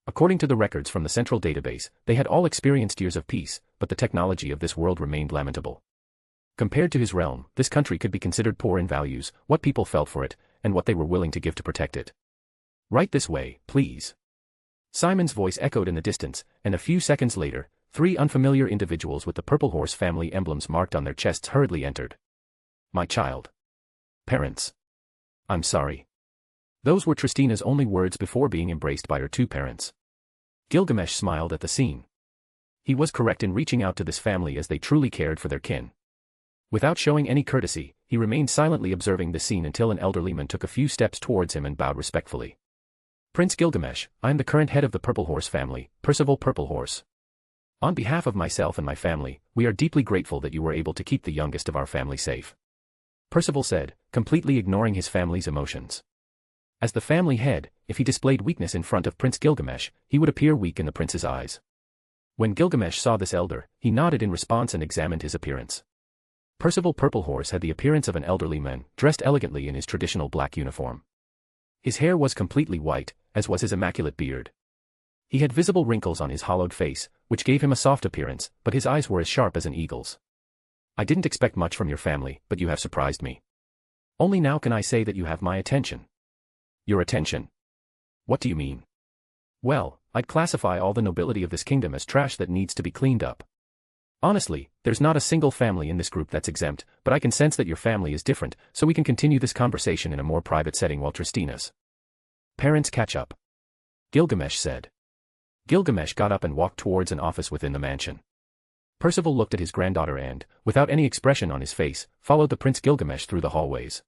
According to the records from the central database, they had all experienced years of peace, but the technology of this world remained lamentable. Compared to his realm, this country could be considered poor in values, what people felt for it, and what they were willing to give to protect it. Right this way, please. Simon's voice echoed in the distance, and a few seconds later, 3 unfamiliar individuals with the Purple Horse family emblems marked on their chests hurriedly entered. My child. Parents. I'm sorry. Those were Tristina's only words before being embraced by her 2 parents. Gilgamesh smiled at the scene. He was correct in reaching out to this family as they truly cared for their kin. Without showing any courtesy, he remained silently observing the scene until an elderly man took a few steps towards him and bowed respectfully. Prince Gilgamesh, I am the current head of the Purple Horse family, Percival Purple Horse. On behalf of myself and my family, we are deeply grateful that you were able to keep the youngest of our family safe. Percival said, completely ignoring his family's emotions. As the family head, if he displayed weakness in front of Prince Gilgamesh, he would appear weak in the prince's eyes. When Gilgamesh saw this elder, he nodded in response and examined his appearance. Percival Purple Horse had the appearance of an elderly man, dressed elegantly in his traditional black uniform. His hair was completely white, as was his immaculate beard. He had visible wrinkles on his hollowed face, which gave him a soft appearance, but his eyes were as sharp as an eagle's. I didn't expect much from your family, but you have surprised me. Only now can I say that you have my attention. Your attention? What do you mean? Well, I'd classify all the nobility of this kingdom as trash that needs to be cleaned up. Honestly, there's not a single family in this group that's exempt, but I can sense that your family is different, so we can continue this conversation in a more private setting while Tristina's parents catch up. Gilgamesh said. Gilgamesh got up and walked towards an office within the mansion. Percival looked at his granddaughter and, without any expression on his face, followed the Prince Gilgamesh through the hallways.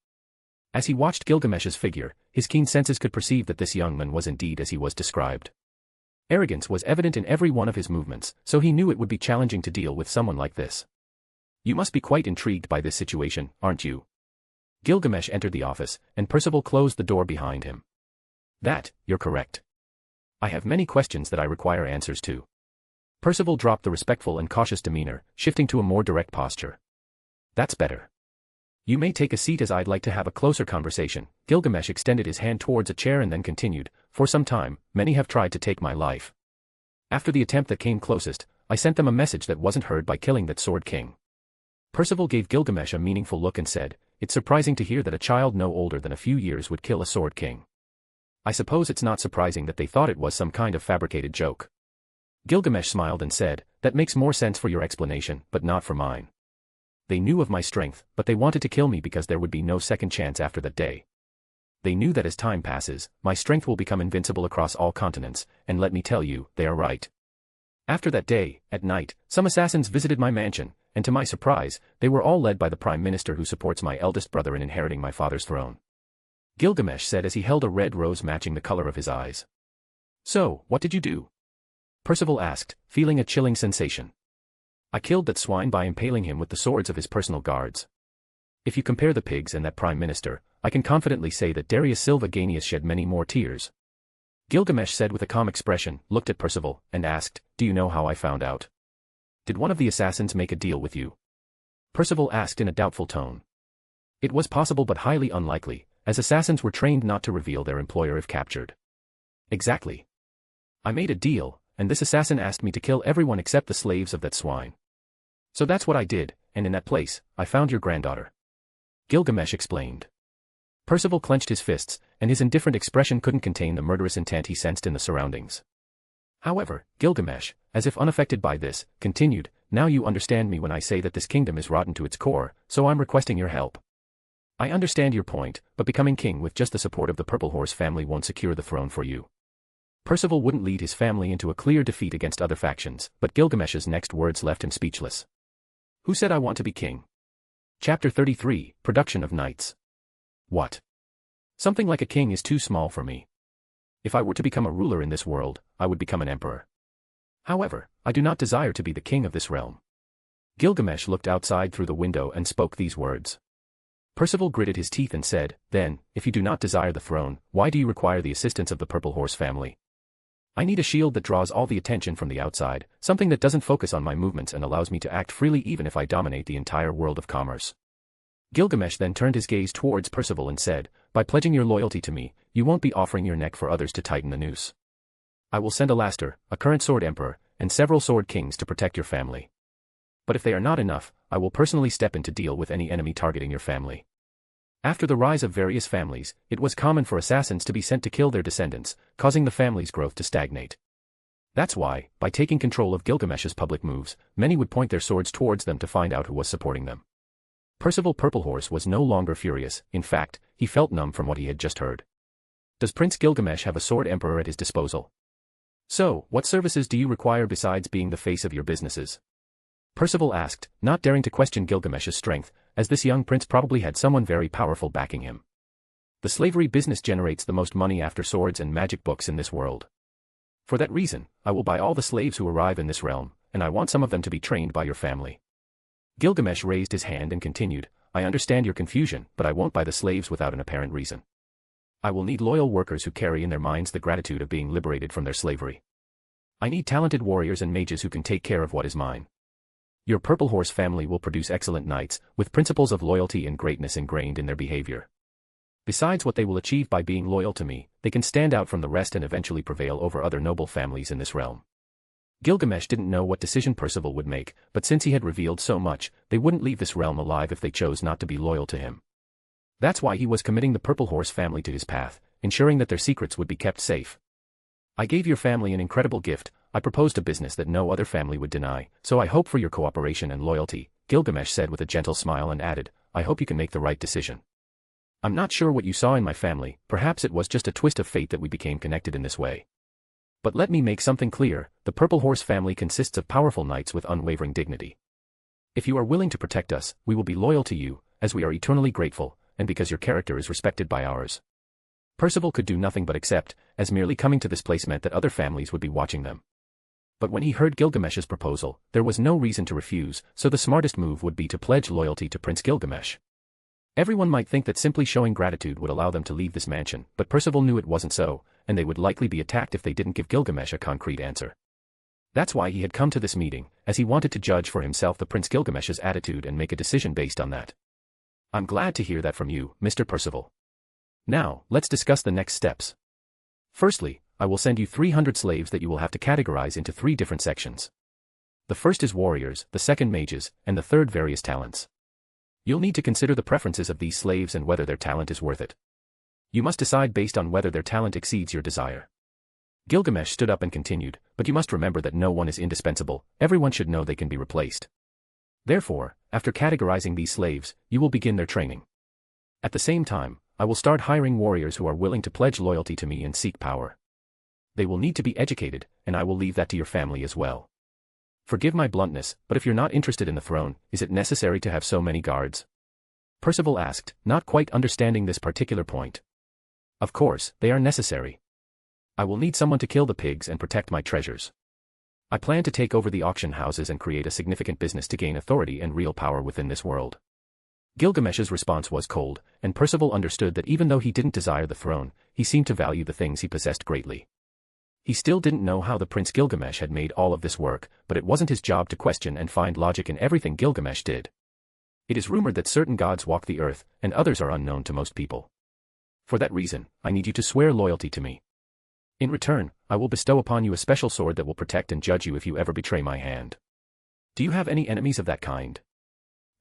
As he watched Gilgamesh's figure, his keen senses could perceive that this young man was indeed as he was described. Arrogance was evident in every one of his movements, so he knew it would be challenging to deal with someone like this. You must be quite intrigued by this situation, aren't you? Gilgamesh entered the office, and Percival closed the door behind him. You're correct. I have many questions that I require answers to. Percival dropped the respectful and cautious demeanor, shifting to a more direct posture. That's better. You may take a seat as I'd like to have a closer conversation. Gilgamesh extended his hand towards a chair and then continued, for some time, many have tried to take my life. After the attempt that came closest, I sent them a message that wasn't heard by killing that Sword King. Percival gave Gilgamesh a meaningful look and said, it's surprising to hear that a child no older than a few years would kill a Sword King. I suppose it's not surprising that they thought it was some kind of fabricated joke. Gilgamesh smiled and said, that makes more sense for your explanation, but not for mine. They knew of my strength, but they wanted to kill me because there would be no second chance after that day. They knew that as time passes, my strength will become invincible across all continents, and let me tell you, they are right. After that day, at night, some assassins visited my mansion, and to my surprise, they were all led by the Prime Minister who supports my eldest brother in inheriting my father's throne. Gilgamesh said as he held a red rose matching the color of his eyes. So, what did you do? Percival asked, feeling a chilling sensation. I killed that swine by impaling him with the swords of his personal guards. If you compare the pigs and that Prime Minister, I can confidently say that Darius Silva Ganius shed many more tears. Gilgamesh said with a calm expression, looked at Percival, and asked, do you know how I found out? Did one of the assassins make a deal with you? Percival asked in a doubtful tone. It was possible but highly unlikely, as assassins were trained not to reveal their employer if captured. Exactly. I made a deal, and this assassin asked me to kill everyone except the slaves of that swine. So that's what I did, and in that place, I found your granddaughter. Gilgamesh explained. Percival clenched his fists, and his indifferent expression couldn't contain the murderous intent he sensed in the surroundings. However, Gilgamesh, as if unaffected by this, continued, now you understand me when I say that this kingdom is rotten to its core, so I'm requesting your help. I understand your point, but becoming king with just the support of the Purple Horse family won't secure the throne for you. Percival wouldn't lead his family into a clear defeat against other factions, but Gilgamesh's next words left him speechless. Who said I want to be king? Chapter 33, Production of Knights. What? Something like a king is too small for me. If I were to become a ruler in this world, I would become an emperor. However, I do not desire to be the king of this realm. Gilgamesh looked outside through the window and spoke these words. Percival gritted his teeth and said, then, if you do not desire the throne, why do you require the assistance of the Purple Horse family? I need a shield that draws all the attention from the outside, something that doesn't focus on my movements and allows me to act freely even if I dominate the entire world of commerce. Gilgamesh then turned his gaze towards Percival and said, by pledging your loyalty to me, you won't be offering your neck for others to tighten the noose. I will send a Laster, a current sword emperor, and several sword kings to protect your family. But if they are not enough, I will personally step in to deal with any enemy targeting your family. After the rise of various families, it was common for assassins to be sent to kill their descendants, causing the family's growth to stagnate. That's why, by taking control of Gilgamesh's public moves, many would point their swords towards them to find out who was supporting them. Percival Purplehorse was no longer furious. In fact, he felt numb from what he had just heard. Does Prince Gilgamesh have a sword emperor at his disposal? So, what services do you require besides being the face of your businesses? Percival asked, not daring to question Gilgamesh's strength, as this young prince probably had someone very powerful backing him. The slavery business generates the most money after swords and magic books in this world. For that reason, I will buy all the slaves who arrive in this realm, and I want some of them to be trained by your family. Gilgamesh raised his hand and continued, I understand your confusion, but I won't buy the slaves without an apparent reason. I will need loyal workers who carry in their minds the gratitude of being liberated from their slavery. I need talented warriors and mages who can take care of what is mine. Your Purple Horse family will produce excellent knights, with principles of loyalty and greatness ingrained in their behavior. Besides what they will achieve by being loyal to me, they can stand out from the rest and eventually prevail over other noble families in this realm. Gilgamesh didn't know what decision Percival would make, but since he had revealed so much, they wouldn't leave this realm alive if they chose not to be loyal to him. That's why he was committing the Purple Horse family to his path, ensuring that their secrets would be kept safe. I gave your family an incredible gift. I proposed a business that no other family would deny, so I hope for your cooperation and loyalty, Gilgamesh said with a gentle smile and added, I hope you can make the right decision. I'm not sure what you saw in my family, perhaps it was just a twist of fate that we became connected in this way. But let me make something clear, the Purple Horse family consists of powerful knights with unwavering dignity. If you are willing to protect us, we will be loyal to you, as we are eternally grateful, and because your character is respected by ours. Percival could do nothing but accept, as merely coming to this place meant that other families would be watching them. But when he heard Gilgamesh's proposal, there was no reason to refuse, so the smartest move would be to pledge loyalty to Prince Gilgamesh. Everyone might think that simply showing gratitude would allow them to leave this mansion, but Percival knew it wasn't so, and they would likely be attacked if they didn't give Gilgamesh a concrete answer. That's why he had come to this meeting, as he wanted to judge for himself the Prince Gilgamesh's attitude and make a decision based on that. I'm glad to hear that from you, Mr. Percival. Now, let's discuss the next steps. Firstly, I will send you 300 slaves that you will have to categorize into 3 different sections. The first is warriors, the second mages, and the third various talents. You'll need to consider the preferences of these slaves and whether their talent is worth it. You must decide based on whether their talent exceeds your desire. Gilgamesh stood up and continued, but you must remember that no one is indispensable, everyone should know they can be replaced. Therefore, after categorizing these slaves, you will begin their training. At the same time, I will start hiring warriors who are willing to pledge loyalty to me and seek power. They will need to be educated, and I will leave that to your family as well. Forgive my bluntness, but if you're not interested in the throne, is it necessary to have so many guards? Percival asked, not quite understanding this particular point. Of course, they are necessary. I will need someone to kill the pigs and protect my treasures. I plan to take over the auction houses and create a significant business to gain authority and real power within this world. Gilgamesh's response was cold, and Percival understood that even though he didn't desire the throne, he seemed to value the things he possessed greatly. He still didn't know how the Prince Gilgamesh had made all of this work, but it wasn't his job to question and find logic in everything Gilgamesh did. It is rumored that certain gods walk the earth, and others are unknown to most people. For that reason, I need you to swear loyalty to me. In return, I will bestow upon you a special sword that will protect and judge you if you ever betray my hand. Do you have any enemies of that kind?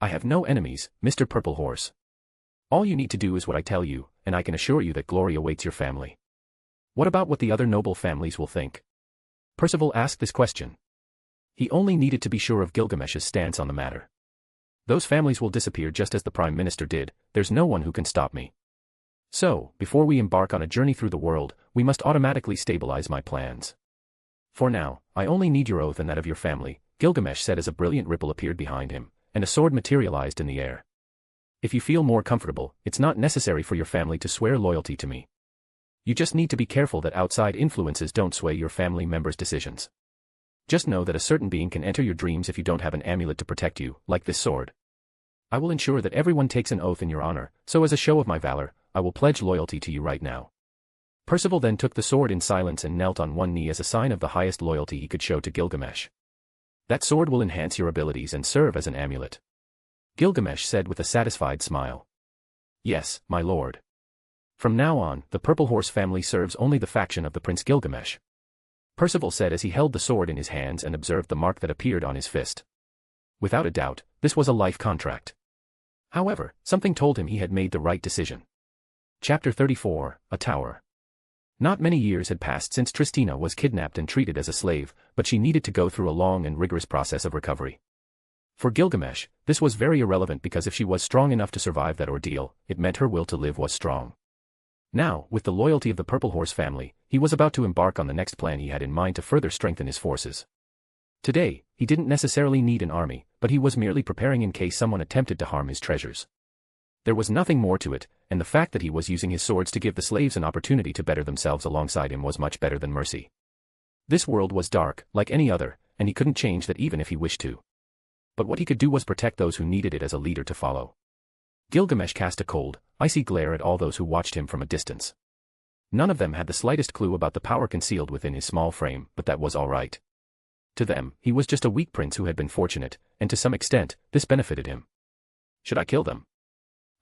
I have no enemies, Mr. Purple Horse. All you need to do is what I tell you, and I can assure you that glory awaits your family. What about what the other noble families will think? Percival asked this question. He only needed to be sure of Gilgamesh's stance on the matter. Those families will disappear just as the Prime Minister did, there's no one who can stop me. So, before we embark on a journey through the world, we must automatically stabilize my plans. For now, I only need your oath and that of your family, Gilgamesh said as a brilliant ripple appeared behind him, and a sword materialized in the air. If you feel more comfortable, it's not necessary for your family to swear loyalty to me. You just need to be careful that outside influences don't sway your family members' decisions. Just know that a certain being can enter your dreams if you don't have an amulet to protect you, like this sword. I will ensure that everyone takes an oath in your honor, so as a show of my valor, I will pledge loyalty to you right now. Percival then took the sword in silence and knelt on one knee as a sign of the highest loyalty he could show to Gilgamesh. That sword will enhance your abilities and serve as an amulet. Gilgamesh said with a satisfied smile. Yes, my lord. From now on, the Purple Horse family serves only the faction of the Prince Gilgamesh. Percival said as he held the sword in his hands and observed the mark that appeared on his fist. Without a doubt, this was a life contract. However, something told him he had made the right decision. Chapter 34, A Tower. Not many years had passed since Tristina was kidnapped and treated as a slave, but she needed to go through a long and rigorous process of recovery. For Gilgamesh, this was very irrelevant because if she was strong enough to survive that ordeal, it meant her will to live was strong. Now, with the loyalty of the Purple Horse family, he was about to embark on the next plan he had in mind to further strengthen his forces. Today, he didn't necessarily need an army, but he was merely preparing in case someone attempted to harm his treasures. There was nothing more to it, and the fact that he was using his swords to give the slaves an opportunity to better themselves alongside him was much better than mercy. This world was dark, like any other, and he couldn't change that even if he wished to. But what he could do was protect those who needed it as a leader to follow. Gilgamesh cast a cold, icy glare at all those who watched him from a distance. None of them had the slightest clue about the power concealed within his small frame, but that was all right. To them, he was just a weak prince who had been fortunate, and to some extent, this benefited him. Should I kill them?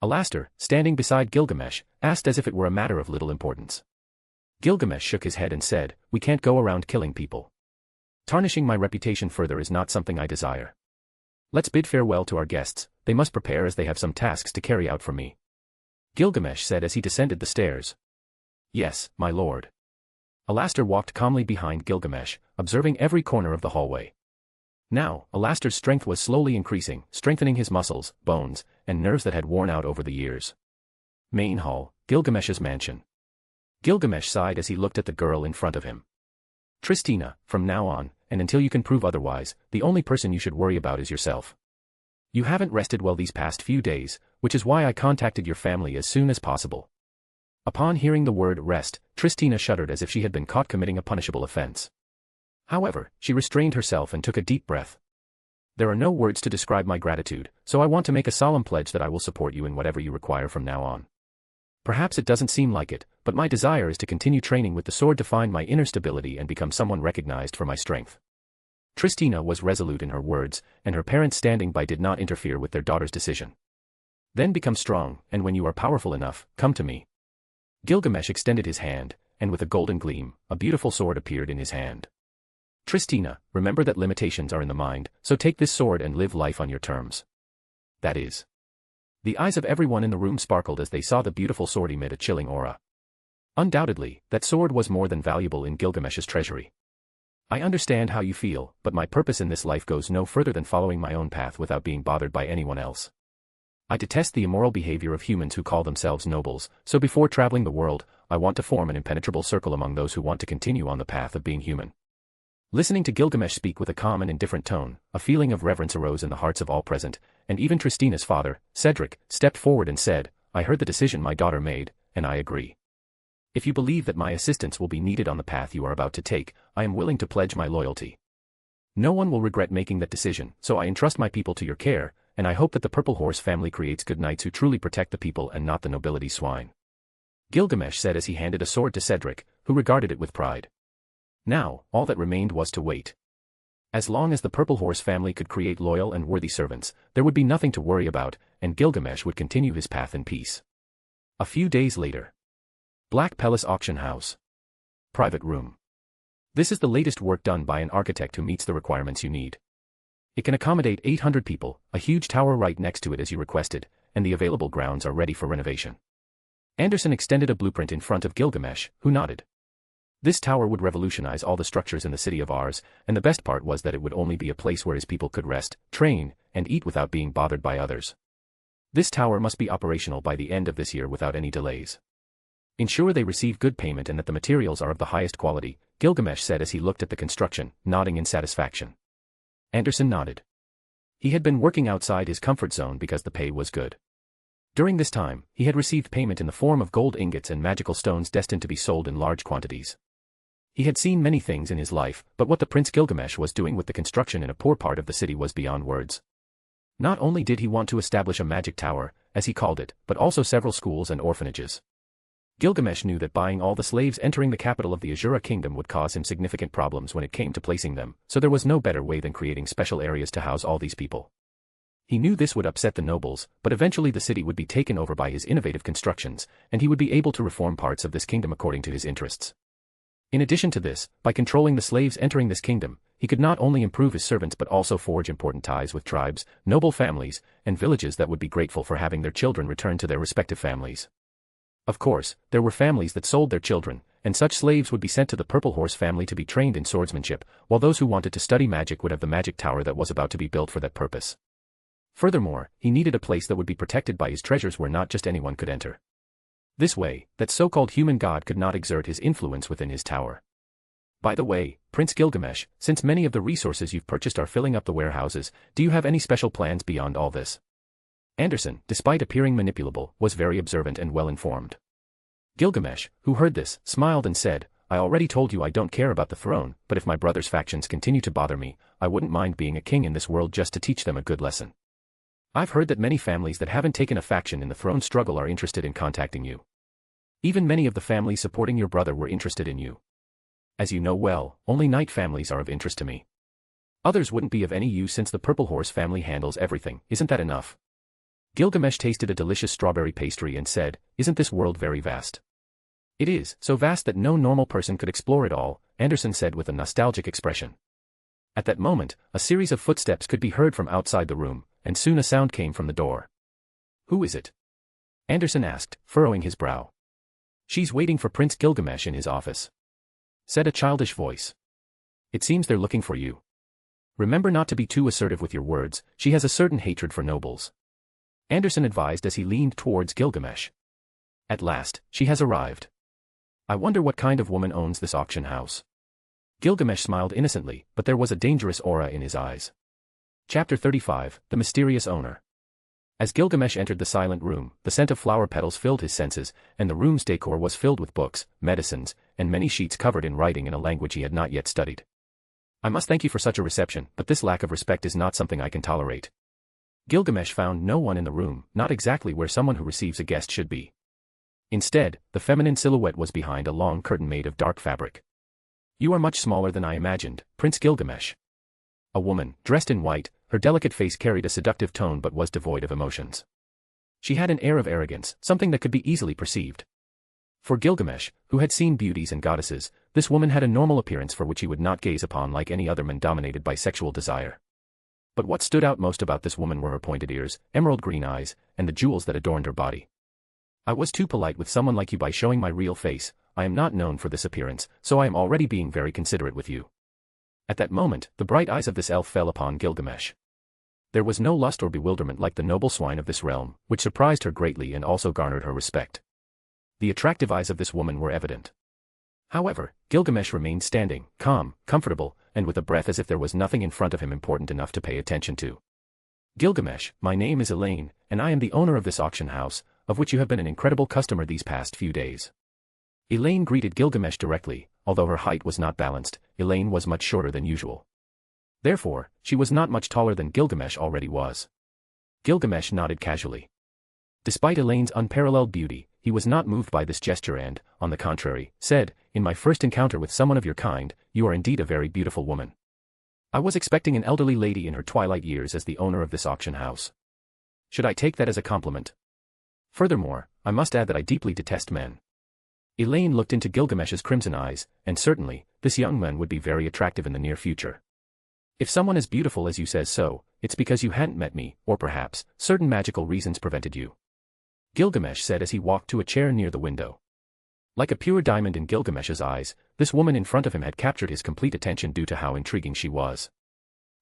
Alastor, standing beside Gilgamesh, asked as if it were a matter of little importance. Gilgamesh shook his head and said, "We can't go around killing people. Tarnishing my reputation further is not something I desire. Let's bid farewell to our guests, they must prepare as they have some tasks to carry out for me." Gilgamesh said as he descended the stairs. "Yes, my lord." Alastor walked calmly behind Gilgamesh, observing every corner of the hallway. Now, Alastor's strength was slowly increasing, strengthening his muscles, bones, and nerves that had worn out over the years. Main hall, Gilgamesh's mansion. Gilgamesh sighed as he looked at the girl in front of him. "Tristina, from now on, and until you can prove otherwise, the only person you should worry about is yourself. You haven't rested well these past few days, which is why I contacted your family as soon as possible." Upon hearing the word rest, Tristina shuddered as if she had been caught committing a punishable offense. However, she restrained herself and took a deep breath. "There are no words to describe my gratitude, so I want to make a solemn pledge that I will support you in whatever you require from now on. Perhaps it doesn't seem like it, but my desire is to continue training with the sword to find my inner stability and become someone recognized for my strength." Tristina was resolute in her words, and her parents standing by did not interfere with their daughter's decision. "Then become strong, and when you are powerful enough, come to me." Gilgamesh extended his hand, and with a golden gleam, a beautiful sword appeared in his hand. "Tristina, remember that limitations are in the mind, so take this sword and live life on your terms. That is." The eyes of everyone in the room sparkled as they saw the beautiful sword emit a chilling aura. Undoubtedly, that sword was more than valuable in Gilgamesh's treasury. "I understand how you feel, but my purpose in this life goes no further than following my own path without being bothered by anyone else. I detest the immoral behavior of humans who call themselves nobles, so before traveling the world, I want to form an impenetrable circle among those who want to continue on the path of being human." Listening to Gilgamesh speak with a calm and indifferent tone, a feeling of reverence arose in the hearts of all present, and even Tristina's father, Cedric, stepped forward and said, "I heard the decision my daughter made, and I agree. If you believe that my assistance will be needed on the path you are about to take, I am willing to pledge my loyalty. No one will regret making that decision, so I entrust my people to your care, and I hope that the Purple Horse family creates good knights who truly protect the people and not the nobility swine." Gilgamesh said as he handed a sword to Cedric, who regarded it with pride. Now, all that remained was to wait. As long as the Purple Horse family could create loyal and worthy servants, there would be nothing to worry about, and Gilgamesh would continue his path in peace. A few days later. Black Palace Auction House. Private Room. This is the latest work done by an architect who meets the requirements you need. It can accommodate 800 people, a huge tower right next to it as you requested, and the available grounds are ready for renovation. Anderson extended a blueprint in front of Gilgamesh, who nodded. This tower would revolutionize all the structures in the city of ours, and the best part was that it would only be a place where his people could rest, train, and eat without being bothered by others. This tower must be operational by the end of this year without any delays. Ensure they receive good payment and that the materials are of the highest quality, Gilgamesh said as he looked at the construction, nodding in satisfaction. Anderson nodded. He had been working outside his comfort zone because the pay was good. During this time, he had received payment in the form of gold ingots and magical stones destined to be sold in large quantities. He had seen many things in his life, but what the Prince Gilgamesh was doing with the construction in a poor part of the city was beyond words. Not only did he want to establish a magic tower, as he called it, but also several schools and orphanages. Gilgamesh knew that buying all the slaves entering the capital of the Asura kingdom would cause him significant problems when it came to placing them, so there was no better way than creating special areas to house all these people. He knew this would upset the nobles, but eventually the city would be taken over by his innovative constructions, and he would be able to reform parts of this kingdom according to his interests. In addition to this, by controlling the slaves entering this kingdom, he could not only improve his servants but also forge important ties with tribes, noble families, and villages that would be grateful for having their children return to their respective families. Of course, there were families that sold their children, and such slaves would be sent to the Purple Horse family to be trained in swordsmanship, while those who wanted to study magic would have the magic tower that was about to be built for that purpose. Furthermore, he needed a place that would be protected by his treasures where not just anyone could enter. This way, that so-called human god could not exert his influence within his tower. By the way, Prince Gilgamesh, since many of the resources you've purchased are filling up the warehouses, do you have any special plans beyond all this? Anderson, despite appearing manipulable, was very observant and well-informed. Gilgamesh, who heard this, smiled and said, I already told you I don't care about the throne, but if my brother's factions continue to bother me, I wouldn't mind being a king in this world just to teach them a good lesson. I've heard that many families that haven't taken a faction in the throne struggle are interested in contacting you. Even many of the families supporting your brother were interested in you. As you know well, only knight families are of interest to me. Others wouldn't be of any use since the Purple Horse family handles everything, isn't that enough? Gilgamesh tasted a delicious strawberry pastry and said, Isn't this world very vast? It is, so vast that no normal person could explore it all, Anderson said with a nostalgic expression. At that moment, a series of footsteps could be heard from outside the room, and soon a sound came from the door. Who is it? Anderson asked, furrowing his brow. She's waiting for Prince Gilgamesh in his office, said a childish voice. It seems they're looking for you. Remember not to be too assertive with your words, she has a certain hatred for nobles. Anderson advised as he leaned towards Gilgamesh. At last, she has arrived. I wonder what kind of woman owns this auction house. Gilgamesh smiled innocently, but there was a dangerous aura in his eyes. Chapter 35, The Mysterious Owner. As Gilgamesh entered the silent room, the scent of flower petals filled his senses, and the room's decor was filled with books, medicines, and many sheets covered in writing in a language he had not yet studied. I must thank you for such a reception, but this lack of respect is not something I can tolerate. Gilgamesh found no one in the room, not exactly where someone who receives a guest should be. Instead, the feminine silhouette was behind a long curtain made of dark fabric. You are much smaller than I imagined, Prince Gilgamesh. A woman, dressed in white, her delicate face carried a seductive tone but was devoid of emotions. She had an air of arrogance, something that could be easily perceived. For Gilgamesh, who had seen beauties and goddesses, this woman had a normal appearance for which he would not gaze upon like any other man dominated by sexual desire. But what stood out most about this woman were her pointed ears, emerald green eyes, and the jewels that adorned her body. I was too polite with someone like you by showing my real face. I am not known for this appearance, so I am already being very considerate with you. At that moment, the bright eyes of this elf fell upon Gilgamesh. There was no lust or bewilderment like the noble swine of this realm, which surprised her greatly and also garnered her respect. The attractive eyes of this woman were evident. However, Gilgamesh remained standing, calm, comfortable, and with a breath as if there was nothing in front of him important enough to pay attention to. Gilgamesh, my name is Elaine, and I am the owner of this auction house, of which you have been an incredible customer these past few days. Elaine greeted Gilgamesh directly. Although her height was not balanced, Elaine was much shorter than usual. Therefore, she was not much taller than Gilgamesh already was. Gilgamesh nodded casually. Despite Elaine's unparalleled beauty, he was not moved by this gesture and, on the contrary, said, In my first encounter with someone of your kind, you are indeed a very beautiful woman. I was expecting an elderly lady in her twilight years as the owner of this auction house. Should I take that as a compliment? Furthermore, I must add that I deeply detest men. Elaine looked into Gilgamesh's crimson eyes, and certainly, this young man would be very attractive in the near future. If someone as beautiful as you says so, it's because you hadn't met me, or perhaps, certain magical reasons prevented you. Gilgamesh said as he walked to a chair near the window. Like a pure diamond in Gilgamesh's eyes, this woman in front of him had captured his complete attention due to how intriguing she was.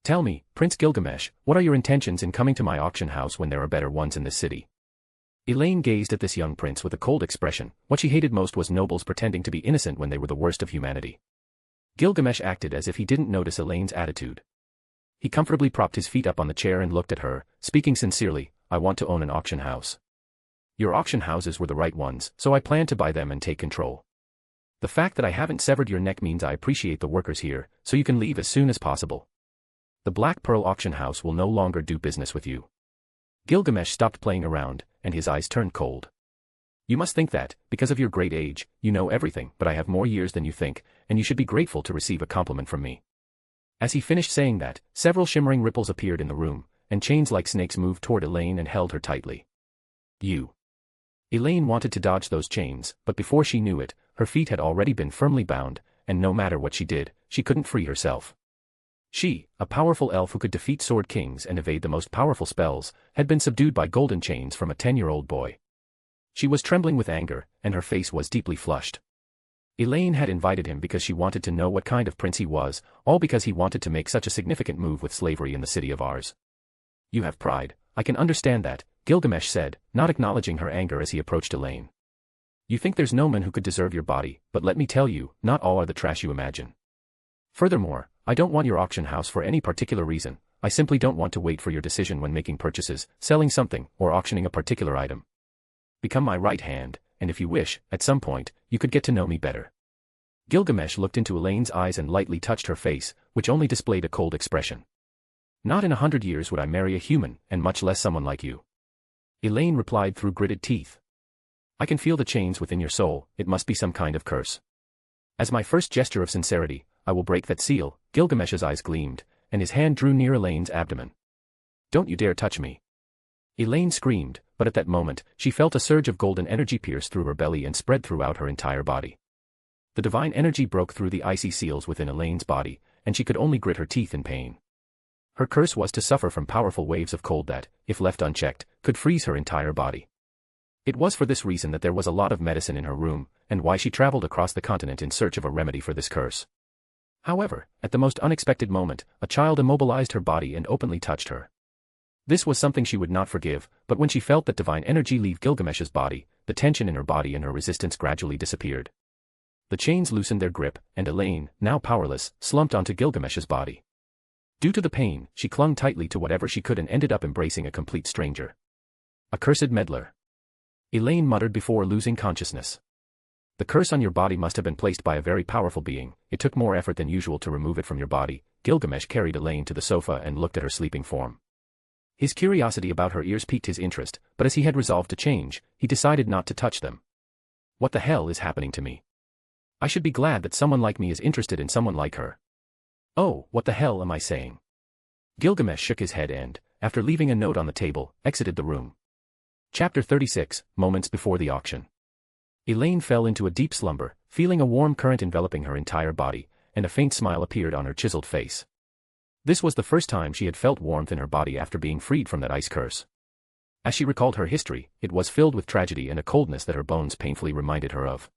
Tell me, Prince Gilgamesh, what are your intentions in coming to my auction house when there are better ones in this city? Elaine gazed at this young prince with a cold expression. What she hated most was nobles pretending to be innocent when they were the worst of humanity. Gilgamesh acted as if he didn't notice Elaine's attitude. He comfortably propped his feet up on the chair and looked at her, speaking sincerely, I want to own an auction house. Your auction houses were the right ones, so I plan to buy them and take control. The fact that I haven't severed your neck means I appreciate the workers here, so you can leave as soon as possible. The Black Pearl auction house will no longer do business with you. Gilgamesh stopped playing around, and his eyes turned cold. You must think that, because of your great age, you know everything, but I have more years than you think, and you should be grateful to receive a compliment from me. As he finished saying that, several shimmering ripples appeared in the room, and chains like snakes moved toward Elaine and held her tightly. You. Elaine wanted to dodge those chains, but before she knew it, her feet had already been firmly bound, and no matter what she did, she couldn't free herself. She, a powerful elf who could defeat sword kings and evade the most powerful spells, had been subdued by golden chains from a 10-year-old boy. She was trembling with anger, and her face was deeply flushed. Elaine had invited him because she wanted to know what kind of prince he was, all because he wanted to make such a significant move with slavery in the city of ours. You have pride, I can understand that, Gilgamesh said, not acknowledging her anger as he approached Elaine. You think there's no man who could deserve your body, but let me tell you, not all are the trash you imagine. Furthermore, I don't want your auction house for any particular reason, I simply don't want to wait for your decision when making purchases, selling something, or auctioning a particular item. Become my right hand, and if you wish, at some point, you could get to know me better. Gilgamesh looked into Elaine's eyes and lightly touched her face, which only displayed a cold expression. Not in 100 years would I marry a human, and much less someone like you. Elaine replied through gritted teeth. I can feel the chains within your soul, it must be some kind of curse. As my first gesture of sincerity, I will break that seal. Gilgamesh's eyes gleamed, and his hand drew near Elaine's abdomen. Don't you dare touch me. Elaine screamed, but at that moment, she felt a surge of golden energy pierce through her belly and spread throughout her entire body. The divine energy broke through the icy seals within Elaine's body, and she could only grit her teeth in pain. Her curse was to suffer from powerful waves of cold that, if left unchecked, could freeze her entire body. It was for this reason that there was a lot of medicine in her room, and why she traveled across the continent in search of a remedy for this curse. However, at the most unexpected moment, a child immobilized her body and openly touched her. This was something she would not forgive, but when she felt that divine energy leave Gilgamesh's body, the tension in her body and her resistance gradually disappeared. The chains loosened their grip, and Elaine, now powerless, slumped onto Gilgamesh's body. Due to the pain, she clung tightly to whatever she could and ended up embracing a complete stranger. Accursed meddler. Elaine muttered before losing consciousness. The curse on your body must have been placed by a very powerful being, it took more effort than usual to remove it from your body. Gilgamesh carried Elaine to the sofa and looked at her sleeping form. His curiosity about her ears piqued his interest, but as he had resolved to change, he decided not to touch them. What the hell is happening to me? I should be glad that someone like me is interested in someone like her. Oh, what the hell am I saying? Gilgamesh shook his head and, after leaving a note on the table, exited the room. Chapter 36, Moments Before the Auction. Elaine fell into a deep slumber, feeling a warm current enveloping her entire body, and a faint smile appeared on her chiseled face. This was the first time she had felt warmth in her body after being freed from that ice curse. As she recalled her history, it was filled with tragedy and a coldness that her bones painfully reminded her of.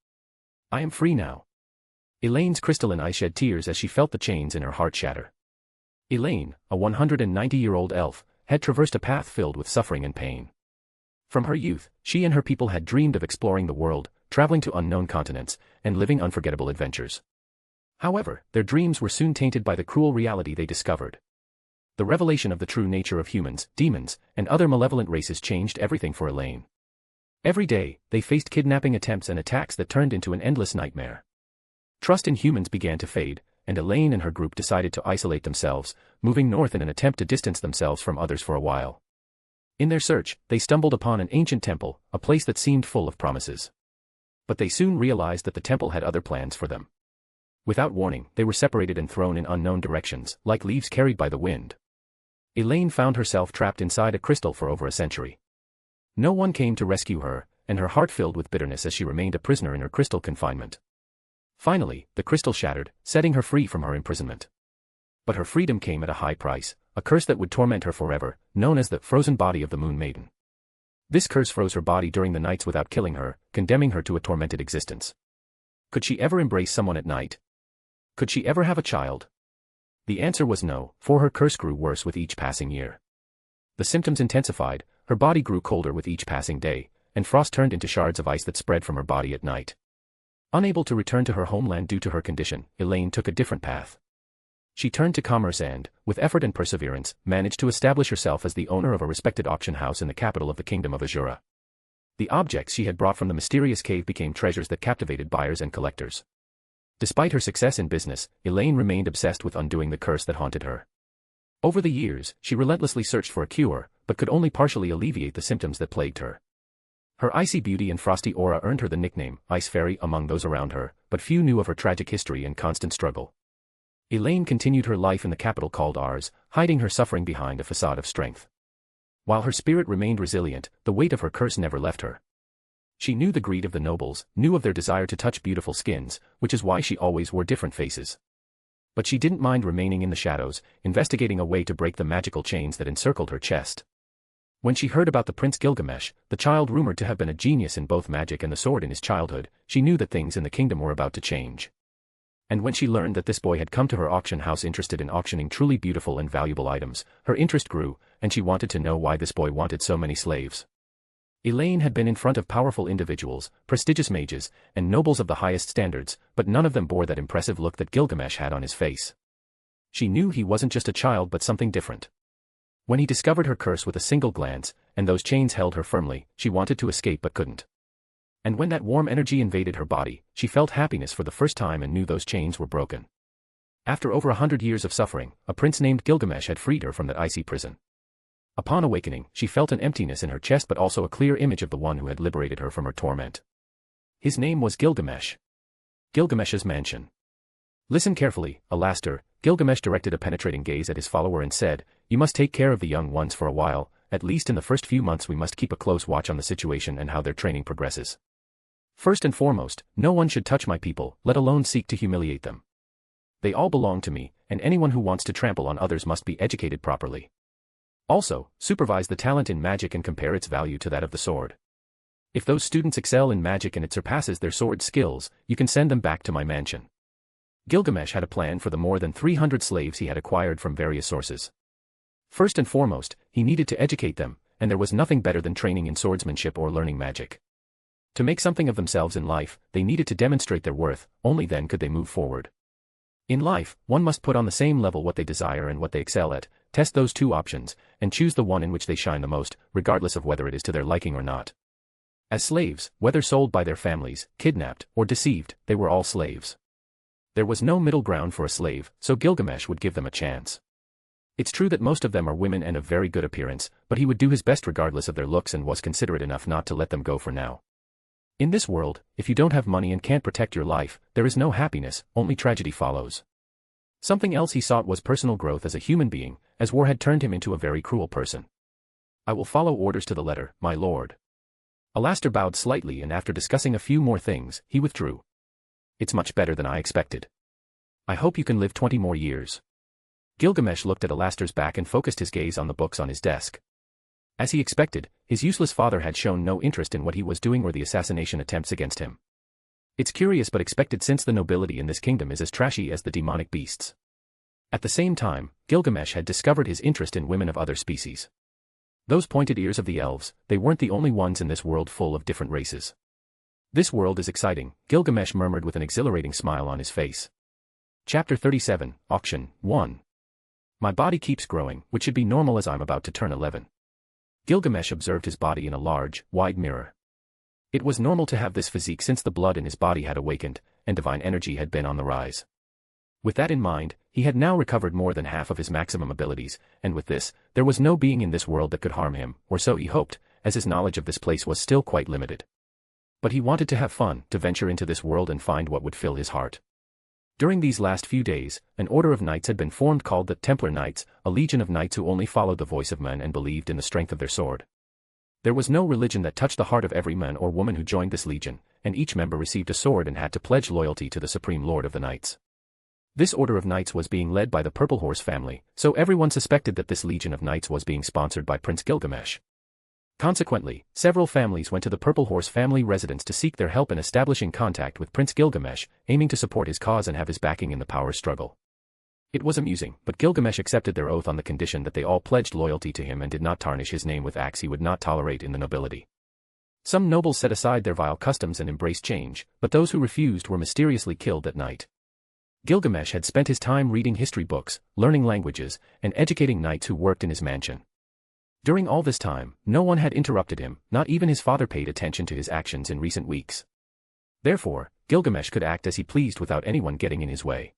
I am free now. Elaine's crystalline eyes shed tears as she felt the chains in her heart shatter. Elaine, a 190-year-old elf, had traversed a path filled with suffering and pain. From her youth, she and her people had dreamed of exploring the world, traveling to unknown continents, and living unforgettable adventures. However, their dreams were soon tainted by the cruel reality they discovered. The revelation of the true nature of humans, demons, and other malevolent races changed everything for Elaine. Every day, they faced kidnapping attempts and attacks that turned into an endless nightmare. Trust in humans began to fade, and Elaine and her group decided to isolate themselves, moving north in an attempt to distance themselves from others for a while. In their search, they stumbled upon an ancient temple, a place that seemed full of promises. But they soon realized that the temple had other plans for them. Without warning, they were separated and thrown in unknown directions, like leaves carried by the wind. Elaine found herself trapped inside a crystal for over a century. No one came to rescue her, and her heart filled with bitterness as she remained a prisoner in her crystal confinement. Finally, the crystal shattered, setting her free from her imprisonment. But her freedom came at a high price, a curse that would torment her forever, known as the frozen body of the Moon Maiden. This curse froze her body during the nights without killing her, condemning her to a tormented existence. Could she ever embrace someone at night? Could she ever have a child? The answer was no, for her curse grew worse with each passing year. The symptoms intensified, her body grew colder with each passing day, and frost turned into shards of ice that spread from her body at night. Unable to return to her homeland due to her condition, Elaine took a different path. She turned to commerce and, with effort and perseverance, managed to establish herself as the owner of a respected auction house in the capital of the Kingdom of Asura. The objects she had brought from the mysterious cave became treasures that captivated buyers and collectors. Despite her success in business, Elaine remained obsessed with undoing the curse that haunted her. Over the years, she relentlessly searched for a cure, but could only partially alleviate the symptoms that plagued her. Her icy beauty and frosty aura earned her the nickname Ice Fairy among those around her, but few knew of her tragic history and constant struggle. Elaine continued her life in the capital called Ars, hiding her suffering behind a facade of strength. While her spirit remained resilient, the weight of her curse never left her. She knew the greed of the nobles, knew of their desire to touch beautiful skins, which is why she always wore different faces. But she didn't mind remaining in the shadows, investigating a way to break the magical chains that encircled her chest. When she heard about the Prince Gilgamesh, the child rumored to have been a genius in both magic and the sword in his childhood, she knew that things in the kingdom were about to change. And when she learned that this boy had come to her auction house interested in auctioning truly beautiful and valuable items, her interest grew, and she wanted to know why this boy wanted so many slaves. Elaine had been in front of powerful individuals, prestigious mages, and nobles of the highest standards, but none of them bore that impressive look that Gilgamesh had on his face. She knew he wasn't just a child but something different. When he discovered her curse with a single glance, and those chains held her firmly, she wanted to escape but couldn't. And when that warm energy invaded her body, she felt happiness for the first time and knew those chains were broken. After over 100 years of suffering, a prince named Gilgamesh had freed her from that icy prison. Upon awakening, she felt an emptiness in her chest but also a clear image of the one who had liberated her from her torment. His name was Gilgamesh. Gilgamesh's mansion. Listen carefully, Alastor. Gilgamesh directed a penetrating gaze at his follower and said, "You must take care of the young ones for a while, at least in the first few months we must keep a close watch on the situation and how their training progresses. First and foremost, no one should touch my people, let alone seek to humiliate them. They all belong to me, and anyone who wants to trample on others must be educated properly. Also, supervise the talent in magic and compare its value to that of the sword. If those students excel in magic and it surpasses their sword skills, you can send them back to my mansion." Gilgamesh had a plan for the more than 300 slaves he had acquired from various sources. First and foremost, he needed to educate them, and there was nothing better than training in swordsmanship or learning magic. To make something of themselves in life, they needed to demonstrate their worth, only then could they move forward. In life, one must put on the same level what they desire and what they excel at, test those two options, and choose the one in which they shine the most, regardless of whether it is to their liking or not. As slaves, whether sold by their families, kidnapped, or deceived, they were all slaves. There was no middle ground for a slave, so Gilgamesh would give them a chance. It's true that most of them are women and of very good appearance, but he would do his best regardless of their looks and was considerate enough not to let them go for now. In this world, if you don't have money and can't protect your life, there is no happiness, only tragedy follows. Something else he sought was personal growth as a human being, as war had turned him into a very cruel person. "I will follow orders to the letter, my lord." Alastor bowed slightly and after discussing a few more things, he withdrew. "It's much better than I expected. I hope you can live 20 more years." Gilgamesh looked at Alastor's back and focused his gaze on the books on his desk. As he expected, his useless father had shown no interest in what he was doing or the assassination attempts against him. It's curious but expected since the nobility in this kingdom is as trashy as the demonic beasts. At the same time, Gilgamesh had discovered his interest in women of other species. Those pointed ears of the elves, they weren't the only ones in this world full of different races. "This world is exciting," Gilgamesh murmured with an exhilarating smile on his face. Chapter 37, Auction 1. My body keeps growing, which should be normal as I'm about to turn 11. Gilgamesh observed his body in a large, wide mirror. It was normal to have this physique since the blood in his body had awakened, and divine energy had been on the rise. With that in mind, he had now recovered more than half of his maximum abilities, and with this, there was no being in this world that could harm him, or so he hoped, as his knowledge of this place was still quite limited. But he wanted to have fun, to venture into this world and find what would fill his heart. During these last few days, an order of knights had been formed called the Templar Knights, a legion of knights who only followed the voice of men and believed in the strength of their sword. There was no religion that touched the heart of every man or woman who joined this legion, and each member received a sword and had to pledge loyalty to the Supreme Lord of the Knights. This order of knights was being led by the Purple Horse family, so everyone suspected that this legion of knights was being sponsored by Prince Gilgamesh. Consequently, several families went to the Purple Horse family residence to seek their help in establishing contact with Prince Gilgamesh, aiming to support his cause and have his backing in the power struggle. It was amusing, but Gilgamesh accepted their oath on the condition that they all pledged loyalty to him and did not tarnish his name with acts he would not tolerate in the nobility. Some nobles set aside their vile customs and embraced change, but those who refused were mysteriously killed that night. Gilgamesh had spent his time reading history books, learning languages, and educating knights who worked in his mansion. During all this time, no one had interrupted him, not even his father paid attention to his actions in recent weeks. Therefore, Gilgamesh could act as he pleased without anyone getting in his way.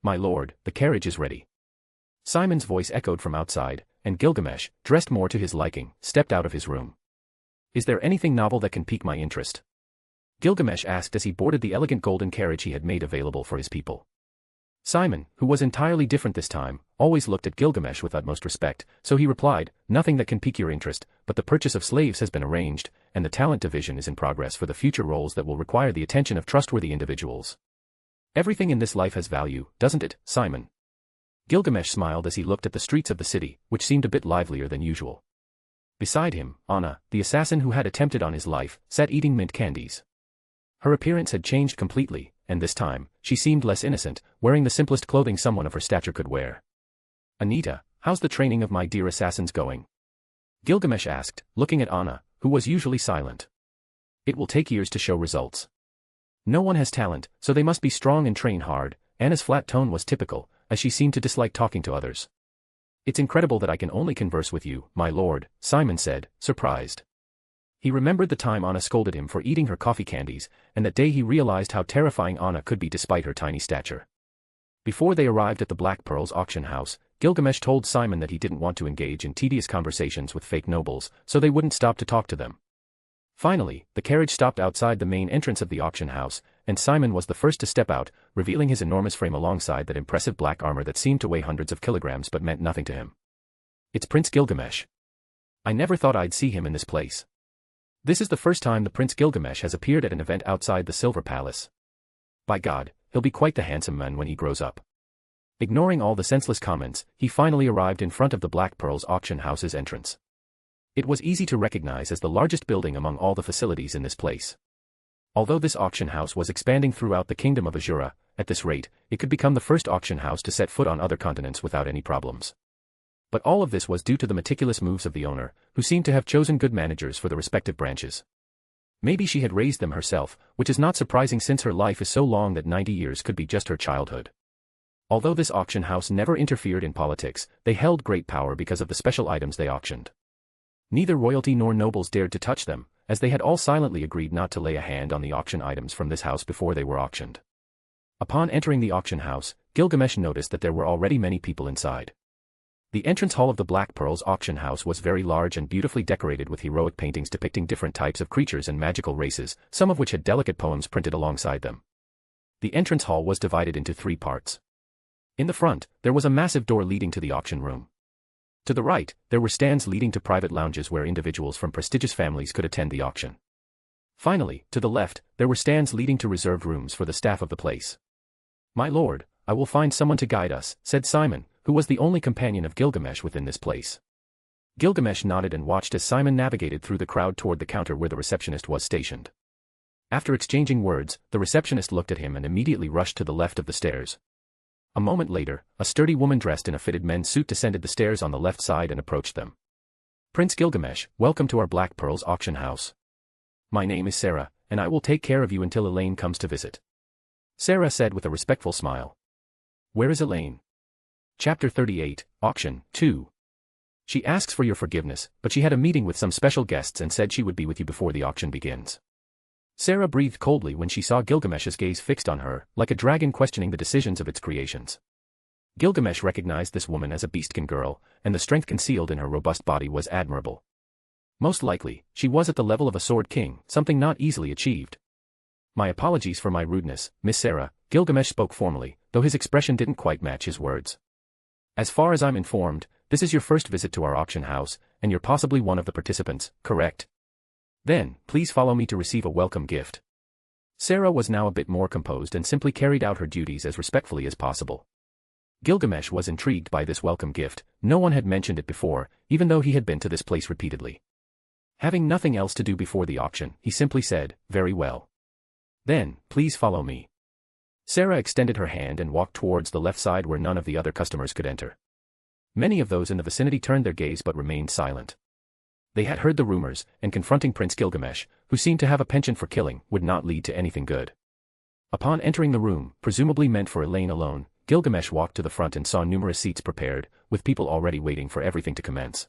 "My lord, the carriage is ready." Simon's voice echoed from outside, and Gilgamesh, dressed more to his liking, stepped out of his room. "Is there anything novel that can pique my interest?" Gilgamesh asked as he boarded the elegant golden carriage he had made available for his people. Simon, who was entirely different this time, always looked at Gilgamesh with utmost respect, so he replied, "Nothing that can pique your interest, but the purchase of slaves has been arranged, and the talent division is in progress for the future roles that will require the attention of trustworthy individuals. Everything in this life has value, doesn't it, Simon?" Gilgamesh smiled as he looked at the streets of the city, which seemed a bit livelier than usual. Beside him, Anna, the assassin who had attempted on his life, sat eating mint candies. Her appearance had changed completely, and this time, she seemed less innocent, wearing the simplest clothing someone of her stature could wear. "Anita, how's the training of my dear assassins going?" Gilgamesh asked, looking at Anna, who was usually silent. "It will take years to show results. No one has talent, so they must be strong and train hard." Anna's flat tone was typical, as she seemed to dislike talking to others. "It's incredible that I can only converse with you, my lord," Simon said, surprised. He remembered the time Anna scolded him for eating her coffee candies, and that day he realized how terrifying Anna could be despite her tiny stature. Before they arrived at the Black Pearls auction house, Gilgamesh told Simon that he didn't want to engage in tedious conversations with fake nobles, so they wouldn't stop to talk to them. Finally, the carriage stopped outside the main entrance of the auction house, and Simon was the first to step out, revealing his enormous frame alongside that impressive black armor that seemed to weigh hundreds of kilograms but meant nothing to him. "It's Prince Gilgamesh. I never thought I'd see him in this place. This is the first time the Prince Gilgamesh has appeared at an event outside the Silver Palace. By God, he'll be quite the handsome man when he grows up." Ignoring all the senseless comments, he finally arrived in front of the Black Pearls auction house's entrance. It was easy to recognize as the largest building among all the facilities in this place. Although this auction house was expanding throughout the Kingdom of Asura, at this rate, it could become the first auction house to set foot on other continents without any problems. But all of this was due to the meticulous moves of the owner, who seemed to have chosen good managers for the respective branches. Maybe she had raised them herself, which is not surprising since her life is so long that 90 years could be just her childhood. Although this auction house never interfered in politics, they held great power because of the special items they auctioned. Neither royalty nor nobles dared to touch them, as they had all silently agreed not to lay a hand on the auction items from this house before they were auctioned. Upon entering the auction house, Gilgamesh noticed that there were already many people inside. The entrance hall of the Black Pearls auction house was very large and beautifully decorated with heroic paintings depicting different types of creatures and magical races, some of which had delicate poems printed alongside them. The entrance hall was divided into 3 parts. In the front, there was a massive door leading to the auction room. To the right, there were stands leading to private lounges where individuals from prestigious families could attend the auction. Finally, to the left, there were stands leading to reserved rooms for the staff of the place. "My lord, I will find someone to guide us," said Simon, who was the only companion of Gilgamesh within this place. Gilgamesh nodded and watched as Simon navigated through the crowd toward the counter where the receptionist was stationed. After exchanging words, the receptionist looked at him and immediately rushed to the left of the stairs. A moment later, a sturdy woman dressed in a fitted men's suit descended the stairs on the left side and approached them. "Prince Gilgamesh, welcome to our Black Pearls auction house. My name is Sarah, and I will take care of you until Elaine comes to visit," Sarah said with a respectful smile. "Where is Elaine?" Chapter 38, Auction 2. "She asks for your forgiveness, but she had a meeting with some special guests and said she would be with you before the auction begins." Sarah breathed coldly when she saw Gilgamesh's gaze fixed on her, like a dragon questioning the decisions of its creations. Gilgamesh recognized this woman as a beastkin girl, and the strength concealed in her robust body was admirable. Most likely, she was at the level of a sword king, something not easily achieved. "My apologies for my rudeness, Miss Sarah," Gilgamesh spoke formally, though his expression didn't quite match his words. "As far as I'm informed, this is your first visit to our auction house, and you're possibly one of the participants, correct? Then, please follow me to receive a welcome gift." Sarah was now a bit more composed and simply carried out her duties as respectfully as possible. Gilgamesh was intrigued by this welcome gift. No one had mentioned it before, even though he had been to this place repeatedly. Having nothing else to do before the auction, he simply said, "Very well. Then, please follow me." Sarah extended her hand and walked towards the left side where none of the other customers could enter. Many of those in the vicinity turned their gaze but remained silent. They had heard the rumors, and confronting Prince Gilgamesh, who seemed to have a penchant for killing, would not lead to anything good. Upon entering the room, presumably meant for Elaine alone, Gilgamesh walked to the front and saw numerous seats prepared, with people already waiting for everything to commence.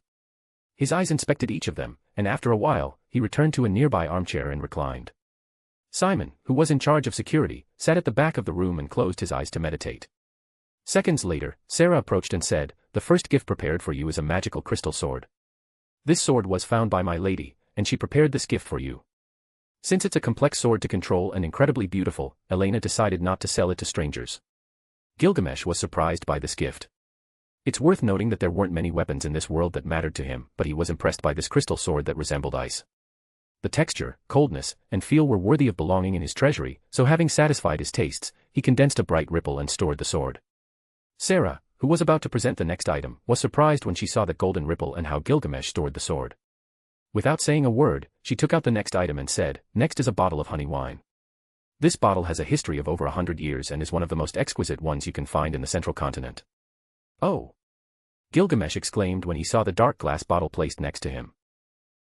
His eyes inspected each of them, and after a while, he returned to a nearby armchair and reclined. Simon, who was in charge of security, sat at the back of the room and closed his eyes to meditate. Seconds later, Sarah approached and said, "The first gift prepared for you is a magical crystal sword. This sword was found by my lady, and she prepared this gift for you. Since it's a complex sword to control and incredibly beautiful, Elena decided not to sell it to strangers. Gilgamesh was surprised by this gift. It's worth noting that there weren't many weapons in this world that mattered to him, but he was impressed by this crystal sword that resembled ice. The texture, coldness, and feel were worthy of belonging in his treasury, so having satisfied his tastes, he condensed a bright ripple and stored the sword. Sarah, who was about to present the next item, was surprised when she saw the golden ripple and how Gilgamesh stored the sword. Without saying a word, she took out the next item and said, "Next is a bottle of honey wine. This bottle has a history of over 100 years and is one of the most exquisite ones you can find in the central continent." "Oh!" Gilgamesh exclaimed when he saw the dark glass bottle placed next to him.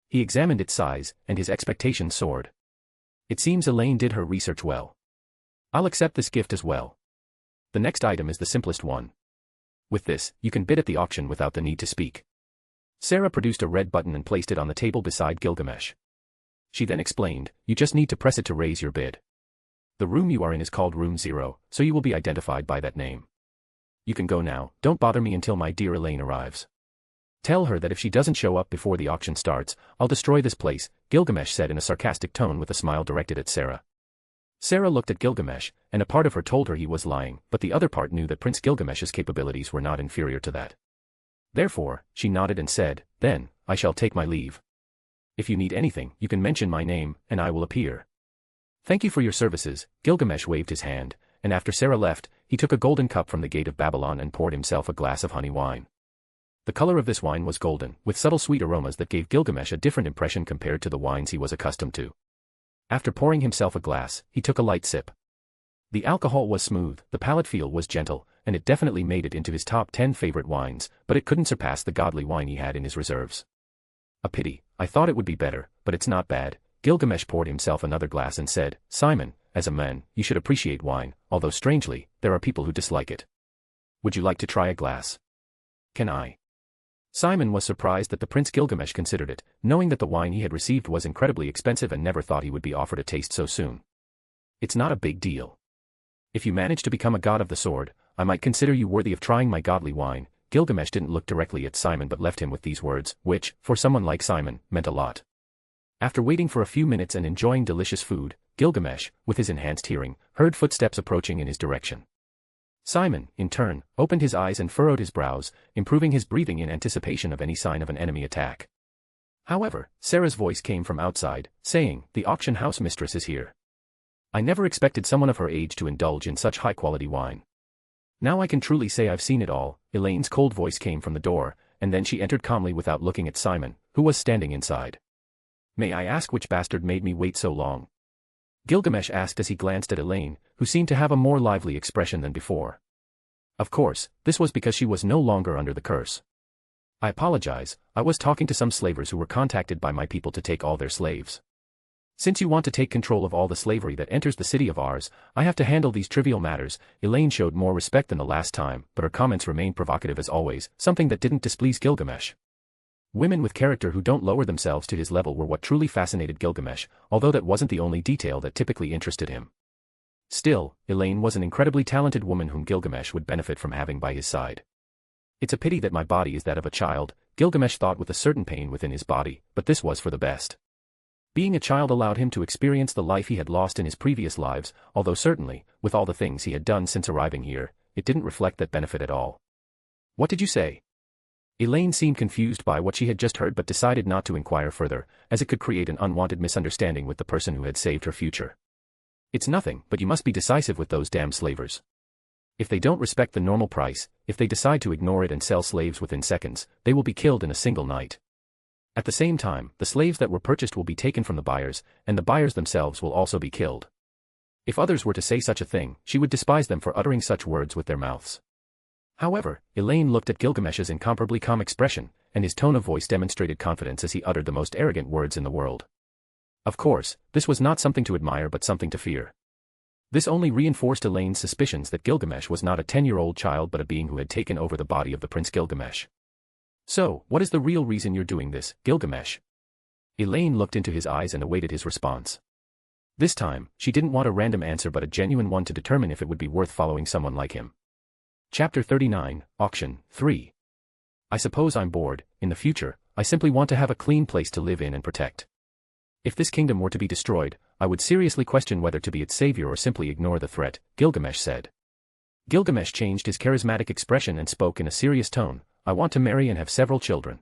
He examined its size, and his expectations soared. It seems Elaine did her research well. I'll accept this gift as well. The next item is the simplest one. With this, you can bid at the auction without the need to speak. Sarah produced a red button and placed it on the table beside Gilgamesh. She then explained, "You just need to press it to raise your bid. The room you are in is called Room 0, so you will be identified by that name. You can go now, don't bother me until my dear Elaine arrives. Tell her that if she doesn't show up before the auction starts, I'll destroy this place," Gilgamesh said in a sarcastic tone with a smile directed at Sarah. Sarah looked at Gilgamesh, and a part of her told her he was lying, but the other part knew that Prince Gilgamesh's capabilities were not inferior to that. Therefore, she nodded and said, "Then, I shall take my leave. If you need anything, you can mention my name, and I will appear." "Thank you for your services," Gilgamesh waved his hand, and after Sarah left, he took a golden cup from the gate of Babylon and poured himself a glass of honey wine. The color of this wine was golden, with subtle sweet aromas that gave Gilgamesh a different impression compared to the wines he was accustomed to. After pouring himself a glass, he took a light sip. The alcohol was smooth, the palate feel was gentle, and it definitely made it into his top 10 favorite wines, but it couldn't surpass the godly wine he had in his reserves. "A pity, I thought it would be better, but it's not bad." Gilgamesh poured himself another glass and said, "Simon, as a man, you should appreciate wine, although strangely, there are people who dislike it. Would you like to try a glass?" "Can I?" Simon was surprised that the Prince Gilgamesh considered it, knowing that the wine he had received was incredibly expensive and never thought he would be offered a taste so soon. "It's not a big deal. If you manage to become a god of the sword, I might consider you worthy of trying my godly wine." Gilgamesh didn't look directly at Simon but left him with these words, which, for someone like Simon, meant a lot. After waiting for a few minutes and enjoying delicious food, Gilgamesh, with his enhanced hearing, heard footsteps approaching in his direction. Simon, in turn, opened his eyes and furrowed his brows, improving his breathing in anticipation of any sign of an enemy attack. However, Sarah's voice came from outside, saying, "The auction house mistress is here. I never expected someone of her age to indulge in such high-quality wine. Now I can truly say I've seen it all." Elaine's cold voice came from the door, and then she entered calmly without looking at Simon, who was standing inside. "May I ask which bastard made me wait so long?" Gilgamesh asked as he glanced at Elaine, who seemed to have a more lively expression than before. Of course, this was because she was no longer under the curse. "I apologize, I was talking to some slavers who were contacted by my people to take all their slaves. Since you want to take control of all the slavery that enters the city of ours, I have to handle these trivial matters." Elaine showed more respect than the last time, but her comments remained provocative as always, something that didn't displease Gilgamesh. Women with character who don't lower themselves to his level were what truly fascinated Gilgamesh, although that wasn't the only detail that typically interested him. Still, Elaine was an incredibly talented woman whom Gilgamesh would benefit from having by his side. "It's a pity that my body is that of a child," Gilgamesh thought with a certain pain within his body, but this was for the best. Being a child allowed him to experience the life he had lost in his previous lives, although certainly, with all the things he had done since arriving here, it didn't reflect that benefit at all. "What did you say?" Elaine seemed confused by what she had just heard but decided not to inquire further, as it could create an unwanted misunderstanding with the person who had saved her future. "It's nothing, but you must be decisive with those damn slavers. If they don't respect the normal price, if they decide to ignore it and sell slaves within seconds, they will be killed in a single night. At the same time, the slaves that were purchased will be taken from the buyers, and the buyers themselves will also be killed. If others were to say such a thing, she would despise them for uttering such words with their mouths." However, Elaine looked at Gilgamesh's incomparably calm expression, and his tone of voice demonstrated confidence as he uttered the most arrogant words in the world. Of course, this was not something to admire but something to fear. This only reinforced Elaine's suspicions that Gilgamesh was not a 10-year-old child but a being who had taken over the body of the Prince Gilgamesh. "So, what is the real reason you're doing this, Gilgamesh?" Elaine looked into his eyes and awaited his response. This time, she didn't want a random answer but a genuine one to determine if it would be worth following someone like him. Chapter 39, Auction 3. "I suppose I'm bored. In the future, I simply want to have a clean place to live in and protect. If this kingdom were to be destroyed, I would seriously question whether to be its savior or simply ignore the threat," Gilgamesh said. Gilgamesh changed his charismatic expression and spoke in a serious tone. I want to marry and have several children.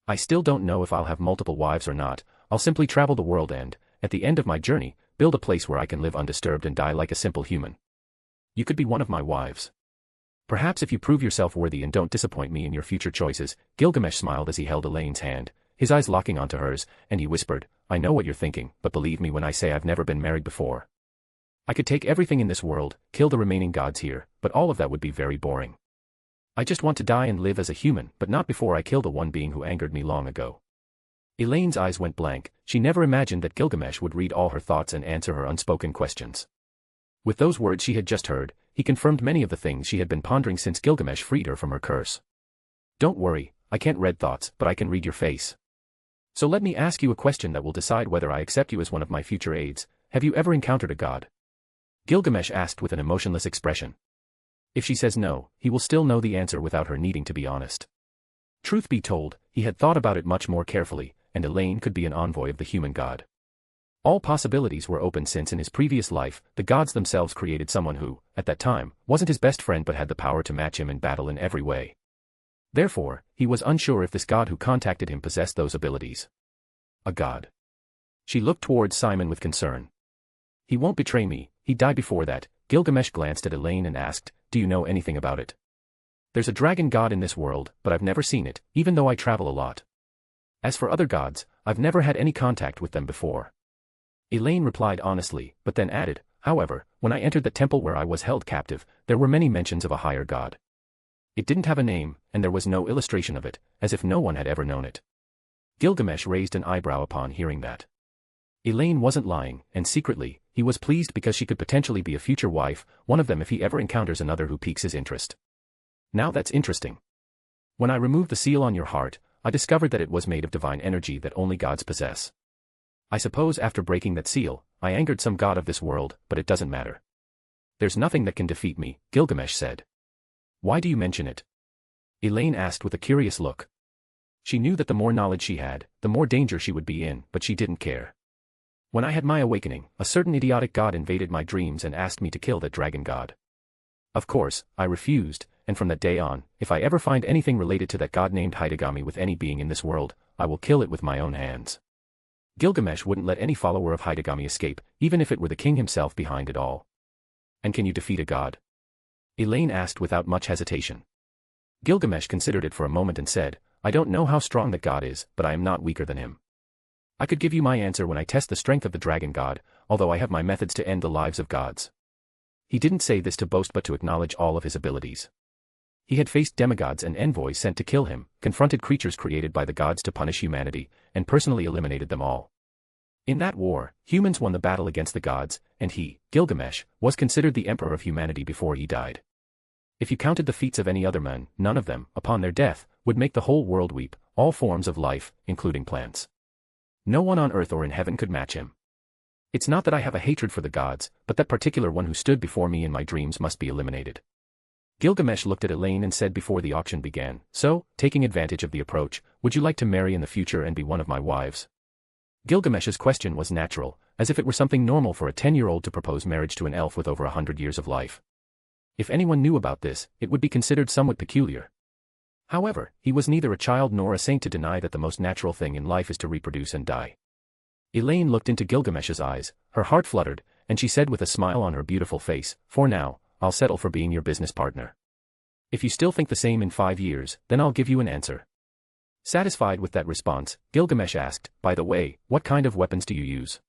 I still don't know if I'll have multiple wives or not. I'll simply travel the world and, at the end of my journey, build a place where I can live undisturbed and die like a simple human. You could be one of my wives. Perhaps if you prove yourself worthy and don't disappoint me in your future choices. Gilgamesh smiled as he held Elaine's hand, his eyes locking onto hers, and he whispered, I know what you're thinking, but believe me when I say I've never been married before. I could take everything in this world, kill the remaining gods here, but all of that would be very boring. I just want to die and live as a human, but not before I kill the one being who angered me long ago. Elaine's eyes went blank. She never imagined that Gilgamesh would read all her thoughts and answer her unspoken questions. With those words she had just heard, he confirmed many of the things she had been pondering since Gilgamesh freed her from her curse. Don't worry, I can't read thoughts, but I can read your face. So let me ask you a question that will decide whether I accept you as one of my future aides. Have you ever encountered a god? Gilgamesh asked with an emotionless expression. If she says no, he will still know the answer without her needing to be honest. Truth be told, he had thought about it much more carefully, and Elaine could be an envoy of the human god. All possibilities were open since in his previous life, the gods themselves created someone who, at that time, wasn't his best friend but had the power to match him in battle in every way. Therefore, he was unsure if this god who contacted him possessed those abilities. A god. She looked towards Simon with concern. He won't betray me, he died before that. Gilgamesh glanced at Elaine and asked, do you know anything about it? There's a dragon god in this world, but I've never seen it, even though I travel a lot. As for other gods, I've never had any contact with them before. Elaine replied honestly, but then added, however, when I entered the temple where I was held captive, there were many mentions of a higher god. It didn't have a name, and there was no illustration of it, as if no one had ever known it. Gilgamesh raised an eyebrow upon hearing that. Elaine wasn't lying, and secretly, he was pleased because she could potentially be a future wife, one of them if he ever encounters another who piques his interest. Now that's interesting. When I removed the seal on your heart, I discovered that it was made of divine energy that only gods possess. I suppose after breaking that seal, I angered some god of this world, but it doesn't matter. There's nothing that can defeat me, Gilgamesh said. Why do you mention it? Elaine asked with a curious look. She knew that the more knowledge she had, the more danger she would be in, but she didn't care. When I had my awakening, a certain idiotic god invaded my dreams and asked me to kill that dragon god. Of course, I refused, and from that day on, if I ever find anything related to that god named Hidegami with any being in this world, I will kill it with my own hands. Gilgamesh wouldn't let any follower of Hidegami escape, even if it were the king himself behind it all. And can you defeat a god? Elaine asked without much hesitation. Gilgamesh considered it for a moment and said, I don't know how strong that god is, but I am not weaker than him. I could give you my answer when I test the strength of the dragon god, although I have my methods to end the lives of gods. He didn't say this to boast but to acknowledge all of his abilities. He had faced demigods and envoys sent to kill him, confronted creatures created by the gods to punish humanity, and personally eliminated them all. In that war, humans won the battle against the gods, and he, Gilgamesh, was considered the emperor of humanity before he died. If you counted the feats of any other men, none of them, upon their death, would make the whole world weep, all forms of life, including plants. No one on earth or in heaven could match him. It's not that I have a hatred for the gods, but that particular one who stood before me in my dreams must be eliminated. Gilgamesh looked at Elaine and said before the auction began, so, taking advantage of the approach, would you like to marry in the future and be one of my wives? Gilgamesh's question was natural, as if it were something normal for a 10-year-old to propose marriage to an elf with over 100 years of life. If anyone knew about this, it would be considered somewhat peculiar. However, he was neither a child nor a saint to deny that the most natural thing in life is to reproduce and die. Elaine looked into Gilgamesh's eyes, her heart fluttered, and she said with a smile on her beautiful face, for now, I'll settle for being your business partner. If you still think the same in 5 years, then I'll give you an answer. Satisfied with that response, Gilgamesh asked, by the way, what kind of weapons do you use?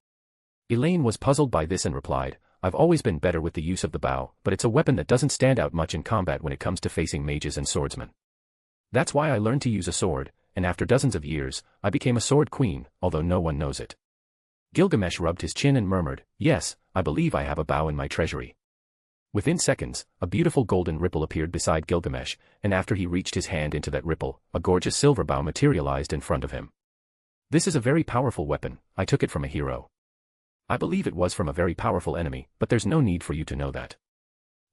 Elaine was puzzled by this and replied, I've always been better with the use of the bow, but it's a weapon that doesn't stand out much in combat when it comes to facing mages and swordsmen. That's why I learned to use a sword, and after dozens of years, I became a sword queen, although no one knows it. Gilgamesh rubbed his chin and murmured, yes, I believe I have a bow in my treasury. Within seconds, a beautiful golden ripple appeared beside Gilgamesh, and after he reached his hand into that ripple, a gorgeous silver bow materialized in front of him. This is a very powerful weapon, I took it from a hero. I believe it was from a very powerful enemy, but there's no need for you to know that.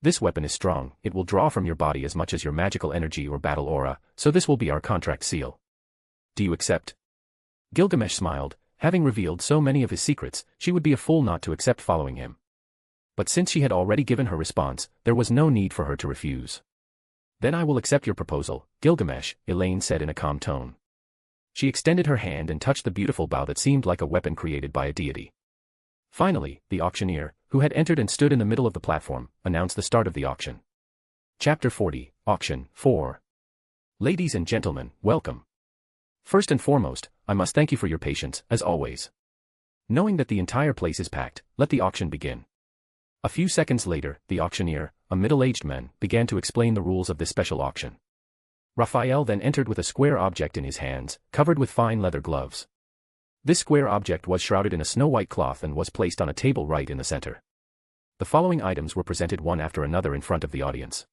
This weapon is strong, it will draw from your body as much as your magical energy or battle aura, so this will be our contract seal. Do you accept? Gilgamesh smiled, having revealed so many of his secrets, she would be a fool not to accept following him. But since she had already given her response, there was no need for her to refuse. Then I will accept your proposal, Gilgamesh, Elaine said in a calm tone. She extended her hand and touched the beautiful bow that seemed like a weapon created by a deity. Finally, the auctioneer, who had entered and stood in the middle of the platform, announced the start of the auction. Chapter 40, Auction 4. Ladies and gentlemen, welcome. First and foremost, I must thank you for your patience, as always. Knowing that the entire place is packed, let the auction begin. A few seconds later, the auctioneer, a middle-aged man, began to explain the rules of this special auction. Raphael then entered with a square object in his hands, covered with fine leather gloves. This square object was shrouded in a snow-white cloth and was placed on a table right in the center. The following items were presented one after another in front of the audience.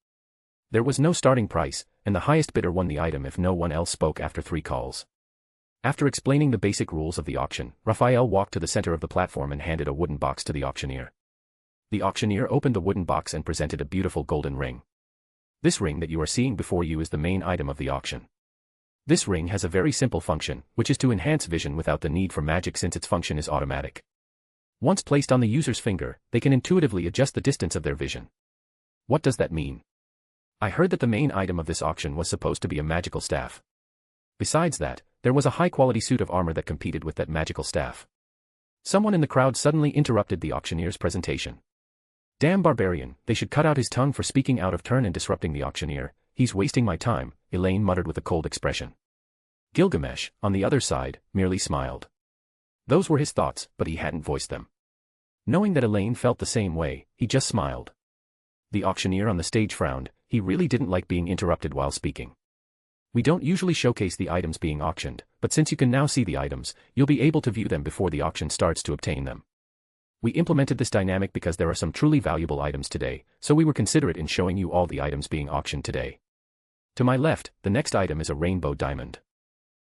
There was no starting price, and the highest bidder won the item if no one else spoke after 3 calls. After explaining the basic rules of the auction, Raphael walked to the center of the platform and handed a wooden box to the auctioneer. The auctioneer opened the wooden box and presented a beautiful golden ring. This ring that you are seeing before you is the main item of the auction. This ring has a very simple function, which is to enhance vision without the need for magic since its function is automatic. Once placed on the user's finger, they can intuitively adjust the distance of their vision. What does that mean? I heard that the main item of this auction was supposed to be a magical staff. Besides that, there was a high-quality suit of armor that competed with that magical staff. Someone in the crowd suddenly interrupted the auctioneer's presentation. Damn barbarian, they should cut out his tongue for speaking out of turn and disrupting the auctioneer. He's wasting my time, Elaine muttered with a cold expression. Gilgamesh, on the other side, merely smiled. Those were his thoughts, but he hadn't voiced them. Knowing that Elaine felt the same way, he just smiled. The auctioneer on the stage frowned. He really didn't like being interrupted while speaking. We don't usually showcase the items being auctioned, but since you can now see the items, you'll be able to view them before the auction starts to obtain them. We implemented this dynamic because there are some truly valuable items today, so we were considerate in showing you all the items being auctioned today. To my left, the next item is a rainbow diamond.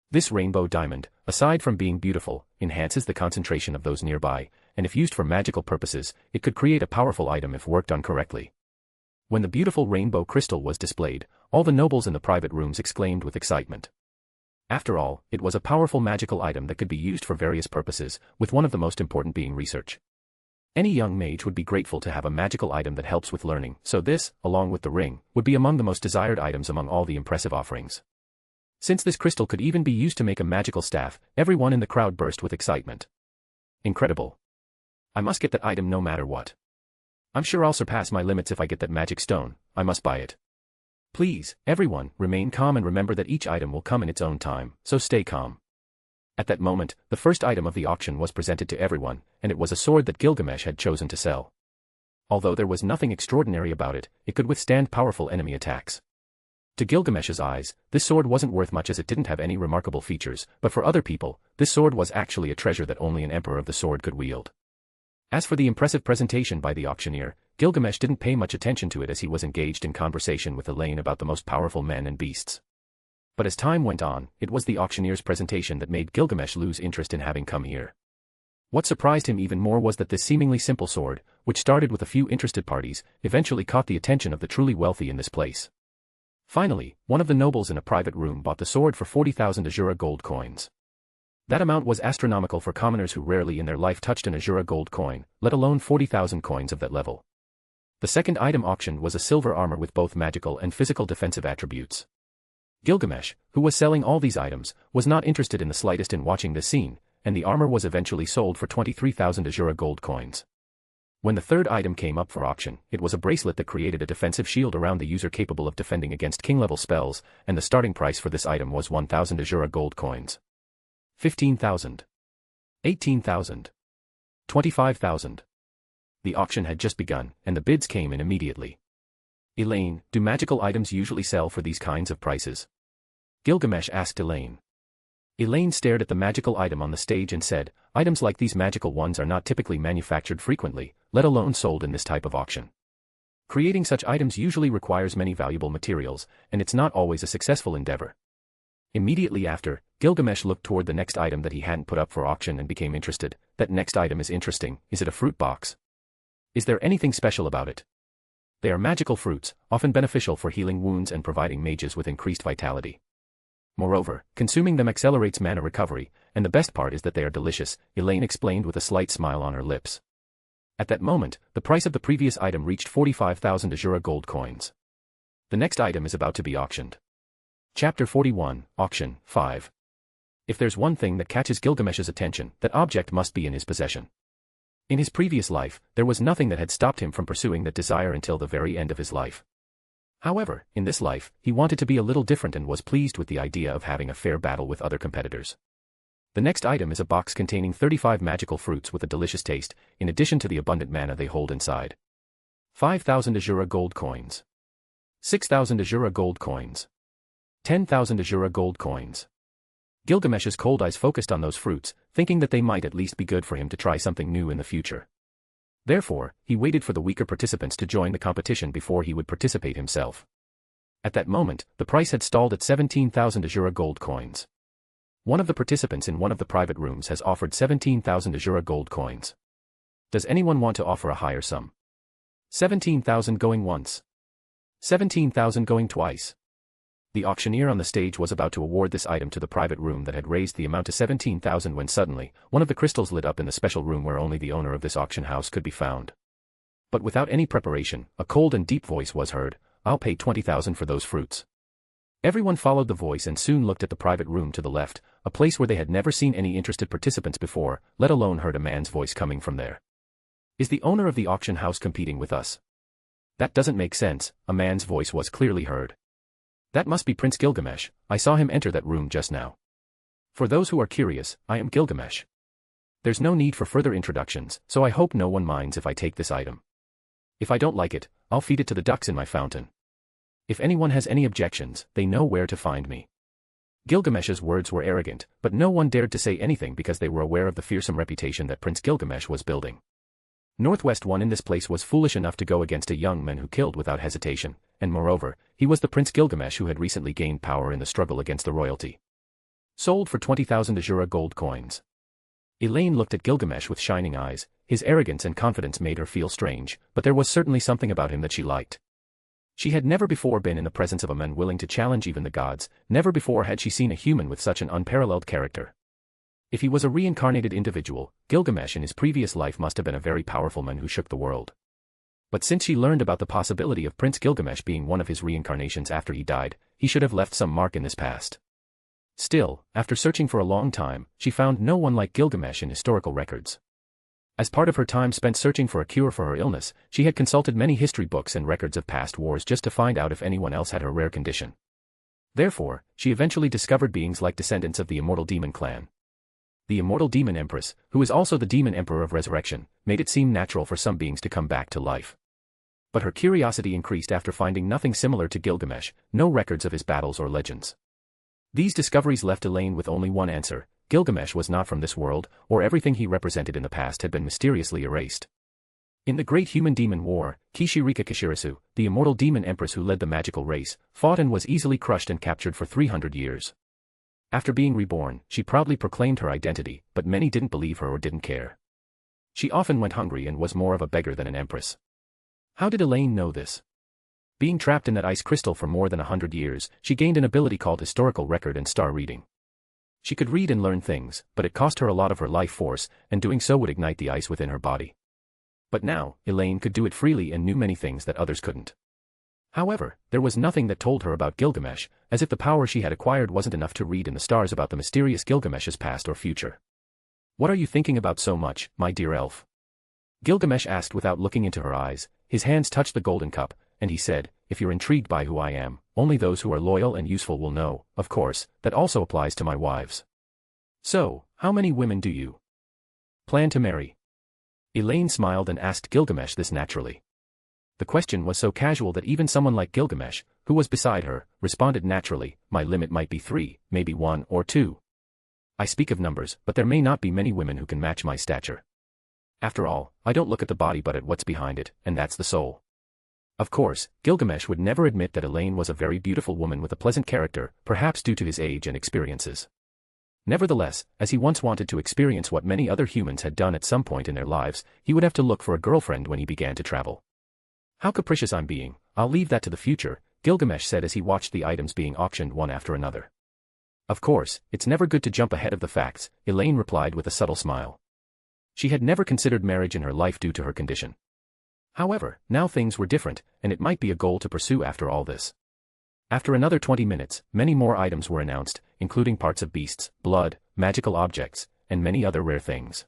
This rainbow diamond, aside from being beautiful, enhances the concentration of those nearby, and if used for magical purposes, it could create a powerful item if worked on correctly. When the beautiful rainbow crystal was displayed, all the nobles in the private rooms exclaimed with excitement. After all, it was a powerful magical item that could be used for various purposes, with one of the most important being research. Any young mage would be grateful to have a magical item that helps with learning, so this, along with the ring, would be among the most desired items among all the impressive offerings. Since this crystal could even be used to make a magical staff, everyone in the crowd burst with excitement. Incredible. I must get that item no matter what. I'm sure I'll surpass my limits if I get that magic stone. I must buy it. Please, everyone, remain calm and remember that each item will come in its own time, so stay calm. At that moment, the first item of the auction was presented to everyone, and it was a sword that Gilgamesh had chosen to sell. Although there was nothing extraordinary about it, it could withstand powerful enemy attacks. To Gilgamesh's eyes, this sword wasn't worth much as it didn't have any remarkable features, but for other people, this sword was actually a treasure that only an emperor of the sword could wield. As for the impressive presentation by the auctioneer, Gilgamesh didn't pay much attention to it as he was engaged in conversation with Elaine about the most powerful men and beasts. But as time went on, it was the auctioneer's presentation that made Gilgamesh lose interest in having come here. What surprised him even more was that this seemingly simple sword, which started with a few interested parties, eventually caught the attention of the truly wealthy in this place. Finally, one of the nobles in a private room bought the sword for 40,000 Asura gold coins. That amount was astronomical for commoners who rarely in their life touched an Asura gold coin, let alone 40,000 coins of that level. The second item auctioned was a silver armor with both magical and physical defensive attributes. Gilgamesh, who was selling all these items, was not interested in the slightest in watching this scene, and the armor was eventually sold for 23,000 Asura gold coins. When the third item came up for auction, it was a bracelet that created a defensive shield around the user capable of defending against king-level spells, and the starting price for this item was 1,000 Asura gold coins. 15,000. 18,000. 25,000. The auction had just begun, and the bids came in immediately. Elaine, do magical items usually sell for these kinds of prices? Gilgamesh asked Elaine. Elaine stared at the magical item on the stage and said, items like these magical ones are not typically manufactured frequently, let alone sold in this type of auction. Creating such items usually requires many valuable materials, and it's not always a successful endeavor. Immediately after, Gilgamesh looked toward the next item that he hadn't put up for auction and became interested. That next item is interesting. Is it a fruit box? Is there anything special about it? They are magical fruits, often beneficial for healing wounds and providing mages with increased vitality. Moreover, consuming them accelerates mana recovery, and the best part is that they are delicious, Elaine explained with a slight smile on her lips. At that moment, the price of the previous item reached 45,000 Asura gold coins. The next item is about to be auctioned. Chapter 41, Auction, 5. If there's one thing that catches Gilgamesh's attention, that object must be in his possession. In his previous life, there was nothing that had stopped him from pursuing that desire until the very end of his life. However, in this life, he wanted to be a little different and was pleased with the idea of having a fair battle with other competitors. The next item is a box containing 35 magical fruits with a delicious taste, in addition to the abundant mana they hold inside. 5,000 Asura gold coins. 6,000 Asura gold coins. 10,000 Asura gold coins. Gilgamesh's cold eyes focused on those fruits, thinking that they might at least be good for him to try something new in the future. Therefore, he waited for the weaker participants to join the competition before he would participate himself. At that moment, the price had stalled at 17,000 Asura gold coins. One of the participants in one of the private rooms has offered 17,000 Asura gold coins. Does anyone want to offer a higher sum? 17,000 going once. 17,000 going twice. The auctioneer on the stage was about to award this item to the private room that had raised the amount to 17,000 when suddenly, one of the crystals lit up in the special room where only the owner of this auction house could be found. But without any preparation, a cold and deep voice was heard, "I'll pay 20,000 for those fruits." Everyone followed the voice and soon looked at the private room to the left, a place where they had never seen any interested participants before, let alone heard a man's voice coming from there. "Is the owner of the auction house competing with us?" "That doesn't make sense," a man's voice was clearly heard. "That must be Prince Gilgamesh, I saw him enter that room just now." "For those who are curious, I am Gilgamesh. There's no need for further introductions, so I hope no one minds if I take this item. If I don't like it, I'll feed it to the ducks in my fountain. If anyone has any objections, they know where to find me." Gilgamesh's words were arrogant, but no one dared to say anything because they were aware of the fearsome reputation that Prince Gilgamesh was building. Northwest one in this place was foolish enough to go against a young man who killed without hesitation, and moreover, he was the Prince Gilgamesh who had recently gained power in the struggle against the royalty. Sold for 20,000 Asura gold coins. Elaine looked at Gilgamesh with shining eyes. His arrogance and confidence made her feel strange, but there was certainly something about him that she liked. She had never before been in the presence of a man willing to challenge even the gods, never before had she seen a human with such an unparalleled character. If he was a reincarnated individual, Gilgamesh in his previous life must have been a very powerful man who shook the world. But since she learned about the possibility of Prince Gilgamesh being one of his reincarnations after he died, he should have left some mark in this past. Still, after searching for a long time, she found no one like Gilgamesh in historical records. As part of her time spent searching for a cure for her illness, she had consulted many history books and records of past wars just to find out if anyone else had her rare condition. Therefore, she eventually discovered beings like descendants of the immortal demon clan. The immortal demon empress, who is also the demon emperor of resurrection, made it seem natural for some beings to come back to life. But her curiosity increased after finding nothing similar to Gilgamesh, no records of his battles or legends. These discoveries left Elaine with only one answer: Gilgamesh was not from this world, or everything he represented in the past had been mysteriously erased. In the Great Human-Demon War, Kishirika Kishirasu, the immortal demon empress who led the magical race, fought and was easily crushed and captured for 300 years. After being reborn, she proudly proclaimed her identity, but many didn't believe her or didn't care. She often went hungry and was more of a beggar than an empress. How did Elaine know this? Being trapped in that ice crystal for more than 100 years, she gained an ability called historical record and star reading. She could read and learn things, but it cost her a lot of her life force, and doing so would ignite the ice within her body. But now, Elaine could do it freely and knew many things that others couldn't. However, there was nothing that told her about Gilgamesh, as if the power she had acquired wasn't enough to read in the stars about the mysterious Gilgamesh's past or future. "What are you thinking about so much, my dear elf?" Gilgamesh asked without looking into her eyes. His hands touched the golden cup, and he said, "If you're intrigued by who I am, only those who are loyal and useful will know. Of course, that also applies to my wives." "So, how many women do you plan to marry?" Elaine smiled and asked Gilgamesh this naturally. The question was so casual that even someone like Gilgamesh, who was beside her, responded naturally, "My limit might be 3, maybe 1 or 2. I speak of numbers, but there may not be many women who can match my stature. After all, I don't look at the body but at what's behind it, and that's the soul." Of course, Gilgamesh would never admit that Elaine was a very beautiful woman with a pleasant character, perhaps due to his age and experiences. Nevertheless, as he once wanted to experience what many other humans had done at some point in their lives, he would have to look for a girlfriend when he began to travel. "How capricious I'm being, I'll leave that to the future," Gilgamesh said as he watched the items being auctioned one after another. "Of course, it's never good to jump ahead of the facts," Elaine replied with a subtle smile. She had never considered marriage in her life due to her condition. However, now things were different, and it might be a goal to pursue after all this. After another 20 minutes, many more items were announced, including parts of beasts, blood, magical objects, and many other rare things.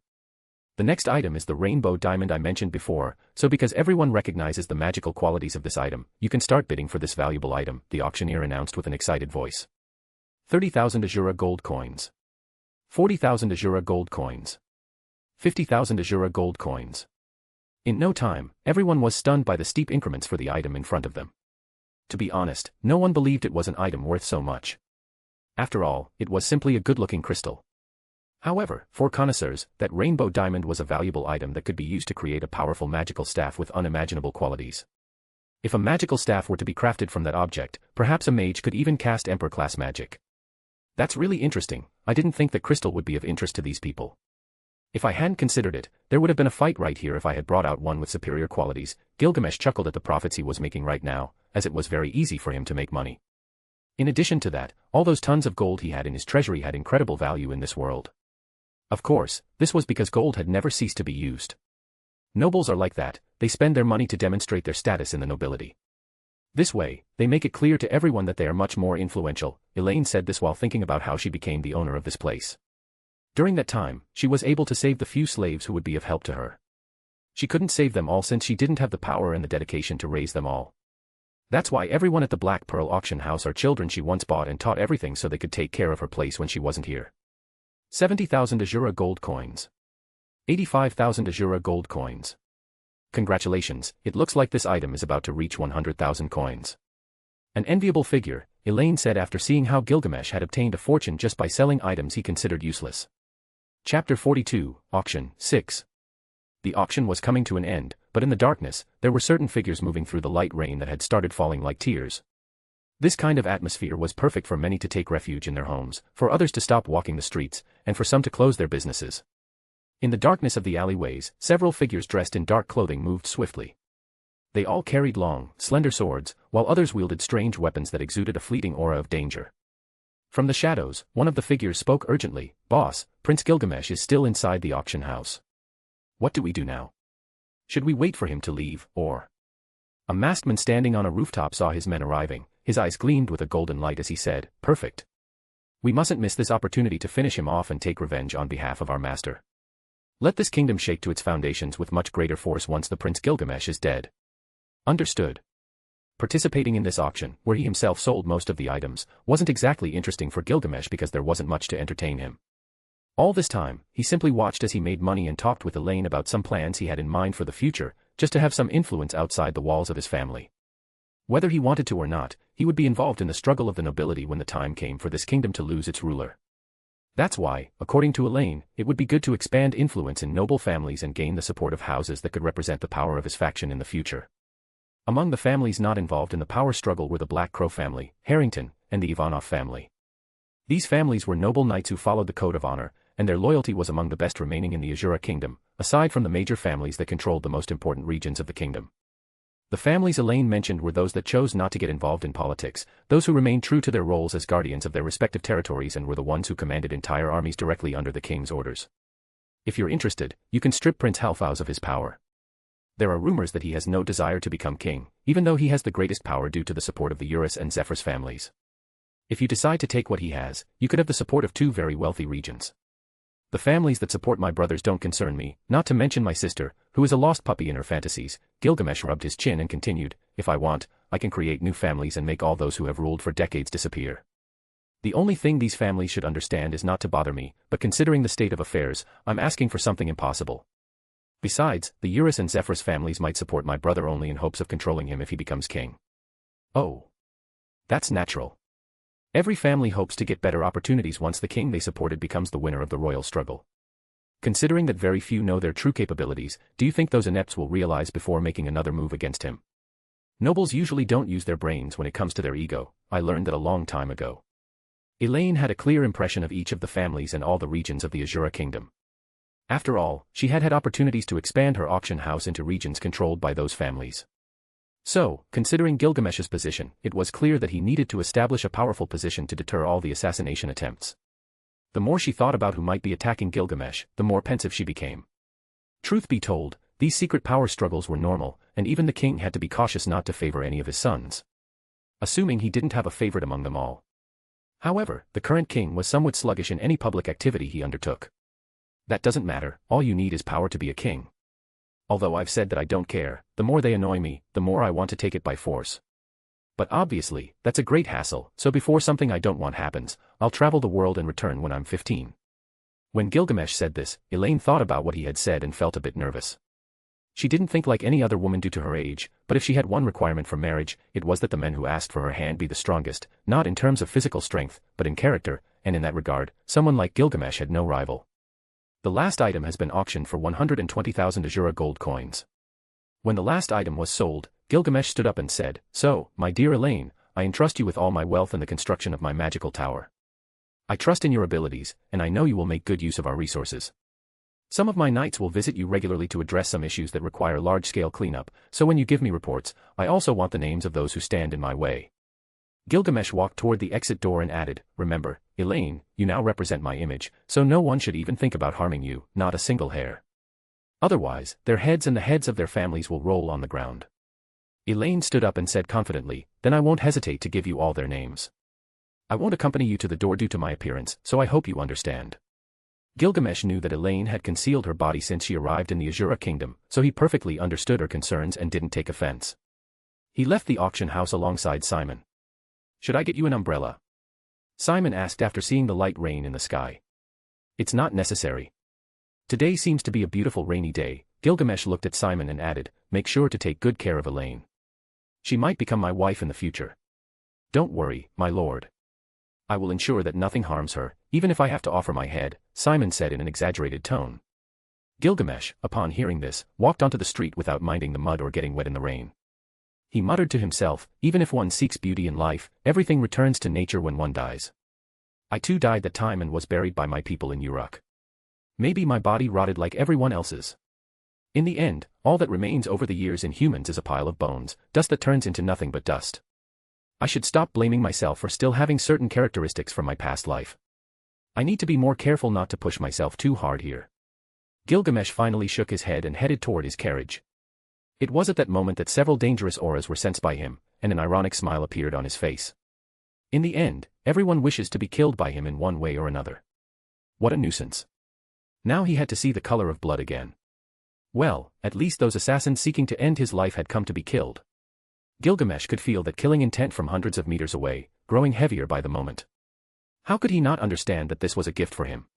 The next item is the rainbow diamond I mentioned before, so because everyone recognizes the magical qualities of this item, you can start bidding for this valuable item, the auctioneer announced with an excited voice. 30,000 Asura gold coins. 40,000 Asura gold coins. 50,000 Asura gold coins. In no time, everyone was stunned by the steep increments for the item in front of them. To be honest, no one believed it was an item worth so much. After all, it was simply a good-looking crystal. However, for connoisseurs, that rainbow diamond was a valuable item that could be used to create a powerful magical staff with unimaginable qualities. If a magical staff were to be crafted from that object, perhaps a mage could even cast Emperor-class magic. That's really interesting. I didn't think that crystal would be of interest to these people. If I hadn't considered it, there would have been a fight right here if I had brought out one with superior qualities. Gilgamesh chuckled at the profits he was making right now, as it was very easy for him to make money. In addition to that, all those tons of gold he had in his treasury had incredible value in this world. Of course, this was because gold had never ceased to be used. Nobles are like that, they spend their money to demonstrate their status in the nobility. This way, they make it clear to everyone that they are much more influential. Elaine said this while thinking about how she became the owner of this place. During that time, she was able to save the few slaves who would be of help to her. She couldn't save them all since she didn't have the power and the dedication to raise them all. That's why everyone at the Black Pearl auction house are children she once bought and taught everything so they could take care of her place when she wasn't here. 70,000 Asura gold coins. 85,000 Asura gold coins. Congratulations, it looks like this item is about to reach 100,000 coins. An enviable figure, Elaine said after seeing how Gilgamesh had obtained a fortune just by selling items he considered useless. Chapter 42, Auction 6. The auction was coming to an end, but in the darkness, there were certain figures moving through the light rain that had started falling like tears. This kind of atmosphere was perfect for many to take refuge in their homes, for others to stop walking the streets, and for some to close their businesses. In the darkness of the alleyways, several figures dressed in dark clothing moved swiftly. They all carried long, slender swords, while others wielded strange weapons that exuded a fleeting aura of danger. From the shadows, one of the figures spoke urgently, "Boss, Prince Gilgamesh is still inside the auction house. What do we do now? Should we wait for him to leave, or?" A masked man standing on a rooftop saw his men arriving. His eyes gleamed with a golden light as he said, "Perfect. We mustn't miss this opportunity to finish him off and take revenge on behalf of our master. Let this kingdom shake to its foundations with much greater force once the Prince Gilgamesh is dead." Understood. Participating in this auction, where he himself sold most of the items, wasn't exactly interesting for Gilgamesh because there wasn't much to entertain him. All this time, he simply watched as he made money and talked with Elaine about some plans he had in mind for the future, just to have some influence outside the walls of his family. Whether he wanted to or not, he would be involved in the struggle of the nobility when the time came for this kingdom to lose its ruler. That's why, according to Elaine, it would be good to expand influence in noble families and gain the support of houses that could represent the power of his faction in the future. Among the families not involved in the power struggle were the Black Crow family, Harrington, and the Ivanov family. These families were noble knights who followed the code of honor, and their loyalty was among the best remaining in the Asura kingdom, aside from the major families that controlled the most important regions of the kingdom. The families Elaine mentioned were those that chose not to get involved in politics, those who remained true to their roles as guardians of their respective territories and were the ones who commanded entire armies directly under the king's orders. If you're interested, you can strip Prince Halfhouse of his power. There are rumors that he has no desire to become king, even though he has the greatest power due to the support of the Urus and Zephyrs families. If you decide to take what he has, you could have the support of two very wealthy regions. The families that support my brothers don't concern me, not to mention my sister, who is a lost puppy in her fantasies. Gilgamesh rubbed his chin and continued, "If I want, I can create new families and make all those who have ruled for decades disappear. The only thing these families should understand is not to bother me, but considering the state of affairs, I'm asking for something impossible. Besides, the Urus and Zephyrs families might support my brother only in hopes of controlling him if he becomes king." "Oh. That's natural. Every family hopes to get better opportunities once the king they supported becomes the winner of the royal struggle. Considering that very few know their true capabilities, do you think those inepts will realize before making another move against him? Nobles usually don't use their brains when it comes to their ego. I learned that a long time ago." Elaine had a clear impression of each of the families and all the regions of the Asura kingdom. After all, she had had opportunities to expand her auction house into regions controlled by those families. So, considering Gilgamesh's position, it was clear that he needed to establish a powerful position to deter all the assassination attempts. The more she thought about who might be attacking Gilgamesh, the more pensive she became. Truth be told, these secret power struggles were normal, and even the king had to be cautious not to favor any of his sons. Assuming he didn't have a favorite among them all. However, the current king was somewhat sluggish in any public activity he undertook. That doesn't matter, all you need is power to be a king. Although I've said that I don't care, the more they annoy me, the more I want to take it by force. But obviously, that's a great hassle, so before something I don't want happens, I'll travel the world and return when I'm 15. When Gilgamesh said this, Elaine thought about what he had said and felt a bit nervous. She didn't think like any other woman due to her age, but if she had one requirement for marriage, it was that the men who asked for her hand be the strongest, not in terms of physical strength, but in character, and in that regard, someone like Gilgamesh had no rival. The last item has been auctioned for 120,000 Asura gold coins. When the last item was sold, Gilgamesh stood up and said, "So, my dear Elaine, I entrust you with all my wealth and the construction of my magical tower. I trust in your abilities, and I know you will make good use of our resources. Some of my knights will visit you regularly to address some issues that require large-scale cleanup, so when you give me reports, I also want the names of those who stand in my way." Gilgamesh walked toward the exit door and added, "Remember, Elaine, you now represent my image, so no one should even think about harming you, not a single hair. Otherwise, their heads and the heads of their families will roll on the ground." Elaine stood up and said confidently, "Then I won't hesitate to give you all their names. I won't accompany you to the door due to my appearance, so I hope you understand." Gilgamesh knew that Elaine had concealed her body since she arrived in the Asura kingdom, so he perfectly understood her concerns and didn't take offense. He left the auction house alongside Simon. "Should I get you an umbrella?" Simon asked after seeing the light rain in the sky. "It's not necessary. Today seems to be a beautiful rainy day." Gilgamesh looked at Simon and added, "Make sure to take good care of Elaine. She might become my wife in the future." "Don't worry, my lord. I will ensure that nothing harms her, even if I have to offer my head," Simon said in an exaggerated tone. Gilgamesh, upon hearing this, walked onto the street without minding the mud or getting wet in the rain. He muttered to himself, "Even if one seeks beauty in life, everything returns to nature when one dies. I too died that time and was buried by my people in Uruk. Maybe my body rotted like everyone else's. In the end, all that remains over the years in humans is a pile of bones, dust that turns into nothing but dust. I should stop blaming myself for still having certain characteristics from my past life. I need to be more careful not to push myself too hard here." Gilgamesh finally shook his head and headed toward his carriage. It was at that moment that several dangerous auras were sensed by him, and an ironic smile appeared on his face. In the end, everyone wishes to be killed by him in one way or another. What a nuisance. Now he had to see the color of blood again. Well, at least those assassins seeking to end his life had come to be killed. Gilgamesh could feel that killing intent from hundreds of meters away, growing heavier by the moment. How could he not understand that this was a gift for him?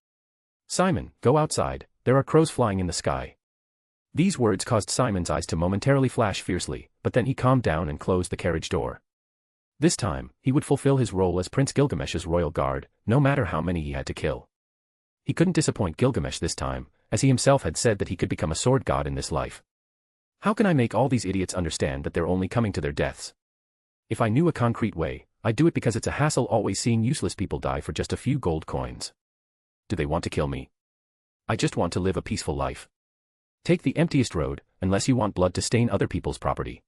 "Simon, go outside, there are crows flying in the sky." These words caused Simon's eyes to momentarily flash fiercely, but then he calmed down and closed the carriage door. This time, he would fulfill his role as Prince Gilgamesh's royal guard, no matter how many he had to kill. He couldn't disappoint Gilgamesh this time, as he himself had said that he could become a sword god in this life. How can I make all these idiots understand that they're only coming to their deaths? If I knew a concrete way, I'd do it because it's a hassle always seeing useless people die for just a few gold coins. Do they want to kill me? I just want to live a peaceful life. Take the emptiest road, unless you want blood to stain other people's property.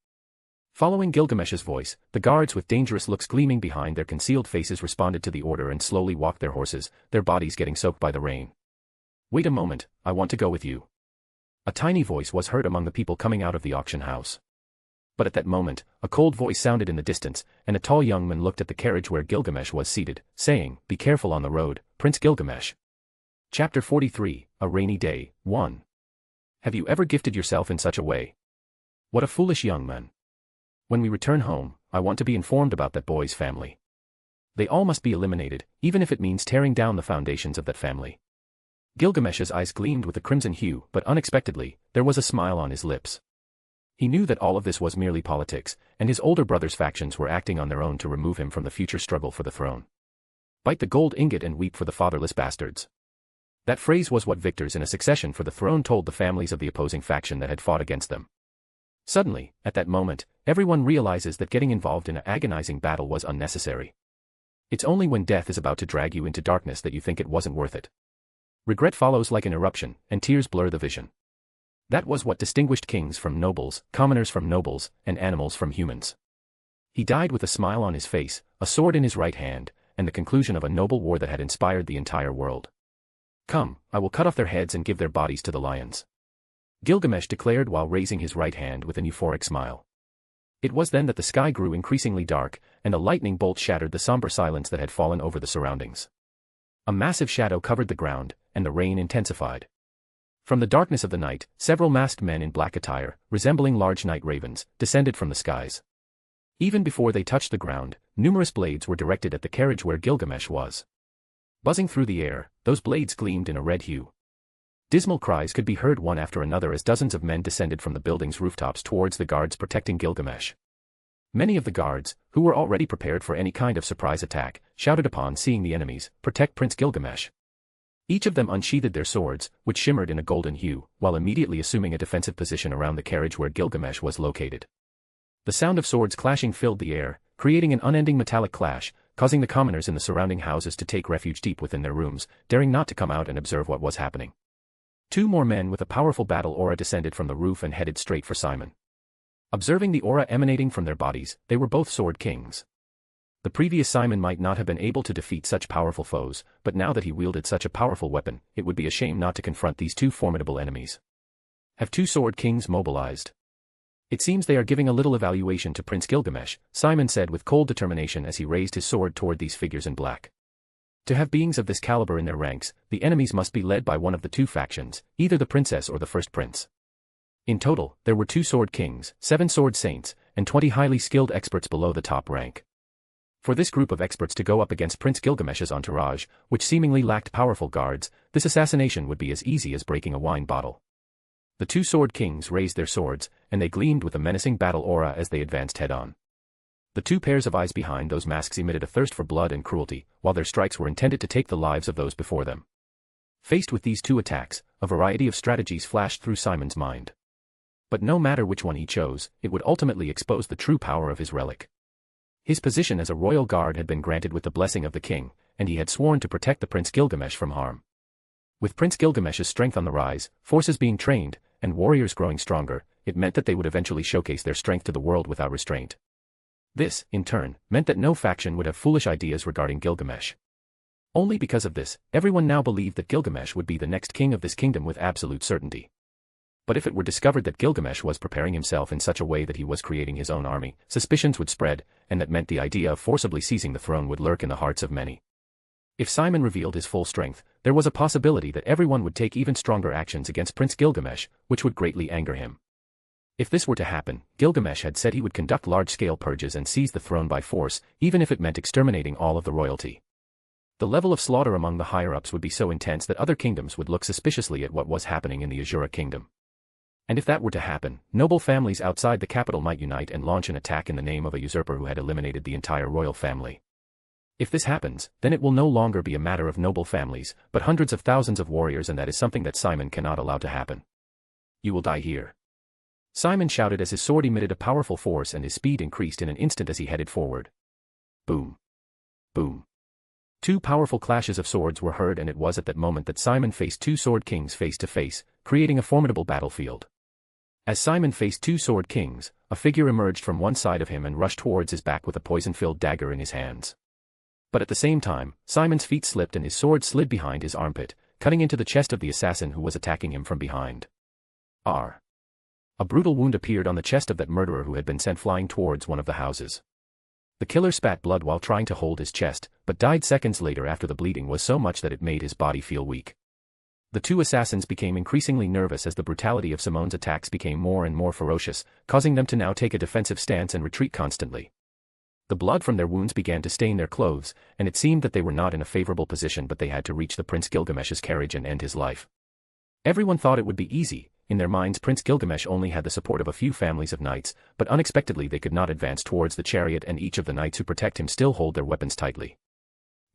Following Gilgamesh's voice, the guards with dangerous looks gleaming behind their concealed faces responded to the order and slowly walked their horses, their bodies getting soaked by the rain. "Wait a moment, I want to go with you." A tiny voice was heard among the people coming out of the auction house. But at that moment, a cold voice sounded in the distance, and a tall young man looked at the carriage where Gilgamesh was seated, saying, "Be careful on the road, Prince Gilgamesh." Chapter 43, A Rainy Day, 1. Have you ever gifted yourself in such a way? What a foolish young man. When we return home, I want to be informed about that boy's family. They all must be eliminated, even if it means tearing down the foundations of that family. Gilgamesh's eyes gleamed with a crimson hue, but unexpectedly, there was a smile on his lips. He knew that all of this was merely politics, and his older brother's factions were acting on their own to remove him from the future struggle for the throne. Bite the gold ingot and weep for the fatherless bastards. That phrase was what victors in a succession for the throne told the families of the opposing faction that had fought against them. Suddenly, at that moment, everyone realizes that getting involved in an agonizing battle was unnecessary. It's only when death is about to drag you into darkness that you think it wasn't worth it. Regret follows like an eruption, and tears blur the vision. That was what distinguished kings from nobles, commoners from nobles, and animals from humans. He died with a smile on his face, a sword in his right hand, and the conclusion of a noble war that had inspired the entire world. Come, I will cut off their heads and give their bodies to the lions. Gilgamesh declared while raising his right hand with an euphoric smile. It was then that the sky grew increasingly dark, and a lightning bolt shattered the somber silence that had fallen over the surroundings. A massive shadow covered the ground, and the rain intensified. From the darkness of the night, several masked men in black attire, resembling large night ravens, descended from the skies. Even before they touched the ground, numerous blades were directed at the carriage where Gilgamesh was. Buzzing through the air, those blades gleamed in a red hue. Dismal cries could be heard one after another as dozens of men descended from the building's rooftops towards the guards protecting Gilgamesh. Many of the guards, who were already prepared for any kind of surprise attack, shouted upon seeing the enemies, "Protect Prince Gilgamesh." Each of them unsheathed their swords, which shimmered in a golden hue, while immediately assuming a defensive position around the carriage where Gilgamesh was located. The sound of swords clashing filled the air, creating an unending metallic clash, causing the commoners in the surrounding houses to take refuge deep within their rooms, daring not to come out and observe what was happening. Two more men with a powerful battle aura descended from the roof and headed straight for Simon. Observing the aura emanating from their bodies, they were both sword kings. The previous Simon might not have been able to defeat such powerful foes, but now that he wielded such a powerful weapon, it would be a shame not to confront these two formidable enemies. Have two sword kings mobilized? It seems they are giving a little evaluation to Prince Gilgamesh, Simon said with cold determination as he raised his sword toward these figures in black. To have beings of this caliber in their ranks, the enemies must be led by one of the two factions, either the princess or the first prince. In total, there were 2 sword kings, 7 sword saints, and 20 highly skilled experts below the top rank. For this group of experts to go up against Prince Gilgamesh's entourage, which seemingly lacked powerful guards, this assassination would be as easy as breaking a wine bottle. The 2 sword kings raised their swords, and they gleamed with a menacing battle aura as they advanced head-on. The 2 pairs of eyes behind those masks emitted a thirst for blood and cruelty, while their strikes were intended to take the lives of those before them. Faced with these 2 attacks, a variety of strategies flashed through Simon's mind. But no matter which one he chose, it would ultimately expose the true power of his relic. His position as a royal guard had been granted with the blessing of the king, and he had sworn to protect the Prince Gilgamesh from harm. With Prince Gilgamesh's strength on the rise, forces being trained, and warriors growing stronger, it meant that they would eventually showcase their strength to the world without restraint. This, in turn, meant that no faction would have foolish ideas regarding Gilgamesh. Only because of this, everyone now believed that Gilgamesh would be the next king of this kingdom with absolute certainty. But if it were discovered that Gilgamesh was preparing himself in such a way that he was creating his own army, suspicions would spread, and that meant the idea of forcibly seizing the throne would lurk in the hearts of many. If Simon revealed his full strength, there was a possibility that everyone would take even stronger actions against Prince Gilgamesh, which would greatly anger him. If this were to happen, Gilgamesh had said he would conduct large-scale purges and seize the throne by force, even if it meant exterminating all of the royalty. The level of slaughter among the higher-ups would be so intense that other kingdoms would look suspiciously at what was happening in the Asura kingdom. And if that were to happen, noble families outside the capital might unite and launch an attack in the name of a usurper who had eliminated the entire royal family. If this happens, then it will no longer be a matter of noble families, but hundreds of thousands of warriors, and that is something that Simon cannot allow to happen. You will die here. Simon shouted as his sword emitted a powerful force and his speed increased in an instant as he headed forward. Boom. Boom. 2 powerful clashes of swords were heard, and it was at that moment that Simon faced 2 sword kings face to face, creating a formidable battlefield. As Simon faced 2 sword kings, a figure emerged from one side of him and rushed towards his back with a poison-filled dagger in his hands. But at the same time, Simon's feet slipped and his sword slid behind his armpit, cutting into the chest of the assassin who was attacking him from behind. R. A brutal wound appeared on the chest of that murderer who had been sent flying towards one of the houses. The killer spat blood while trying to hold his chest, but died seconds later after the bleeding was so much that it made his body feel weak. The 2 assassins became increasingly nervous as the brutality of Simone's attacks became more and more ferocious, causing them to now take a defensive stance and retreat constantly. The blood from their wounds began to stain their clothes, and it seemed that they were not in a favorable position, but they had to reach the Prince Gilgamesh's carriage and end his life. Everyone thought it would be easy. In their minds, Prince Gilgamesh only had the support of a few families of knights, but unexpectedly they could not advance towards the chariot, and each of the knights who protect him still hold their weapons tightly.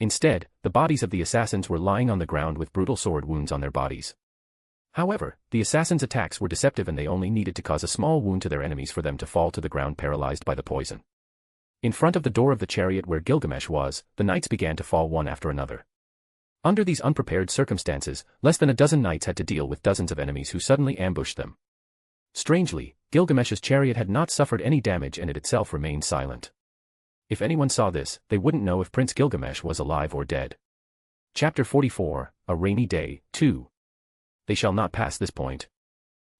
Instead, the bodies of the assassins were lying on the ground with brutal sword wounds on their bodies. However, the assassins' attacks were deceptive, and they only needed to cause a small wound to their enemies for them to fall to the ground paralyzed by the poison. In front of the door of the chariot where Gilgamesh was, the knights began to fall one after another. Under these unprepared circumstances, less than a dozen knights had to deal with dozens of enemies who suddenly ambushed them. Strangely, Gilgamesh's chariot had not suffered any damage, and it itself remained silent. If anyone saw this, they wouldn't know if Prince Gilgamesh was alive or dead. Chapter 44, A Rainy Day, 2. They shall not pass this point.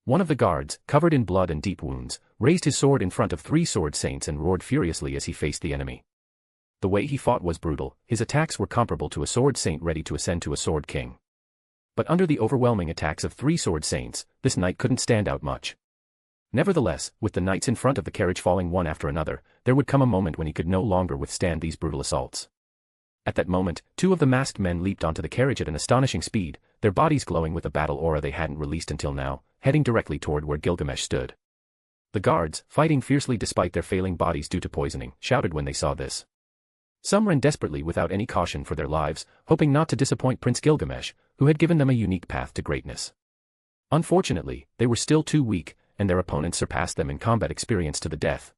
One of the guards, covered in blood and deep wounds, raised his sword in front of 3 sword saints and roared furiously as he faced the enemy. The way he fought was brutal, his attacks were comparable to a sword saint ready to ascend to a sword king. But under the overwhelming attacks of 3 sword saints, this knight couldn't stand out much. Nevertheless, with the knights in front of the carriage falling one after another, there would come a moment when he could no longer withstand these brutal assaults. At that moment, 2 of the masked men leaped onto the carriage at an astonishing speed, their bodies glowing with a battle aura they hadn't released until now, heading directly toward where Gilgamesh stood. The guards, fighting fiercely despite their failing bodies due to poisoning, shouted when they saw this. Some ran desperately without any caution for their lives, hoping not to disappoint Prince Gilgamesh, who had given them a unique path to greatness. Unfortunately, they were still too weak, and their opponents surpassed them in combat experience to the death.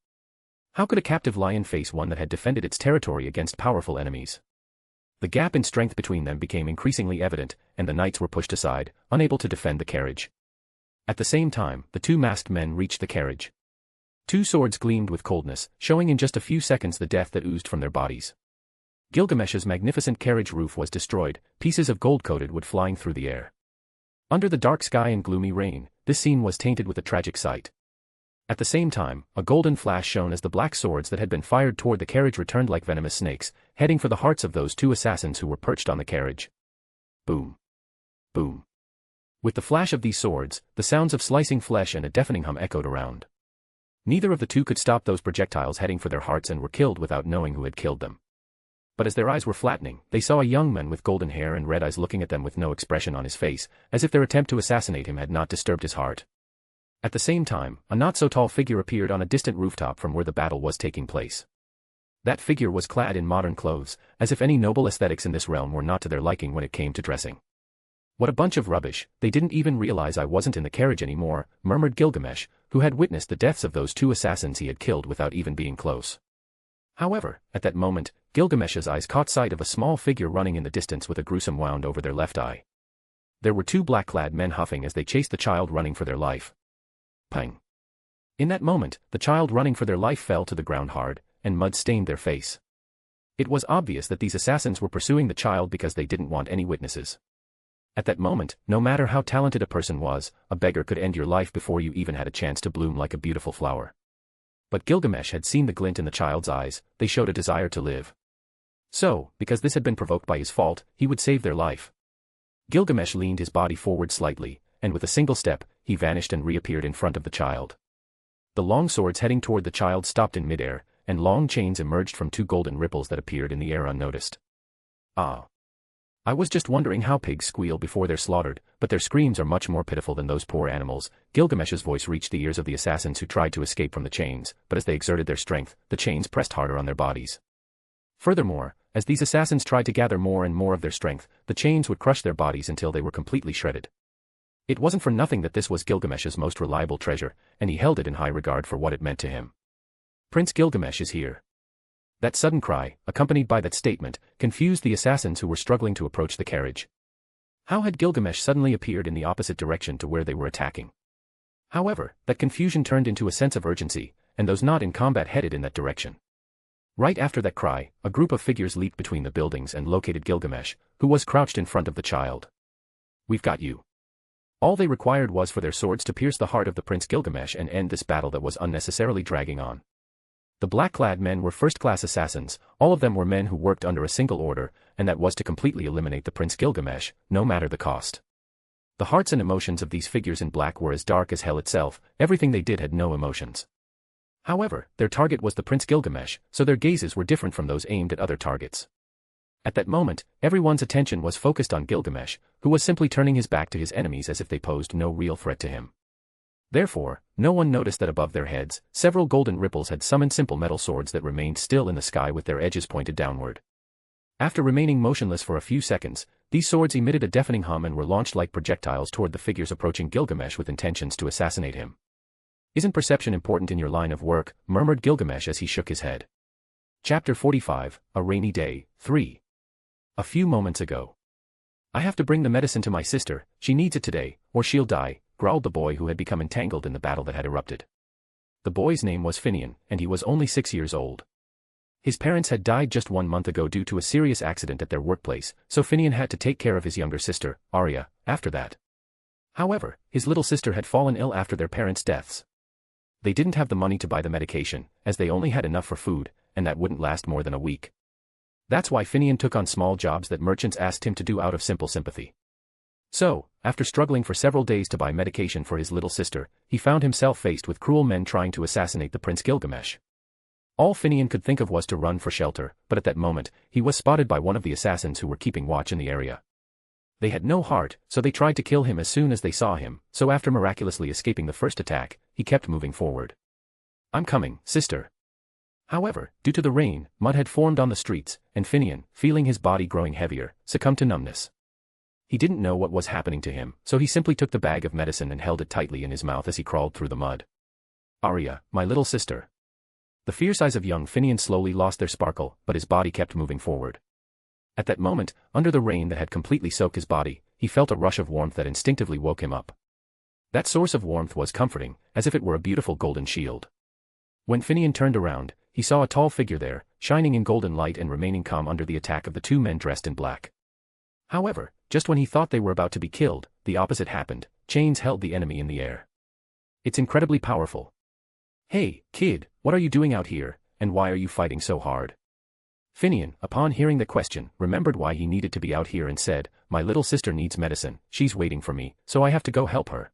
How could a captive lion face one that had defended its territory against powerful enemies? The gap in strength between them became increasingly evident, and the knights were pushed aside, unable to defend the carriage. At the same time, the 2 masked men reached the carriage. 2 swords gleamed with coldness, showing in just a few seconds the death that oozed from their bodies. Gilgamesh's magnificent carriage roof was destroyed, pieces of gold-coated wood flying through the air. Under the dark sky and gloomy rain, this scene was tainted with a tragic sight. At the same time, a golden flash shone as the black swords that had been fired toward the carriage returned like venomous snakes, heading for the hearts of those 2 assassins who were perched on the carriage. Boom. Boom. With the flash of these swords, the sounds of slicing flesh and a deafening hum echoed around. Neither of the 2 could stop those projectiles heading for their hearts and were killed without knowing who had killed them. But as their eyes were flattening, they saw a young man with golden hair and red eyes looking at them with no expression on his face, as if their attempt to assassinate him had not disturbed his heart. At the same time, a not-so-tall figure appeared on a distant rooftop from where the battle was taking place. That figure was clad in modern clothes, as if any noble aesthetics in this realm were not to their liking when it came to dressing. "What a bunch of rubbish, they didn't even realize I wasn't in the carriage anymore," murmured Gilgamesh, who had witnessed the deaths of those 2 assassins he had killed without even being close. However, at that moment, Gilgamesh's eyes caught sight of a small figure running in the distance with a gruesome wound over their left eye. There were 2 black-clad men huffing as they chased the child running for their life. Pang! In that moment, the child running for their life fell to the ground hard, and mud stained their face. It was obvious that these assassins were pursuing the child because they didn't want any witnesses. At that moment, no matter how talented a person was, a beggar could end your life before you even had a chance to bloom like a beautiful flower. But Gilgamesh had seen the glint in the child's eyes, they showed a desire to live. So, because this had been provoked by his fault, he would save their life. Gilgamesh leaned his body forward slightly, and with a single step, he vanished and reappeared in front of the child. The long swords heading toward the child stopped in midair, and long chains emerged from 2 golden ripples that appeared in the air unnoticed. "Ah. I was just wondering how pigs squeal before they're slaughtered, but their screams are much more pitiful than those poor animals." Gilgamesh's voice reached the ears of the assassins who tried to escape from the chains, but as they exerted their strength, the chains pressed harder on their bodies. Furthermore, as these assassins tried to gather more and more of their strength, the chains would crush their bodies until they were completely shredded. It wasn't for nothing that this was Gilgamesh's most reliable treasure, and he held it in high regard for what it meant to him. "Prince Gilgamesh is here." That sudden cry, accompanied by that statement, confused the assassins who were struggling to approach the carriage. How had Gilgamesh suddenly appeared in the opposite direction to where they were attacking? However, that confusion turned into a sense of urgency, and those not in combat headed in that direction. Right after that cry, a group of figures leaped between the buildings and located Gilgamesh, who was crouched in front of the child. "We've got you." All they required was for their swords to pierce the heart of the Prince Gilgamesh and end this battle that was unnecessarily dragging on. The black-clad men were first-class assassins, all of them were men who worked under a single order, and that was to completely eliminate the Prince Gilgamesh, no matter the cost. The hearts and emotions of these figures in black were as dark as hell itself, everything they did had no emotions. However, their target was the Prince Gilgamesh, so their gazes were different from those aimed at other targets. At that moment, everyone's attention was focused on Gilgamesh, who was simply turning his back to his enemies as if they posed no real threat to him. Therefore, no one noticed that above their heads, several golden ripples had summoned simple metal swords that remained still in the sky with their edges pointed downward. After remaining motionless for a few seconds, these swords emitted a deafening hum and were launched like projectiles toward the figures approaching Gilgamesh with intentions to assassinate him. "Isn't perception important in your line of work?" murmured Gilgamesh as he shook his head. Chapter 45, A Rainy Day, 3. A few moments ago. "I have to bring the medicine to my sister, she needs it today, or she'll die," growled the boy who had become entangled in the battle that had erupted. The boy's name was Finian, and he was only 6 years old. His parents had died just 1 month ago due to a serious accident at their workplace, so Finian had to take care of his younger sister, Arya, after that. However, his little sister had fallen ill after their parents' deaths. They didn't have the money to buy the medication, as they only had enough for food, and that wouldn't last more than a week. That's why Finian took on small jobs that merchants asked him to do out of simple sympathy. So, after struggling for several days to buy medication for his little sister, he found himself faced with cruel men trying to assassinate the Prince Gilgamesh. All Finian could think of was to run for shelter, but at that moment, he was spotted by one of the assassins who were keeping watch in the area. They had no heart, so they tried to kill him as soon as they saw him, so after miraculously escaping the first attack, he kept moving forward. "I'm coming, sister." However, due to the rain, mud had formed on the streets, and Finian, feeling his body growing heavier, succumbed to numbness. He didn't know what was happening to him, so he simply took the bag of medicine and held it tightly in his mouth as he crawled through the mud. "Arya, my little sister." The fierce eyes of young Finian slowly lost their sparkle, but his body kept moving forward. At that moment, under the rain that had completely soaked his body, he felt a rush of warmth that instinctively woke him up. That source of warmth was comforting, as if it were a beautiful golden shield. When Finian turned around, he saw a tall figure there, shining in golden light and remaining calm under the attack of the two men dressed in black. However, just when he thought they were about to be killed, the opposite happened. Chains held the enemy in the air. It's incredibly powerful. "Hey, kid, what are you doing out here, and why are you fighting so hard?" Finian, upon hearing the question, remembered why he needed to be out here and said, "My little sister needs medicine, she's waiting for me, so I have to go help her."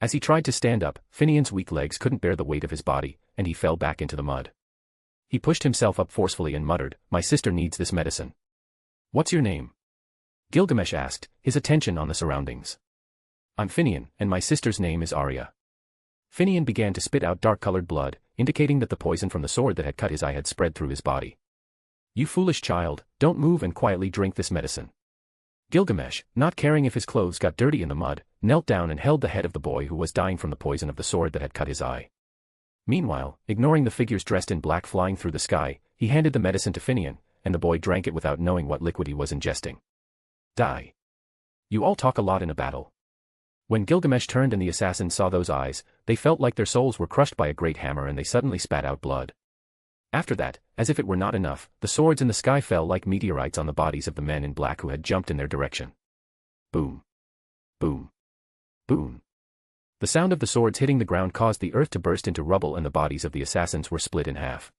As he tried to stand up, Finian's weak legs couldn't bear the weight of his body, and he fell back into the mud. He pushed himself up forcefully and muttered, "My sister needs this medicine." "What's your name?" Gilgamesh asked, his attention on the surroundings. "I'm Finian, and my sister's name is Arya." Finian began to spit out dark-colored blood, indicating that the poison from the sword that had cut his eye had spread through his body. "You foolish child, don't move and quietly drink this medicine." Gilgamesh, not caring if his clothes got dirty in the mud, knelt down and held the head of the boy who was dying from the poison of the sword that had cut his eye. Meanwhile, ignoring the figures dressed in black flying through the sky, he handed the medicine to Finian, and the boy drank it without knowing what liquid he was ingesting. "Die. You all talk a lot in a battle." When Gilgamesh turned and the assassins saw those eyes, they felt like their souls were crushed by a great hammer and they suddenly spat out blood. After that, as if it were not enough, the swords in the sky fell like meteorites on the bodies of the men in black who had jumped in their direction. Boom. Boom. Boom. The sound of the swords hitting the ground caused the earth to burst into rubble and the bodies of the assassins were split in half.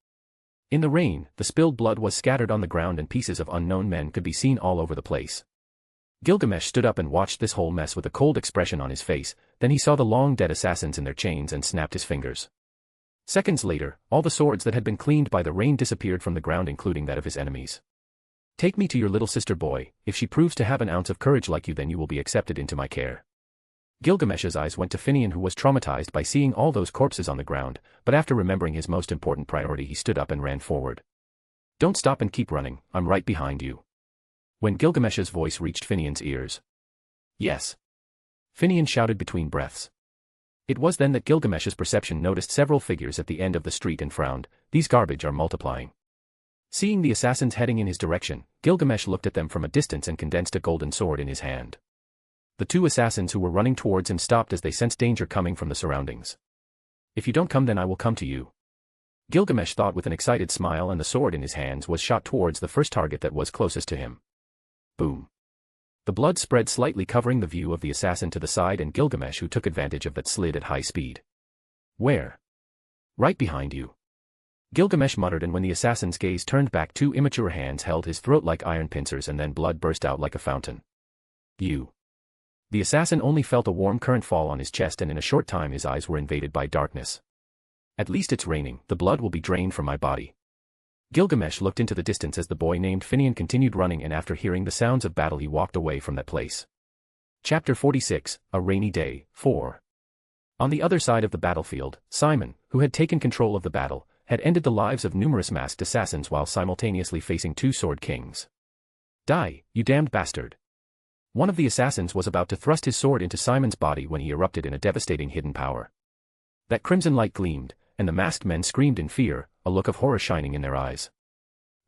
In the rain, the spilled blood was scattered on the ground and pieces of unknown men could be seen all over the place. Gilgamesh stood up and watched this whole mess with a cold expression on his face, then he saw the long-dead assassins in their chains and snapped his fingers. Seconds later, all the swords that had been cleaned by the rain disappeared from the ground including that of his enemies. "Take me to your little sister, boy. If she proves to have an ounce of courage like you, then you will be accepted into my care." Gilgamesh's eyes went to Finian, who was traumatized by seeing all those corpses on the ground, but after remembering his most important priority he stood up and ran forward. "Don't stop and keep running, I'm right behind you." When Gilgamesh's voice reached Finian's ears. "Yes." Finian shouted between breaths. It was then that Gilgamesh's perception noticed several figures at the end of the street and frowned, "These garbage are multiplying." Seeing the assassins heading in his direction, Gilgamesh looked at them from a distance and condensed a golden sword in his hand. The two assassins who were running towards him stopped as they sensed danger coming from the surroundings. "If you don't come, then I will come to you." Gilgamesh thought with an excited smile, and the sword in his hands was shot towards the first target that was closest to him. Boom. The blood spread slightly, covering the view of the assassin to the side, and Gilgamesh, who took advantage of that, slid at high speed. "Where?" "Right behind you." Gilgamesh muttered, and when the assassin's gaze turned back, two immature hands held his throat like iron pincers and then blood burst out like a fountain. "You." The assassin only felt a warm current fall on his chest, and in a short time his eyes were invaded by darkness. "At least it's raining, the blood will be drained from my body." Gilgamesh looked into the distance as the boy named Finian continued running, and after hearing the sounds of battle he walked away from that place. Chapter 46, A Rainy Day, 4. On the other side of the battlefield, Simon, who had taken control of the battle, had ended the lives of numerous masked assassins while simultaneously facing two sword kings. "Die, you damned bastard." One of the assassins was about to thrust his sword into Simon's body when he erupted in a devastating hidden power. That crimson light gleamed, and the masked men screamed in fear, a look of horror shining in their eyes.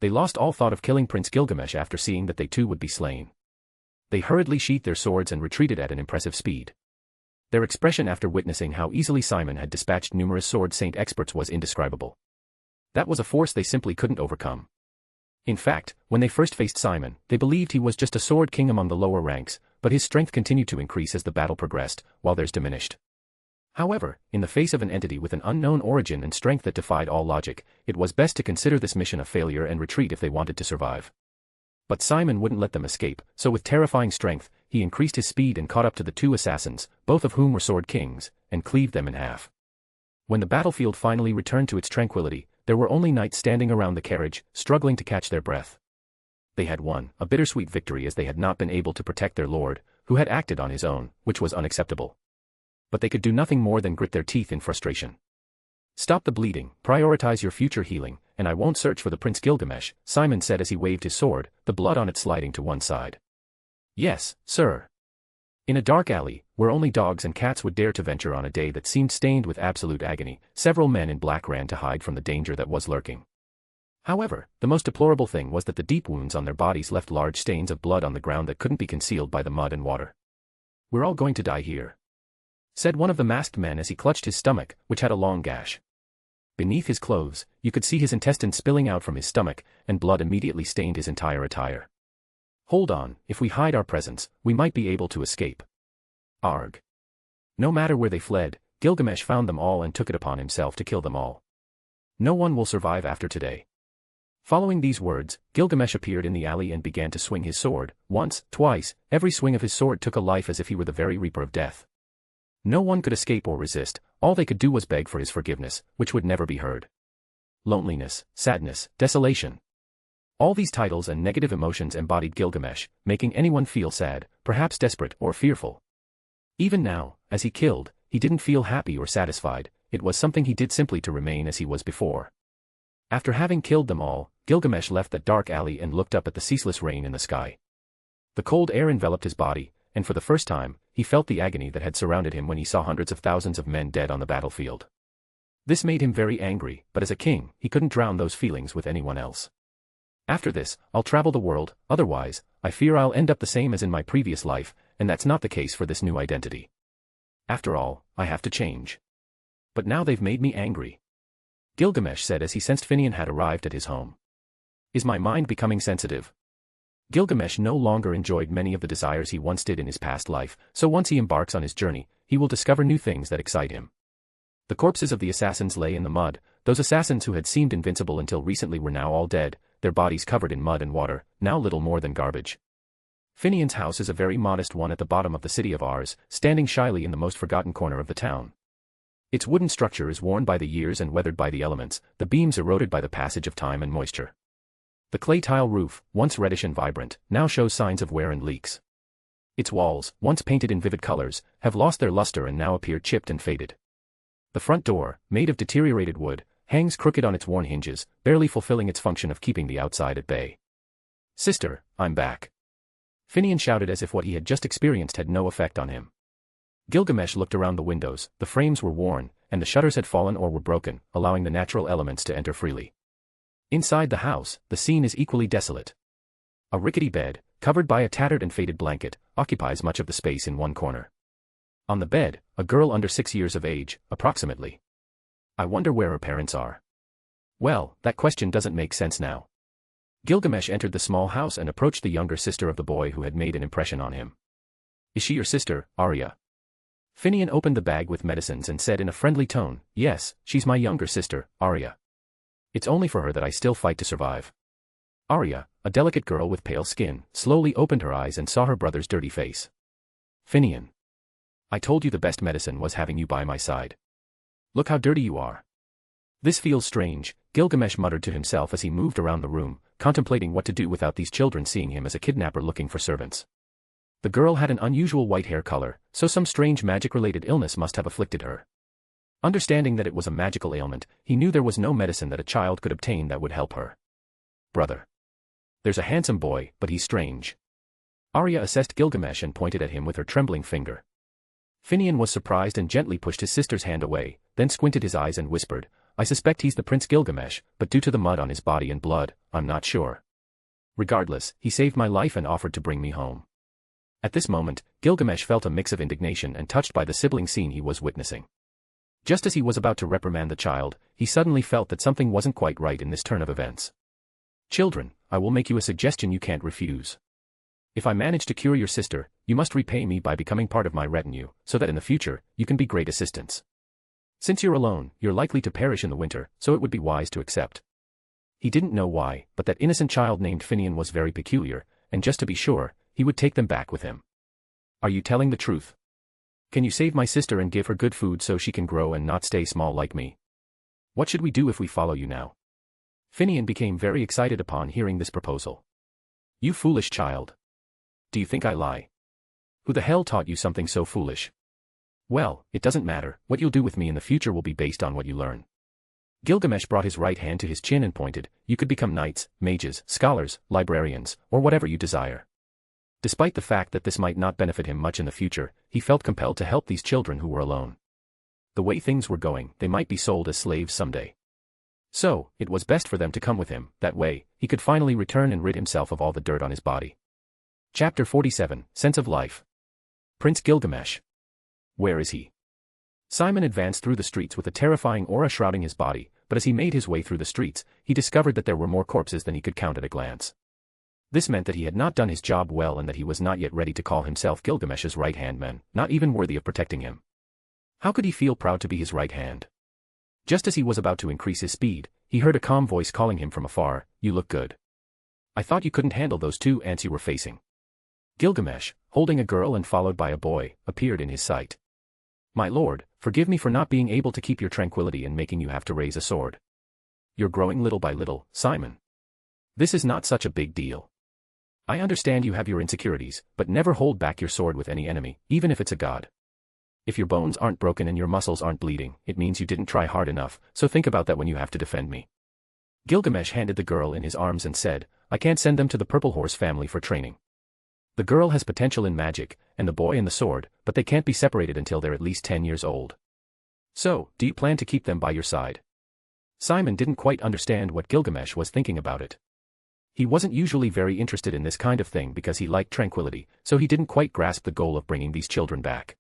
They lost all thought of killing Prince Gilgamesh after seeing that they too would be slain. They hurriedly sheathed their swords and retreated at an impressive speed. Their expression after witnessing how easily Simon had dispatched numerous sword saint experts was indescribable. That was a force they simply couldn't overcome. In fact, when they first faced Simon, they believed he was just a sword king among the lower ranks, but his strength continued to increase as the battle progressed, while theirs diminished. However, in the face of an entity with an unknown origin and strength that defied all logic, it was best to consider this mission a failure and retreat if they wanted to survive. But Simon wouldn't let them escape, so with terrifying strength, he increased his speed and caught up to the two assassins, both of whom were sword kings, and cleaved them in half. When the battlefield finally returned to its tranquility, there were only knights standing around the carriage, struggling to catch their breath. They had won a bittersweet victory as they had not been able to protect their lord, who had acted on his own, which was unacceptable. But they could do nothing more than grit their teeth in frustration. "Stop the bleeding, prioritize your future healing, and I won't search for the Prince Gilgamesh," Simon said as he waved his sword, the blood on it sliding to one side. "Yes, sir." In a dark alley, where only dogs and cats would dare to venture on a day that seemed stained with absolute agony, several men in black ran to hide from the danger that was lurking. However, the most deplorable thing was that the deep wounds on their bodies left large stains of blood on the ground that couldn't be concealed by the mud and water. "We're all going to die here," said one of the masked men as he clutched his stomach, which had a long gash. Beneath his clothes, you could see his intestines spilling out from his stomach, and blood immediately stained his entire attire. "Hold on, if we hide our presence, we might be able to escape." Arg. No matter where they fled, Gilgamesh found them all and took it upon himself to kill them all. "No one will survive after today." Following these words, Gilgamesh appeared in the alley and began to swing his sword. Once, twice, every swing of his sword took a life as if he were the very reaper of death. No one could escape or resist, all they could do was beg for his forgiveness, which would never be heard. Loneliness, sadness, desolation. All these titles and negative emotions embodied Gilgamesh, making anyone feel sad, perhaps desperate or fearful. Even now, as he killed, he didn't feel happy or satisfied, it was something he did simply to remain as he was before. After having killed them all, Gilgamesh left that dark alley and looked up at the ceaseless rain in the sky. The cold air enveloped his body, and for the first time, he felt the agony that had surrounded him when he saw hundreds of thousands of men dead on the battlefield. This made him very angry, but as a king, he couldn't drown those feelings with anyone else. "After this, I'll travel the world, otherwise, I fear I'll end up the same as in my previous life, and that's not the case for this new identity. After all, I have to change. But now they've made me angry," Gilgamesh said as he sensed Finian had arrived at his home. "Is my mind becoming sensitive?" Gilgamesh no longer enjoyed many of the desires he once did in his past life, so once he embarks on his journey, he will discover new things that excite him. The corpses of the assassins lay in the mud, those assassins who had seemed invincible until recently were now all dead, their bodies covered in mud and water, now little more than garbage. Finian's house is a very modest one at the bottom of the city of Ars, standing shyly in the most forgotten corner of the town. Its wooden structure is worn by the years and weathered by the elements, the beams eroded by the passage of time and moisture. The clay tile roof, once reddish and vibrant, now shows signs of wear and leaks. Its walls, once painted in vivid colors, have lost their luster and now appear chipped and faded. The front door, made of deteriorated wood, hangs crooked on its worn hinges, barely fulfilling its function of keeping the outside at bay. "Sister, I'm back," Finian shouted as if what he had just experienced had no effect on him. Gilgamesh looked around the windows, the frames were worn, and the shutters had fallen or were broken, allowing the natural elements to enter freely. Inside the house, the scene is equally desolate. A rickety bed, covered by a tattered and faded blanket, occupies much of the space in one corner. On the bed, a girl under 6 years of age, approximately. I wonder where her parents are. Well, that question doesn't make sense now. Gilgamesh entered the small house and approached the younger sister of the boy who had made an impression on him. "Is she your sister, Arya?" Finian opened the bag with medicines and said in a friendly tone, "Yes, she's my younger sister, Arya. It's only for her that I still fight to survive." Arya, a delicate girl with pale skin, slowly opened her eyes and saw her brother's dirty face. "Finian. I told you the best medicine was having you by my side. Look how dirty you are." "This feels strange," Gilgamesh muttered to himself as he moved around the room, contemplating what to do without these children seeing him as a kidnapper looking for servants. The girl had an unusual white hair color, so some strange magic-related illness must have afflicted her. Understanding that it was a magical ailment, he knew there was no medicine that a child could obtain that would help her. "Brother. There's a handsome boy, but he's strange." Arya assessed Gilgamesh and pointed at him with her trembling finger. Finian was surprised and gently pushed his sister's hand away, then squinted his eyes and whispered, "I suspect he's the Prince Gilgamesh, but due to the mud on his body and blood, I'm not sure. Regardless, he saved my life and offered to bring me home." At this moment, Gilgamesh felt a mix of indignation and touched by the sibling scene he was witnessing. Just as he was about to reprimand the child, he suddenly felt that something wasn't quite right in this turn of events. "Children, I will make you a suggestion you can't refuse. If I manage to cure your sister, You must repay me by becoming part of my retinue, so that in the future, you can be great assistants. Since you're alone, you're likely to perish in the winter, so it would be wise to accept. He didn't know why, but that innocent child named Finian was very peculiar, and just to be sure, he would take them back with him. Are you telling the truth? Can you save my sister and give her good food so she can grow and not stay small like me? What should we do if we follow you now? Finian became very excited upon hearing this proposal. You foolish child. Do you think I lie? Who the hell taught you something so foolish? Well, it doesn't matter, what you'll do with me in the future will be based on what you learn. Gilgamesh brought his right hand to his chin and pointed, you could become knights, mages, scholars, librarians, or whatever you desire. Despite the fact that this might not benefit him much in the future, he felt compelled to help these children who were alone. The way things were going, they might be sold as slaves someday. So, it was best for them to come with him, that way, he could finally return and rid himself of all the dirt on his body. Chapter 47, Sense of Life. Prince Gilgamesh. Where is he? Simon advanced through the streets with a terrifying aura shrouding his body, but as he made his way through the streets, he discovered that there were more corpses than he could count at a glance. This meant that he had not done his job well and that he was not yet ready to call himself Gilgamesh's right-hand man, not even worthy of protecting him. How could he feel proud to be his right hand? Just as he was about to increase his speed, he heard a calm voice calling him from afar, you look good. I thought you couldn't handle those two ants you were facing. Gilgamesh, holding a girl and followed by a boy, appeared in his sight. My lord, forgive me for not being able to keep your tranquility and making you have to raise a sword. You're growing little by little, Simon. This is not such a big deal. I understand you have your insecurities, but never hold back your sword with any enemy, even if it's a god. If your bones aren't broken and your muscles aren't bleeding, it means you didn't try hard enough, so think about that when you have to defend me. Gilgamesh handed the girl in his arms and said, I can't send them to the Purple Horse family for training. The girl has potential in magic, and the boy in the sword, but they can't be separated until they're at least 10 years old. So, do you plan to keep them by your side? Simon didn't quite understand what Gilgamesh was thinking about it. He wasn't usually very interested in this kind of thing because he liked tranquility, so he didn't quite grasp the goal of bringing these children back.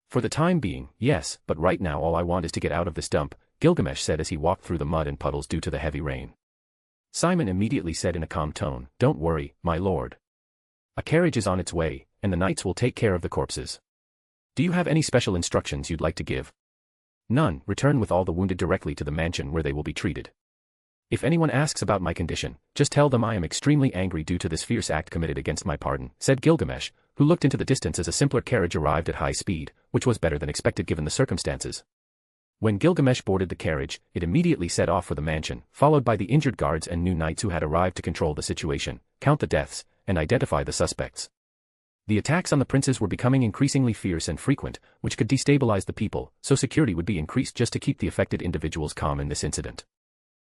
For the time being, yes, but right now all I want is to get out of this dump, Gilgamesh said as he walked through the mud and puddles due to the heavy rain. Simon immediately said in a calm tone, don't worry, my lord. A carriage is on its way, and the knights will take care of the corpses. Do you have any special instructions you'd like to give? None, return with all the wounded directly to the mansion where they will be treated. If anyone asks about my condition, just tell them I am extremely angry due to this fierce act committed against my pardon, said Gilgamesh, who looked into the distance as a simpler carriage arrived at high speed, which was better than expected given the circumstances. When Gilgamesh boarded the carriage, it immediately set off for the mansion, followed by the injured guards and new knights who had arrived to control the situation, count the deaths, and identify the suspects. The attacks on the princes were becoming increasingly fierce and frequent, which could destabilize the people, so security would be increased just to keep the affected individuals calm in this incident.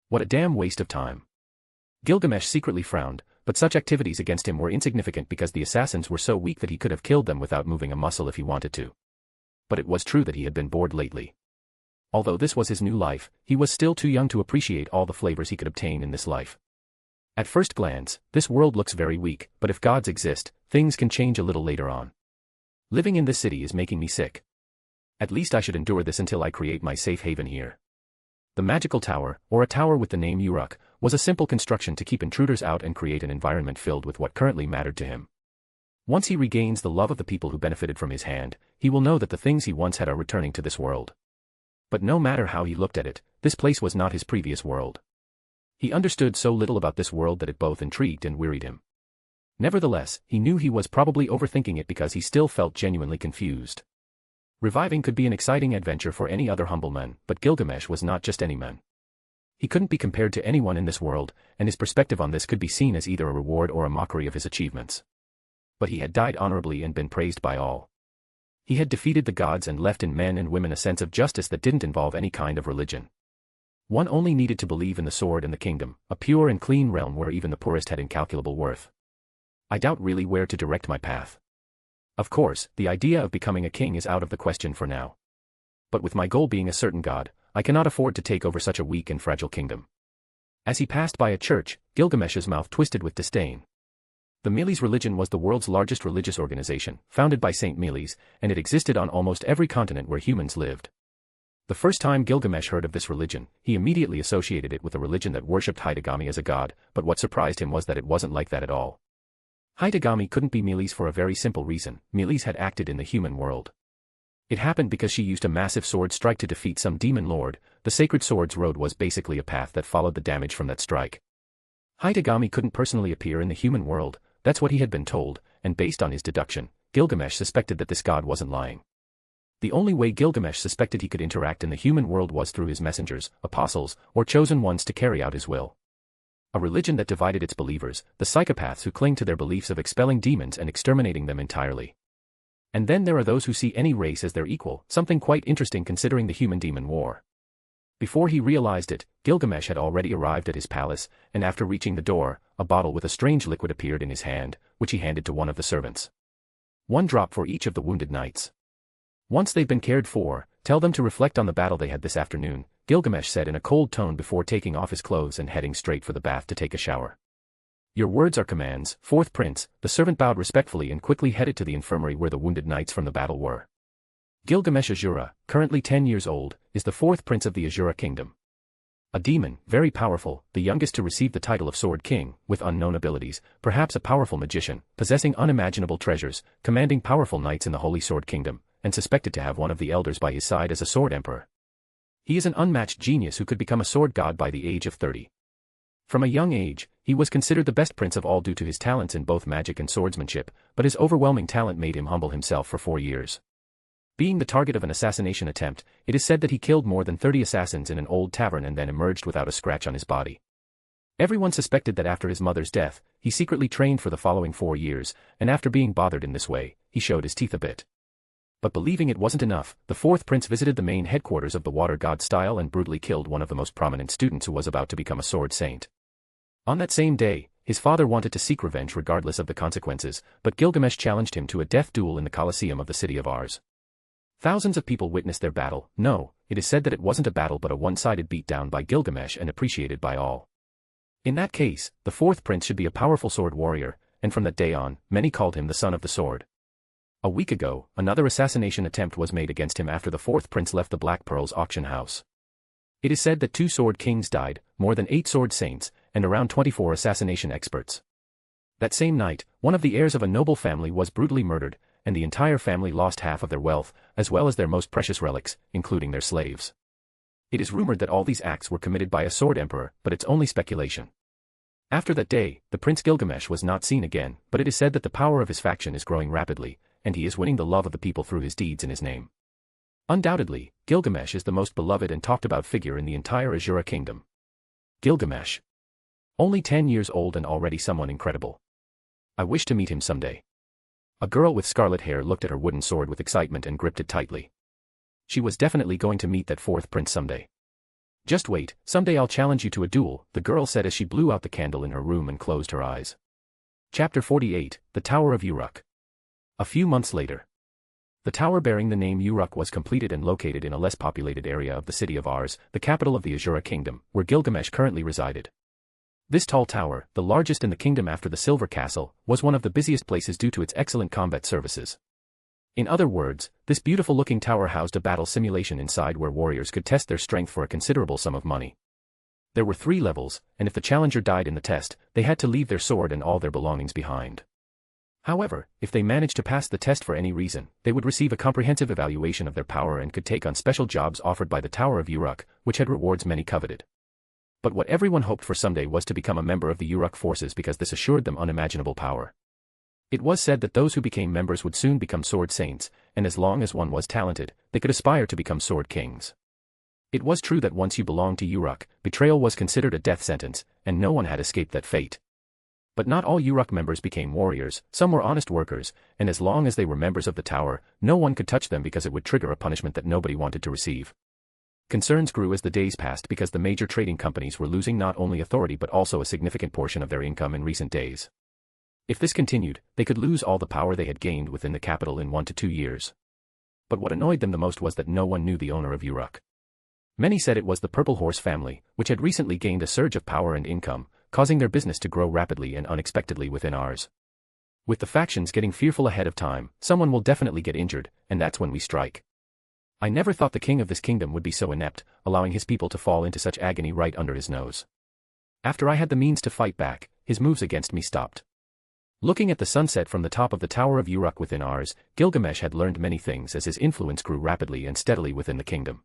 What a damn waste of time. Gilgamesh secretly frowned, but such activities against him were insignificant because the assassins were so weak that he could have killed them without moving a muscle if he wanted to. But it was true that he had been bored lately. Although this was his new life, he was still too young to appreciate all the flavors he could obtain in this life. At first glance, this world looks very weak, but if gods exist, things can change a little later on. Living in this city is making me sick. At least I should endure this until I create my safe haven here. The magical tower, or a tower with the name Uruk, was a simple construction to keep intruders out and create an environment filled with what currently mattered to him. Once he regains the love of the people who benefited from his hand, he will know that the things he once had are returning to this world. But no matter how he looked at it, this place was not his previous world. He understood so little about this world that it both intrigued and wearied him. Nevertheless, he knew he was probably overthinking it because he still felt genuinely confused. Reviving could be an exciting adventure for any other humble man, but Gilgamesh was not just any man. He couldn't be compared to anyone in this world, and his perspective on this could be seen as either a reward or a mockery of his achievements. But he had died honorably and been praised by all. He had defeated the gods and left in men and women a sense of justice that didn't involve any kind of religion. One only needed to believe in the sword and the kingdom, a pure and clean realm where even the poorest had incalculable worth. I doubt really where to direct my path. Of course, the idea of becoming a king is out of the question for now. But with my goal being a certain god, I cannot afford to take over such a weak and fragile kingdom. As he passed by a church, Gilgamesh's mouth twisted with disdain. The Meles religion was the world's largest religious organization, founded by Saint Meles, and it existed on almost every continent where humans lived. The first time Gilgamesh heard of this religion, he immediately associated it with a religion that worshipped Hidegami as a god, but what surprised him was that it wasn't like that at all. Hitagami couldn't be Melis for a very simple reason: Melis had acted in the human world. It happened because she used a massive sword strike to defeat some demon lord. The Sacred Sword's road was basically a path that followed the damage from that strike. Hitagami couldn't personally appear in the human world, that's what he had been told, and based on his deduction, Gilgamesh suspected that this god wasn't lying. The only way Gilgamesh suspected he could interact in the human world was through his messengers, apostles, or chosen ones to carry out his will. A religion that divided its believers, the psychopaths who cling to their beliefs of expelling demons and exterminating them entirely. And then there are those who see any race as their equal, something quite interesting considering the human-demon war. Before he realized it, Gilgamesh had already arrived at his palace, and after reaching the door, a bottle with a strange liquid appeared in his hand, which he handed to one of the servants. One drop for each of the wounded knights. Once they've been cared for, tell them to reflect on the battle they had this afternoon, Gilgamesh said in a cold tone before taking off his clothes and heading straight for the bath to take a shower. Your words are commands, fourth prince. The servant bowed respectfully and quickly headed to the infirmary where the wounded knights from the battle were. Gilgamesh Asura, currently 10 years old, is the fourth prince of the Asura kingdom. A demon, very powerful, the youngest to receive the title of Sword King, with unknown abilities, perhaps a powerful magician, possessing unimaginable treasures, commanding powerful knights in the Holy Sword Kingdom, and suspected to have one of the elders by his side as a sword emperor. He is an unmatched genius who could become a sword god by the age of 30. From a young age, he was considered the best prince of all due to his talents in both magic and swordsmanship, but his overwhelming talent made him humble himself for 4 years. Being the target of an assassination attempt, it is said that he killed more than 30 assassins in an old tavern and then emerged without a scratch on his body. Everyone suspected that after his mother's death, he secretly trained for the following 4 years, and after being bothered in this way, he showed his teeth a bit. But believing it wasn't enough, the fourth prince visited the main headquarters of the water god style and brutally killed one of the most prominent students who was about to become a sword saint. On that same day, his father wanted to seek revenge regardless of the consequences, but Gilgamesh challenged him to a death duel in the Colosseum of the city of Ars. Thousands of people witnessed their battle. No, it is said that it wasn't a battle but a one-sided beatdown by Gilgamesh and appreciated by all. In that case, the fourth prince should be a powerful sword warrior, and from that day on, many called him the son of the sword. A week ago, another assassination attempt was made against him after the fourth prince left the Black Pearl's auction house. It is said that 2 sword kings died, more than 8 sword saints, and around 24 assassination experts. That same night, one of the heirs of a noble family was brutally murdered, and the entire family lost half of their wealth, as well as their most precious relics, including their slaves. It is rumored that all these acts were committed by a sword emperor, but it's only speculation. After that day, the Prince Gilgamesh was not seen again, but it is said that the power of his faction is growing rapidly, and he is winning the love of the people through his deeds in his name. Undoubtedly, Gilgamesh is the most beloved and talked about figure in the entire Asura kingdom. Gilgamesh. Only 10 years old and already someone incredible. I wish to meet him someday. A girl with scarlet hair looked at her wooden sword with excitement and gripped it tightly. She was definitely going to meet that fourth prince someday. Just wait, someday I'll challenge you to a duel, the girl said as she blew out the candle in her room and closed her eyes. Chapter 48, The Tower of Uruk. A few months later. The tower bearing the name Uruk was completed and located in a less populated area of the city of Ars, the capital of the Asura kingdom, where Gilgamesh currently resided. This tall tower, the largest in the kingdom after the Silver Castle, was one of the busiest places due to its excellent combat services. In other words, this beautiful-looking tower housed a battle simulation inside where warriors could test their strength for a considerable sum of money. There were 3 levels, and if the challenger died in the test, they had to leave their sword and all their belongings behind. However, if they managed to pass the test for any reason, they would receive a comprehensive evaluation of their power and could take on special jobs offered by the Tower of Uruk, which had rewards many coveted. But what everyone hoped for someday was to become a member of the Uruk forces because this assured them unimaginable power. It was said that those who became members would soon become sword saints, and as long as one was talented, they could aspire to become sword kings. It was true that once you belonged to Uruk, betrayal was considered a death sentence, and no one had escaped that fate. But not all Uruk members became warriors, some were honest workers, and as long as they were members of the tower, no one could touch them because it would trigger a punishment that nobody wanted to receive. Concerns grew as the days passed because the major trading companies were losing not only authority but also a significant portion of their income in recent days. If this continued, they could lose all the power they had gained within the capital in 1 to 2 years. But what annoyed them the most was that no one knew the owner of Uruk. Many said it was the Purple Horse family, which had recently gained a surge of power and income, causing their business to grow rapidly and unexpectedly within Ars. With the factions getting fearful ahead of time, someone will definitely get injured, and that's when we strike. I never thought the king of this kingdom would be so inept, allowing his people to fall into such agony right under his nose. After I had the means to fight back, his moves against me stopped. Looking at the sunset from the top of the Tower of Uruk within Ars, Gilgamesh had learned many things as his influence grew rapidly and steadily within the kingdom.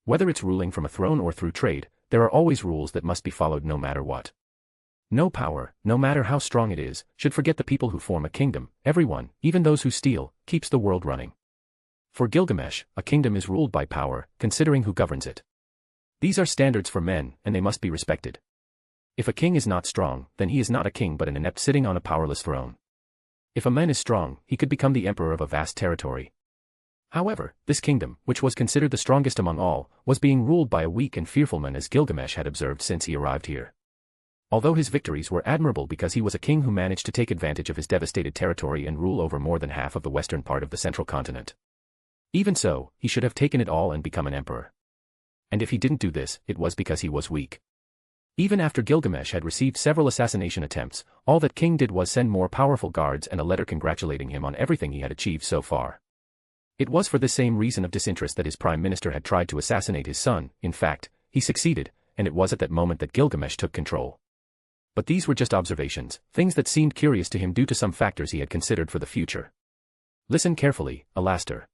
Whether it's ruling from a throne or through trade, there are always rules that must be followed no matter what. No power, no matter how strong it is, should forget the people who form a kingdom. Everyone, even those who steal, keeps the world running. For Gilgamesh, a kingdom is ruled by power, considering who governs it. These are standards for men, and they must be respected. If a king is not strong, then he is not a king but an inept sitting on a powerless throne. If a man is strong, he could become the emperor of a vast territory. However, this kingdom, which was considered the strongest among all, was being ruled by a weak and fearful man as Gilgamesh had observed since he arrived here. Although his victories were admirable because he was a king who managed to take advantage of his devastated territory and rule over more than half of the western part of the central continent. Even so, he should have taken it all and become an emperor. And if he didn't do this, it was because he was weak. Even after Gilgamesh had received several assassination attempts, all that king did was send more powerful guards and a letter congratulating him on everything he had achieved so far. It was for the same reason of disinterest that his prime minister had tried to assassinate his son. In fact, he succeeded, and it was at that moment that Gilgamesh took control. But these were just observations, things that seemed curious to him due to some factors he had considered for the future. Listen carefully, Alastor.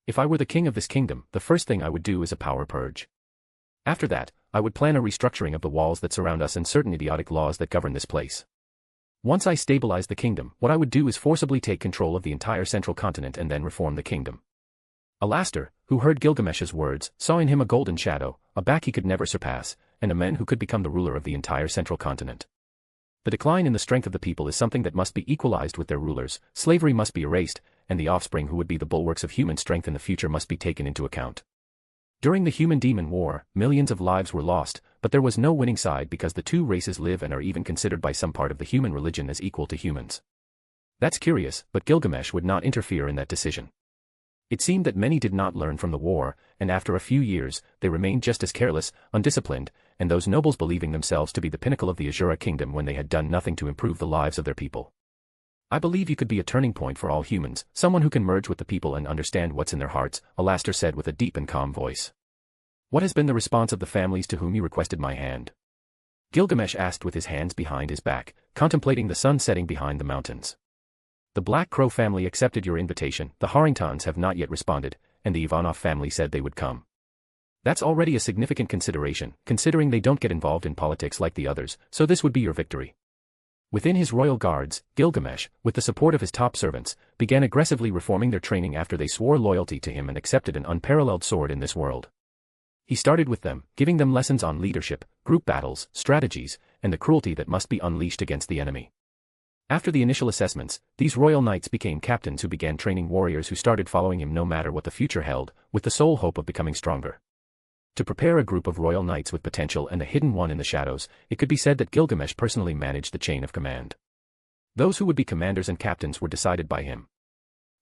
If I were the king of this kingdom, the first thing I would do is a power purge. After that, I would plan a restructuring of the walls that surround us and certain idiotic laws that govern this place. Once I stabilize the kingdom, what I would do is forcibly take control of the entire central continent and then reform the kingdom. Alastor, who heard Gilgamesh's words, saw in him a golden shadow, a back he could never surpass, and a man who could become the ruler of the entire central continent. The decline in the strength of the people is something that must be equalized with their rulers, slavery must be erased, and the offspring who would be the bulwarks of human strength in the future must be taken into account. During the Human-Demon War, millions of lives were lost, but there was no winning side because the two races live and are even considered by some part of the human religion as equal to humans. That's curious, but Gilgamesh would not interfere in that decision. It seemed that many did not learn from the war, and after a few years, they remained just as careless, undisciplined, and those nobles believing themselves to be the pinnacle of the Asura kingdom when they had done nothing to improve the lives of their people. I believe you could be a turning point for all humans, someone who can merge with the people and understand what's in their hearts, Alastor said with a deep and calm voice. What has been the response of the families to whom you requested my hand? Gilgamesh asked with his hands behind his back, contemplating the sun setting behind the mountains. The Black Crow family accepted your invitation, the Harringtons have not yet responded, and the Ivanov family said they would come. That's already a significant consideration, considering they don't get involved in politics like the others, so this would be your victory. Within his royal guards, Gilgamesh, with the support of his top servants, began aggressively reforming their training after they swore loyalty to him and accepted an unparalleled sword in this world. He started with them, giving them lessons on leadership, group battles, strategies, and the cruelty that must be unleashed against the enemy. After the initial assessments, these royal knights became captains who began training warriors who started following him no matter what the future held, with the sole hope of becoming stronger. To prepare a group of royal knights with potential and a hidden one in the shadows, it could be said that Gilgamesh personally managed the chain of command. Those who would be commanders and captains were decided by him.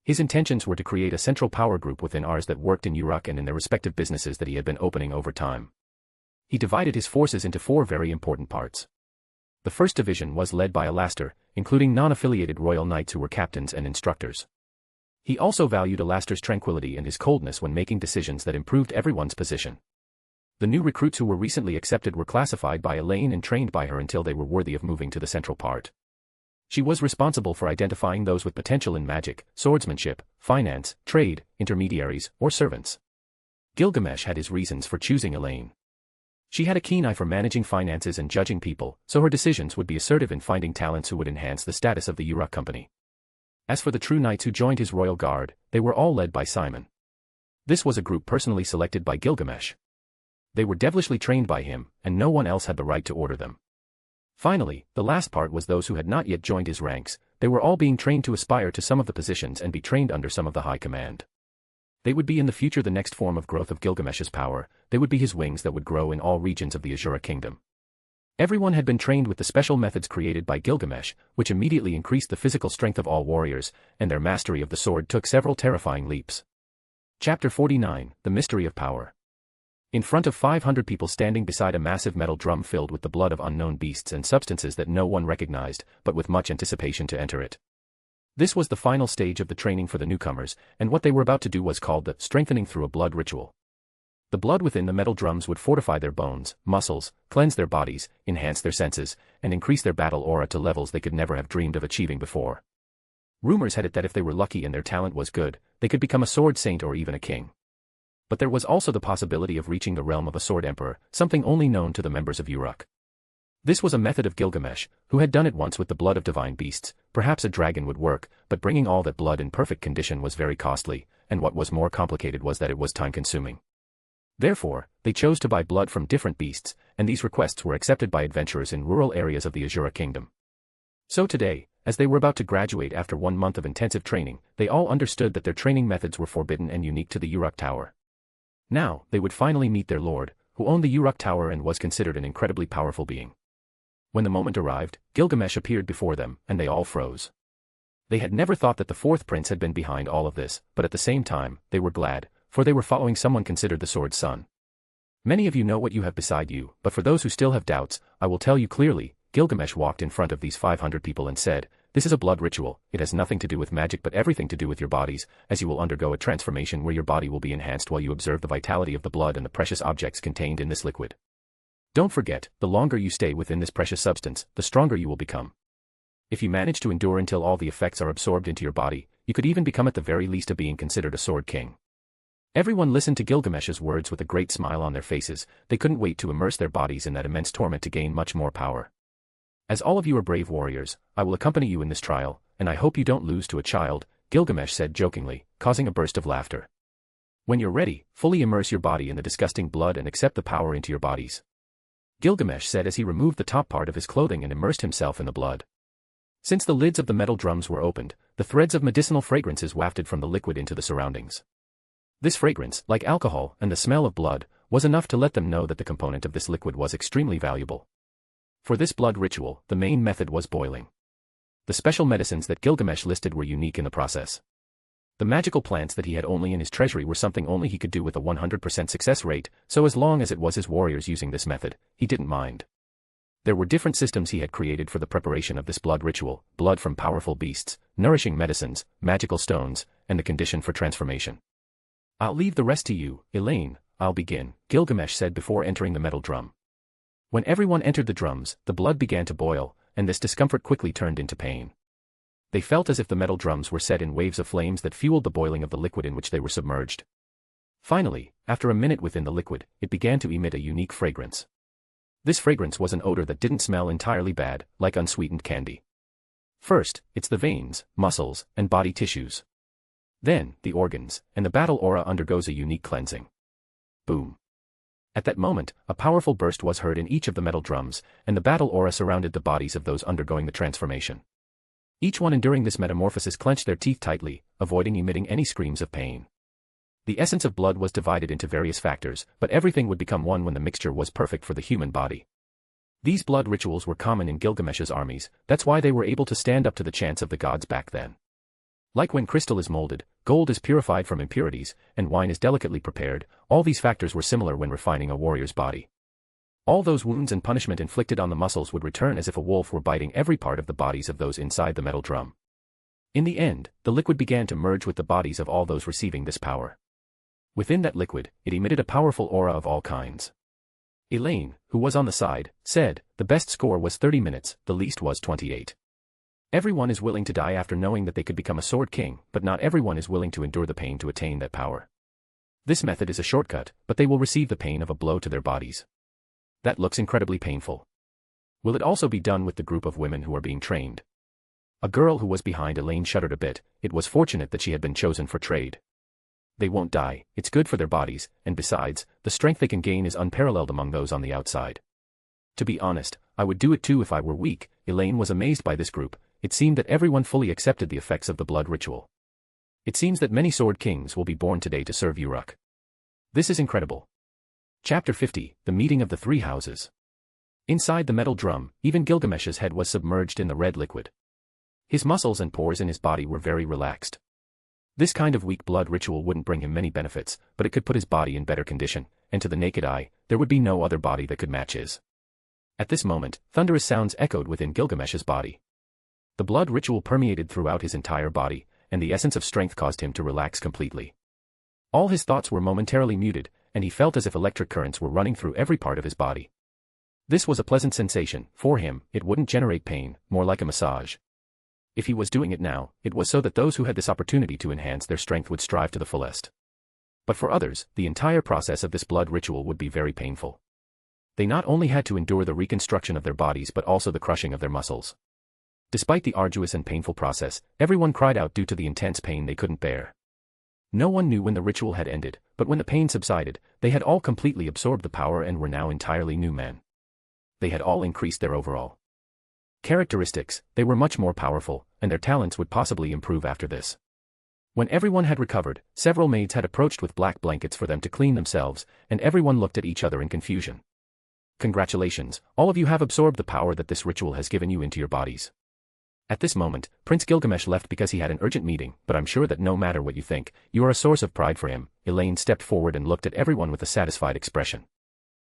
His intentions were to create a central power group within Ars that worked in Uruk and in their respective businesses that he had been opening over time. He divided his forces into 4 very important parts. The first division was led by Alastor, including non-affiliated royal knights who were captains and instructors. He also valued Alastor's tranquility and his coldness when making decisions that improved everyone's position. The new recruits who were recently accepted were classified by Elaine and trained by her until they were worthy of moving to the central part. She was responsible for identifying those with potential in magic, swordsmanship, finance, trade, intermediaries, or servants. Gilgamesh had his reasons for choosing Elaine. She had a keen eye for managing finances and judging people, so her decisions would be assertive in finding talents who would enhance the status of the Uruk company. As for the true knights who joined his royal guard, they were all led by Simon. This was a group personally selected by Gilgamesh. They were devilishly trained by him, and no one else had the right to order them. Finally, the last part was those who had not yet joined his ranks. They were all being trained to aspire to some of the positions and be trained under some of the high command. They would be in the future the next form of growth of Gilgamesh's power. They would be his wings that would grow in all regions of the Asura kingdom. Everyone had been trained with the special methods created by Gilgamesh, which immediately increased the physical strength of all warriors, and their mastery of the sword took several terrifying leaps. Chapter 49, The Mystery of Power. In front of 500 people standing beside a massive metal drum filled with the blood of unknown beasts and substances that no one recognized, but with much anticipation to enter it. This was the final stage of the training for the newcomers, and what they were about to do was called the strengthening through a blood ritual. The blood within the metal drums would fortify their bones, muscles, cleanse their bodies, enhance their senses, and increase their battle aura to levels they could never have dreamed of achieving before. Rumors had it that if they were lucky and their talent was good, they could become a sword saint or even a king. But there was also the possibility of reaching the realm of a sword emperor, something only known to the members of Uruk. This was a method of Gilgamesh, who had done it once with the blood of divine beasts. Perhaps a dragon would work, but bringing all that blood in perfect condition was very costly, and what was more complicated was that it was time-consuming. Therefore, they chose to buy blood from different beasts, and these requests were accepted by adventurers in rural areas of the Asura kingdom. So today, as they were about to graduate after 1 month of intensive training, they all understood that their training methods were forbidden and unique to the Uruk Tower. Now, they would finally meet their lord, who owned the Uruk Tower and was considered an incredibly powerful being. When the moment arrived, Gilgamesh appeared before them, and they all froze. They had never thought that the fourth prince had been behind all of this, but at the same time, they were glad, for they were following someone considered the sword's son. Many of you know what you have beside you, but for those who still have doubts, I will tell you clearly. Gilgamesh walked in front of these 500 people and said, "This is a blood ritual. It has nothing to do with magic but everything to do with your bodies, as you will undergo a transformation where your body will be enhanced while you observe the vitality of the blood and the precious objects contained in this liquid. Don't forget, the longer you stay within this precious substance, the stronger you will become. If you manage to endure until all the effects are absorbed into your body, you could even become at the very least a being considered a sword king." Everyone listened to Gilgamesh's words with a great smile on their faces. They couldn't wait to immerse their bodies in that immense torment to gain much more power. "As all of you are brave warriors, I will accompany you in this trial, and I hope you don't lose to a child," Gilgamesh said jokingly, causing a burst of laughter. "When you're ready, fully immerse your body in the disgusting blood and accept the power into your bodies," Gilgamesh said as he removed the top part of his clothing and immersed himself in the blood. Since the lids of the metal drums were opened, the threads of medicinal fragrances wafted from the liquid into the surroundings. This fragrance, like alcohol and the smell of blood, was enough to let them know that the component of this liquid was extremely valuable. For this blood ritual, the main method was boiling. The special medicines that Gilgamesh listed were unique in the process. The magical plants that he had only in his treasury were something only he could do with a 100% success rate, so as long as it was his warriors using this method, he didn't mind. There were different systems he had created for the preparation of this blood ritual: blood from powerful beasts, nourishing medicines, magical stones, and the condition for transformation. "I'll leave the rest to you, Elaine. I'll begin," Gilgamesh said before entering the metal drum. When everyone entered the drums, the blood began to boil, and this discomfort quickly turned into pain. They felt as if the metal drums were set in waves of flames that fueled the boiling of the liquid in which they were submerged. Finally, after a minute within the liquid, it began to emit a unique fragrance. This fragrance was an odor that didn't smell entirely bad, like unsweetened candy. First, it's the veins, muscles, and body tissues. Then, the organs, and the battle aura undergoes a unique cleansing. Boom. At that moment, a powerful burst was heard in each of the metal drums, and the battle aura surrounded the bodies of those undergoing the transformation. Each one enduring this metamorphosis clenched their teeth tightly, avoiding emitting any screams of pain. The essence of blood was divided into various factors, but everything would become one when the mixture was perfect for the human body. These blood rituals were common in Gilgamesh's armies. That's why they were able to stand up to the chants of the gods back then. Like when crystal is molded, gold is purified from impurities, and wine is delicately prepared, all these factors were similar when refining a warrior's body. All those wounds and punishment inflicted on the muscles would return as if a wolf were biting every part of the bodies of those inside the metal drum. In the end, the liquid began to merge with the bodies of all those receiving this power. Within that liquid, it emitted a powerful aura of all kinds. Elaine, who was on the side, said, "The best score was 30 minutes, the least was 28. Everyone is willing to die after knowing that they could become a sword king, but not everyone is willing to endure the pain to attain that power. This method is a shortcut, but they will receive the pain of a blow to their bodies. That looks incredibly painful. Will it also be done with the group of women who are being trained?" A girl who was behind Elaine shuddered a bit. It was fortunate that she had been chosen for trade. They won't die, it's good for their bodies, and besides, the strength they can gain is unparalleled among those on the outside. To be honest, I would do it too if I were weak. Elaine was amazed by this group. It seemed that everyone fully accepted the effects of the blood ritual. It seems that many sword kings will be born today to serve Uruk. This is incredible. Chapter 50, The Meeting of the Three Houses. Inside the metal drum, even Gilgamesh's head was submerged in the red liquid. His muscles and pores in his body were very relaxed. This kind of weak blood ritual wouldn't bring him many benefits, but it could put his body in better condition, and to the naked eye, there would be no other body that could match his. At this moment, thunderous sounds echoed within Gilgamesh's body. The blood ritual permeated throughout his entire body, and the essence of strength caused him to relax completely. All his thoughts were momentarily muted, and he felt as if electric currents were running through every part of his body. This was a pleasant sensation. For him, it wouldn't generate pain, more like a massage. If he was doing it now, it was so that those who had this opportunity to enhance their strength would strive to the fullest. But for others, the entire process of this blood ritual would be very painful. They not only had to endure the reconstruction of their bodies but also the crushing of their muscles. Despite the arduous and painful process, everyone cried out due to the intense pain they couldn't bear. No one knew when the ritual had ended, but when the pain subsided, they had all completely absorbed the power and were now entirely new men. They had all increased their overall characteristics, they were much more powerful, and their talents would possibly improve after this. When everyone had recovered, several maids had approached with black blankets for them to clean themselves, and everyone looked at each other in confusion. Congratulations, all of you have absorbed the power that this ritual has given you into your bodies. At this moment, Prince Gilgamesh left because he had an urgent meeting, but I'm sure that no matter what you think, you are a source of pride for him. Elaine stepped forward and looked at everyone with a satisfied expression.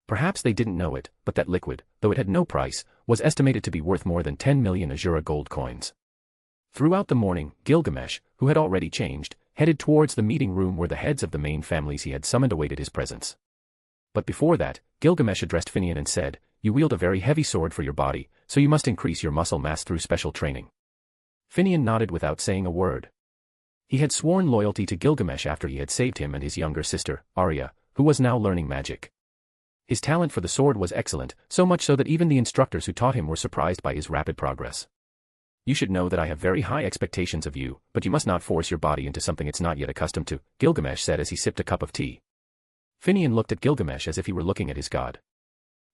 Perhaps they didn't know it, but that liquid, though it had no price, was estimated to be worth more than 10 million Asura gold coins. Throughout the morning, Gilgamesh, who had already changed, headed towards the meeting room where the heads of the main families he had summoned awaited his presence. But before that, Gilgamesh addressed Finian and said, "You wield a very heavy sword for your body, so you must increase your muscle mass through special training." Finian nodded without saying a word. He had sworn loyalty to Gilgamesh after he had saved him and his younger sister, Arya, who was now learning magic. His talent for the sword was excellent, so much so that even the instructors who taught him were surprised by his rapid progress. "You should know that I have very high expectations of you, but you must not force your body into something it's not yet accustomed to," Gilgamesh said as he sipped a cup of tea. Finian looked at Gilgamesh as if he were looking at his god.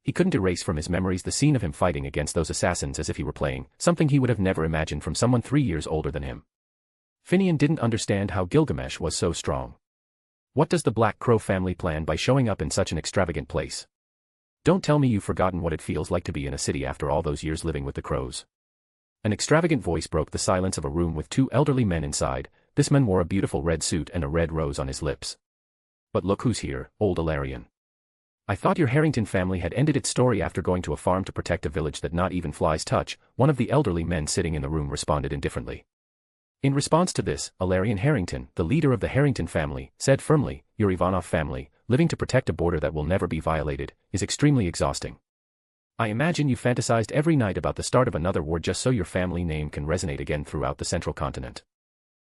He couldn't erase from his memories the scene of him fighting against those assassins as if he were playing, something he would have never imagined from someone 3 years older than him. Finian didn't understand how Gilgamesh was so strong. What does the Black Crow family plan by showing up in such an extravagant place? Don't tell me you've forgotten what it feels like to be in a city after all those years living with the crows. An extravagant voice broke the silence of a room with 2 elderly men inside. This man wore a beautiful red suit and a red rose on his lips. "But look who's here, old Ilarion. I thought your Harrington family had ended its story after going to a farm to protect a village that not even flies touch," one of the elderly men sitting in the room responded indifferently. In response to this, Ilarion Harrington, the leader of the Harrington family, said firmly, "Your Ivanov family, living to protect a border that will never be violated, is extremely exhausting. I imagine you fantasized every night about the start of another war just so your family name can resonate again throughout the central continent.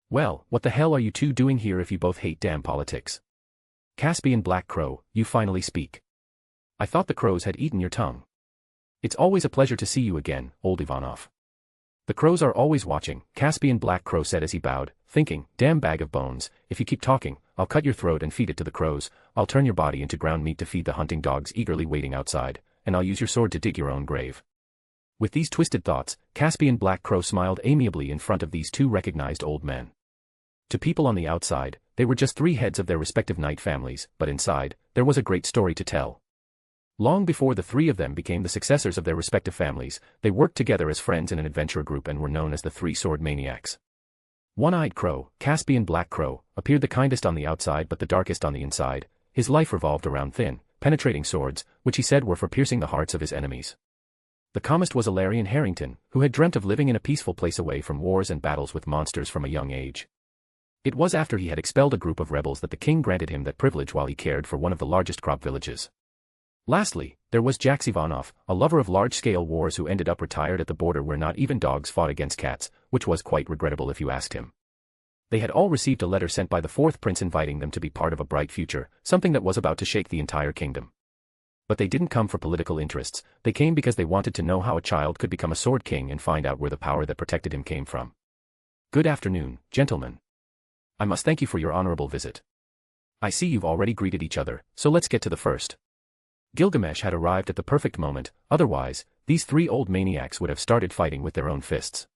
Well, what the hell are you two doing here if you both hate damn politics? Caspian Black Crow, you finally speak. I thought the crows had eaten your tongue. It's always a pleasure to see you again, old Ivanov." "The crows are always watching," Caspian Black Crow said as he bowed, thinking, "Damn bag of bones, if you keep talking, I'll cut your throat and feed it to the crows, I'll turn your body into ground meat to feed the hunting dogs eagerly waiting outside, and I'll use your sword to dig your own grave." With these twisted thoughts, Caspian Black Crow smiled amiably in front of these 2 recognized old men. To people on the outside, they were just 3 heads of their respective knight families, but inside, there was a great story to tell. Long before the 3 of them became the successors of their respective families, they worked together as friends in an adventure group and were known as the 3 Sword Maniacs. One-eyed Crow, Caspian Black Crow, appeared the kindest on the outside but the darkest on the inside. His life revolved around thin, penetrating swords, which he said were for piercing the hearts of his enemies. The calmest was Ilarion Harrington, who had dreamt of living in a peaceful place away from wars and battles with monsters from a young age. It was after he had expelled a group of rebels that the king granted him that privilege while he cared for one of the largest crop villages. Lastly, there was Jax Ivanov, a lover of large-scale wars who ended up retired at the border where not even dogs fought against cats, which was quite regrettable if you asked him. They had all received a letter sent by the 4th prince inviting them to be part of a bright future, something that was about to shake the entire kingdom. But they didn't come for political interests, they came because they wanted to know how a child could become a sword king and find out where the power that protected him came from. "Good afternoon, gentlemen. I must thank you for your honorable visit. I see you've already greeted each other, so let's get to the first." Gilgamesh had arrived at the perfect moment, otherwise, these 3 old maniacs would have started fighting with their own fists.